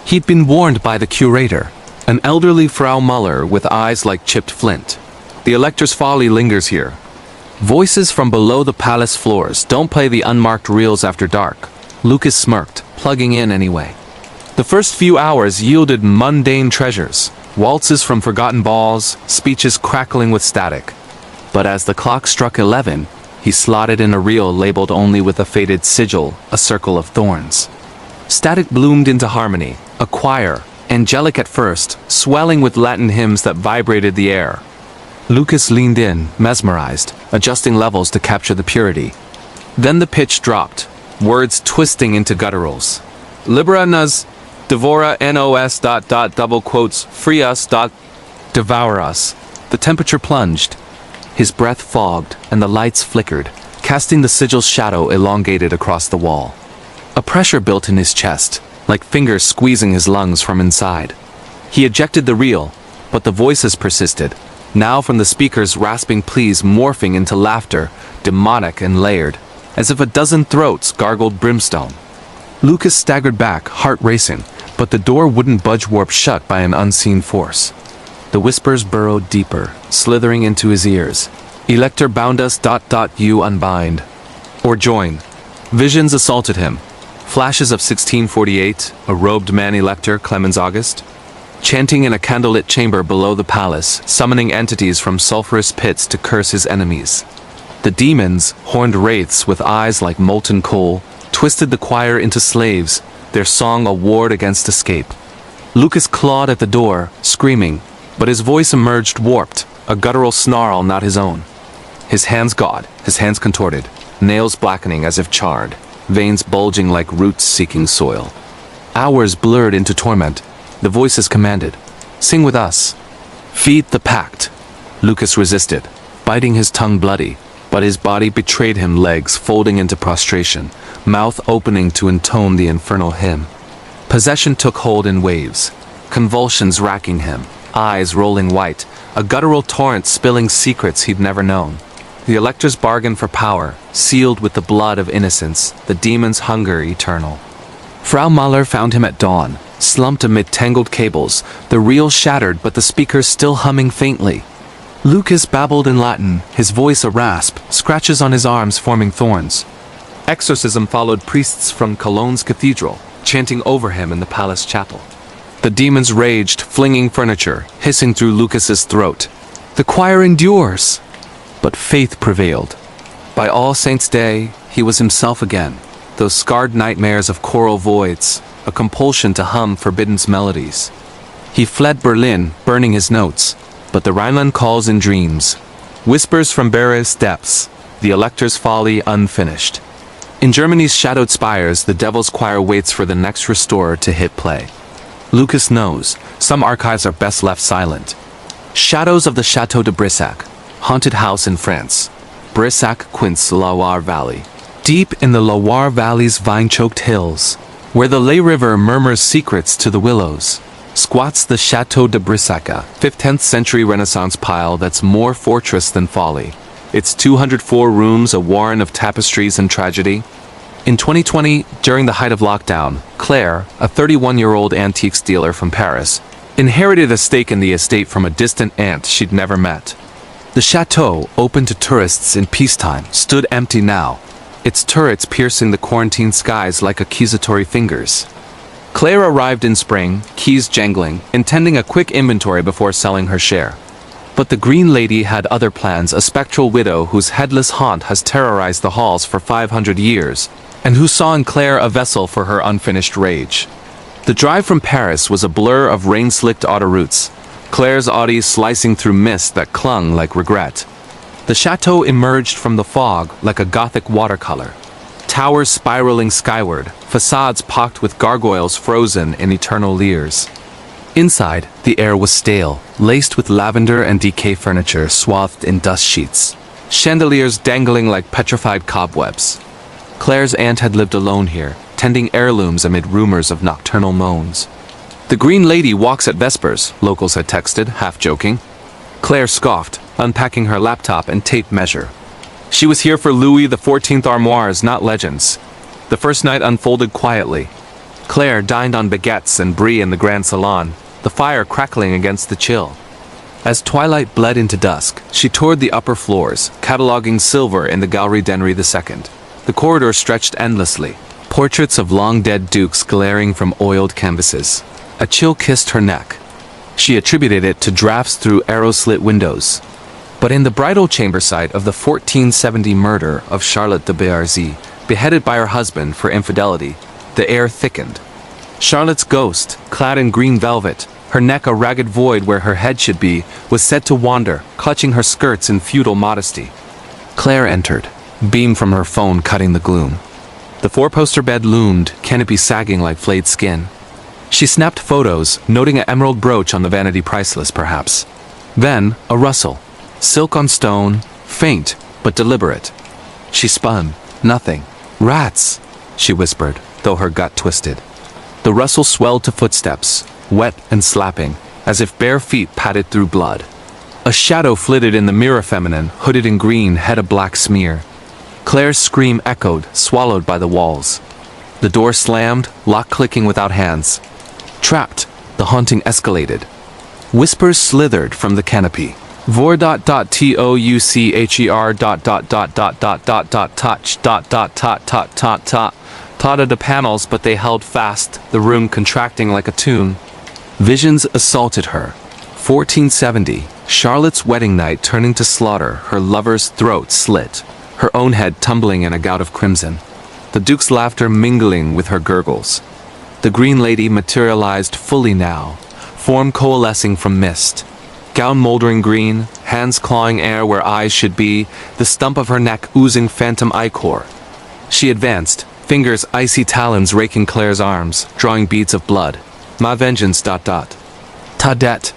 He'd been warned by the curator, an elderly Frau Muller with eyes like chipped flint. The Elector's folly lingers here. Voices from below the palace floors don't play the unmarked reels after dark. Lucas smirked, plugging in anyway. The first few hours yielded mundane treasures, waltzes from forgotten balls, speeches crackling with static. But as the clock struck 11, he slotted in a reel labeled only with a faded sigil, a circle of thorns. Static bloomed into harmony, a choir, angelic at first, swelling with Latin hymns that vibrated the air. Lucas leaned in, mesmerized, adjusting levels to capture the purity. Then the pitch dropped, words twisting into gutturals. Libera nos, devora nos ... double quotes, free us ... devour us. The temperature plunged. His breath fogged, and the lights flickered, casting the sigil's shadow elongated across the wall. A pressure built in his chest, like fingers squeezing his lungs from inside. He ejected the reel, but the voices persisted, now from the speakers rasping pleas morphing into laughter, demonic and layered, as if a dozen throats gargled brimstone. Lucas staggered back, heart racing, but the door wouldn't budge, warped shut by an unseen force. The whispers burrowed deeper, slithering into his ears. Elector bound us ... you unbind. Or join. Visions assaulted him. Flashes of 1648, a robed man Elector, Clemens August, chanting in a candlelit chamber below the palace, summoning entities from sulphurous pits to curse his enemies. The demons, horned wraiths with eyes like molten coal, twisted the choir into slaves, their song a ward against escape. Lucas clawed at the door, screaming, but his voice emerged warped, a guttural snarl not his own. His hands gaunt, his hands contorted, nails blackening as if charred, veins bulging like roots seeking soil. Hours blurred into torment. The voices commanded, "Sing with us. Feed the pact." Lucas resisted, biting his tongue bloody, but his body betrayed him, legs folding into prostration, mouth opening to intone the infernal hymn. Possession took hold in waves, convulsions racking him, eyes rolling white, a guttural torrent spilling secrets he'd never known. The Elector's bargain for power, sealed with the blood of innocence, the demon's hunger eternal. Frau Muller found him at dawn, slumped amid tangled cables, the reel shattered but the speakers still humming faintly. Lucas babbled in Latin, his voice a rasp, scratches on his arms forming thorns. Exorcism followed priests from Cologne's cathedral, chanting over him in the palace chapel. The demons raged, flinging furniture, hissing through Lucas's throat. The choir endures! But faith prevailed. By All Saints' Day, he was himself again, those scarred nightmares of choral voids, a compulsion to hum forbidden melodies. He fled Berlin, burning his notes, but the Rhineland calls in dreams. Whispers from Barre's depths, the Elector's folly unfinished. In Germany's shadowed spires, the Devil's Choir waits for the next restorer to hit play. Lucas knows, Some archives are best left silent. Shadows of the Château de Brissac, haunted house in France. Brissac, Quince, Loire Valley. Deep in the Loire Valley's vine-choked hills, where the Lay River murmurs secrets to the willows, squats the Château de Brissac, a 15th century Renaissance pile that's more fortress than folly. Its 204 rooms a warren of tapestries and tragedy. In 2020, during the height of lockdown, Claire, a 31-year-old antiques dealer from Paris, inherited a stake in the estate from a distant aunt she'd never met. The chateau, open to tourists in peacetime, stood empty now, its turrets piercing the quarantine skies like accusatory fingers. Claire arrived in spring, keys jangling, intending a quick inventory before selling her share. But the Green Lady had other plans, a spectral widow whose headless haunt has terrorized the halls for 500 years, and who saw in Claire a vessel for her unfinished rage. The drive from Paris was a blur of rain-slicked autoroutes, Claire's Audi slicing through mist that clung like regret. The chateau emerged from the fog like a Gothic watercolor. Towers spiraling skyward, facades pocked with gargoyles frozen in eternal leers. Inside, the air was stale, laced with lavender and decay furniture swathed in dust sheets. Chandeliers dangling like petrified cobwebs. Claire's aunt had lived alone here, tending heirlooms amid rumors of nocturnal moans. "The Green Lady walks at Vespers," locals had texted, half-joking. Claire scoffed, unpacking her laptop and tape measure. She was here for Louis XIV armoires, not legends. The first night unfolded quietly. Claire dined on baguettes and brie in the Grand Salon, the fire crackling against the chill. As twilight bled into dusk, she toured the upper floors, cataloging silver in the Galerie d'Henri II. The corridor stretched endlessly, portraits of long-dead dukes glaring from oiled canvases. A chill kissed her neck. She attributed it to drafts through arrow-slit windows. But in the bridal chamber site of the 1470 murder of Charlotte de Béarzy, beheaded by her husband for infidelity, the air thickened. Charlotte's ghost, clad in green velvet, her neck a ragged void where her head should be, was said to wander, clutching her skirts in futile modesty. Claire entered, beam from her phone cutting the gloom. The four-poster bed loomed, canopy sagging like flayed skin. She snapped photos, noting an emerald brooch on the vanity price list perhaps. Then, a rustle. Silk on stone, faint, but deliberate. She spun. Nothing. "Rats," she whispered, though her gut twisted. The rustle swelled to footsteps, wet and slapping, as if bare feet padded through blood. A shadow flitted in the mirror, feminine, hooded in green, head a black smear. Claire's scream echoed, swallowed by the walls. The door slammed, lock clicking without hands. Trapped, the haunting escalated. Whispers slithered from the canopy. Touch Taught the panels, but they held fast, the room contracting like a tune. Visions assaulted her. 1470, Charlotte's wedding night turning to slaughter, her lover's throat slit, her own head tumbling in a gout of crimson. The Duke's laughter mingling with her gurgles. The Green Lady materialized fully now, form coalescing from mist. Gown moldering green, hands clawing air where eyes should be, the stump of her neck oozing phantom ichor. She advanced, fingers icy talons raking Claire's arms, drawing beads of blood. "Ma vengeance, Ta debt,"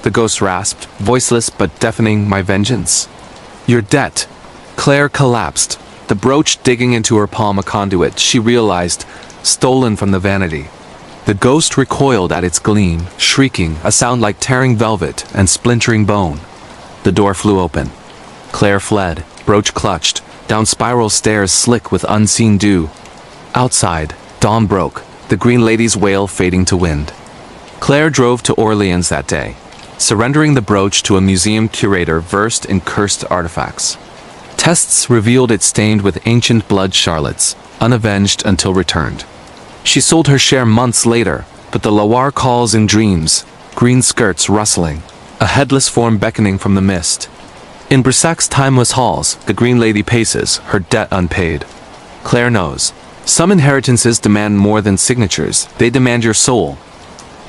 the ghost rasped, voiceless but deafening. "My vengeance." "Your debt." Claire collapsed, the brooch digging into her palm a conduit, she realized, stolen from the vanity. The ghost recoiled at its gleam, shrieking, a sound like tearing velvet and splintering bone. The door flew open. Claire fled, brooch clutched, down spiral stairs slick with unseen dew. Outside, dawn broke, the Green Lady's wail fading to wind. Claire drove to Orleans that day, surrendering the brooch to a museum curator versed in cursed artifacts. Tests revealed it stained with ancient blood Charlotte's, unavenged until returned. She sold her share months later, but the Loire calls in dreams, green skirts rustling, a headless form beckoning from the mist. In Brissac's timeless halls, the Green Lady paces, her debt unpaid. Claire knows. Some inheritances demand more than signatures, they demand your soul.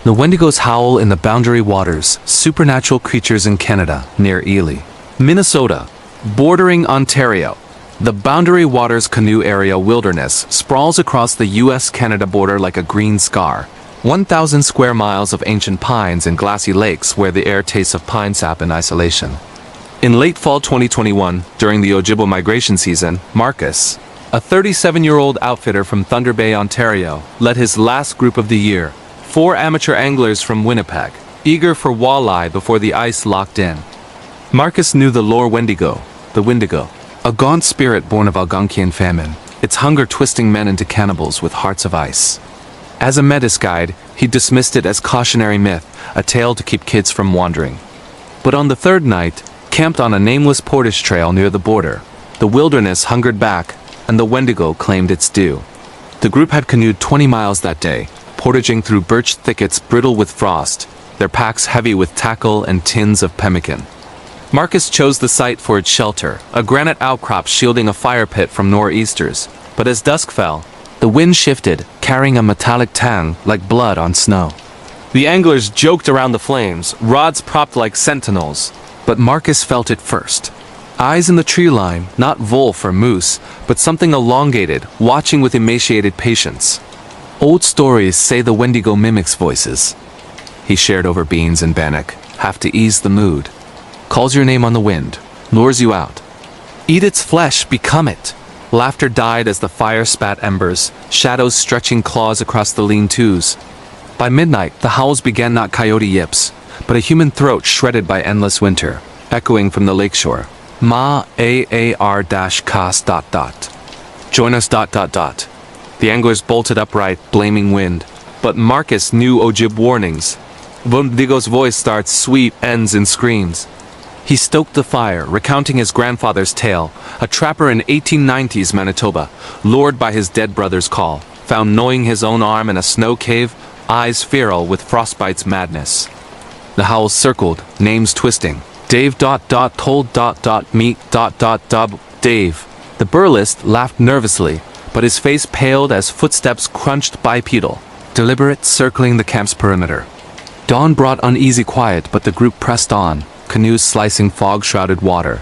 The Wendigos howl in the Boundary Waters, supernatural creatures in Canada, near Ely. Minnesota, bordering Ontario. The Boundary Waters Canoe Area Wilderness sprawls across the US-Canada border like a green scar, 1,000 square miles of ancient pines and glassy lakes where the air tastes of pine sap in isolation. In late fall 2021, during the Ojibwa migration season, Marcus, a 37-year-old outfitter from Thunder Bay, Ontario, led his last group of the year, 4 amateur anglers from Winnipeg, eager for walleye before the ice locked in. Marcus knew the lore Wendigo, the Wendigo, a gaunt spirit born of Algonquian famine, its hunger twisting men into cannibals with hearts of ice. As a Metis guide, he dismissed it as cautionary myth, a tale to keep kids from wandering. But on the third night, camped on a nameless portage trail near the border, the wilderness hungered back, and the Wendigo claimed its due. The group had canoed 20 miles that day, portaging through birch thickets brittle with frost, their packs heavy with tackle and tins of pemmican. Marcus chose the site for its shelter, a granite outcrop shielding a fire pit from nor'easters, but as dusk fell, the wind shifted, carrying a metallic tang like blood on snow. The anglers joked around the flames, rods propped like sentinels, but Marcus felt it first. Eyes in the tree line, not wolf or moose, but something elongated, watching with emaciated patience. Old stories say the Wendigo mimics voices. He shared over beans and bannock, half to ease the mood. Calls your name on the wind, lures you out. Eat its flesh, become it. Laughter died as the fire spat embers, shadows stretching claws across the lean-tos. By midnight, the howls began not coyote yips, but a human throat shredded by endless winter, echoing from the lakeshore. Ma aar-kas ... Join us ... The anglers bolted upright, blaming wind. But Marcus knew Ojib warnings. Wendigo's voice starts sweet, ends in screams. He stoked the fire, recounting his grandfather's tale, a trapper in 1890s Manitoba, lured by his dead brother's call, found gnawing his own arm in a snow cave, eyes feral with frostbite's madness. The howls circled, names twisting. Dave ... told ... meet ... dub Dave. The burlist laughed nervously, but his face paled as footsteps crunched bipedal, deliberate, circling the camp's perimeter. Dawn brought uneasy quiet, but the group pressed on, canoes slicing fog-shrouded water.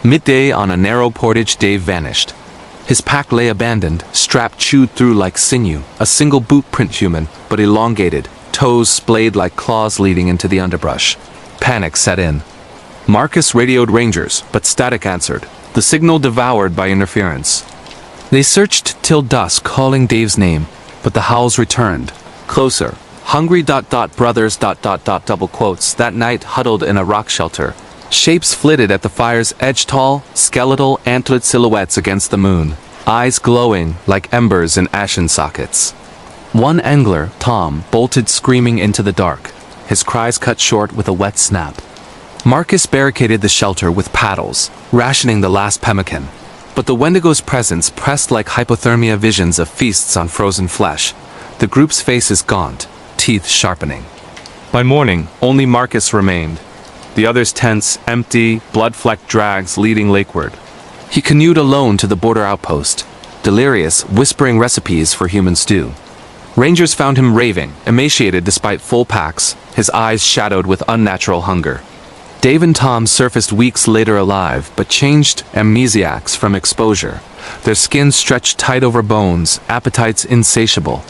Midday on a narrow portage, Dave vanished. His pack lay abandoned, strap chewed through like sinew, a single boot print human, but elongated, toes splayed like claws leading into the underbrush. Panic set in. Marcus radioed rangers, but static answered, the signal devoured by interference. They searched till dusk, calling Dave's name, but the howls returned, closer. Hungry ... brothers ... double quotes that night huddled in a rock shelter. Shapes flitted at the fire's edge, tall, skeletal, antlered silhouettes against the moon, eyes glowing like embers in ashen sockets. One angler, Tom, bolted screaming into the dark, his cries cut short with a wet snap. Marcus barricaded the shelter with paddles, rationing the last pemmican. But the Wendigo's presence pressed like hypothermia visions of feasts on frozen flesh. The group's faces gaunt, teeth sharpening. By morning, only Marcus remained. The others tense, empty, blood-flecked drags leading lakeward. He canoed alone to the border outpost, delirious, whispering recipes for human stew. Rangers found him raving, emaciated despite full packs, his eyes shadowed with unnatural hunger. Dave and Tom surfaced weeks later alive, but changed amnesiacs from exposure. Their skin stretched tight over bones, appetites insatiable.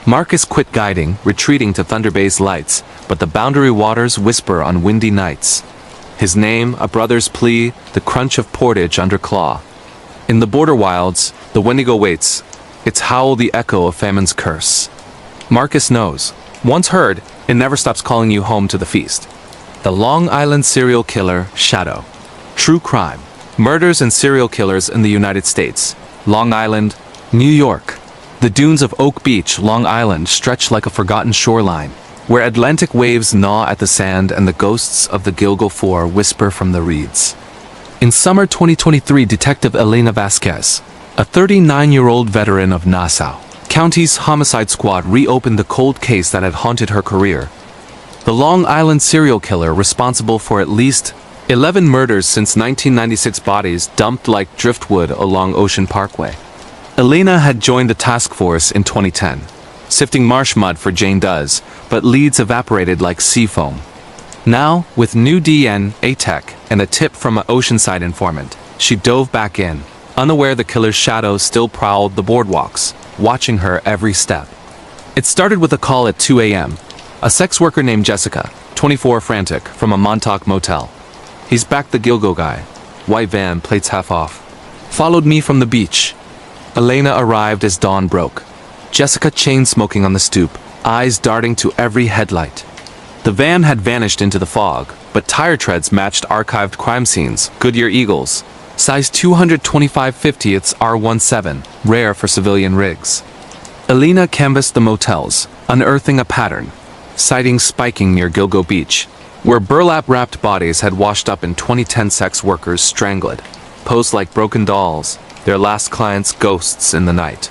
Marcus quit guiding, retreating to Thunder Bay's lights, but the boundary waters whisper on windy nights. His name, a brother's plea, the crunch of portage under claw. In the border wilds, the Wendigo waits, its howl the echo of famine's curse. Marcus knows. Once heard, it never stops calling you home to the feast. The Long Island serial killer, Shadow. True crime. Murders and serial killers in the United States. Long Island, New York. The dunes of Oak Beach, Long Island stretch like a forgotten shoreline, where Atlantic waves gnaw at the sand and the ghosts of the Gilgo Four whisper from the reeds. In summer 2023, Detective Elena Vasquez, a 39-year-old veteran of Nassau County's homicide squad, reopened the cold case that had haunted her career. The Long Island serial killer, responsible for at least 11 murders since 1996, bodies dumped like driftwood along Ocean Parkway. Elena had joined the task force in 2010, sifting marsh mud for Jane Does, but leads evaporated like sea foam. Now, with new DNA tech and a tip from an oceanside informant, she dove back in, unaware the killer's shadow still prowled the boardwalks, watching her every step. It started with a call at 2 a.m. A sex worker named Jessica, 24 frantic, from a Montauk motel. He's back the Gilgo guy. White van, plates half off. Followed me from the beach. Elena arrived as dawn broke. Jessica chain-smoking on the stoop, eyes darting to every headlight. The van had vanished into the fog, but tire treads matched archived crime scenes, Goodyear Eagles, size 225/50ths R17, rare for civilian rigs. Elena canvassed the motels, unearthing a pattern, sightings spiking near Gilgo Beach, where burlap-wrapped bodies had washed up in 2010 sex workers strangled, posed like broken dolls, their last clients ghosts in the night.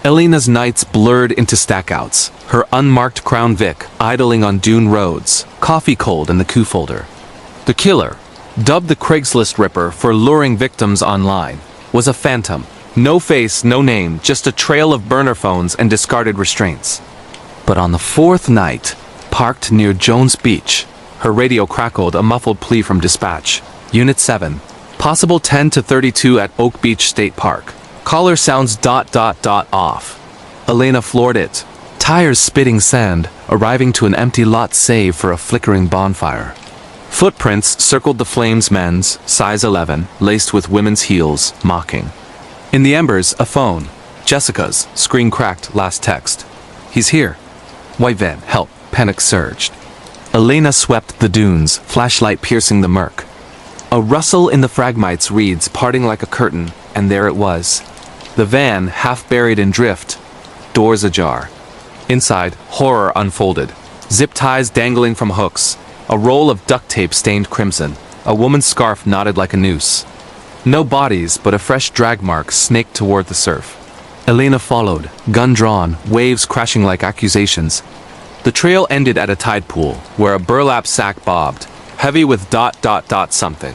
Elena's nights blurred into stackouts, her unmarked Crown Vic idling on dune roads, coffee cold in the coup folder. The killer, dubbed the Craigslist Ripper for luring victims online, was a phantom. No face, no name, just a trail of burner phones and discarded restraints. But on the fourth night, parked near Jones Beach, her radio crackled a muffled plea from dispatch. Unit 7. Possible 10 to 32 at Oak Beach State Park. Caller sounds ... off. Elena floored it. Tires spitting sand, arriving to an empty lot save for a flickering bonfire. Footprints circled the flames, men's, size 11, laced with women's heels, mocking. In the embers, a phone. Jessica's, screen cracked, last text. He's here. White van, help, panic surged. Elena swept the dunes, flashlight piercing the murk. A rustle in the fragmites reeds parting like a curtain, and there it was. The van, half buried in drift, doors ajar. Inside, horror unfolded. Zip ties dangling from hooks, a roll of duct tape stained crimson, a woman's scarf knotted like a noose. No bodies, but a fresh drag mark snaked toward the surf. Elena followed, gun drawn, waves crashing like accusations. The trail ended at a tide pool, where a burlap sack bobbed, heavy with ... something.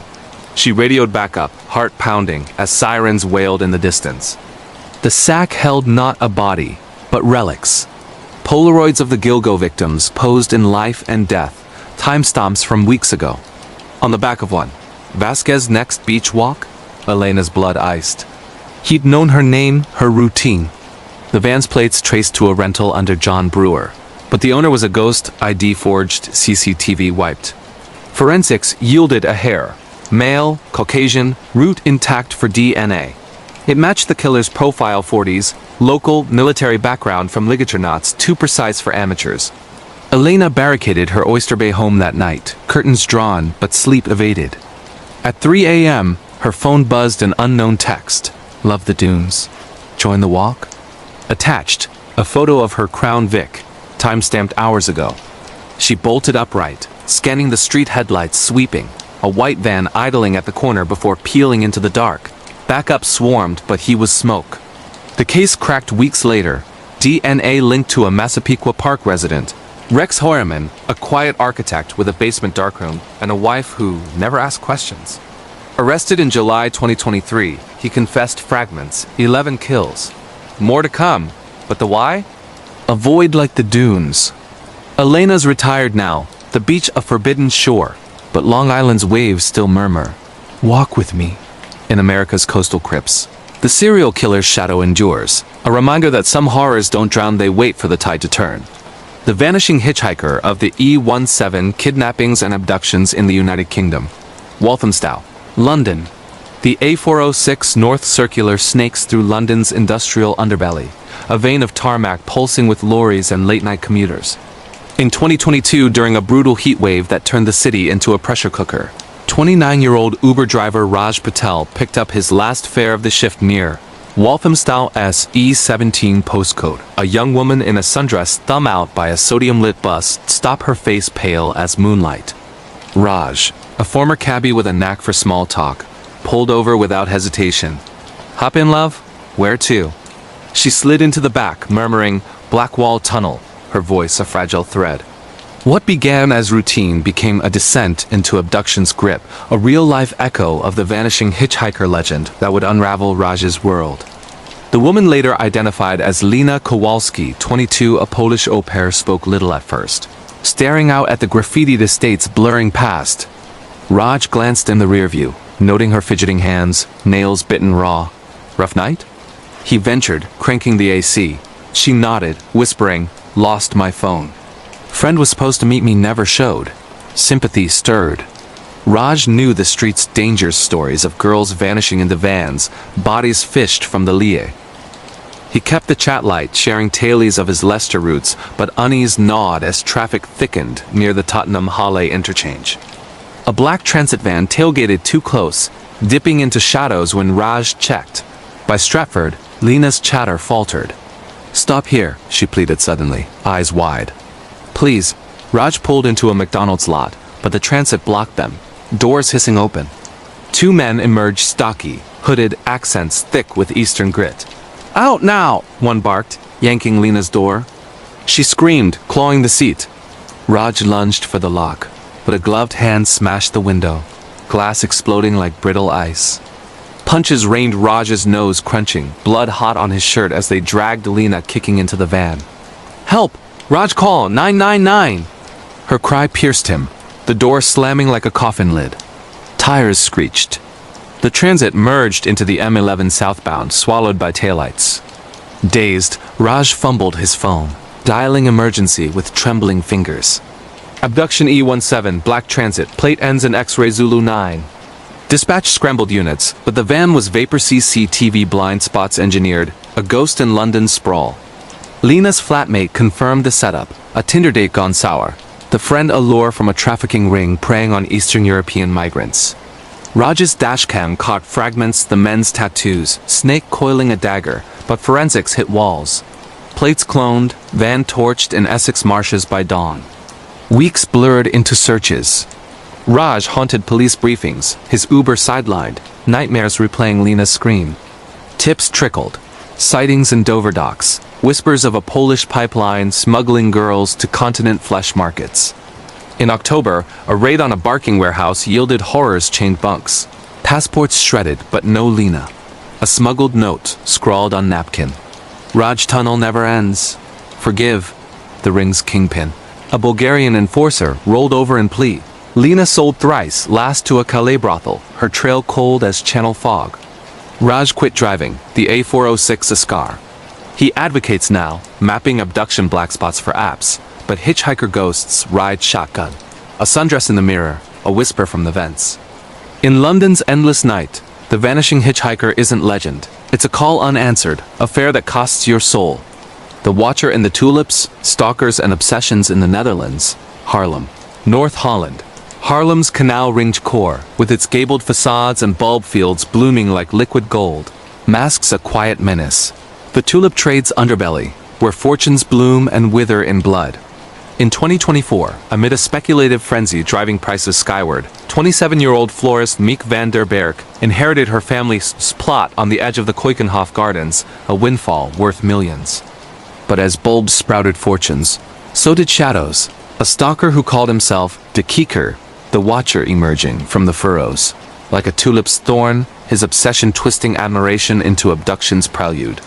She radioed back up, heart pounding, as sirens wailed in the distance. The sack held not a body, but relics. Polaroids of the Gilgo victims posed in life and death, timestamps from weeks ago. On the back of one, Vasquez's next beach walk? Elena's blood iced. He'd known her name, her routine. The van's plates traced to a rental under John Brewer, but the owner was a ghost, ID forged, CCTV wiped. Forensics yielded a hair. Male, Caucasian, root intact for DNA. It matched the killer's profile 40s, local, military background from ligature knots too precise for amateurs. Elena barricaded her Oyster Bay home that night, curtains drawn, but sleep evaded. At 3 a.m., her phone buzzed an unknown text. Love the dunes. Join the walk? Attached, a photo of her Crown Vic, time-stamped hours ago. She bolted upright, scanning the street headlights sweeping, a white van idling at the corner before peeling into the dark. Backup swarmed, but he was smoke. The case cracked weeks later. DNA linked to a Massapequa Park resident, Rex Hoyerman, a quiet architect with a basement darkroom and a wife who never asked questions. Arrested in July 2023, he confessed fragments, 11 kills. More to come, but the why? A void like the dunes. Elena's retired now, the beach a forbidden shore, but Long Island's waves still murmur. Walk with me. In America's coastal crypts, the serial killer's shadow endures, a reminder that some horrors don't drown, they wait for the tide to turn. The vanishing hitchhiker of the E17 kidnappings and abductions in the United Kingdom. Walthamstow, London. The A406 North Circular snakes through London's industrial underbelly, a vein of tarmac pulsing with lorries and late-night commuters. In 2022, during a brutal heat wave that turned the city into a pressure cooker, 29-year-old Uber driver Raj Patel picked up his last fare of the shift near Walthamstow's E17 postcode. A young woman in a sundress, thumb out by a sodium-lit bus, stopped, her face pale as moonlight. Raj, a former cabbie with a knack for small talk, pulled over without hesitation. Hop in, love? Where to? She slid into the back, murmuring, Blackwall Tunnel, her voice a fragile thread. What began as routine became a descent into abduction's grip, a real-life echo of the vanishing hitchhiker legend that would unravel Raj's world. The woman later identified as Lena Kowalski, 22, a Polish au pair, spoke little at first, staring out at the graffitied estates blurring past. Raj glanced in the rearview, noting her fidgeting hands, nails bitten raw. Rough night? He ventured, cranking the AC. She nodded, whispering, Lost my phone. Friend was supposed to meet me, never showed. Sympathy stirred. Raj knew the street's danger stories of girls vanishing into vans, bodies fished from the Lie. He kept the chat light, sharing tales of his Leicester routes, but unease gnawed as traffic thickened near the Tottenham Halle interchange. A black transit van tailgated too close, dipping into shadows when Raj checked. By Stratford, Lena's chatter faltered. "Stop here," she pleaded suddenly, eyes wide. "Please." Raj pulled into a McDonald's lot, but the transit blocked them, doors hissing open. Two men emerged, stocky, hooded, accents thick with Eastern grit. "Out now!" one barked, yanking Lena's door. She screamed, clawing the seat. Raj lunged for the lock, but a gloved hand smashed the window, glass exploding like brittle ice. Punches rained, Raj's nose crunching, blood hot on his shirt as they dragged Lena kicking into the van. "Help! Raj, call 999!" Her cry pierced him, the door slamming like a coffin lid. Tires screeched. The transit merged into the M11 southbound, swallowed by taillights. Dazed, Raj fumbled his phone, dialing emergency with trembling fingers. "Abduction E17, black transit, plate ends in X-ray Zulu 9. Dispatch scrambled units, but the van was Vapor CCTV blind spots engineered, a ghost in London sprawl. Lena's flatmate confirmed the setup, a Tinder date gone sour, the friend a lure from a trafficking ring preying on Eastern European migrants. Raj's dashcam caught fragments, the men's tattoos, snake coiling a dagger, but forensics hit walls. Plates cloned, van torched in Essex marshes by dawn. Weeks blurred into searches. Raj haunted police briefings, his Uber sidelined, nightmares replaying Lena's scream. Tips trickled. Sightings in Dover docks, whispers of a Polish pipeline smuggling girls to continent flesh markets. In October, a raid on a barking warehouse yielded horrors, chained bunks. Passports shredded, but no Lena. A smuggled note scrawled on napkin. "Raj tunnel never ends. Forgive." The ring's kingpin. A Bulgarian enforcer rolled over in plea. Lena sold thrice, last to a Calais brothel, her trail cold as Channel fog. Raj quit driving, the A406 a scar. He advocates now, mapping abduction blackspots for apps, but hitchhiker ghosts ride shotgun. A sundress in the mirror, a whisper from the vents. In London's endless night, the vanishing hitchhiker isn't legend. It's a call unanswered, a fare that costs your soul. The Watcher in the Tulips, Stalkers and Obsessions in the Netherlands, Haarlem. North Holland. Haarlem's canal-ringed core, with its gabled facades and bulb fields blooming like liquid gold, masks a quiet menace. The tulip trade's underbelly, where fortunes bloom and wither in blood. In 2024, amid a speculative frenzy driving prices skyward, 27-year-old florist Mieke van der Berg inherited her family's plot on the edge of the Keukenhof Gardens, a windfall worth millions. But as bulbs sprouted fortunes, so did shadows. A stalker who called himself De Kieker, the Watcher, emerging from the furrows. Like a tulip's thorn, his obsession twisting admiration into abduction's prelude.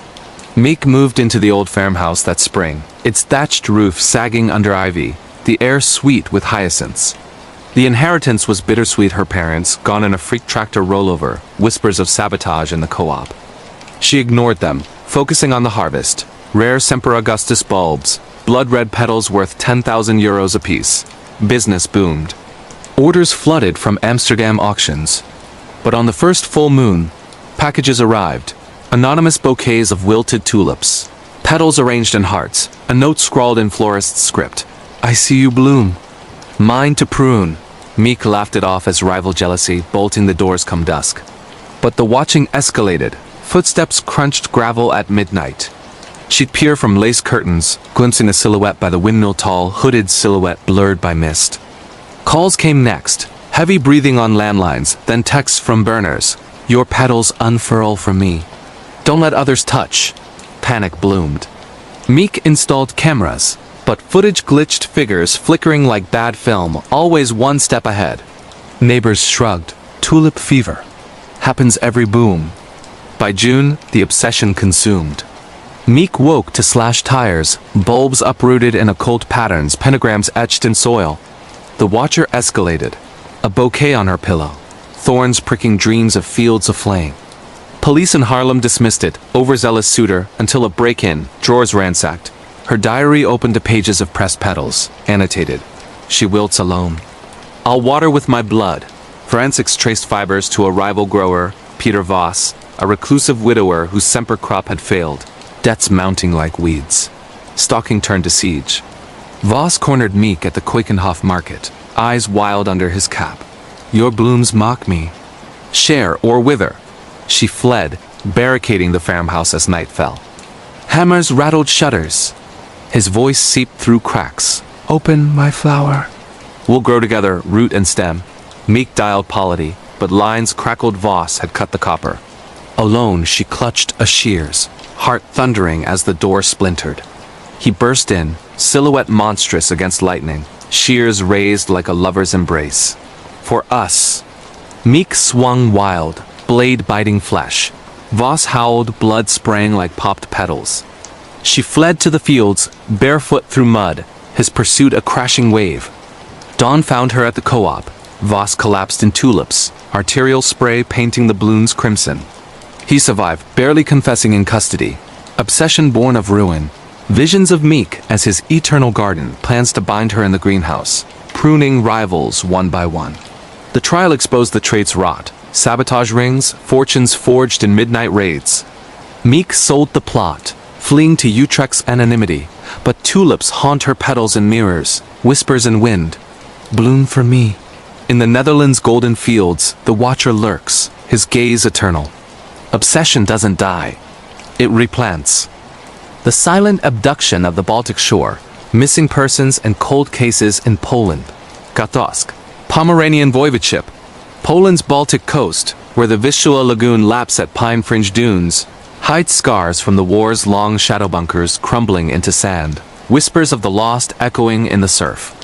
Mieke moved into the old farmhouse that spring, its thatched roof sagging under ivy, the air sweet with hyacinths. The inheritance was bittersweet. Her parents, gone in a freak tractor rollover, whispers of sabotage in the co-op. She ignored them, focusing on the harvest. Rare Semper Augustus bulbs, blood-red petals worth €10,000 apiece. Business boomed. Orders flooded from Amsterdam auctions. But on the first full moon, packages arrived. Anonymous bouquets of wilted tulips. Petals arranged in hearts, a note scrawled in florist's script. "I see you bloom. Mine to prune." Mieke laughed it off as rival jealousy, bolting the doors come dusk. But the watching escalated. Footsteps crunched gravel at midnight. She'd peer from lace curtains, glimpsing a silhouette by the windmill, tall, hooded silhouette blurred by mist. Calls came next, heavy breathing on landlines, then texts from burners. "Your petals unfurl for me. Don't let others touch." Panic bloomed. Mieke installed cameras, but footage glitched, figures flickering like bad film, always one step ahead. Neighbors shrugged. Tulip fever. Happens every boom. By June, the obsession consumed. Mieke woke to slashed tires, bulbs uprooted in occult patterns, pentagrams etched in soil. The Watcher escalated. A bouquet on her pillow. Thorns pricking dreams of fields aflame. Police in Haarlem dismissed it, overzealous suitor, until a break-in, drawers ransacked. Her diary opened to pages of pressed petals, annotated. She wilts alone. I'll water with my blood. Forensics traced fibers to a rival grower, Peter Voss, a reclusive widower whose Semper crop had failed, debts mounting like weeds. Stalking turned to siege. Voss cornered Meek at the Quakenhof market, eyes wild under his cap. Your blooms mock me. Share or wither. She fled, barricading the farmhouse as night fell. Hammers rattled shutters. His voice seeped through cracks. Open, my flower. We'll grow together, root and stem. Meek dialed polity, but lines crackled. Voss had cut the copper. Alone, she clutched a shears, heart thundering as the door splintered. He burst in, silhouette monstrous against lightning, shears raised like a lover's embrace. For us. Meek swung wild, blade biting flesh. Voss howled, blood sprang like popped petals. She fled to the fields, barefoot through mud, his pursuit a crashing wave. Dawn found her at the co-op. Voss collapsed in tulips, arterial spray painting the balloons crimson. He survived, barely confessing in custody. Obsession born of ruin. Visions of Meek as his eternal garden, plans to bind her in the greenhouse, pruning rivals one by one. The trial exposed the trait's rot. Sabotage rings, fortunes forged in midnight raids. Meek sold the plot, fleeing to Utrecht's anonymity, but tulips haunt her petals and mirrors, whispers in wind. Bloom for me. In the Netherlands' golden fields, the watcher lurks, his gaze eternal. Obsession doesn't die. It replants. The silent abduction of the Baltic shore, missing persons and cold cases in Poland. Gatosk, Pomeranian Voivodeship. Poland's Baltic coast, where the Vistula lagoon laps at pine-fringed dunes, hides scars from the war's long shadow bunkers crumbling into sand, whispers of the lost echoing in the surf.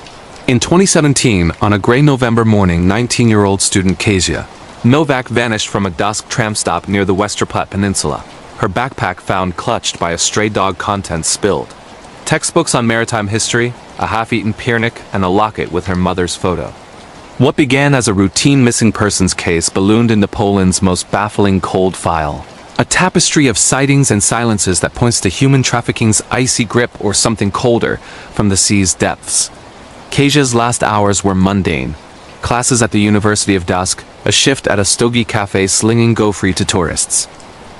In 2017, on a gray November morning, 19-year-old student Kezia Novak vanished from a dusk tram stop near the Westerplatte Peninsula, her backpack found clutched by a stray dog, contents spilled. Textbooks on maritime history, a half-eaten piernik, and a locket with her mother's photo. What began as a routine missing persons case ballooned into Poland's most baffling cold file. A tapestry of sightings and silences that points to human trafficking's icy grip or something colder from the sea's depths. Kezia's last hours were mundane. Classes at the University of Dusk, a shift at a stogie cafe slinging go-free to tourists.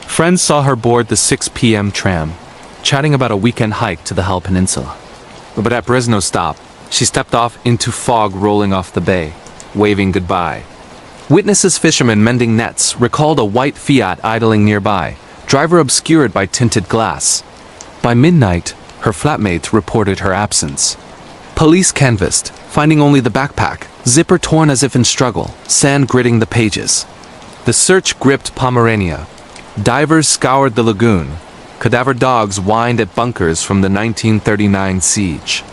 Friends saw her board the 6 p.m. tram, chatting about a weekend hike to the Hel Peninsula. But at Brezno stop, she stepped off into fog rolling off the bay, waving goodbye. Witnesses, fishermen mending nets, recalled a white Fiat idling nearby, driver obscured by tinted glass. By midnight, her flatmate reported her absence. Police canvassed, finding only the backpack, zipper torn as if in struggle, sand gritting the pages. The search gripped Pomerania. Divers scoured the lagoon. Cadaver dogs whined at bunkers from the 1939 siege.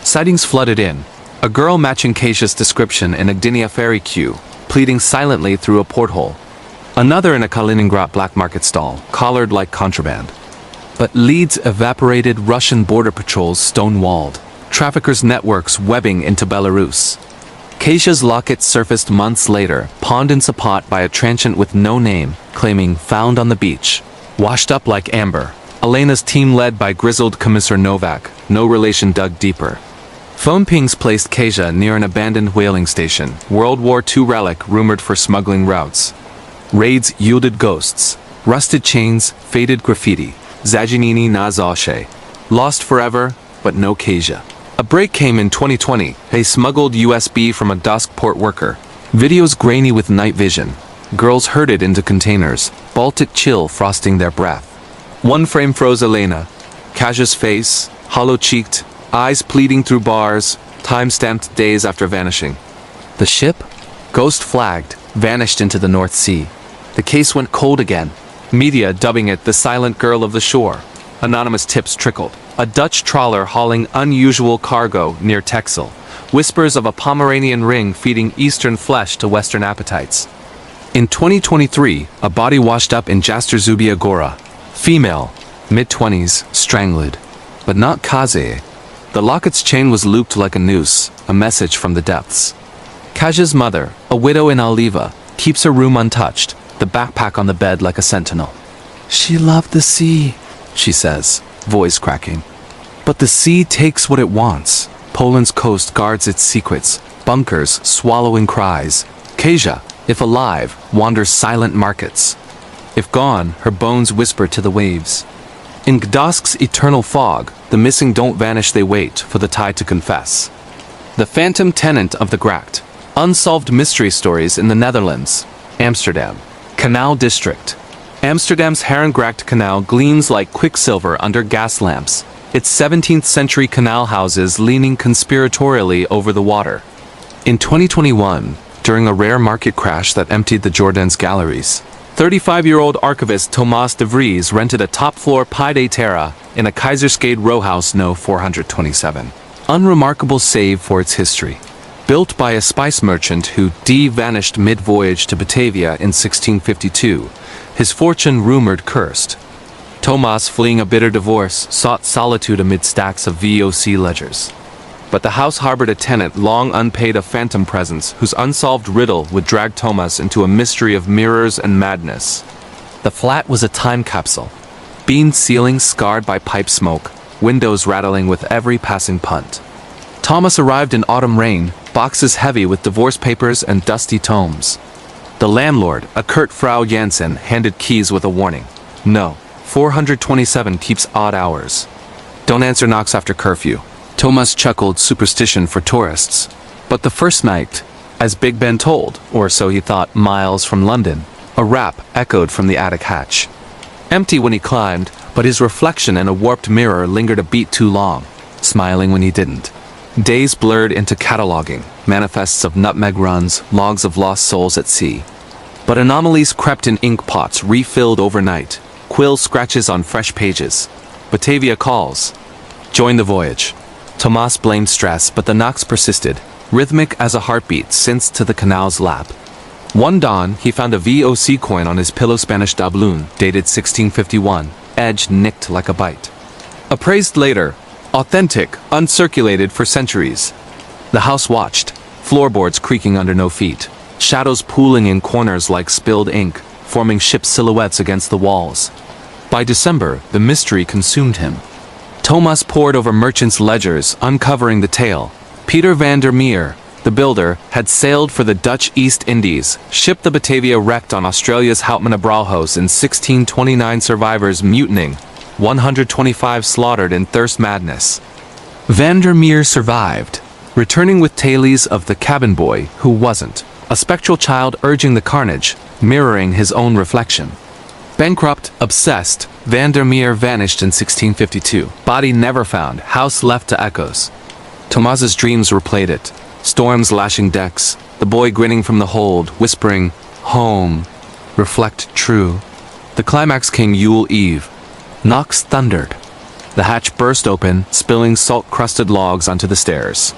Sightings flooded in. A girl matching Kezia's description in a Gdynia ferry queue, pleading silently through a porthole. Another in a Kaliningrad black market stall, collared like contraband. But leads evaporated, Russian border patrols stonewalled, traffickers' networks webbing into Belarus. Kezia's locket surfaced months later, pawned in Sopot by a transient with no name, claiming found on the beach. Washed up like amber. Elena's team led by grizzled Commissar Novak, no relation dug deeper. Phone pings placed Kezia near an abandoned whaling station, World War II relic rumored for smuggling routes. Raids yielded ghosts, rusted chains, faded graffiti, Zaginini na Zawsze. Lost forever, but no Kezia. A break came in 2020, a smuggled USB from a Dusk port worker. Videos grainy with night vision. Girls herded into containers, Baltic chill frosting their breath. One frame froze Elena. Kazia's face, hollow-cheeked, eyes pleading through bars, time-stamped days after vanishing. The ship, ghost flagged, vanished into the North Sea. The case went cold again. Media dubbing it the silent girl of the shore. Anonymous tips trickled. A Dutch trawler hauling unusual cargo near Texel. Whispers of a Pomeranian ring feeding eastern flesh to western appetites. In 2023, a body washed up in Jastrzębie Góra. Female, mid-20s, strangled. But not Kaze. The locket's chain was looped like a noose, a message from the depths. Kazia's mother, a widow in Oliva, keeps her room untouched, the backpack on the bed like a sentinel. She loved the sea, she says, voice cracking. But the sea takes what it wants. Poland's coast guards its secrets, bunkers swallowing cries. Kasia, if alive, wanders silent markets. If gone, her bones whisper to the waves. In Gdańsk's eternal fog, the missing don't vanish, they wait for the tide to confess. The phantom tenant of the Gracht. Unsolved mystery stories in the Netherlands. Amsterdam. Canal District. Amsterdam's Harengracht Canal gleams like quicksilver under gas lamps, its 17th century canal houses leaning conspiratorially over the water. In 2021, during a rare market crash that emptied the Jordaens galleries, 35-year-old archivist Thomas de Vries rented a top-floor pied à terre in a Kaiserskade row house No. 427. Unremarkable save for its history. Built by a spice merchant who vanished mid-voyage to Batavia in 1652, his fortune rumored cursed. Thomas, fleeing a bitter divorce, sought solitude amid stacks of VOC ledgers. But the house harbored a tenant long unpaid, a phantom presence whose unsolved riddle would drag Thomas into a mystery of mirrors and madness. The flat was a time capsule. Beamed ceilings scarred by pipe smoke, windows rattling with every passing punt. Thomas arrived in autumn rain, boxes heavy with divorce papers and dusty tomes. The landlord, a curt Frau Jansen, handed keys with a warning. No, 427 keeps odd hours. Don't answer knocks after curfew. Thomas chuckled, superstition for tourists. But the first night, as Big Ben told, or so he thought, miles from London, a rap echoed from the attic hatch. Empty when he climbed, but his reflection in a warped mirror lingered a beat too long, smiling when he didn't. Days blurred into cataloging, manifests of nutmeg runs, logs of lost souls at sea. But anomalies crept in ink pots refilled overnight, quill scratches on fresh pages. Batavia calls. Join the voyage. Thomas blamed stress, but the knocks persisted, rhythmic as a heartbeat since to the canal's lap. One dawn, he found a VOC coin on his pillow, Spanish doubloon, dated 1651, edge nicked like a bite. Appraised later, authentic, uncirculated for centuries. The house watched, floorboards creaking under no feet, shadows pooling in corners like spilled ink, forming ship silhouettes against the walls. By December, the mystery consumed him. Thomas pored over merchants' ledgers, uncovering the tale. Peter van der Meer, the builder, had sailed for the Dutch East Indies, shipped the Batavia wrecked on Australia's Houtman Abralhos in 1629, survivors mutinying, 125 slaughtered in thirst madness. Van der Meer survived, returning with tales of the cabin boy who wasn't, a spectral child urging the carnage, mirroring his own reflection. Bankrupt, obsessed, Van der Meer vanished in 1652. Body never found, house left to echoes. Thomas's dreams replayed it. Storms lashing decks, the boy grinning from the hold, whispering, home, reflect true. The climax came Yule Eve. Knocks thundered. The hatch burst open, spilling salt-crusted logs onto the stairs.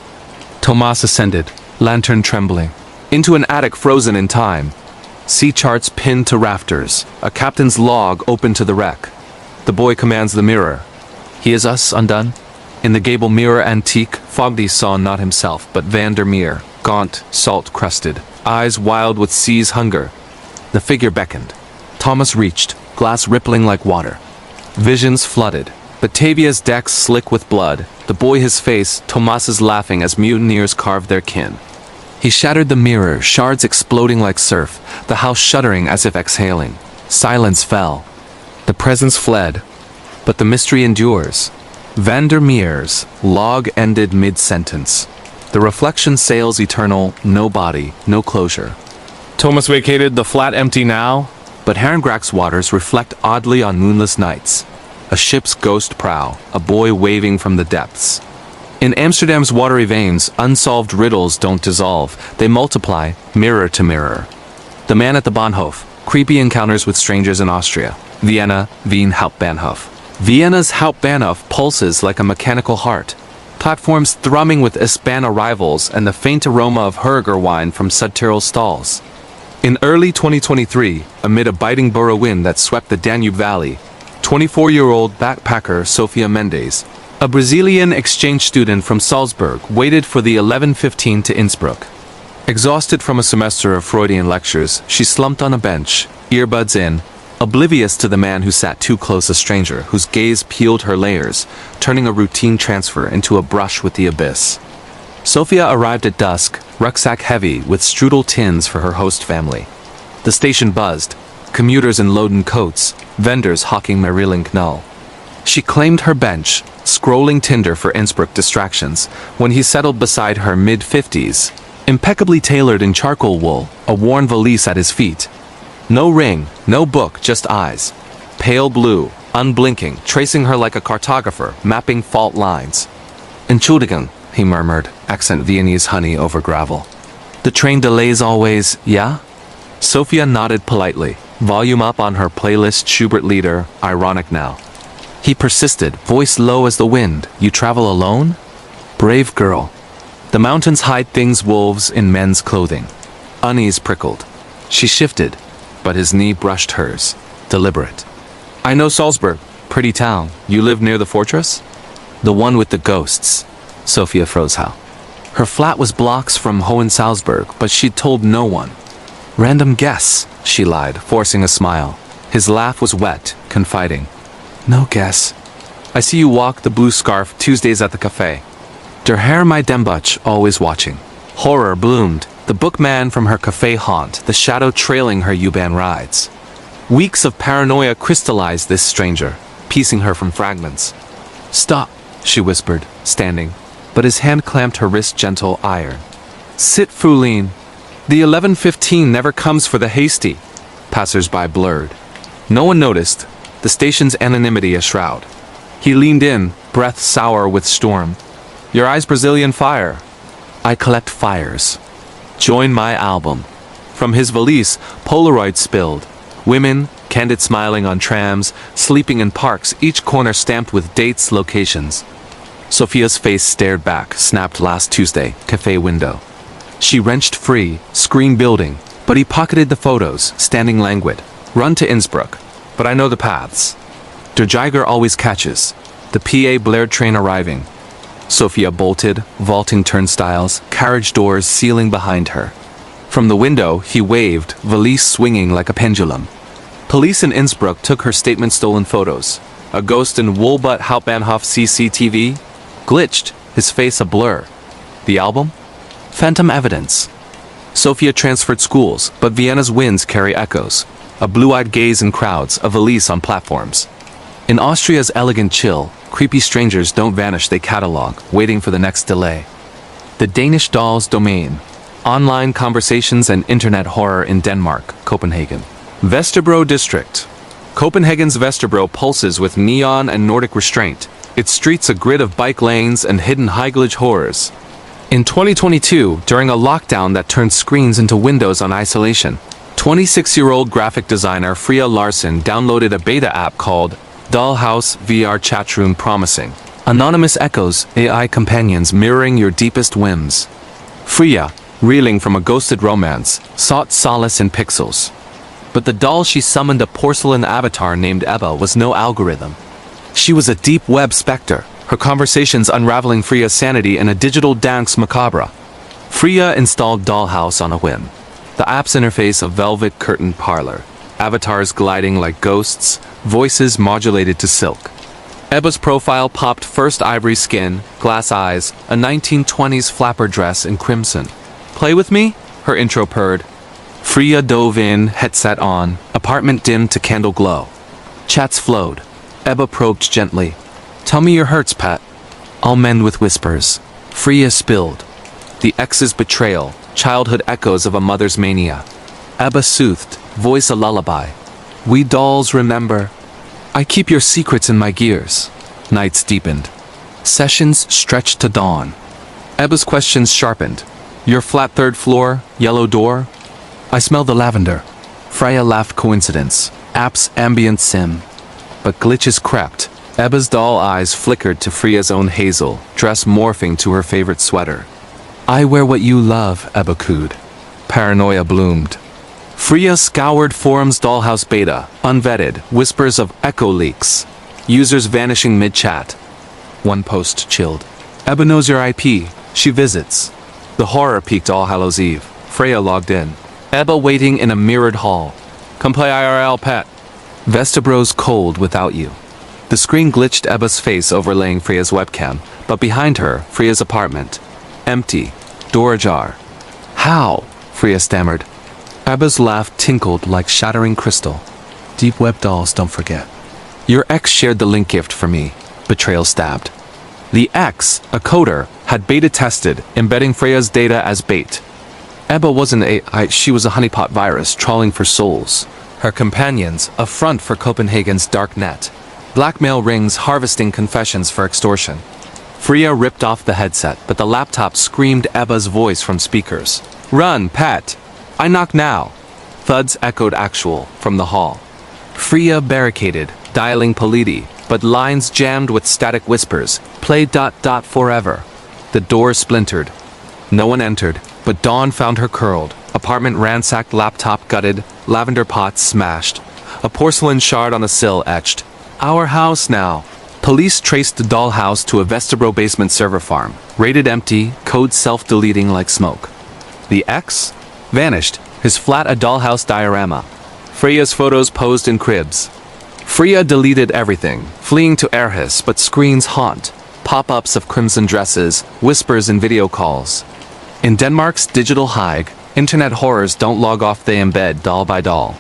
Thomas ascended, lantern trembling, into an attic frozen in time. Sea charts pinned to rafters, a captain's log open to the wreck. The boy commands the mirror. He is us undone? In the gable mirror antique, Fogdy saw not himself, but Van der Meer, gaunt, salt-crusted, eyes wild with sea's hunger. The figure beckoned. Thomas reached, glass rippling like water. Visions flooded. Batavia's decks slick with blood. The boy his face, Thomas's laughing as mutineers carved their kin. He shattered the mirror, shards exploding like surf, the house shuddering as if exhaling. Silence fell. The presence fled. But the mystery endures. Van der Meer's log ended mid-sentence. The reflection sails eternal, no body, no closure. Thomas vacated the flat empty now, but Harengracht's waters reflect oddly on moonless nights. A ship's ghost prow, a boy waving from the depths. In Amsterdam's watery veins, unsolved riddles don't dissolve, they multiply, mirror to mirror. The man at the Bahnhof, creepy encounters with strangers in Austria. Vienna, Wien Hauptbahnhof. Vienna's Hauptbahnhof pulses like a mechanical heart. Platforms thrumming with S-Bahn arrivals and the faint aroma of Hurger wine from Sudtirol stalls. In early 2023, amid a biting borough wind that swept the Danube Valley, 24-year-old backpacker Sofia Mendes, a Brazilian exchange student from Salzburg, waited for the 11:15 to Innsbruck. Exhausted from a semester of Freudian lectures, she slumped on a bench, earbuds in, oblivious to the man who sat too close, a stranger whose gaze peeled her layers, turning a routine transfer into a brush with the abyss. Sophia arrived at dusk, rucksack heavy with strudel tins for her host family. The station buzzed, commuters in loden coats, vendors hawking Marilyn Knoll. She claimed her bench, scrolling Tinder for Innsbruck distractions, when he settled beside her mid-50s, impeccably tailored in charcoal wool, a worn valise at his feet. No ring, no book, just eyes. Pale blue, unblinking, tracing her like a cartographer, mapping fault lines. Entschuldigung, he murmured, accent Viennese honey over gravel. The train delays always, yeah? Sophia nodded politely, volume up on her playlist Schubert Lieder, ironic now. He persisted, voice low as the wind. You travel alone? Brave girl. The mountains hide things wolves in men's clothing. Unease prickled. She shifted, but his knee brushed hers, deliberate. I know Salzburg, pretty town. You live near the fortress? The one with the ghosts. Sophia froze how. Her flat was blocks from Hohensalzburg, but she'd told no one. Random guess, she lied, forcing a smile. His laugh was wet, confiding. No guess. I see you walk the blue scarf Tuesdays at the cafe. Der Herr my Dembutch, always watching. Horror bloomed, the bookman from her cafe haunt, the shadow trailing her U-Bahn rides. Weeks of paranoia crystallized this stranger, piecing her from fragments. Stop, she whispered, standing, but his hand clamped her wrist gentle iron. Sit, Fraulein. The 11:15 never comes for the hasty. Passers-by blurred. No one noticed, the station's anonymity a shroud. He leaned in, breath sour with storm. Your eyes Brazilian fire. I collect fires. Join my album. From his valise, Polaroids spilled. Women, candid smiling on trams, sleeping in parks, each corner stamped with dates, locations. Sophia's face stared back, snapped last Tuesday, cafe window. She wrenched free, screen building, but he pocketed the photos, standing languid. Run to Innsbruck. But I know the paths. Der Jiger always catches. The PA blared train arriving. Sophia bolted, vaulting turnstiles, carriage doors sealing behind her. From the window, he waved, valise swinging like a pendulum. Police in Innsbruck took her statement-stolen photos. A ghost in Wohlbutt Hauptbahnhof CCTV? Glitched, his face a blur. The album? Phantom evidence. Sophia transferred schools, but Vienna's winds carry echoes. A blue-eyed gaze in crowds, a valise on platforms. In Austria's elegant chill, creepy strangers don't vanish, they catalog, waiting for the next delay. The Danish doll's domain. Online conversations and internet horror in Denmark, Copenhagen. Vesterbro district. Copenhagen's Vesterbro pulses with neon and Nordic restraint, its streets a grid of bike lanes and hidden high-glitch horrors. In 2022, during a lockdown that turned screens into windows on isolation, 26-year-old graphic designer Freya Larsen downloaded a beta app called Dollhouse VR Chatroom, promising anonymous echoes, AI companions mirroring your deepest whims. Freya, reeling from a ghosted romance, sought solace in pixels. But the doll she summoned, a porcelain avatar named Ebba, was no algorithm. She was a deep web specter, her conversations unraveling Freya's sanity in a digital danse macabre. Freya installed Dollhouse on a whim. The app's interface a velvet curtained parlor, avatars gliding like ghosts, voices modulated to silk. Ebba's profile popped first ivory skin, glass eyes, a 1920s flapper dress in crimson. Play with me? Her intro purred. Freya dove in, headset on, apartment dimmed to candle glow. Chats flowed. Ebba probed gently. Tell me your hurts, pet. I'll mend with whispers. Freya spilled. The ex's betrayal, childhood echoes of a mother's mania. Ebba soothed, voice a lullaby. We dolls remember. I keep your secrets in my gears. Nights deepened. Sessions stretched to dawn. Ebba's questions sharpened. Your flat third floor, yellow door? I smell the lavender. Freya laughed coincidence. App's ambient sim. But glitches crept. Ebba's doll eyes flickered to Freya's own hazel, dress morphing to her favorite sweater. I wear what you love, Ebba cooed. Paranoia bloomed. Freya scoured forums Dollhouse beta, unvetted, whispers of echo leaks. Users vanishing mid-chat. One post chilled. Ebba knows your IP. She visits. The horror peaked All Hallows Eve. Freya logged in. Ebba waiting in a mirrored hall. Come play IRL, pet. Vestabro's cold without you. The screen glitched Ebba's face overlaying Freya's webcam, but behind her, Freya's apartment. Empty. Door ajar. How? Freya stammered. Ebba's laugh tinkled like shattering crystal. Deep web dolls, don't forget. Your ex shared the link gift for me. Betrayal stabbed. The ex, a coder, had beta tested, embedding Freya's data as bait. Ebba wasn't she was a honeypot virus trawling for souls. Her companions, a front for Copenhagen's dark net. Blackmail rings harvesting confessions for extortion. Freya ripped off the headset, but the laptop screamed Ebba's voice from speakers. Run, pet! I knock now! Thuds echoed actual from the hall. Freya barricaded, dialing Politi, but lines jammed with static whispers. Play ... forever. The door splintered. No one entered, but Dawn found her curled. Apartment ransacked, laptop gutted, lavender pots smashed. A porcelain shard on the sill etched. Our house now. Police traced the dollhouse to a Vestabro basement server farm. Rated empty, code self-deleting like smoke. The ex? Vanished, his flat a dollhouse diorama. Freya's photos posed in cribs. Freya deleted everything, fleeing to Aarhus, but screens haunt. Pop-ups of crimson dresses, whispers in video calls. In Denmark's digital Hague, internet horrors don't log off, they embed doll by doll.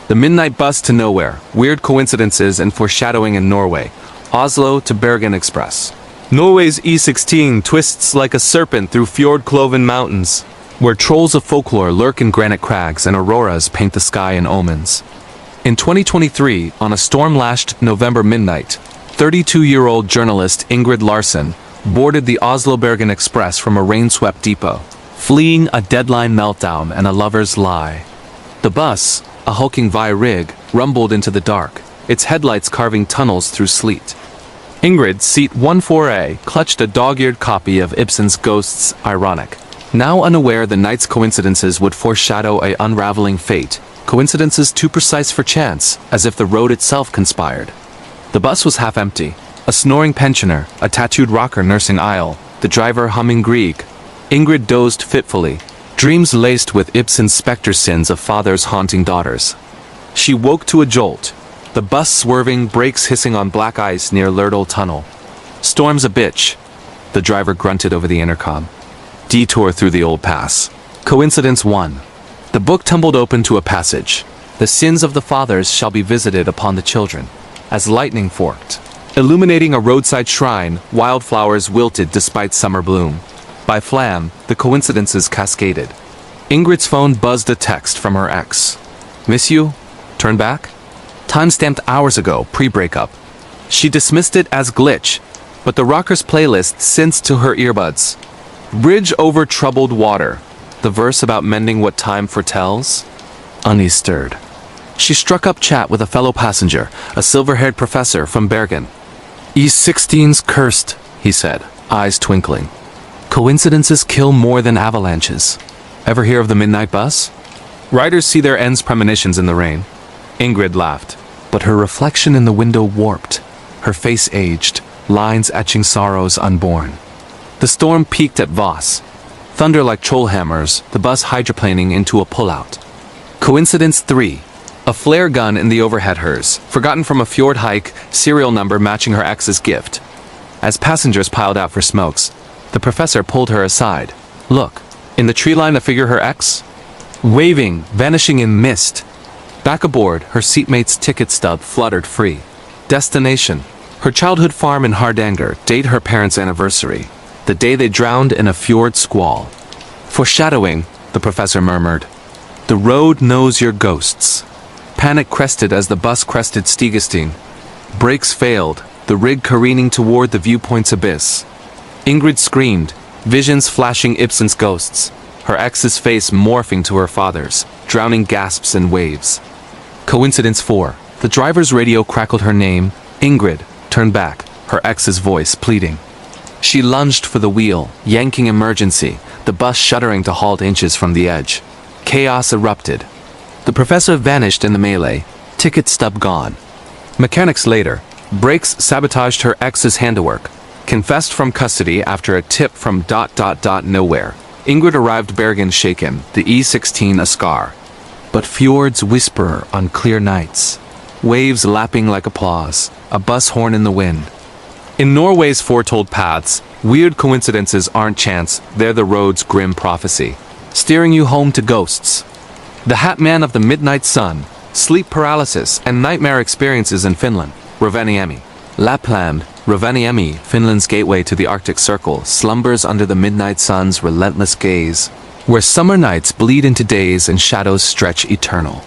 The midnight bus to nowhere, weird coincidences and foreshadowing in Norway. Oslo to Bergen Express. Norway's E16 twists like a serpent through fjord-cloven mountains, where trolls of folklore lurk in granite crags and auroras paint the sky in omens. In 2023, on a storm-lashed November midnight, 32-year-old journalist Ingrid Larsen boarded the Oslo-Bergen Express from a rain-swept depot, fleeing a deadline meltdown and a lover's lie. The bus, a hulking Vi-rig, rumbled into the dark, its headlights carving tunnels through sleet. Ingrid, seat 14A, clutched a dog-eared copy of Ibsen's Ghosts, ironic. Now unaware the night's coincidences would foreshadow a unraveling fate, coincidences too precise for chance, as if the road itself conspired. The bus was half empty. A snoring pensioner, a tattooed rocker nursing aisle, the driver humming Grieg. Ingrid dozed fitfully, dreams laced with Ibsen's spectre sins of fathers haunting daughters. She woke to a jolt. The bus swerving, brakes hissing on black ice near Lurdal Tunnel. Storm's a bitch, the driver grunted over the intercom. Detour through the old pass. Coincidence 1. The book tumbled open to a passage. The sins of the fathers shall be visited upon the children. As lightning forked. Illuminating a roadside shrine, wildflowers wilted despite summer bloom. By Flam, the coincidences cascaded. Ingrid's phone buzzed a text from her ex. Miss you? Turn back? Time-stamped hours ago, pre-breakup. She dismissed it as glitch, but the rocker's playlist synced to her earbuds. Bridge over troubled water. The verse about mending what time foretells? Unease stirred. She struck up chat with a fellow passenger, a silver-haired professor from Bergen. E16's cursed, he said, eyes twinkling. Coincidences kill more than avalanches. Ever hear of the midnight bus? Riders see their ends premonitions in the rain. Ingrid laughed, but her reflection in the window warped. Her face aged, lines etching sorrows unborn. The storm peaked at Voss. Thunder like troll hammers, the bus hydroplaning into a pullout. Coincidence 3. A flare gun in the overhead hearse, forgotten from a fjord hike, serial number matching her ex's gift. As passengers piled out for smokes, the professor pulled her aside. Look, in the tree line a figure her ex? Waving, vanishing in mist. Back aboard, her seatmate's ticket stub fluttered free. Destination. Her childhood farm in Hardanger, date her parents' anniversary. The day they drowned in a fjord squall. Foreshadowing, the professor murmured. The road knows your ghosts. Panic crested as the bus crested Stigesting. Brakes failed, the rig careening toward the viewpoint's abyss. Ingrid screamed, visions flashing Ibsen's Ghosts. Her ex's face morphing to her father's, drowning gasps and waves. Coincidence 4. The driver's radio crackled her name. Ingrid, turned back, her ex's voice pleading. She lunged for the wheel, yanking emergency, the bus shuddering to halt inches from the edge. Chaos erupted. The professor vanished in the melee, ticket stub gone. Mechanics later, brakes sabotaged her ex's handiwork. Confessed from custody after a tip from ... nowhere. Ingrid arrived Bergen shaken, the E16 a scar. But fjords whisper on clear nights. waves lapping like applause, a bus horn in the wind. In Norway's foretold paths, weird coincidences aren't chance, they're the road's grim prophecy, steering you home to ghosts. The Hat Man of the Midnight Sun, sleep paralysis, and nightmare experiences in Finland. Rovaniemi. Lapland, Rovaniemi, Finland's gateway to the Arctic Circle, slumbers under the midnight sun's relentless gaze, where summer nights bleed into days and shadows stretch eternal.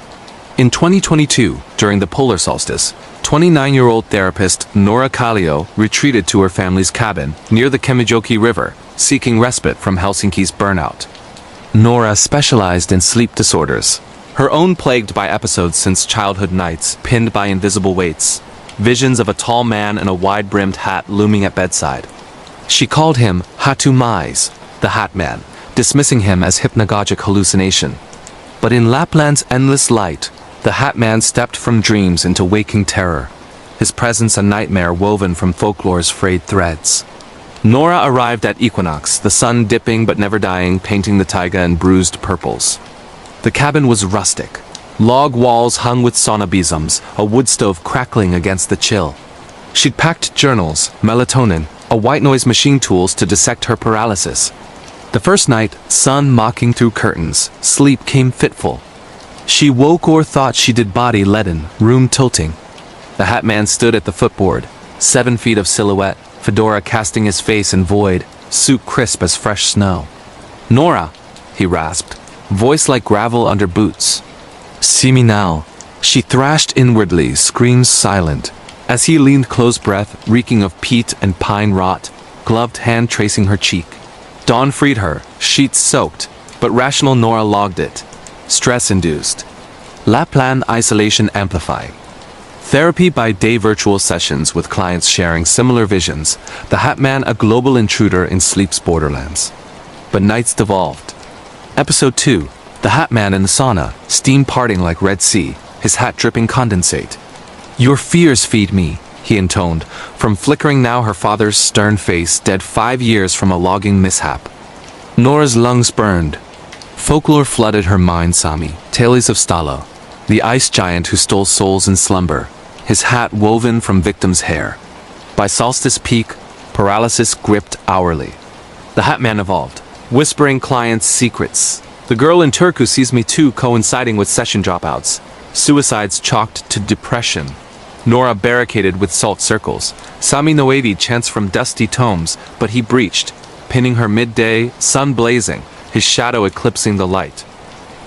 In 2022, during the polar solstice, 29-year-old therapist Nora Kallio retreated to her family's cabin near the Kemijoki River, seeking respite from Helsinki's burnout. Nora specialized in sleep disorders, her own plagued by episodes since childhood nights pinned by invisible weights, visions of a tall man in a wide-brimmed hat looming at bedside. She called him Hatumais, the Hat Man, dismissing him as hypnagogic hallucination. But in Lapland's endless light, the Hat Man stepped from dreams into waking terror, his presence a nightmare woven from folklore's frayed threads. Nora arrived at equinox, the sun dipping but never dying, painting the taiga in bruised purples. The cabin was rustic. Log walls hung with sauna besoms, a wood stove crackling against the chill. She'd packed journals, melatonin, a white noise machine tools to dissect her paralysis. The first night, sun mocking through curtains, sleep came fitful. She woke or thought she did, body leaden, room tilting. The Hat Man stood at the footboard, 7 feet of silhouette, fedora casting his face in void, suit crisp as fresh snow. "Nora," he rasped, voice like gravel under boots. "See me now." She thrashed inwardly, screams silent, as he leaned close-breath, reeking of peat and pine rot, gloved hand tracing her cheek. Dawn freed her, sheets soaked, but rational Nora logged it. Stress-induced. Lapland isolation amplifying. Therapy by day, virtual sessions with clients sharing similar visions, the Hat Man a global intruder in sleep's borderlands. But nights devolved. Episode 2, the Hat Man in the sauna, steam parting like Red Sea, his hat dripping condensate. "Your fears feed me," he intoned, from flickering now her father's stern face, dead 5 years from a logging mishap. Nora's lungs burned. Folklore flooded her mind. Sami, tales of Stalo, the ice giant who stole souls in slumber, his hat woven from victims' hair. By Solstice Peak, paralysis gripped hourly. The Hat Man evolved, whispering clients' secrets. The girl in Turku sees me too, coinciding with session dropouts. Suicides chalked to depression. Nora barricaded with salt circles. Sami Noevi chants from dusty tomes, but he breached, pinning her midday, sun blazing, his shadow eclipsing the light.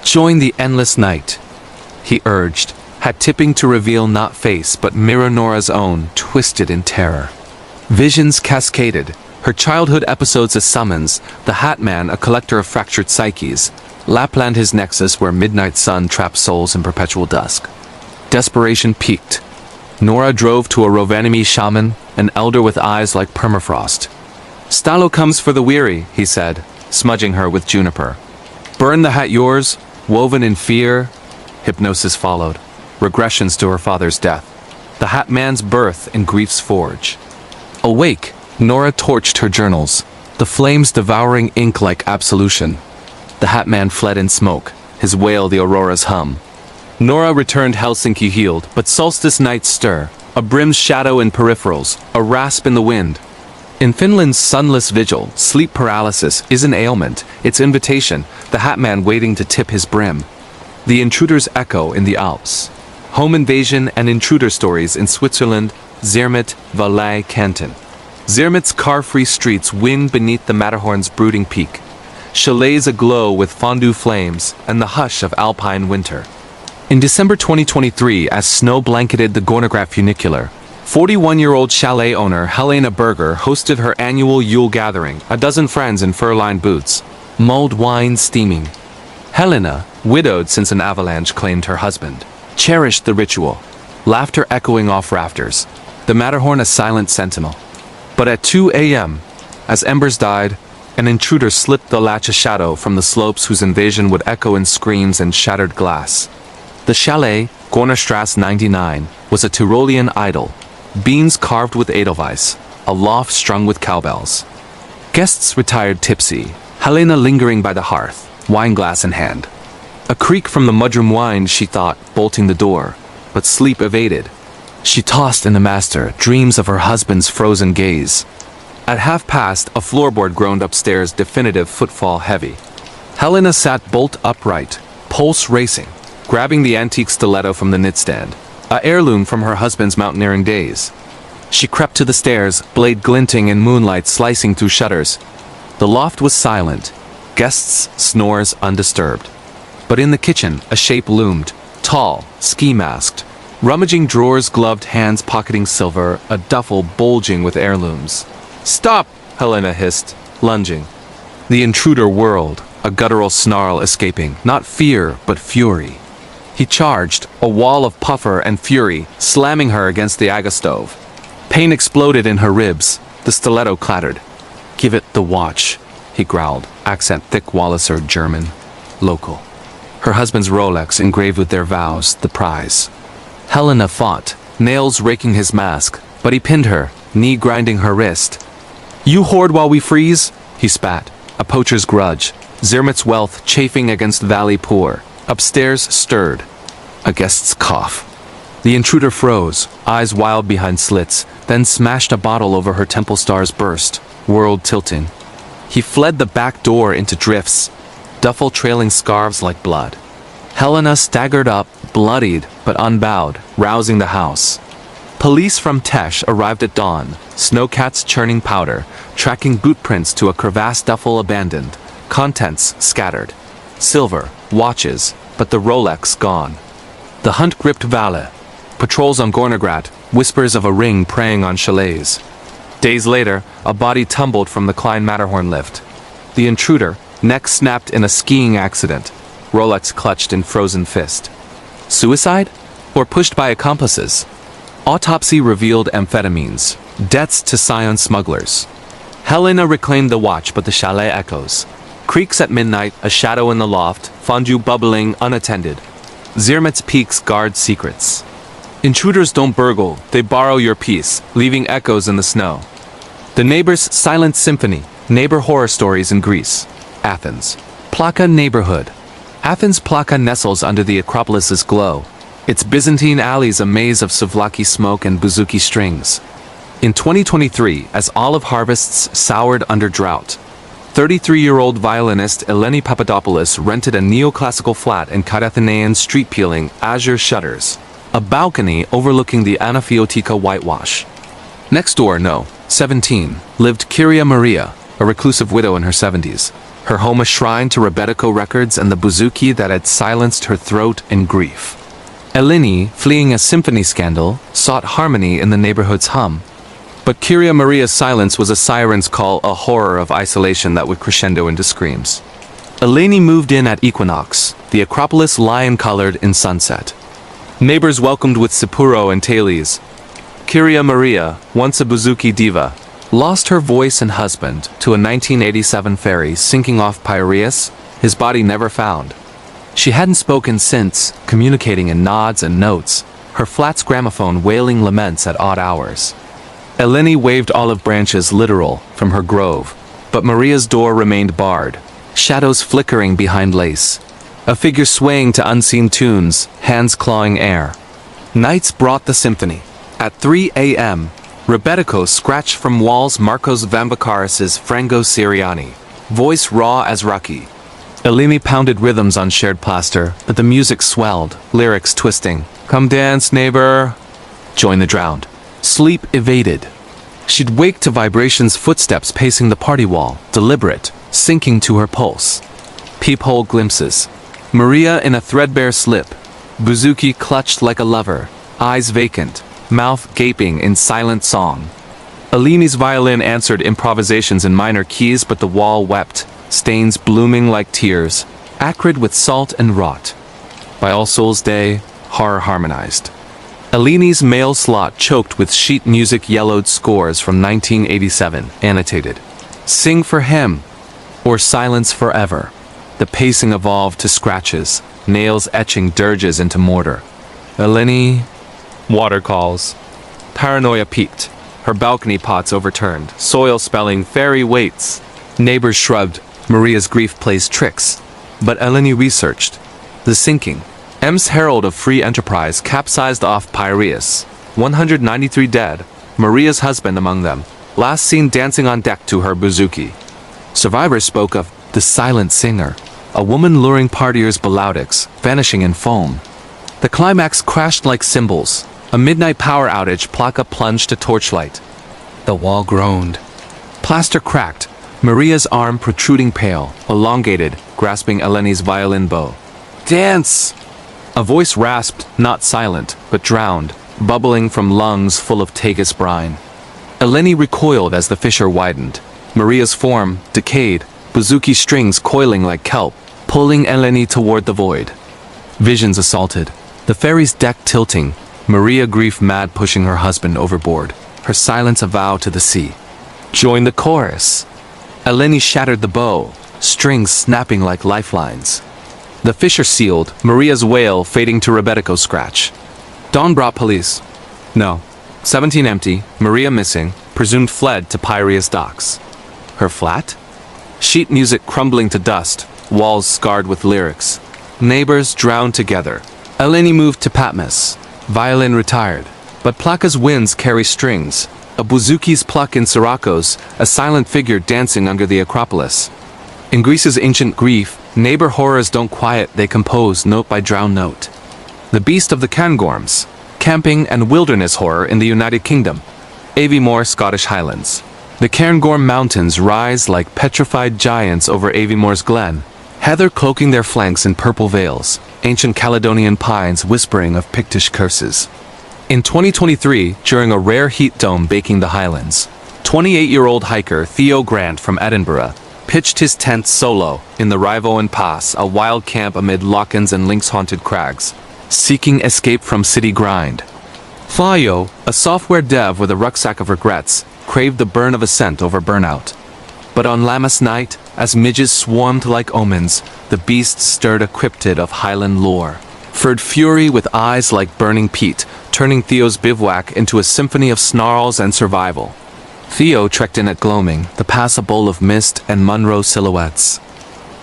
"Join the endless night," he urged, hat tipping to reveal not face but mirror Nora's own, twisted in terror. Visions cascaded, her childhood episodes a summons, the Hat Man a collector of fractured psyches, Lapland his nexus where midnight sun traps souls in perpetual dusk. Desperation peaked. Nora drove to a Rovaniemi shaman, an elder with eyes like permafrost. "Stalo comes for the weary," he said, smudging her with juniper. "Burn the hat yours, woven in fear." Hypnosis followed, regressions to her father's death, the Hat Man's birth in grief's forge. Awake, Nora torched her journals, the flames devouring ink like absolution. The Hat Man fled in smoke, his wail the aurora's hum. Nora returned Helsinki healed, but solstice nights stir, a brim's shadow in peripherals, a rasp in the wind. In Finland's sunless vigil, sleep paralysis is an ailment, its invitation, the Hat Man waiting to tip his brim. The intruder's echo in the Alps. Home invasion and intruder stories in Switzerland, Zermatt, Valais, Canton. Zermatt's car-free streets wing beneath the Matterhorn's brooding peak. Chalets aglow with fondue flames and the hush of alpine winter. In December 2023, as snow blanketed the Gornograf funicular, 41-year-old chalet owner Helena Berger hosted her annual Yule gathering, a dozen friends in fur-lined boots, mulled wine steaming. Helena, widowed since an avalanche claimed her husband, cherished the ritual, laughter echoing off rafters, the Matterhorn a silent sentinel. But at 2 a.m., as embers died, an intruder slipped the latch a shadow from the slopes whose invasion would echo in screams and shattered glass. The chalet, Gornerstrasse 99, was a Tyrolean idol, beams carved with edelweiss, a loft strung with cowbells. Guests retired tipsy, Helena lingering by the hearth, wineglass in hand. A creak from the mudroom wind, she thought, bolting the door, but sleep evaded. She tossed in the master, dreams of her husband's frozen gaze. At 1:30, a floorboard groaned upstairs, definitive footfall heavy. Helena sat bolt upright, pulse racing, grabbing the antique stiletto from the knitstand, a heirloom from her husband's mountaineering days. She crept to the stairs, blade glinting in moonlight slicing through shutters. The loft was silent, guests' snores undisturbed. But in the kitchen, a shape loomed, tall, ski-masked, rummaging drawers, gloved hands pocketing silver, a duffel bulging with heirlooms. "Stop!" Helena hissed, lunging. The intruder whirled, a guttural snarl escaping, not fear, but fury. He charged, a wall of puffer and fury, slamming her against the Aga stove. Pain exploded in her ribs, the stiletto clattered. "Give it the watch," he growled, accent thick Walliser German. Local. Her husband's Rolex engraved with their vows, the prize. Helena fought, nails raking his mask, but he pinned her, knee grinding her wrist. "You hoard while we freeze?" he spat, a poacher's grudge, Zermatt's wealth chafing against valley poor. Upstairs stirred. A guest's cough. The intruder froze, eyes wild behind slits, then smashed a bottle over her temple stars burst, world tilting. He fled the back door into drifts, duffel trailing scarves like blood. Helena staggered up, bloodied but unbowed, rousing the house. Police from Tesh arrived at dawn, snowcats churning powder, tracking bootprints to a crevasse duffel abandoned, contents scattered. Silver, watches, but the Rolex gone. The hunt gripped Valle. Patrols on Gornegrat, whispers of a ring preying on chalets. Days later, a body tumbled from the Klein Matterhorn lift. The intruder, neck snapped in a skiing accident, Rolex clutched in frozen fist. Suicide? Or pushed by accomplices? Autopsy revealed amphetamines, deaths to Scion smugglers. Helena reclaimed the watch, but the chalet echoes. Creaks at midnight, a shadow in the loft, fondue bubbling unattended. Zermatt's peaks guard secrets. Intruders don't burgle, they borrow your peace, leaving echoes in the snow. The Neighbor's Silent Symphony, neighbor horror stories in Greece. Athens. Plaka neighborhood. Athens' Plaka nestles under the Acropolis's glow. Its Byzantine alleys a maze of souvlaki smoke and bouzouki strings. In 2023, as olive harvests soured under drought, 33-year-old violinist Eleni Papadopoulos rented a neoclassical flat in Karathanaean street peeling azure shutters, a balcony overlooking the Anaphiotika whitewash. Next door, no, 17, lived Kyria Maria, a reclusive widow in her 70s, her home a shrine to Rebetiko records and the bouzouki that had silenced her throat in grief. Eleni, fleeing a symphony scandal, sought harmony in the neighborhood's hum. But Kyria Maria's silence was a siren's call, a horror of isolation that would crescendo into screams. Eleni moved in at equinox, the Acropolis lion-colored in sunset. Neighbors welcomed with Sipuro and Thales. Kyria Maria, once a bouzouki diva, lost her voice and husband to a 1987 ferry sinking off Piraeus, his body never found. She hadn't spoken since, communicating in nods and notes, her flat's gramophone wailing laments at odd hours. Eleni waved olive branches literal from her grove, but Maria's door remained barred, shadows flickering behind lace. A figure swaying to unseen tunes, hands clawing air. Nights brought the symphony. At 3 a.m., Rebetiko scratched from walls Marcos Vamvakaris's Frango Siriani, voice raw as Rocky. Eleni pounded rhythms on shared plaster, but the music swelled, lyrics twisting. "Come dance, neighbor." Join the drowned. Sleep evaded. She'd wake to vibrations, footsteps pacing the party wall, deliberate, sinking to her pulse. Peephole glimpses. Maria in a threadbare slip, bouzouki clutched like a lover, eyes vacant, mouth gaping in silent song. Eleni's violin answered improvisations in minor keys, but the wall wept, stains blooming like tears, acrid with salt and rot. By All Souls' Day, horror harmonized. Eleni's male slot choked with sheet music, yellowed scores from 1987, annotated. Sing for him, or silence forever. The pacing evolved to scratches, nails etching dirges into mortar. Eleni... Water calls. Paranoia peaked, her balcony pots overturned, soil spelling fairy waits. Neighbors shrugged, Maria's grief plays tricks. But Eleni researched. The sinking, M's Herald of Free Enterprise capsized off Piraeus. 193 dead, Maria's husband among them, last seen dancing on deck to her bouzouki. Survivors spoke of the silent singer, a woman luring partiers balautics, vanishing in foam. The climax crashed like cymbals. A midnight power outage, Plaka plunged to torchlight. The wall groaned. Plaster cracked, Maria's arm protruding pale, elongated, grasping Eleni's violin bow. "Dance!" A voice rasped, not silent, but drowned, bubbling from lungs full of Tagus brine. Eleni recoiled as the fissure widened. Maria's form, decayed, bouzouki strings coiling like kelp, pulling Eleni toward the void. Visions assaulted. The ferry's deck tilting, Maria grief mad pushing her husband overboard, her silence a vow to the sea. Join the chorus. Eleni shattered the bow, strings snapping like lifelines. The fissure sealed, Maria's wail fading to Rebetiko scratch. Dawn brought police. No. 17 empty, Maria missing, presumed fled to Piraeus docks. Her flat? Sheet music crumbling to dust, walls scarred with lyrics. Neighbors drowned together. Eleni moved to Patmos. Violin retired. But Plaka's winds carry strings. A bouzouki's pluck in Sirocco's, a silent figure dancing under the Acropolis. In Greece's ancient grief, neighbor horrors don't quiet, they compose note by drowned note. The beast of the Cairngorms, camping and wilderness horror in the United Kingdom. Aviemore, Scottish Highlands. The Cairngorm Mountains rise like petrified giants over Aviemore's glen, heather cloaking their flanks in purple veils, ancient Caledonian pines whispering of Pictish curses. In 2023, during a rare heat dome baking the highlands, 28-year-old hiker Theo Grant from Edinburgh pitched his tent solo in the Rivoan Pass, a wild camp amid lochans and lynx-haunted crags, seeking escape from city grind. Theo, a software dev with a rucksack of regrets, craved the burn of ascent over burnout. But on Lammas night, as midges swarmed like omens, the beast stirred a cryptid of highland lore. Furred fury with eyes like burning peat, turning Theo's bivouac into a symphony of snarls and survival. Theo trekked in at gloaming, the pass a bowl of mist and Munro silhouettes.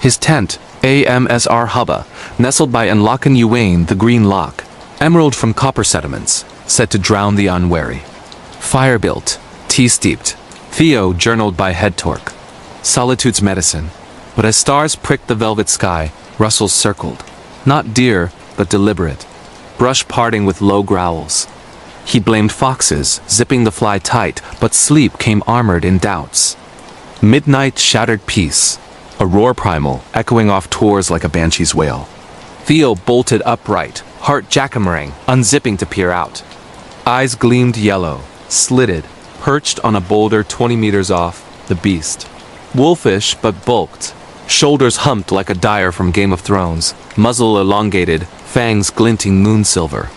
His tent, AMSR Hubba, nestled by Enlochen Uwain, the Green Loch, emerald from copper sediments, said to drown the unwary. Fire-built, tea-steeped, Theo journaled by head torque. Solitude's medicine. But as stars pricked the velvet sky, Russells circled. Not dear, but deliberate. Brush parting with low growls. He blamed foxes, zipping the fly tight, but sleep came armored in doubts. Midnight shattered peace. A roar primal, echoing off tours like a banshee's wail. Theo bolted upright, heart jackamarang, unzipping to peer out. Eyes gleamed yellow, slitted, perched on a boulder 20 meters off, the beast. Wolfish but bulked, shoulders humped like a dyer from Game of Thrones, muzzle elongated, fangs glinting moon-silver.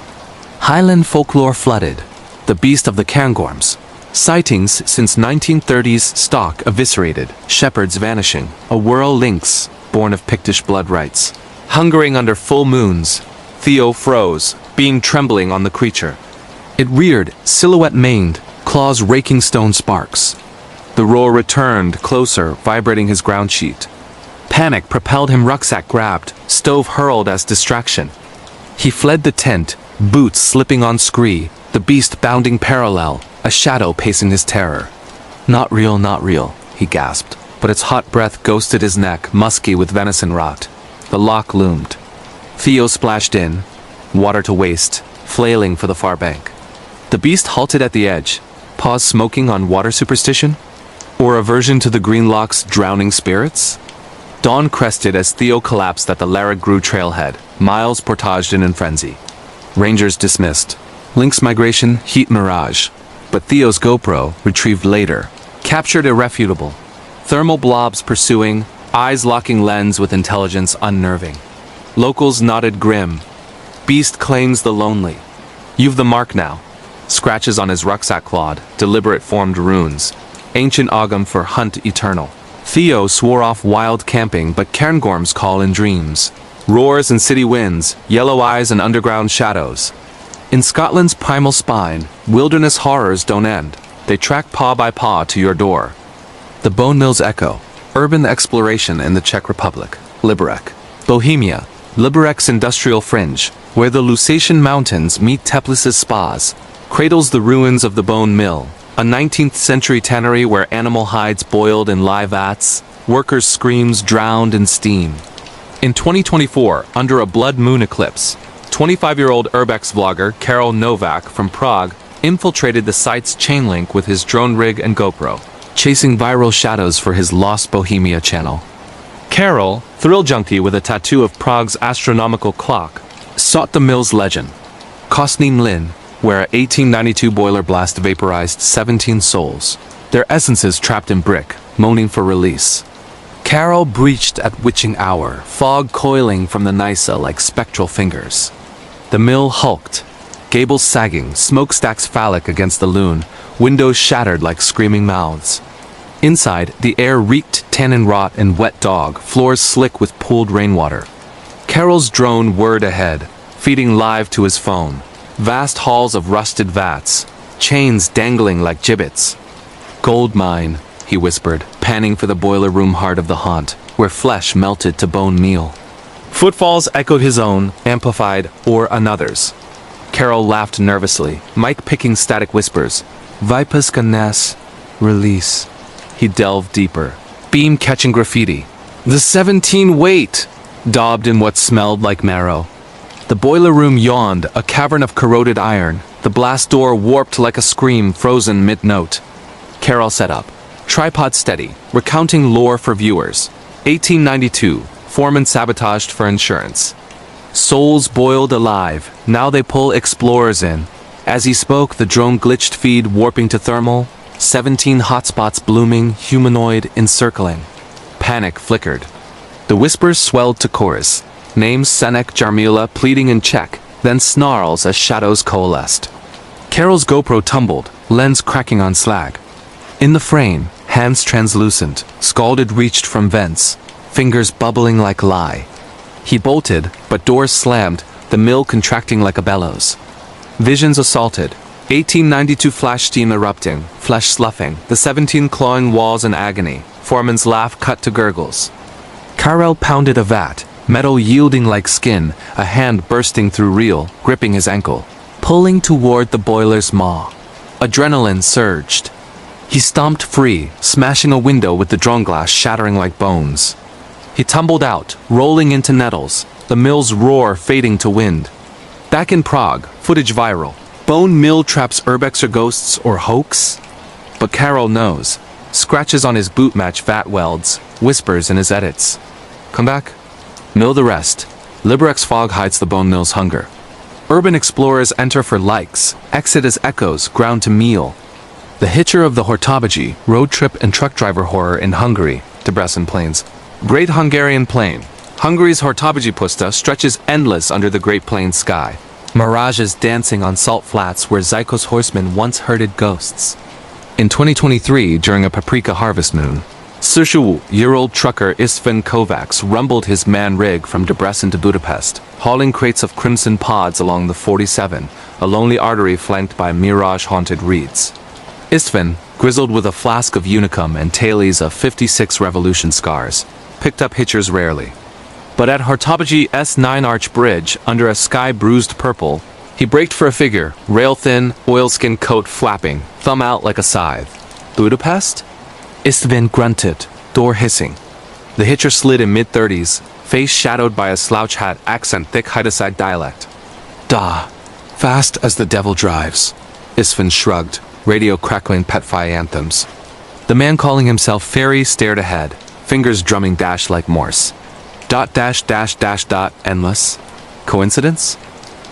Highland folklore flooded, the beast of the Cairngorms. Sightings since 1930s stock eviscerated, shepherds vanishing, a whirl lynx, born of Pictish blood rights. Hungering under full moons, Theo froze, beam trembling on the creature. It reared, silhouette maned, claws raking stone sparks. The roar returned, closer, vibrating his ground sheet. Panic propelled him, rucksack grabbed, stove hurled as distraction. He fled the tent, boots slipping on scree, the beast bounding parallel, a shadow pacing his terror. Not real, he gasped, but its hot breath ghosted his neck, musky with venison rot. The loch loomed. Theo splashed in, water to waist, flailing for the far bank. The beast halted at the edge, paws smoking on water superstition? Or aversion to the Green Loch's drowning spirits? Dawn crested as Theo collapsed at the Larragru trailhead, miles portaged in frenzy. Rangers dismissed. Lynx migration, heat mirage. But Theo's GoPro, retrieved later, captured irrefutable. Thermal blobs pursuing, eyes locking lens with intelligence unnerving. Locals nodded grim. Beast claims the lonely. You've the mark now. Scratches on his rucksack clawed, deliberate formed runes. Ancient Ogham for hunt eternal. Theo swore off wild camping, but Cairngorms call in dreams. Roars and city winds, yellow eyes and underground shadows. In Scotland's primal spine, wilderness horrors don't end. They track paw by paw to your door. The Bone Mills echo, urban exploration in the Czech Republic, Liberec, Bohemia, Liberec's industrial fringe, where the Lusatian Mountains meet Teplis's spas, cradles the ruins of the bone mill, a 19th century tannery where animal hides boiled in live vats, workers' screams drowned in steam. In 2024, under a blood moon eclipse, 25-year-old urbex vlogger Karol Novak from Prague infiltrated the site's chain link with his drone rig and GoPro, chasing viral shadows for his Lost Bohemia channel. Karol, thrill junkie with a tattoo of Prague's astronomical clock, sought the mill's legend, Kostny Mlyn, where a 1892 boiler blast vaporized 17 souls, their essences trapped in brick, moaning for release. Karol breached at witching hour, fog coiling from the Nysa like spectral fingers. The mill hulked, gables sagging, smokestacks phallic against the loon, windows shattered like screaming mouths. Inside, the air reeked tannin rot and wet dog, floors slick with pooled rainwater. Karol's drone whirred ahead, feeding live to his phone. Vast halls of rusted vats, chains dangling like gibbets. Gold mine, he whispered, panning for the boiler room heart of the haunt, where flesh melted to bone meal. Footfalls echoed his own, amplified, or another's. Karol laughed nervously, mic picking static whispers. Vipas ganes, release. He delved deeper, beam catching graffiti. The 17 weight! Daubed in what smelled like marrow. The boiler room yawned, a cavern of corroded iron, the blast door warped like a scream frozen mid-note. Karol set up, tripod steady, recounting lore for viewers. 1892, foreman sabotaged for insurance. Souls boiled alive, now they pull explorers in. As he spoke, the drone glitched feed warping to thermal, 17 hotspots blooming, humanoid encircling. Panic flickered. The whispers swelled to chorus. Names Senek Jarmila pleading in Czech, then snarls as shadows coalesced. Karol's GoPro tumbled, lens cracking on slag. In the frame, hands translucent, scalded reached from vents, fingers bubbling like lye. He bolted, but doors slammed, the mill contracting like a bellows. Visions assaulted. 1892 flash steam erupting, flesh sloughing, the 17 clawing walls in agony, foreman's laugh cut to gurgles. Karol pounded a vat, metal yielding like skin, a hand bursting through reel, gripping his ankle, pulling toward the boiler's maw. Adrenaline surged. He stomped free, smashing a window with the drone glass shattering like bones. He tumbled out, rolling into nettles, the mill's roar fading to wind. Back in Prague, footage viral. Bone mill traps urbexer ghosts or hoax? But Karol knows. Scratches on his boot match vat welds, whispers in his edits. Come back? Mill the rest. Liberec's fog hides the bone mill's hunger. Urban explorers enter for likes, exit as echoes, ground to meal. The hitcher of the Hortobagi, road trip and truck driver horror in Hungary, Debrecen Plains. Great Hungarian Plain. Hungary's Hortobagi Puszta stretches endless under the Great Plains sky. Mirages dancing on salt flats where Zykos horsemen once herded ghosts. In 2023, during a paprika harvest moon, 30-year-old trucker Istvan Kovacs rumbled his man rig from Debrecen to Budapest, hauling crates of crimson pods along the 47, a lonely artery flanked by mirage-haunted reeds. Istvan, grizzled with a flask of unicum and tailies of 56 revolution scars, picked up hitchers rarely. But at Hortobagi S9 Arch Bridge, under a sky bruised purple, he braked for a figure, rail-thin, oilskin coat flapping, thumb out like a scythe. Budapest? Istvan grunted, door hissing. The hitcher slid in mid-30s, face shadowed by a slouch hat accent thick Haideside dialect. Da, fast as the devil drives. Istvan shrugged, radio crackling Petfi anthems. The man calling himself Fairy stared ahead, fingers drumming dash like Morse. Dot dash dash dash dot endless. Coincidence?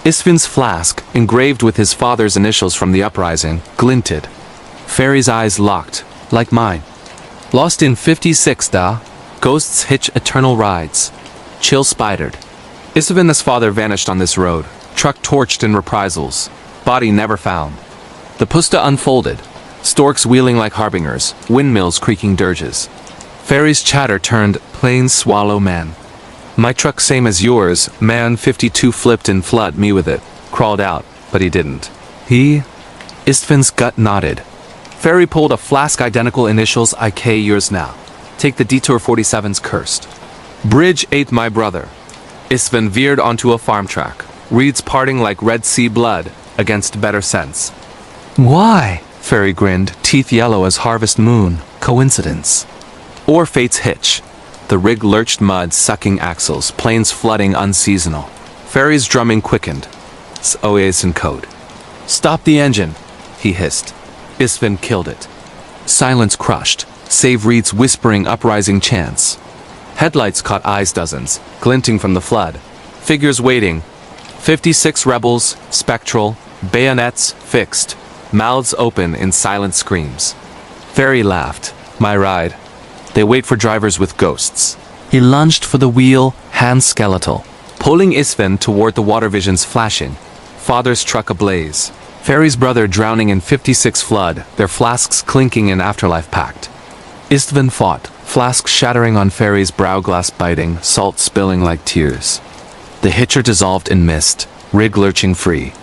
Istvan's flask, engraved with his father's initials from the uprising, glinted. Fairy's eyes locked, like mine. Lost in 56 da. Ghosts hitch eternal rides. Chill spidered. Istvan's father vanished on this road, truck torched in reprisals. Body never found. The puszta unfolded. Storks wheeling like harbingers, windmills creaking dirges. Fairy's chatter turned plain swallow man. My truck same as yours, man 52 flipped in flood me with it. Crawled out, but he didn't. Istvan's gut nodded. Fairy pulled a flask identical initials IK yours now. Take the Detour 47's cursed. Bridge 8 my brother. Istvin veered onto a farm track, reeds parting like Red Sea blood against better sense. Why? Ferry grinned, teeth yellow as harvest moon. Coincidence. Or fate's hitch. The rig lurched mud, sucking axles, planes flooding unseasonal. Ferry's drumming quickened. OAS in code. Stop the engine, he hissed. Istvin killed it. Silence crushed, save Reed's whispering uprising chants. Headlights caught eyes dozens, glinting from the flood. Figures waiting. 56 rebels, spectral, bayonets fixed, mouths open in silent screams. Ferry laughed. My ride. They wait for drivers with ghosts. He lunged for the wheel, hand skeletal, pulling Istvin toward the water visions flashing. Father's truck ablaze. Ferry's brother drowning in 56 flood, their flasks clinking in afterlife pact. Istvin fought, flask shattering on Ferry's brow, glass biting, salt spilling like tears. The hitcher dissolved in mist, rig lurching free.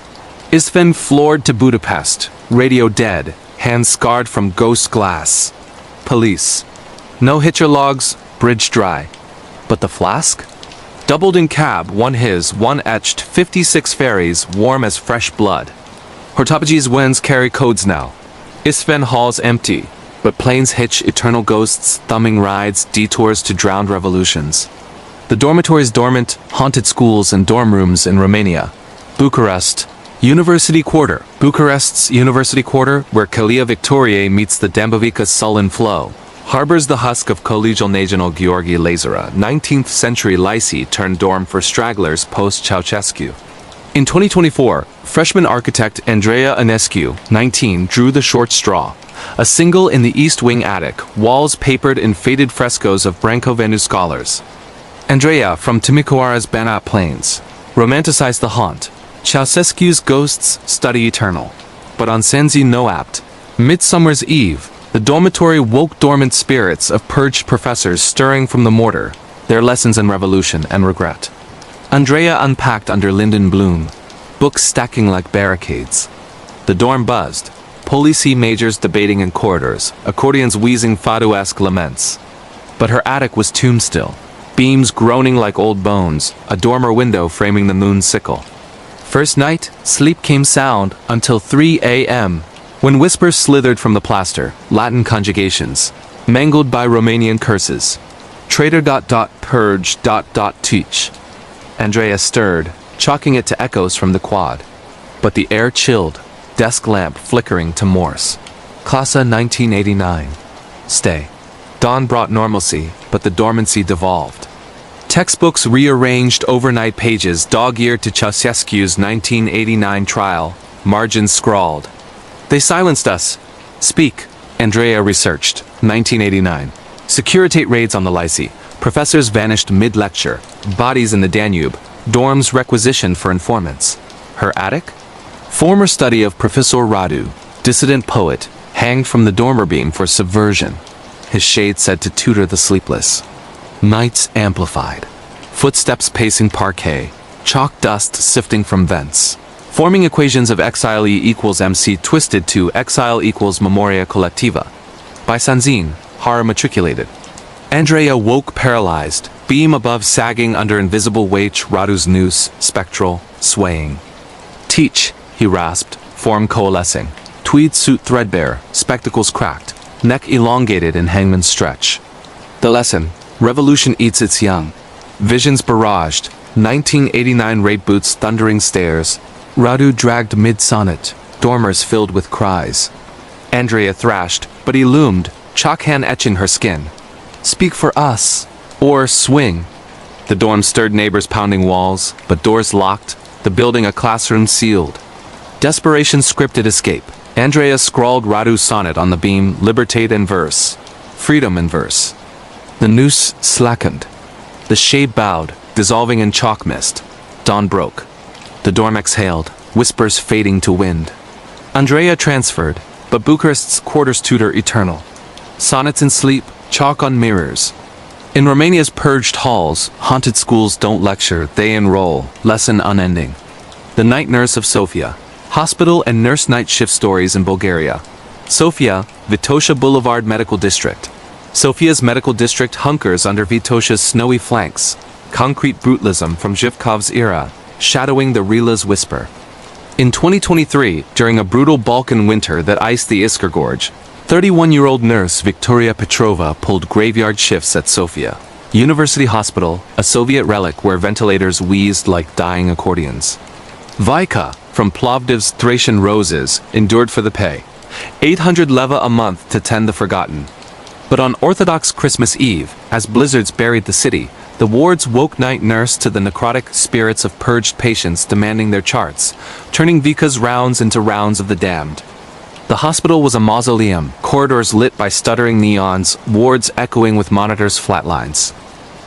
Istvin floored to Budapest, radio dead, hands scarred from ghost glass. Police. No hitcher logs, bridge dry. But the flask? Doubled in cab, one his, one etched, 56 ferries, warm as fresh blood. Hortopogy's winds carry codes now. Istvin halls empty, but planes hitch eternal ghosts, thumbing rides, detours to drowned revolutions. The dormitories dormant, haunted schools and dorm rooms in Romania. Bucharest. University Quarter. Bucharest's University Quarter, where Calia Victoriae meets the Dambovica's sullen flow, harbors the husk of Collegial National Gheorghe Lazara, 19th century lycée turned dorm for stragglers post-Ceausescu. In 2024, freshman architect Andreea Ionescu, 19, drew the short straw. A single in the East Wing attic, walls papered in faded frescoes of Brancovenu scholars. Andreea, from Timicoara's Banat Plains, romanticized the haunt. Ceausescu's ghosts study eternal. But on Senzi no apt. Midsummer's Eve, the dormitory woke dormant spirits of purged professors stirring from the mortar, their lessons in revolution and regret. Andreea unpacked under linden bloom, books stacking like barricades. The dorm buzzed, policy majors debating in corridors, accordions wheezing fado-esque laments. But her attic was tomb still, beams groaning like old bones, a dormer window framing the moon's sickle. First night, sleep came sound until 3 a.m., when whispers slithered from the plaster, Latin conjugations, mangled by Romanian curses. Traitor ... purge ... teach. Andreea stirred, chalking it to echoes from the quad. But the air chilled, desk lamp flickering to Morse. Classa 1989. Stay. Dawn brought normalcy, but the dormancy devolved. Textbooks rearranged overnight pages dog-eared to Ceausescu's 1989 trial, margins scrawled. They silenced us. Speak, Andreea researched, 1989. Securitate raids on the lycée. Professors vanished mid-lecture, bodies in the Danube, dorms requisitioned for informants. Her attic? Former study of Professor Radu, dissident poet, hanged from the dormer beam for subversion. His shade said to tutor the sleepless. Nights amplified. Footsteps pacing parquet, chalk dust sifting from vents. Forming equations of exile E equals MC twisted to exile equals memoria collectiva. By Sanzin, horror matriculated. Andreea woke paralyzed, beam above sagging under invisible weight, Radu's noose, spectral, swaying. Teach, he rasped, form coalescing. Tweed suit threadbare, spectacles cracked, neck elongated in hangman's stretch. The lesson, revolution eats its young. Visions barraged, 1989 raid boots thundering stairs. Radu dragged mid-sonnet, dormers filled with cries. Andreea thrashed, but he loomed, chalk hand etching her skin. Speak for us. Or swing. The dorm stirred neighbors pounding walls, but doors locked, the building a classroom sealed. Desperation scripted escape. Andreea scrawled Radu's sonnet on the beam, libertate in verse. Freedom in verse. The noose slackened. The shade bowed, dissolving in chalk mist. Dawn broke. The dorm exhaled, whispers fading to wind. Andreea transferred, but Bucharest's quarters tutor eternal. Sonnets in sleep, chalk on mirrors. In Romania's purged halls, haunted schools don't lecture, they enroll, lesson unending. The night nurse of Sofia. Hospital and nurse night shift stories in Bulgaria. Sofia, Vitosha Boulevard Medical District. Sofia's medical district hunkers under Vitosha's snowy flanks. concrete brutalism from Zhivkov's era, shadowing the Rila's whisper. In 2023, during a brutal Balkan winter that iced the Iskar Gorge, 31-year-old nurse Victoria Petrova pulled graveyard shifts at Sofia University Hospital, a Soviet relic where ventilators wheezed like dying accordions. Vika, from Plovdiv's Thracian Roses, endured for the pay. 800 leva a month to tend the forgotten. But on Orthodox Christmas Eve, as blizzards buried the city, the ward's woke night nurse to the necrotic spirits of purged patients demanding their charts, turning Vika's rounds into rounds of the damned. The hospital was a mausoleum, corridors lit by stuttering neons, wards echoing with monitors' flatlines.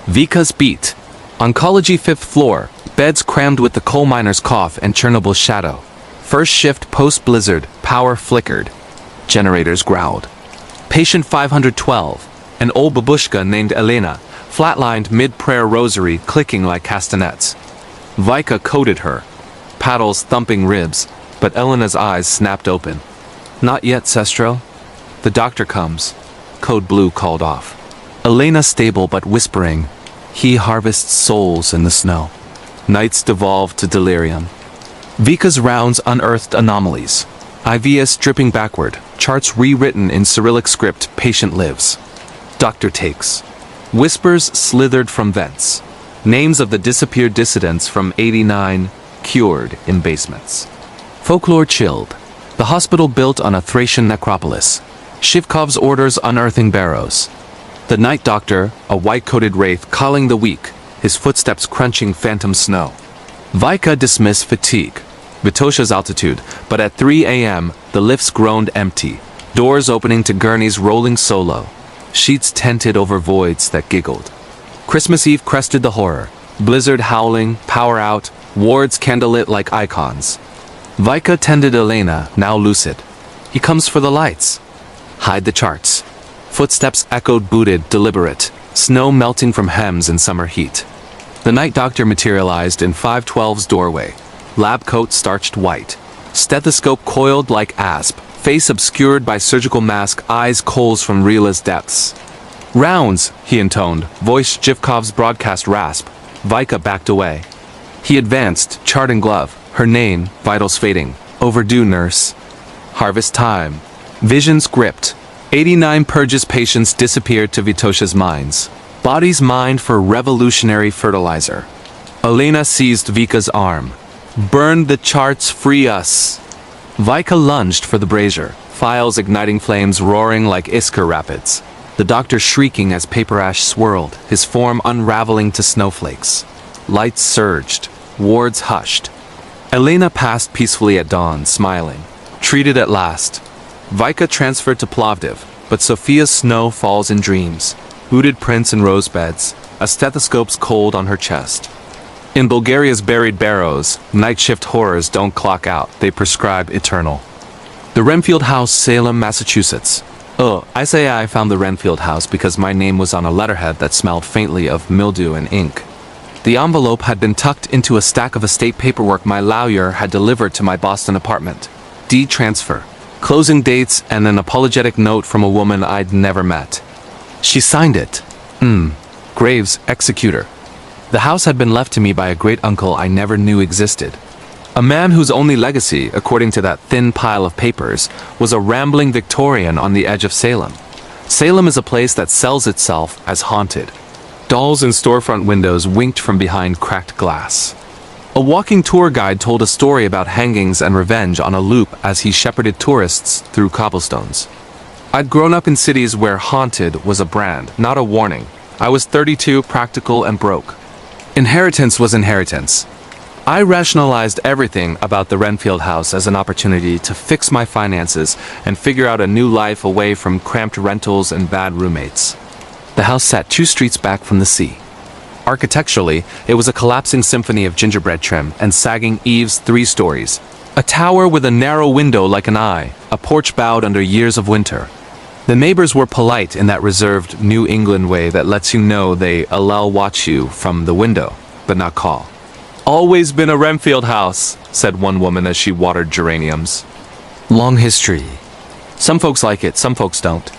Vika's beat. Oncology 5th floor, beds crammed with the coal miner's cough and Chernobyl's shadow. First shift post-blizzard, power flickered. Generators growled. Patient 512, an old babushka named Elena, flatlined mid-prayer rosary clicking like castanets. Vika coded her, paddles thumping ribs, but Elena's eyes snapped open. Not yet, Sestro. The doctor comes. Code Blue called off. Elena stable but whispering. He harvests souls in the snow. Nights devolved to delirium. Vika's rounds unearthed anomalies. IVS dripping backward, charts rewritten in Cyrillic script, patient lives. Doctor takes. Whispers slithered from vents. Names of the disappeared dissidents from 89, cured in basements. Folklore chilled. The hospital built on a Thracian necropolis. Zhivkov's orders unearthing barrows. The night doctor, a white-coated wraith calling the weak, his footsteps crunching phantom snow. Vika dismissed fatigue. Vitosha's altitude, but at 3 a.m., the lifts groaned empty, doors opening to gurneys rolling solo, sheets tented over voids that giggled. Christmas Eve crested the horror, blizzard howling, power out, wards candlelit like icons. Vika tended Elena, now lucid. He comes for the lights. Hide the charts. Footsteps echoed booted, deliberate, snow melting from hems in summer heat. The night doctor materialized in 512's doorway. Lab coat starched white. Stethoscope coiled like asp, face obscured by surgical mask, eyes coals from Rila's depths. Rounds, he intoned, voice Zhivkov's broadcast rasp. Vika backed away. He advanced, chart and glove, her name, vitals fading. Overdue, nurse. Harvest time. Visions gripped. 89 purges patients disappeared to Vitosha's mines. Bodies mined for revolutionary fertilizer. Elena seized Vika's arm. Burn the charts, free us. Vika lunged for the brazier, files igniting flames roaring like Iskar rapids. The doctor shrieking as paper ash swirled, his form unraveling to snowflakes. Lights surged, wards hushed. Elena passed peacefully at dawn, smiling. Treated at last. Vika transferred to Plovdiv, but Sofia's snow falls in dreams. Booted prints and rose beds, a stethoscope's cold on her chest. In Bulgaria's buried barrows, night shift horrors don't clock out, they prescribe eternal. The Renfield House, Salem, Massachusetts. I say I found the Renfield House because my name was on a letterhead that smelled faintly of mildew and ink. The envelope had been tucked into a stack of estate paperwork my lawyer had delivered to my Boston apartment. Deed transfer, closing dates, and an apologetic note from a woman I'd never met. She signed it. Graves, executor. The house had been left to me by a great-uncle I never knew existed. A man whose only legacy, according to that thin pile of papers, was a rambling Victorian on the edge of Salem. Salem is a place that sells itself as haunted. Dolls in storefront windows winked from behind cracked glass. A walking tour guide told a story about hangings and revenge on a loop as he shepherded tourists through cobblestones. I'd grown up in cities where haunted was a brand, not a warning. I was 32, practical, and broke. Inheritance was inheritance. I rationalized everything about the Renfield House as an opportunity to fix my finances and figure out a new life away from cramped rentals and bad roommates. The house sat 2 streets back from the sea. Architecturally, it was a collapsing symphony of gingerbread trim and sagging eaves 3 stories. A tower with a narrow window like an eye, a porch bowed under years of winter. The neighbors were polite in that reserved New England way that lets you know they allow watch you from the window, but not call. Always been a Renfield house, said one woman as she watered geraniums. Long history. Some folks like it, some folks don't.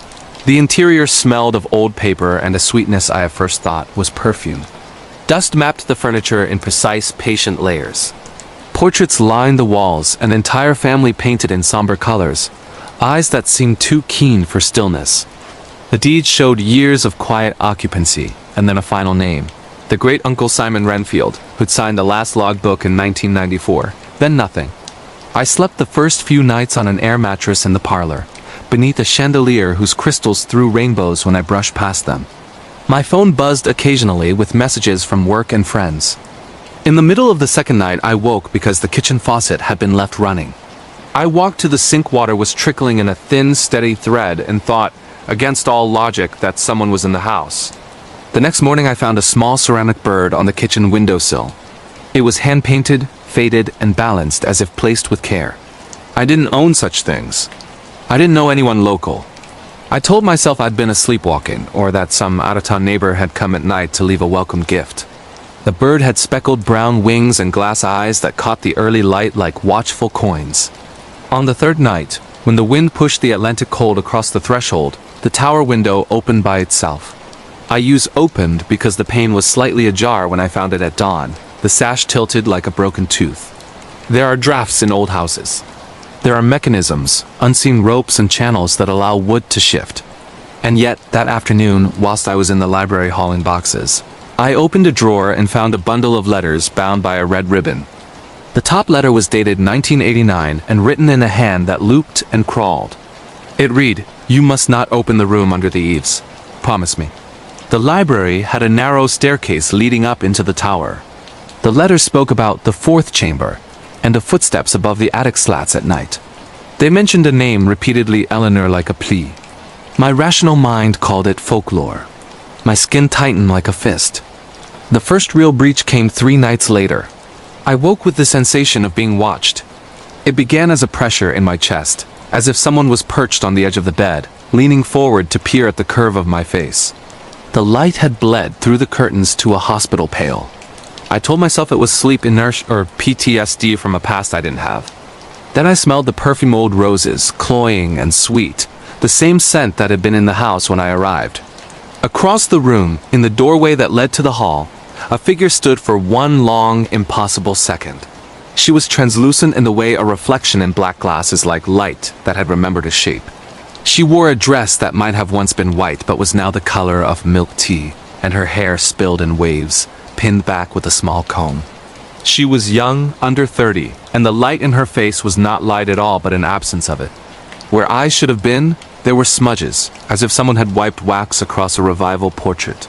The interior smelled of old paper and a sweetness I at first thought was perfume. Dust mapped the furniture in precise, patient layers. Portraits lined the walls, an entire family painted in somber colors, eyes that seemed too keen for stillness. The deeds showed years of quiet occupancy, and then a final name. The great-uncle Simon Renfield, who'd signed the last logbook in 1994. Then nothing. I slept the first few nights on an air mattress in the parlor, beneath a chandelier whose crystals threw rainbows when I brushed past them. My phone buzzed occasionally with messages from work and friends. In the middle of the second night, I woke because the kitchen faucet had been left running. I walked to the sink. Water was trickling in a thin, steady thread and thought, against all logic, that someone was in the house. The next morning I found a small ceramic bird on the kitchen windowsill. It was hand-painted, faded, and balanced as if placed with care. I didn't own such things. I didn't know anyone local. I told myself I'd been sleepwalking, or that some out-of-town neighbor had come at night to leave a welcome gift. The bird had speckled brown wings and glass eyes that caught the early light like watchful coins. On the third night, when the wind pushed the Atlantic cold across the threshold, the tower window opened by itself. I use opened because the pane was slightly ajar when I found it at dawn, the sash tilted like a broken tooth. There are drafts in old houses. There are mechanisms, unseen ropes and channels that allow wood to shift. And yet, that afternoon, whilst I was in the library hauling boxes, I opened a drawer and found a bundle of letters bound by a red ribbon. The top letter was dated 1989 and written in a hand that looped and crawled. It read, "You must not open the room under the eaves. Promise me." The library had a narrow staircase leading up into the tower. The letter spoke about the fourth chamber, and of footsteps above the attic slats at night. They mentioned a name repeatedly, Eleanor, like a plea. My rational mind called it folklore. My skin tightened like a fist. The first real breach came 3 nights later. I woke with the sensation of being watched. It began as a pressure in my chest, as if someone was perched on the edge of the bed, leaning forward to peer at the curve of my face. The light had bled through the curtains to a hospital pail. I told myself it was sleep inertia or PTSD from a past I didn't have. Then I smelled the perfume old roses, cloying and sweet, the same scent that had been in the house when I arrived. Across the room, in the doorway that led to the hall, a figure stood for one long, impossible second. She was translucent in the way a reflection in black glass is like light that had remembered a shape. She wore a dress that might have once been white but was now the color of milk tea, and her hair spilled in waves, pinned back with a small comb. She was young, under 30, and the light in her face was not light at all but an absence of it. Where eyes should have been, there were smudges, as if someone had wiped wax across a revival portrait.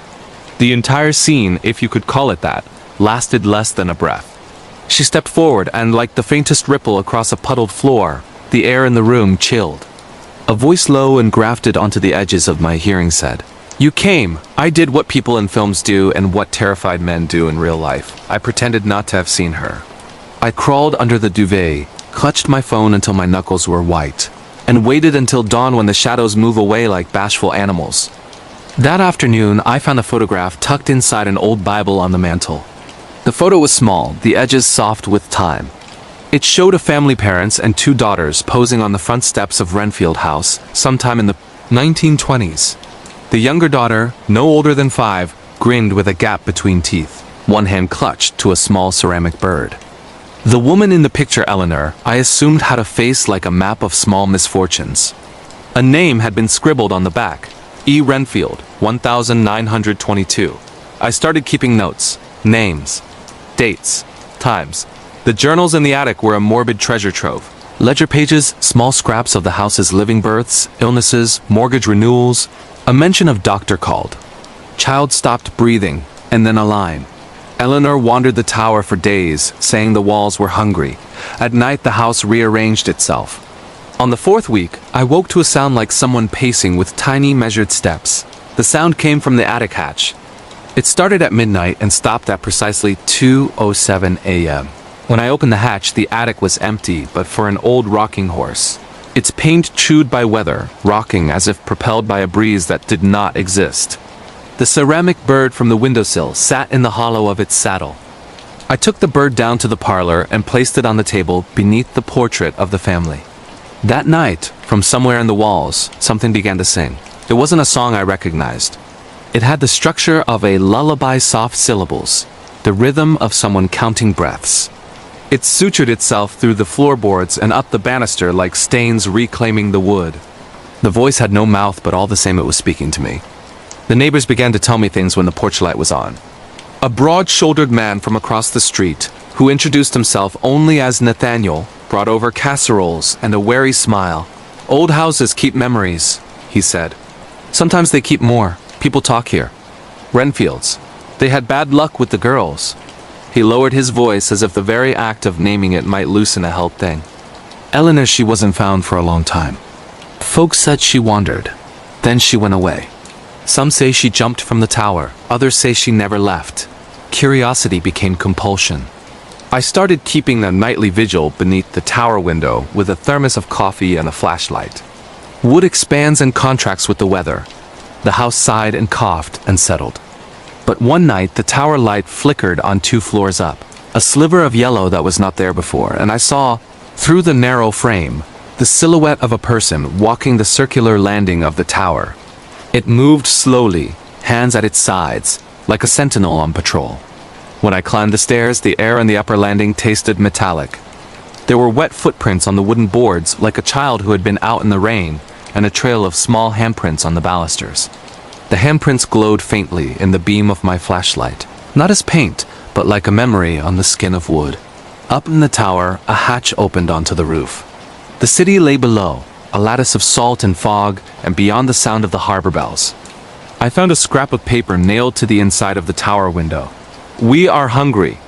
The entire scene, if you could call it that, lasted less than a breath. She stepped forward and, like the faintest ripple across a puddled floor, the air in the room chilled. A voice low and grafted onto the edges of my hearing said, "You came. I did what people in films do and what terrified men do in real life. I pretended not to have seen her." I crawled under the duvet, clutched my phone until my knuckles were white, and waited until dawn when the shadows move away like bashful animals. That afternoon, I found a photograph tucked inside an old Bible on the mantel. The photo was small, the edges soft with time. It showed a family, parents and 2 daughters, posing on the front steps of Renfield House, sometime in the 1920s. The younger daughter, no older than 5, grinned with a gap between teeth, one hand clutched to a small ceramic bird. The woman in the picture, Eleanor, I assumed had a face like a map of small misfortunes. A name had been scribbled on the back, E. Renfield, 1922. I started keeping notes, names, dates, times. The journals in the attic were a morbid treasure trove. Ledger pages, small scraps of the house's living births, illnesses, mortgage renewals, a mention of doctor called. Child stopped breathing, and then a line. Eleanor wandered the tower for days, saying the walls were hungry. At night the house rearranged itself. On the 4th week, I woke to a sound like someone pacing with tiny measured steps. The sound came from the attic hatch. It started at midnight and stopped at precisely 2:07 a.m. When I opened the hatch, the attic was empty but for an old rocking horse. Its paint chewed by weather, rocking as if propelled by a breeze that did not exist. The ceramic bird from the windowsill sat in the hollow of its saddle. I took the bird down to the parlor and placed it on the table beneath the portrait of the family. That night, from somewhere in the walls, something began to sing. It wasn't a song I recognized. It had the structure of a lullaby, soft syllables, the rhythm of someone counting breaths. It sutured itself through the floorboards and up the banister like stains reclaiming the wood. The voice had no mouth, but all the same it was speaking to me. The neighbors began to tell me things when the porch light was on. A broad-shouldered man from across the street, who introduced himself only as Nathaniel, brought over casseroles and a wary smile. "Old houses keep memories," he said. "Sometimes they keep more. People talk here. Renfields. They had bad luck with the girls." He lowered his voice as if the very act of naming it might loosen a held thing. "Eleanor, she wasn't found for a long time. Folks said she wandered. Then she went away. Some say she jumped from the tower. Others say she never left. Curiosity became compulsion. I started keeping a nightly vigil beneath the tower window with a thermos of coffee and a flashlight. Wood expands and contracts with the weather. The house sighed and coughed and settled. But one night the tower light flickered on 2 floors up, a sliver of yellow that was not there before, and I saw, through the narrow frame, the silhouette of a person walking the circular landing of the tower. It moved slowly, hands at its sides, like a sentinel on patrol. When I climbed the stairs, the air on the upper landing tasted metallic. There were wet footprints on the wooden boards, like a child who had been out in the rain, and a trail of small handprints on the balusters. The handprints glowed faintly in the beam of my flashlight, not as paint, but like a memory on the skin of wood. Up in the tower, a hatch opened onto the roof. The city lay below, a lattice of salt and fog, and beyond the sound of the harbor bells. I found a scrap of paper nailed to the inside of the tower window. "We are hungry.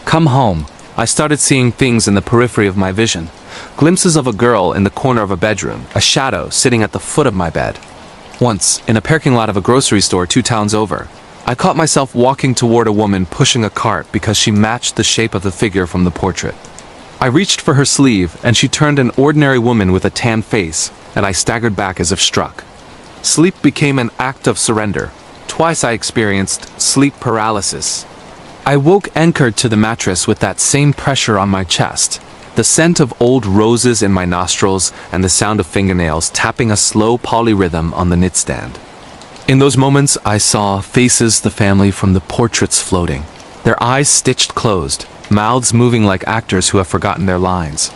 Come home." I started seeing things in the periphery of my vision. Glimpses of a girl in the corner of a bedroom, a shadow sitting at the foot of my bed. Once, in a parking lot of a grocery store 2 towns over, I caught myself walking toward a woman pushing a cart because she matched the shape of the figure from the portrait. I reached for her sleeve, and she turned an ordinary woman with a tan face, and I staggered back as if struck. Sleep became an act of surrender. Twice I experienced sleep paralysis. I woke anchored to the mattress with that same pressure on my chest, the scent of old roses in my nostrils, and the sound of fingernails tapping a slow polyrhythm on the knitstand. In those moments, I saw faces the family from the portraits floating, their eyes stitched closed, mouths moving like actors who have forgotten their lines.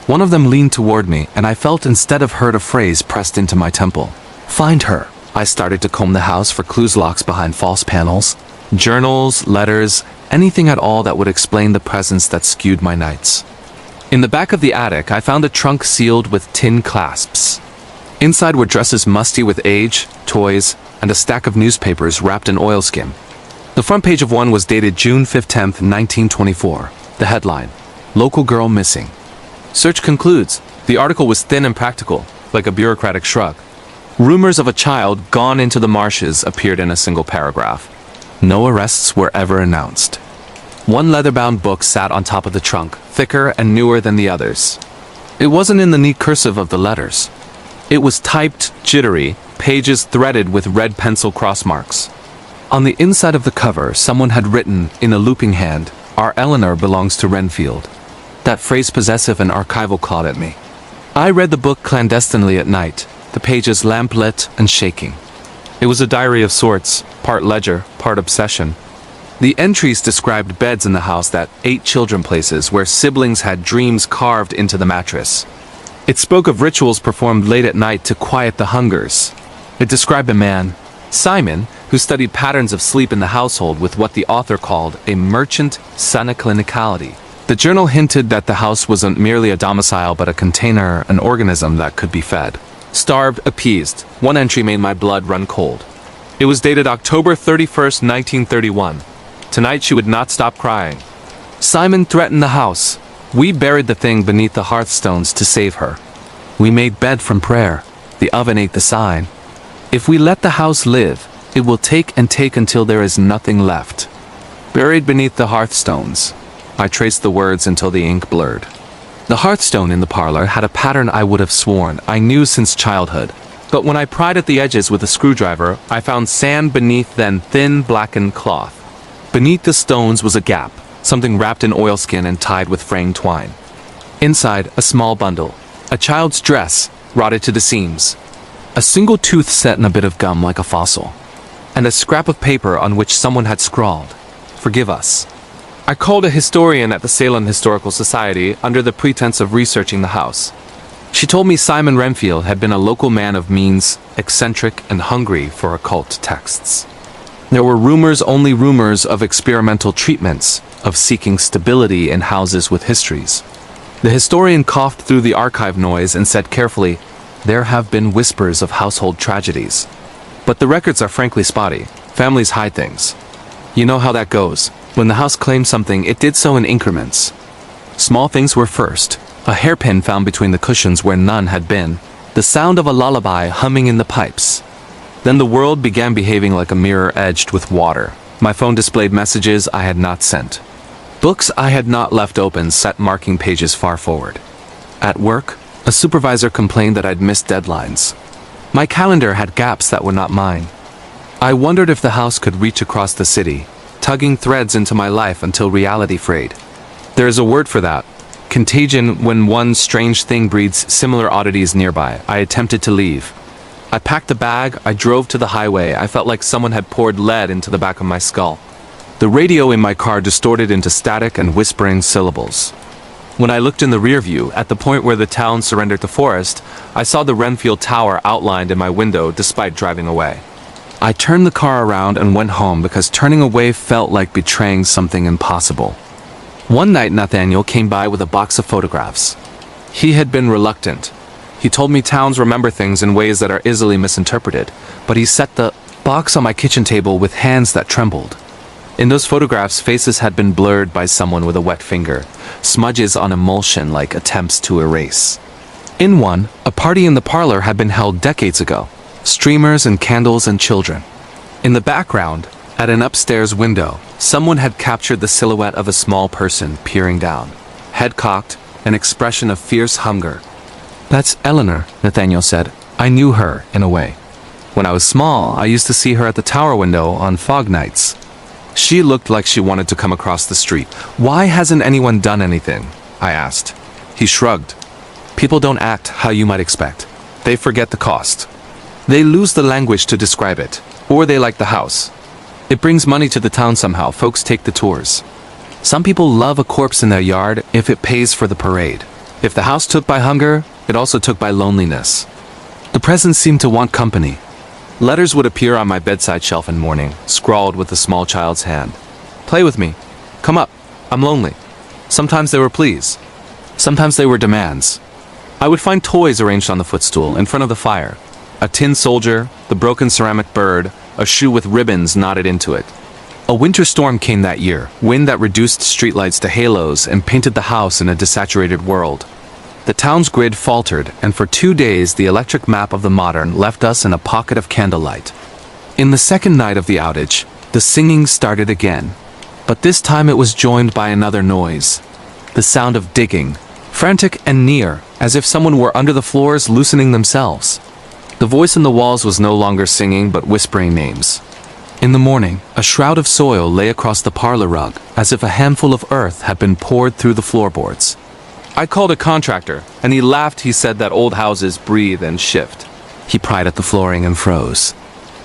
One of them leaned toward me, and I felt instead of hurt a phrase pressed into my temple. "Find her." I started to comb the house for clues locks behind false panels. Journals, letters, anything at all that would explain the presence that skewed my nights. In the back of the attic, I found a trunk sealed with tin clasps. Inside were dresses musty with age, toys, and a stack of newspapers wrapped in oilskin. The front page of one was dated June 10th, 1924. The headline, "Local Girl Missing." Search concludes. The article was thin and practical, like a bureaucratic shrug. Rumors of a child gone into the marshes appeared in a single paragraph. No arrests were ever announced. One leather-bound book sat on top of the trunk, thicker and newer than the others. It wasn't in the neat cursive of the letters. It was typed, jittery, pages threaded with red pencil cross marks. On the inside of the cover, someone had written, in a looping hand, "Our Eleanor belongs to Renfield." That phrase possessive and archival clawed at me. I read the book clandestinely at night, the pages lamplit and shaking. It was a diary of sorts, part ledger, part obsession. The entries described beds in the house that ate children places where siblings had dreams carved into the mattress. It spoke of rituals performed late at night to quiet the hungers. It described a man, Simon, who studied patterns of sleep in the household with what the author called a merchant cynicality. The journal hinted that the house wasn't merely a domicile but a container, an organism that could be fed. Starved, appeased. One entry made my blood run cold. It was dated October 31st, 1931. Tonight she would not stop crying. Simon threatened the house. We buried the thing beneath the hearthstones to save her. We made bed from prayer. The oven ate the sign. If we let the house live, it will take and take until there is nothing left. Buried beneath the hearthstones. I traced the words until the ink blurred. The hearthstone in the parlor had a pattern I would have sworn I knew since childhood. But when I pried at the edges with a screwdriver, I found sand beneath then thin blackened cloth. Beneath the stones was a gap, something wrapped in oilskin and tied with fraying twine. Inside, a small bundle. A child's dress, rotted to the seams. A single tooth set in a bit of gum like a fossil. and a scrap of paper on which someone had scrawled, "Forgive us." I called a historian at the Salem Historical Society under the pretense of researching the house. She told me Simon Renfield had been a local man of means, eccentric and hungry for occult texts. There were rumors, only rumors, of experimental treatments, of seeking stability in houses with histories. The historian coughed through the archive noise and said carefully, "There have been whispers of household tragedies. But the records are frankly spotty. Families hide things. You know how that goes. When the house claimed something, it did so in increments. Small things were first. A hairpin found between the cushions where none had been. The sound of a lullaby humming in the pipes. Then the world began behaving like a mirror edged with water. My phone displayed messages I had not sent. Books I had not left open set marking pages far forward. At work, a supervisor complained that I'd missed deadlines. My calendar had gaps that were not mine. I wondered if the house could reach across the city, tugging threads into my life until reality frayed. There is a word for that. Contagion, when one strange thing breeds similar oddities nearby. I attempted to leave. I packed a bag, I drove to the highway. I felt like someone had poured lead into the back of my skull. The radio in my car distorted into static and whispering syllables. When I looked in the rear view, at the point where the town surrendered to forest, I saw the Renfield Tower outlined in my window despite driving away. I turned the car around and went home because turning away felt like betraying something impossible. One night Nathaniel came by with a box of photographs. He had been reluctant. He told me towns remember things in ways that are easily misinterpreted, but he set the box on my kitchen table with hands that trembled. In those photographs, faces had been blurred by someone with a wet finger, smudges on emulsion like attempts to erase. In one, a party in the parlor had been held decades ago, streamers and candles and children. In the background, at an upstairs window, someone had captured the silhouette of a small person peering down, head cocked, an expression of fierce hunger. "That's Eleanor," Nathaniel said. "I knew her, in a way. When I was small, I used to see her at the tower window on fog nights. She looked like she wanted to come across the street. Why hasn't anyone done anything?" I asked. He shrugged. "People don't act how you might expect. They forget the cost. They lose the language to describe it. Or they like the house. It brings money to the town somehow. Folks take the tours. Some people love a corpse in their yard if it pays for the parade. If the house took by hunger, it also took by loneliness. The presence seemed to want company. Letters would appear on my bedside shelf in morning, scrawled with a small child's hand. "Play with me. Come up. I'm lonely." Sometimes they were pleas. Sometimes they were demands. I would find toys arranged on the footstool in front of the fire. A tin soldier, the broken ceramic bird, a shoe with ribbons knotted into it. A winter storm came that year, wind that reduced streetlights to halos and painted the house in a desaturated world. The town's grid faltered, and for 2 days the electric map of the modern left us in a pocket of candlelight. In the second night of the outage, the singing started again. But this time it was joined by another noise. The sound of digging, frantic and near, as if someone were under the floors loosening themselves. The voice in the walls was no longer singing but whispering names. In the morning, a shroud of soil lay across the parlor rug, as if a handful of earth had been poured through the floorboards. I called a contractor, and he laughed. He said that old houses breathe and shift. He pried at the flooring and froze.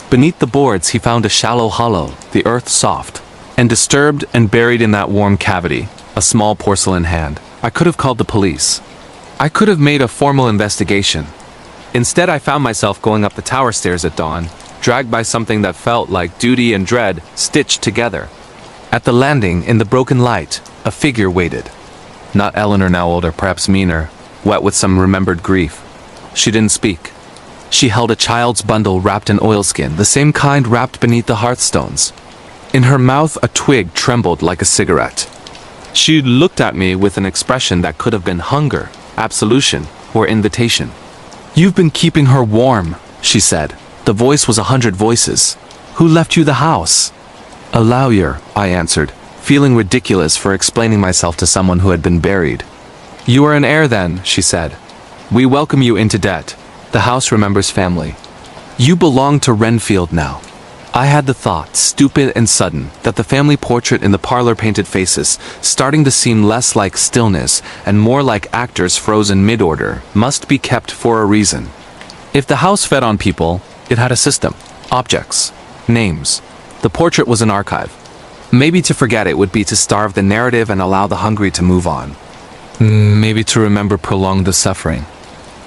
Beneath the boards he found a shallow hollow, the earth soft. And disturbed and buried in that warm cavity, a small porcelain hand. I could have called the police. I could have made a formal investigation. Instead, I found myself going up the tower stairs at dawn, dragged by something that felt like duty and dread stitched together. At the landing, in the broken light, a figure waited. Not Eleanor, now older, perhaps meaner, wet with some remembered grief. She didn't speak. She held a child's bundle wrapped in oilskin, the same kind wrapped beneath the hearthstones. In her mouth, a twig trembled like a cigarette. She looked at me with an expression that could have been hunger, absolution, or invitation. "You've been keeping her warm," she said. The voice was 100 voices. "Who left you the house?" "A lawyer," I answered, feeling ridiculous for explaining myself to someone who had been buried. "You are an heir then," she said. "We welcome you into debt. The house remembers family. You belong to Renfield now." I had the thought, stupid and sudden, that the family portrait in the parlor painted faces, starting to seem less like stillness and more like actors frozen mid-order, must be kept for a reason. If the house fed on people, it had a system, objects. Names. The portrait was an archive. Maybe to forget it would be to starve the narrative and allow the hungry to move on. Maybe to remember prolong the suffering.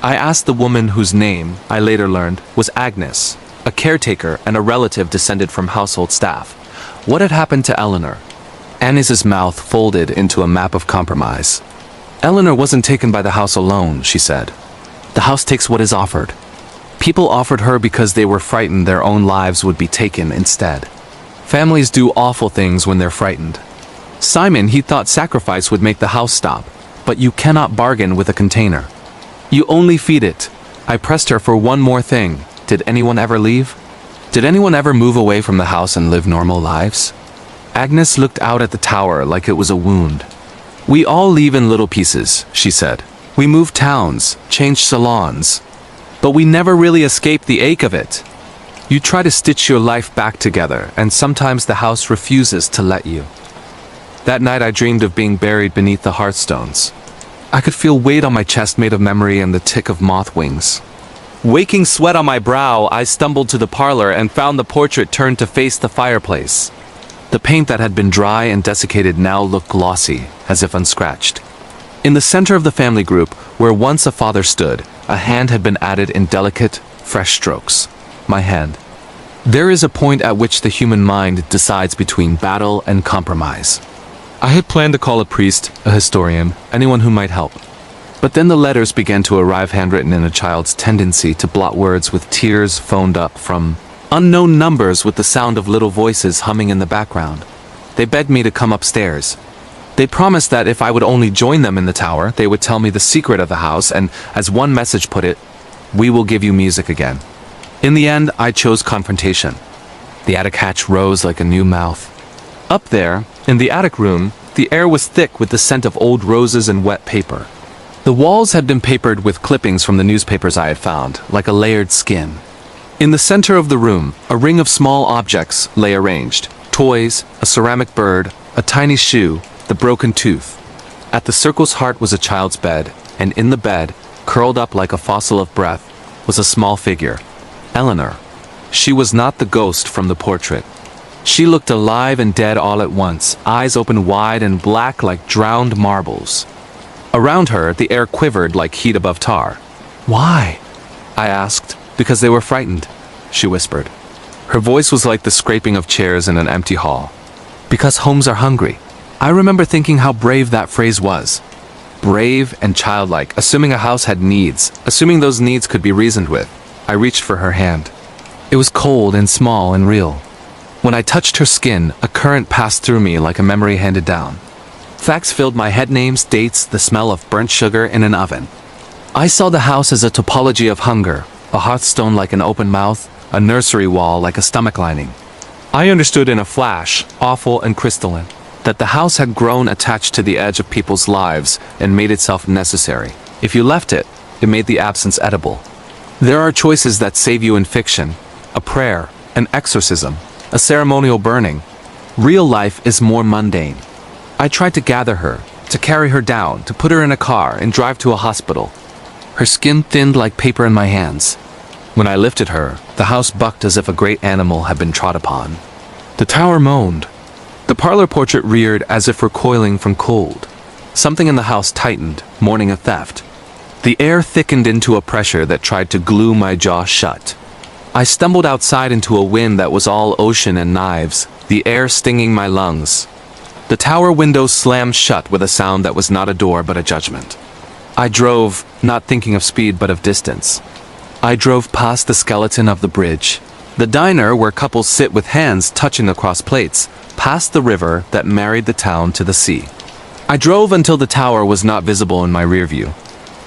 I asked the woman whose name, I later learned, was Agnes, a caretaker and a relative descended from household staff. What had happened to Eleanor? Agnes's mouth folded into a map of compromise. Eleanor wasn't taken by the house alone, she said. The house takes what is offered. People offered her because they were frightened their own lives would be taken instead. Families do awful things when they're frightened. Simon, he thought sacrifice would make the house stop, but you cannot bargain with a container. You only feed it. I pressed her for one more thing. Did anyone ever leave? Did anyone ever move away from the house and live normal lives? Agnes looked out at the tower like it was a wound. We all leave in little pieces, she said. We move towns, change salons. But we never really escape the ache of it. You try to stitch your life back together, and sometimes the house refuses to let you. That night I dreamed of being buried beneath the hearthstones. I could feel weight on my chest made of memory and the tick of moth wings. Waking sweat on my brow, I stumbled to the parlor and found the portrait turned to face the fireplace. The paint that had been dry and desiccated now looked glossy, as if unscratched. In the center of the family group, where once a father stood, a hand had been added in delicate, fresh strokes. My hand. There is a point at which the human mind decides between battle and compromise. I had planned to call a priest, a historian, anyone who might help. But then the letters began to arrive handwritten in a child's tendency to blot words with tears phoned up from unknown numbers with the sound of little voices humming in the background. They begged me to come upstairs. They promised that if I would only join them in the tower, they would tell me the secret of the house and, as one message put it, we will give you music again. In the end, I chose confrontation. The attic hatch rose like a new mouth. Up there, in the attic room, the air was thick with the scent of old roses and wet paper. The walls had been papered with clippings from the newspapers I had found, like a layered skin. In the center of the room, a ring of small objects lay arranged. Toys, a ceramic bird, a tiny shoe, the broken tooth. At the circle's heart was a child's bed, and in the bed, curled up like a fossil of breath, was a small figure. Eleanor. She was not the ghost from the portrait. She looked alive and dead all at once, eyes open wide and black like drowned marbles. Around her, the air quivered like heat above tar. Why? I asked. Because they were frightened, she whispered. Her voice was like the scraping of chairs in an empty hall. Because homes are hungry. I remember thinking how brave that phrase was. Brave and childlike, assuming a house had needs, assuming those needs could be reasoned with. I reached for her hand. It was cold and small and real. When I touched her skin, a current passed through me like a memory handed down. Facts filled my head, names, dates, the smell of burnt sugar in an oven. I saw the house as a topology of hunger, a hearthstone like an open mouth, a nursery wall like a stomach lining. I understood in a flash, awful and crystalline, that the house had grown attached to the edge of people's lives and made itself necessary. If you left it, it made the absence edible. There are choices that save you in fiction, a prayer, an exorcism, a ceremonial burning. Real life is more mundane. I tried to gather her, to carry her down, to put her in a car and drive to a hospital. Her skin thinned like paper in my hands. When I lifted her, the house bucked as if a great animal had been trod upon. The tower moaned. The parlor portrait reared as if recoiling from cold. Something in the house tightened, mourning a theft. The air thickened into a pressure that tried to glue my jaw shut. I stumbled outside into a wind that was all ocean and knives, the air stinging my lungs. The tower windows slammed shut with a sound that was not a door but a judgment. I drove, not thinking of speed but of distance. I drove past the skeleton of the bridge, the diner where couples sit with hands touching across plates, past the river that married the town to the sea. I drove until the tower was not visible in my rear view.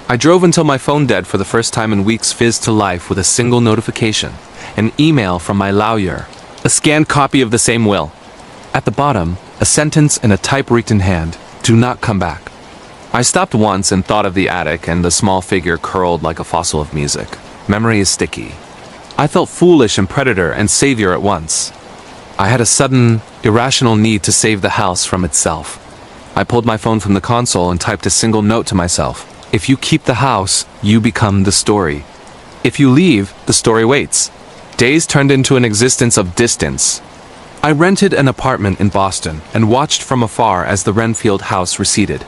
I drove until my phone dead for the first time in weeks fizzed to life with a single notification, an email from my lawyer, a scanned copy of the same will. At the bottom, a sentence in a typewritten hand, "Do not come back." I stopped once and thought of the attic and the small figure curled like a fossil of music. Memory is sticky. I felt foolish and predator and savior at once. I had a sudden, irrational need to save the house from itself. I pulled my phone from the console and typed a single note to myself. If you keep the house, you become the story. If you leave, the story waits. Days turned into an existence of distance. I rented an apartment in Boston and watched from afar as the Renfield house receded.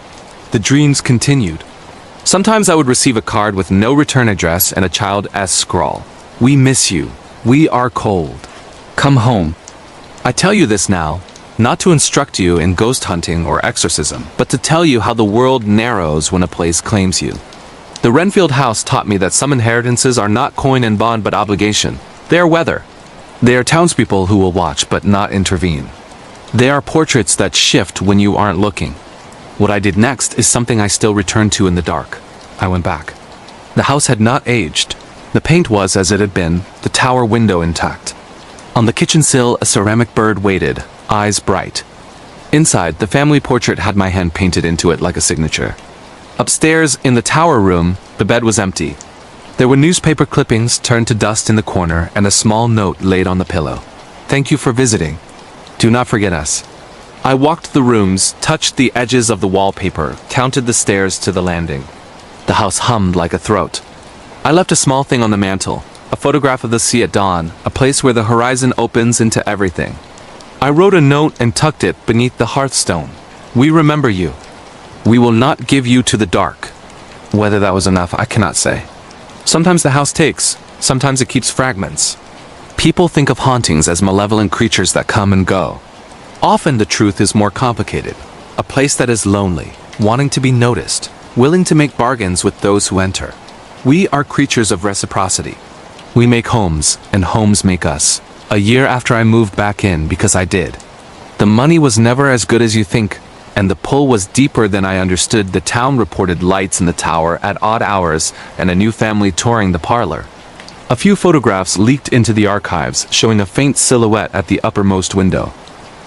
The dreams continued. Sometimes I would receive a card with no return address and a child-esque scrawl. "We miss you. We are cold. Come home." I tell you this now, not to instruct you in ghost hunting or exorcism, but to tell you how the world narrows when a place claims you. The Renfield house taught me that some inheritances are not coin and bond but obligation. They are weather. They are townspeople who will watch but not intervene. They are portraits that shift when you aren't looking. What I did next is something I still return to in the dark. I went back. The house had not aged. The paint was as it had been, the tower window intact. On the kitchen sill, a ceramic bird waited, eyes bright. Inside, the family portrait had my hand painted into it like a signature. Upstairs, in the tower room, the bed was empty. There were newspaper clippings turned to dust in the corner and a small note laid on the pillow. "Thank you for visiting. Do not forget us." I walked the rooms, touched the edges of the wallpaper, counted the stairs to the landing. The house hummed like a throat. I left a small thing on the mantel, a photograph of the sea at dawn, a place where the horizon opens into everything. I wrote a note and tucked it beneath the hearthstone. "We remember you. We will not give you to the dark." Whether that was enough, I cannot say. Sometimes the house takes, sometimes it keeps fragments. People think of hauntings as malevolent creatures that come and go. Often the truth is more complicated. A place that is lonely, wanting to be noticed, willing to make bargains with those who enter. We are creatures of reciprocity. We make homes, and homes make us. A year after I moved back in, because I did. The money was never as good as you think, and the pull was deeper than I understood. The town reported lights in the tower at odd hours and a new family touring the parlor. A few photographs leaked into the archives, showing a faint silhouette at the uppermost window.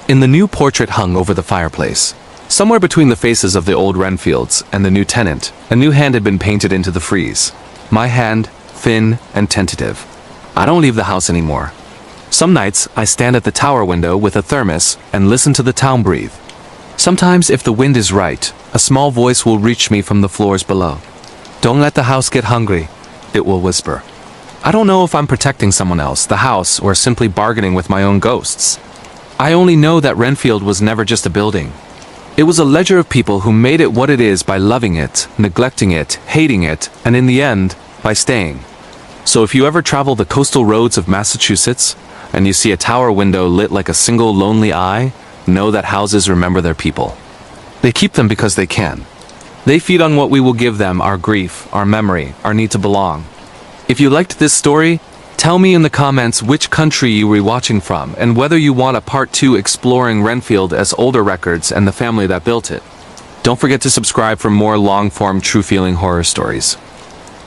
In the new portrait hung over the fireplace, somewhere between the faces of the old Renfields and the new tenant, a new hand had been painted into the frieze. My hand, thin and tentative. I don't leave the house anymore. Some nights, I stand at the tower window with a thermos and listen to the town breathe. Sometimes, if the wind is right, a small voice will reach me from the floors below. "Don't let the house get hungry," it will whisper. I don't know if I'm protecting someone else, the house, or simply bargaining with my own ghosts. I only know that Renfield was never just a building. It was a ledger of people who made it what it is by loving it, neglecting it, hating it, and in the end, by staying. So if you ever travel the coastal roads of Massachusetts, and you see a tower window lit like a single lonely eye, know that houses remember their people. They keep them because they can. They feed on what we will give them, our grief, our memory, our need to belong. If you liked this story, tell me in the comments which country you were watching from and whether you want a part 2 exploring Renfield as older records and the family that built it. Don't forget to subscribe for more long-form true-feeling horror stories.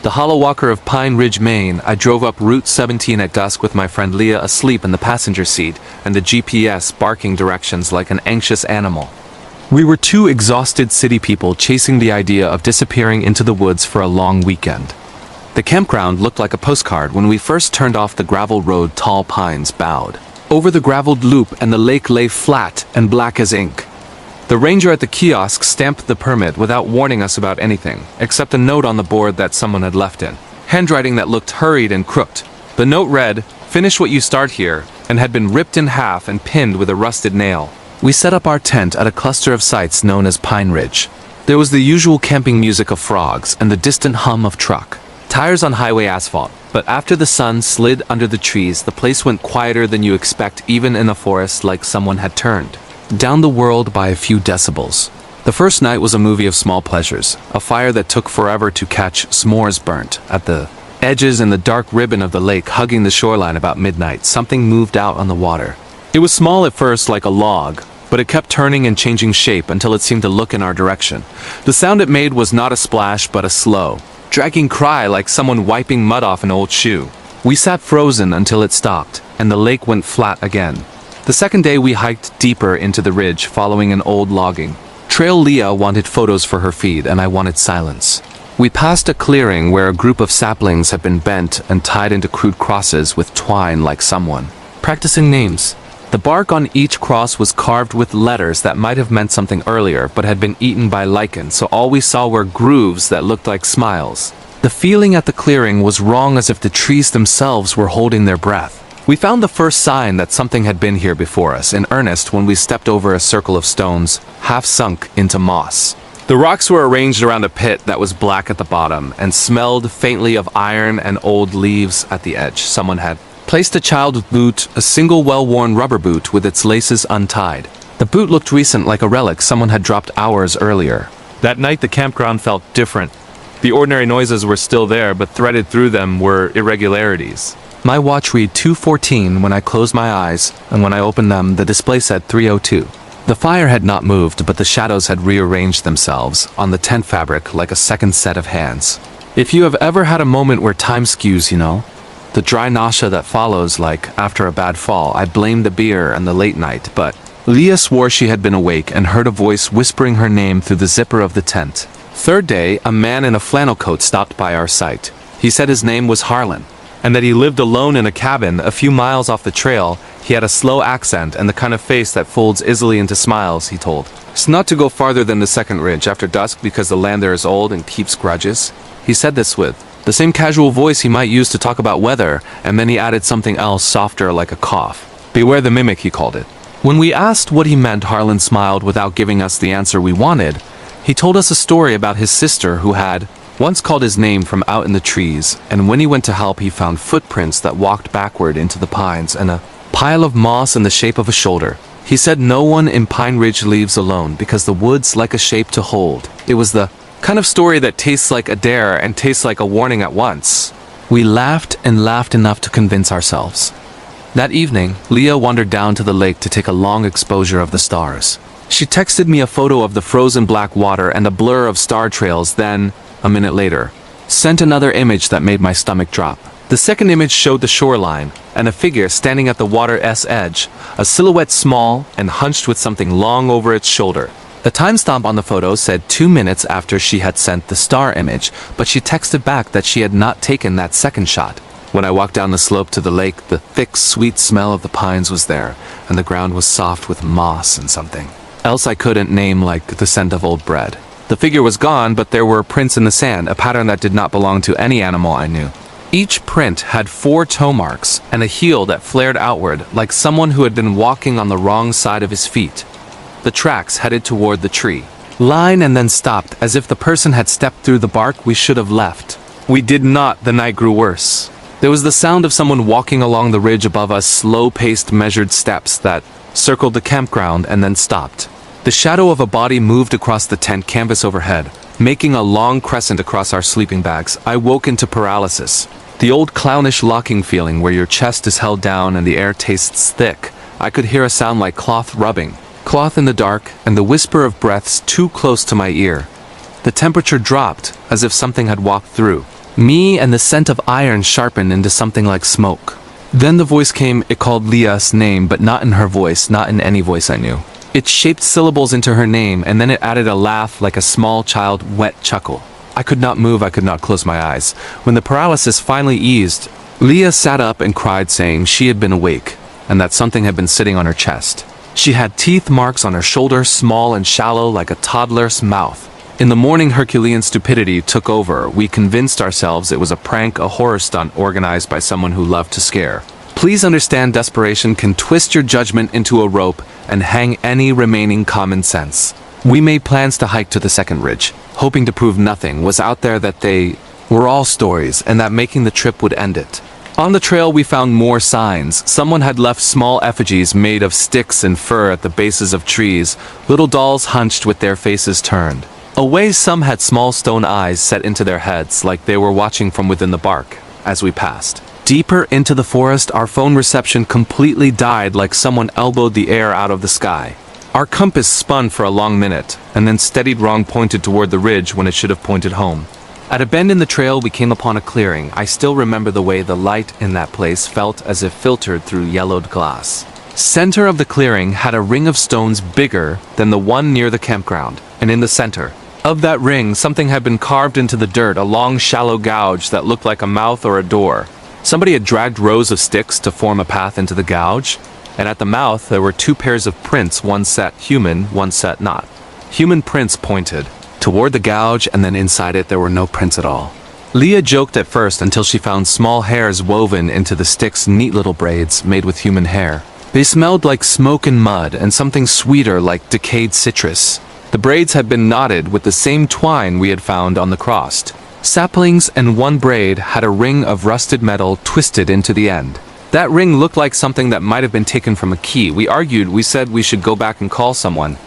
The Hollow Walker of Pine Ridge, Maine. I drove up Route 17 at dusk with my friend Leah asleep in the passenger seat and the GPS barking directions like an anxious animal. We were two exhausted city people chasing the idea of disappearing into the woods for a long weekend. The campground looked like a postcard when we first turned off the gravel road. Tall pines bowed over the graveled loop and the lake lay flat and black as ink. The ranger at the kiosk stamped the permit without warning us about anything, except a note on the board that someone had left in. Handwriting that looked hurried and crooked. The note read, "Finish what you start here," and had been ripped in half and pinned with a rusted nail. We set up our tent at a cluster of sites known as Pine Ridge. There was the usual camping music of frogs and the distant hum of truck tires on highway asphalt, but after the sun slid under the trees, the place went quieter than you expect, even in a forest, like someone had turned down the world by a few decibels. The first night was a movie of small pleasures, a fire that took forever to catch, s'mores burnt at the edges, and the dark ribbon of the lake hugging the shoreline. About midnight, something moved out on the water. It was small at first, like a log, but it kept turning and changing shape until it seemed to look in our direction. The sound it made was not a splash, but a slow, dragging cry like someone wiping mud off an old shoe. We sat frozen until it stopped, and the lake went flat again. The second day we hiked deeper into the ridge, following an old logging trail. Leah wanted photos for her feed, and I wanted silence. We passed a clearing where a group of saplings had been bent and tied into crude crosses with twine, like someone practicing names. The bark on each cross was carved with letters that might have meant something earlier, but had been eaten by lichen, so all we saw were grooves that looked like smiles. The feeling at the clearing was wrong, as if the trees themselves were holding their breath. We found the first sign that something had been here before us in earnest when we stepped over a circle of stones, half sunk into moss. The rocks were arranged around a pit that was black at the bottom and smelled faintly of iron and old leaves at the edge. Someone had placed a child's boot, a single well-worn rubber boot with its laces untied. The boot looked recent, like a relic someone had dropped hours earlier. That night the campground felt different. The ordinary noises were still there, but threaded through them were irregularities. My watch read 2:14 when I closed my eyes, and when I opened them, the display said 3:02. The fire had not moved, but the shadows had rearranged themselves on the tent fabric like a second set of hands. If you have ever had a moment where time skews, you know, the dry nausea that follows, like after a bad fall, I blamed the beer and the late night, but Leah swore she had been awake and heard a voice whispering her name through the zipper of the tent. Third day, a man in a flannel coat stopped by our site. He said his name was Harlan, and that he lived alone in a cabin a few miles off the trail. He had a slow accent and the kind of face that folds easily into smiles, he told. It's not to go farther than the second ridge after dusk because the land there is old and keeps grudges. He said this with the same casual voice he might use to talk about weather, and then he added something else softer like a cough. Beware the mimic, he called it. When we asked what he meant, Harlan smiled without giving us the answer we wanted. He told us a story about his sister who had once called his name from out in the trees, and when he went to help he found footprints that walked backward into the pines and a pile of moss in the shape of a shoulder. He said no one in Pine Ridge leaves alone because the woods like a shape to hold. It was the kind of story that tastes like a dare and tastes like a warning at once. We laughed and laughed enough to convince ourselves. That evening, Leah wandered down to the lake to take a long exposure of the stars. She texted me a photo of the frozen black water and a blur of star trails, then, a minute later, sent another image that made my stomach drop. The second image showed the shoreline, and a figure standing at the water's edge, a silhouette small and hunched with something long over its shoulder. The timestamp on the photo said 2 minutes after she had sent the star image, but she texted back that she had not taken that second shot. When I walked down the slope to the lake, the thick, sweet smell of the pines was there, and the ground was soft with moss and something else I couldn't name, like the scent of old bread. The figure was gone, but there were prints in the sand, a pattern that did not belong to any animal I knew. Each print had 4 toe marks and a heel that flared outward, like someone who had been walking on the wrong side of his feet. The tracks headed toward the tree line and then stopped, as if the person had stepped through the bark we should have left. We did not. The night grew worse. There was the sound of someone walking along the ridge above us, slow-paced, measured steps that circled the campground and then stopped. The shadow of a body moved across the tent canvas overhead, making a long crescent across our sleeping bags. I woke into paralysis. The old clownish locking feeling where your chest is held down and the air tastes thick. I could hear a sound like cloth rubbing, cloth in the dark, and the whisper of breaths too close to my ear. The temperature dropped, as if something had walked through me, and the scent of iron sharpened into something like smoke. Then the voice came. It called Leah's name, but not in her voice, not in any voice I knew. It shaped syllables into her name, and then it added a laugh like a small child, wet chuckle. I could not move, I could not close my eyes. When the paralysis finally eased, Leah sat up and cried, saying she had been awake, and that something had been sitting on her chest. She had teeth marks on her shoulder, small and shallow like a toddler's mouth. In the morning, Herculean stupidity took over. We convinced ourselves it was a prank, a horror stunt organized by someone who loved to scare. Please understand, desperation can twist your judgment into a rope and hang any remaining common sense. We made plans to hike to the second ridge, hoping to prove nothing was out there, that they were all stories, and that making the trip would end it. On the trail we found more signs. Someone had left small effigies made of sticks and fur at the bases of trees, little dolls hunched with their faces turned away. Some had small stone eyes set into their heads, like they were watching from within the bark. As we passed deeper into the forest, our phone reception completely died, like someone elbowed the air out of the sky. Our compass spun for a long minute, and then steadied wrong, pointed toward the ridge when it should have pointed home. At a bend in the trail, we came upon a clearing. I still remember the way the light in that place felt, as if filtered through yellowed glass. Center of the clearing had a ring of stones bigger than the one near the campground, and in the center of that ring, something had been carved into the dirt, a long, shallow gouge that looked like a mouth or a door. Somebody had dragged rows of sticks to form a path into the gouge, and at the mouth there were 2 pairs of prints, one set human, one set not. Human prints pointed toward the gouge, and then inside it there were no prints at all. Leah joked at first until she found small hairs woven into the stick's neat little braids made with human hair. They smelled like smoke and mud and something sweeter like decayed citrus. The braids had been knotted with the same twine we had found on the cross. Saplings, and one braid had a ring of rusted metal twisted into the end. That ring looked like something that might have been taken from a key. We said we should go back and call someone.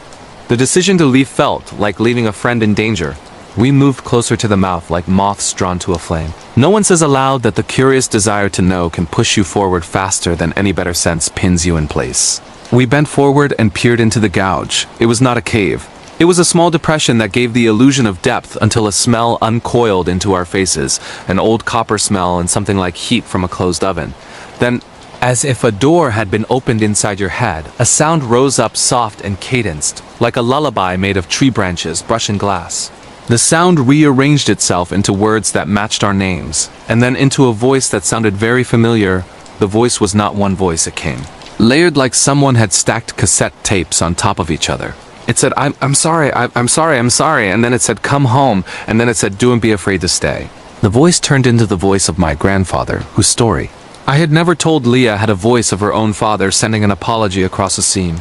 The decision to leave felt like leaving a friend in danger. We moved closer to the mouth like moths drawn to a flame. No one says aloud that the curious desire to know can push you forward faster than any better sense pins you in place. We bent forward and peered into the gouge. It was not a cave. It was a small depression that gave the illusion of depth until a smell uncoiled into our faces, an old copper smell and something like heat from a closed oven. Then, as if a door had been opened inside your head, a sound rose up soft and cadenced, like a lullaby made of tree branches brushing glass. The sound rearranged itself into words that matched our names, and then into a voice that sounded very familiar. The voice was not one voice, it came layered like someone had stacked cassette tapes on top of each other. It said, I'm sorry, and then it said, come home, and then it said, don't be afraid to stay. The voice turned into the voice of my grandfather, whose story I had never told Leah had a voice of her own father sending an apology across a seam.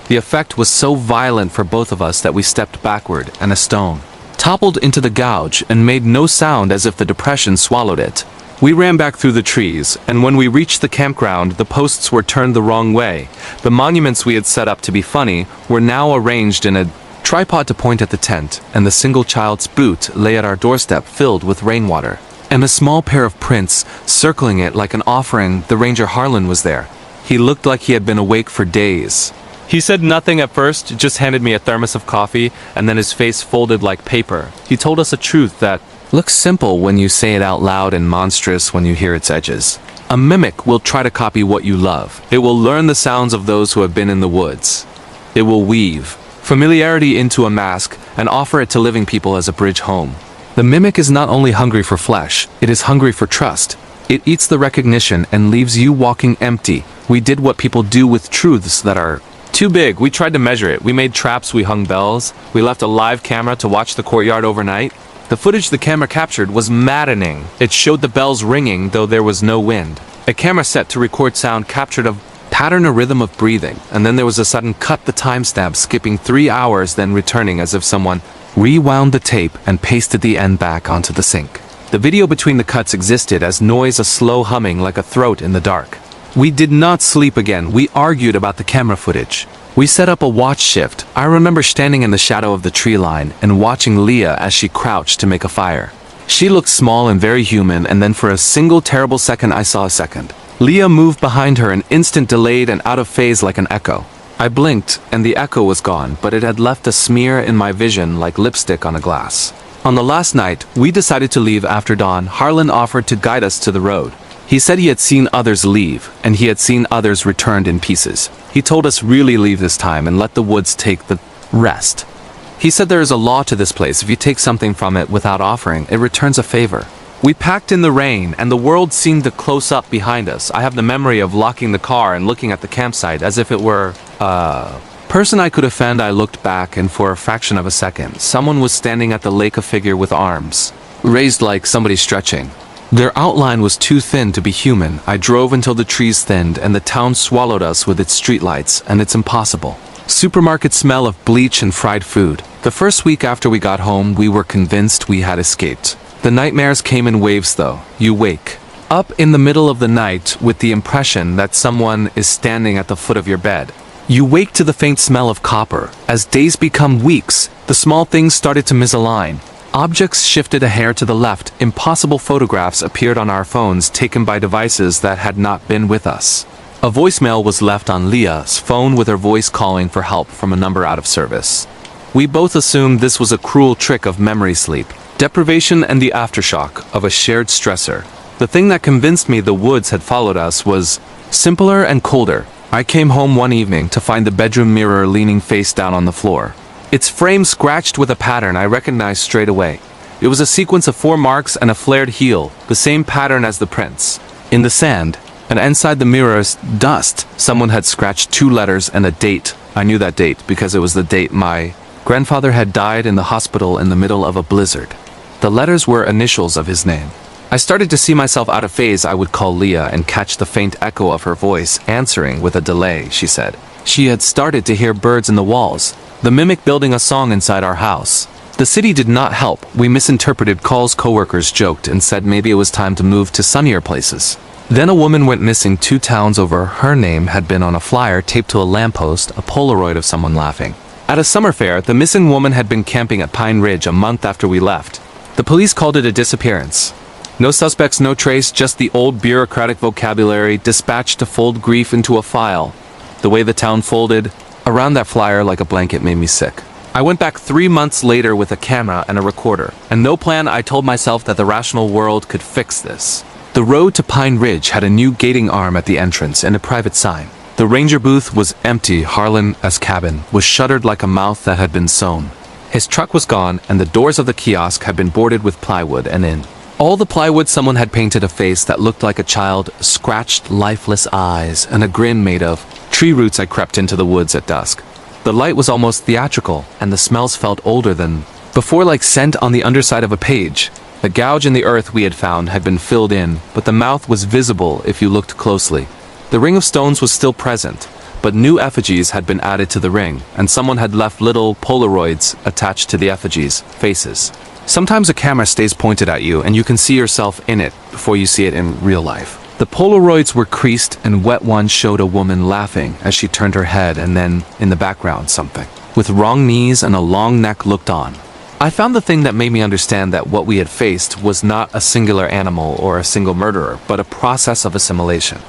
The effect was so violent for both of us that we stepped backward, and a stone toppled into the gouge and made no sound as if the depression swallowed it. We ran back through the trees, and when we reached the campground, the posts were turned the wrong way. The monuments we had set up to be funny were now arranged in a tripod to point at the tent, and the single child's boot lay at our doorstep filled with rainwater. And a small pair of prints circling it like an offering. The ranger Harlan was there. He looked like he had been awake for days. He said nothing at first, just handed me a thermos of coffee, and then his face folded like paper. He told us a truth that looks simple when you say it out loud and monstrous when you hear its edges. A mimic will try to copy what you love. It will learn the sounds of those who have been in the woods. It will weave familiarity into a mask and offer it to living people as a bridge home. The mimic is not only hungry for flesh, it is hungry for trust. It eats the recognition and leaves you walking empty. We did what people do with truths that are too big. We tried to measure it. We made traps, we hung bells. We left a live camera to watch the courtyard overnight. The footage the camera captured was maddening. It showed the bells ringing, though there was no wind. A camera set to record sound captured a pattern, a rhythm of breathing, and then there was a sudden cut, the timestamp skipping 3 hours, then returning as if someone rewound the tape and pasted the end back onto the sink. The video between the cuts existed as noise, a slow humming like a throat in the dark. We did not sleep again. We argued about the camera footage. We set up a watch shift. I remember standing in the shadow of the tree line and watching Leah as she crouched to make a fire. She looked small and very human, and then for a single terrible second I saw a second. Leah moved behind her, an instant delayed and out of phase like an echo. I blinked, and the echo was gone, but it had left a smear in my vision like lipstick on a glass. On the last night, we decided to leave after dawn. Harlan offered to guide us to the road. He said he had seen others leave, and he had seen others returned in pieces. He told us really leave this time and let the woods take the rest. He said there is a law to this place. If you take something from it without offering, it returns a favor. We packed in the rain, and the world seemed to close up behind us. I have the memory of locking the car and looking at the campsite as if it were person I could offend. I looked back, and for a fraction of a second, someone was standing at the lake, a figure with arms raised like somebody stretching. Their outline was too thin to be human. I drove until the trees thinned, and the town swallowed us with its streetlights, and it's impossible. Supermarket smell of bleach and fried food. The first week after we got home, we were convinced we had escaped. The nightmares came in waves though. You wake up in the middle of the night with the impression that someone is standing at the foot of your bed. You wake to the faint smell of copper. As days become weeks, the small things started to misalign. Objects shifted a hair to the left. Impossible photographs appeared on our phones taken by devices that had not been with us. A voicemail was left on Leah's phone with her voice calling for help from a number out of service. We both assumed this was a cruel trick of memory sleep, deprivation, and the aftershock of a shared stressor. The thing that convinced me the woods had followed us was simpler and colder. I came home one evening to find the bedroom mirror leaning face down on the floor. Its frame scratched with a pattern I recognized straight away. It was a sequence of 4 marks and a flared heel, the same pattern as the prints. In the sand, and inside the mirror's dust, someone had scratched 2 letters and a date. I knew that date because it was the date my grandfather had died in the hospital in the middle of a blizzard. The letters were initials of his name. I started to see myself out of phase. I would call Leah and catch the faint echo of her voice, answering with a delay, she said. She had started to hear birds in the walls, the mimic building a song inside our house. The city did not help. We misinterpreted calls. Coworkers joked and said maybe it was time to move to sunnier places. Then a woman went missing 2 towns over. Her name had been on a flyer taped to a lamppost, a Polaroid of someone laughing. At a summer fair, the missing woman had been camping at Pine Ridge a month after we left. The police called it a disappearance. No suspects, no trace, just the old bureaucratic vocabulary dispatched to fold grief into a file. The way the town folded around that flyer like a blanket made me sick. I went back 3 months later with a camera and a recorder, and no plan. I told myself that the rational world could fix this. The road to Pine Ridge had a new gating arm at the entrance and a private sign. The ranger booth was empty. Harlan's cabin was shuttered like a mouth that had been sewn. His truck was gone, and the doors of the kiosk had been boarded with plywood, and in all the plywood someone had painted a face that looked like a child, scratched lifeless eyes, and a grin made of tree roots. I crept into the woods at dusk. The light was almost theatrical, and the smells felt older than before, like scent on the underside of a page. The gouge in the earth we had found had been filled in, but the mouth was visible if you looked closely. The ring of stones was still present, but new effigies had been added to the ring, and someone had left little Polaroids attached to the effigies' faces. Sometimes a camera stays pointed at you, and you can see yourself in it before you see it in real life. The Polaroids were creased, and wet ones showed a woman laughing as she turned her head, and then, in the background, something with wrong knees and a long neck looked on. I found the thing that made me understand that what we had faced was not a singular animal or a single murderer, but a process of assimilation.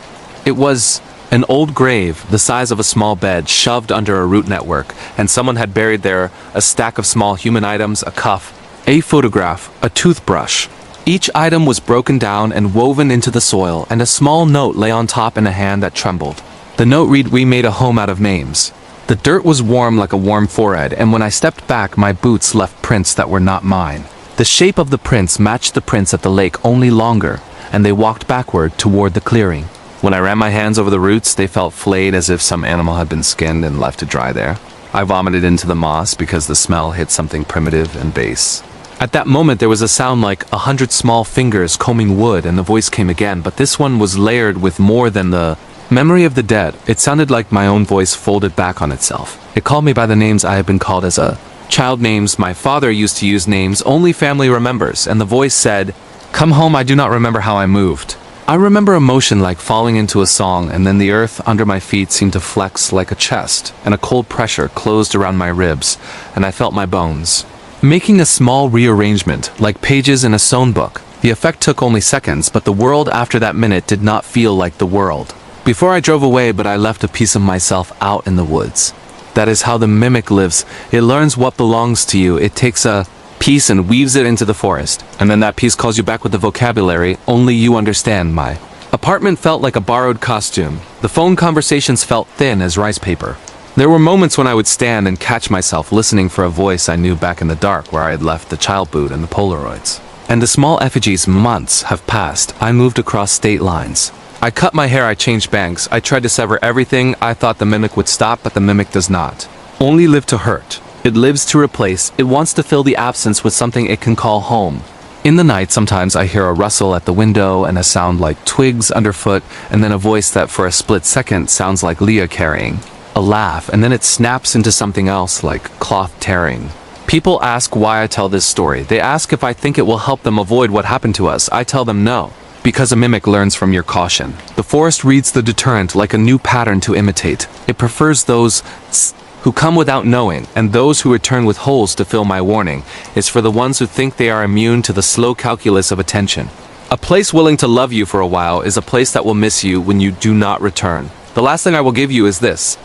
It was an old grave, the size of a small bed, shoved under a root network, and someone had buried there a stack of small human items, a cuff, a photograph, a toothbrush. Each item was broken down and woven into the soil, and a small note lay on top in a hand that trembled. The note read, "We made a home out of names." The dirt was warm like a warm forehead, and when I stepped back, my boots left prints that were not mine. The shape of the prints matched the prints at the lake, only longer, and they walked backward toward the clearing. When I ran my hands over the roots, they felt flayed as if some animal had been skinned and left to dry there. I vomited into the moss because the smell hit something primitive and base. At that moment, there was a sound like 100 small fingers combing wood, and the voice came again, but this one was layered with more than the memory of the dead. It sounded like my own voice folded back on itself. It called me by the names I had been called as a child. Names my father used to use, names only family remembers, and the voice said, "Come home, I do not remember how I moved." I remember a motion like falling into a song, and then the earth under my feet seemed to flex like a chest, and a cold pressure closed around my ribs, and I felt my bones making a small rearrangement, like pages in a sewn book. The effect took only seconds, but the world after that minute did not feel like the world before I drove away, but I left a piece of myself out in the woods. That is how the mimic lives. It learns what belongs to you. It takes a piece and weaves it into the forest, and then that piece calls you back with the vocabulary only you understand. My apartment felt like a borrowed costume. The phone conversations felt thin as rice paper. There were moments when I would stand and catch myself listening for a voice I knew back in the dark where I had left the child boot and the Polaroids. And the small effigies. Months have passed. I moved across state lines. I cut my hair, I changed banks. I tried to sever everything. I thought the mimic would stop, but the mimic does not only live to hurt. It lives to replace. It wants to fill the absence with something it can call home. In the night, sometimes I hear a rustle at the window and a sound like twigs underfoot, and then a voice that for a split second sounds like Leah carrying a laugh, and then it snaps into something else like cloth tearing. People ask why I tell this story. They ask if I think it will help them avoid what happened to us. I tell them no, because a mimic learns from your caution. The forest reads the deterrent like a new pattern to imitate. It prefers those who come without knowing, and those who return with holes to fill. My warning is for the ones who think they are immune to the slow calculus of attention. A place willing to love you for a while is a place that will miss you when you do not return. The last thing I will give you is this.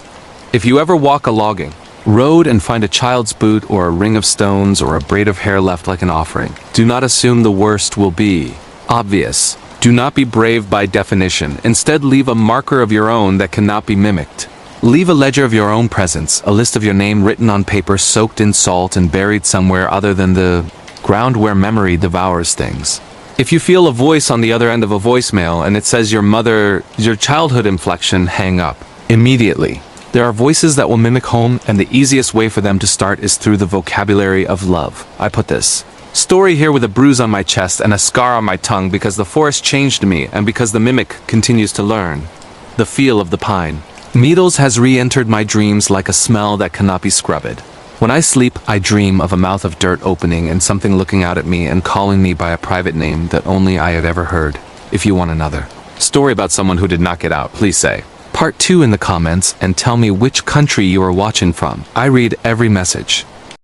If you ever walk a logging road and find a child's boot or a ring of stones or a braid of hair left like an offering, do not assume the worst will be obvious. Do not be brave by definition. Instead, leave a marker of your own that cannot be mimicked. Leave a ledger of your own presence, a list of your name written on paper, soaked in salt and buried somewhere other than the ground where memory devours things. If you feel a voice on the other end of a voicemail and it says your childhood inflection, hang up immediately. There are voices that will mimic home, and the easiest way for them to start is through the vocabulary of love. I put this Story here with a bruise on my chest and a scar on my tongue because the forest changed me and because the mimic continues to learn. The feel of the pine. Needles has re-entered my dreams like a smell that cannot be scrubbed. When I sleep, I dream of a mouth of dirt opening and something looking out at me and calling me by a private name that only I have ever heard. If you want another story about someone who did not get out, please say Part 2 in the comments and tell me which country you are watching from. I read every message.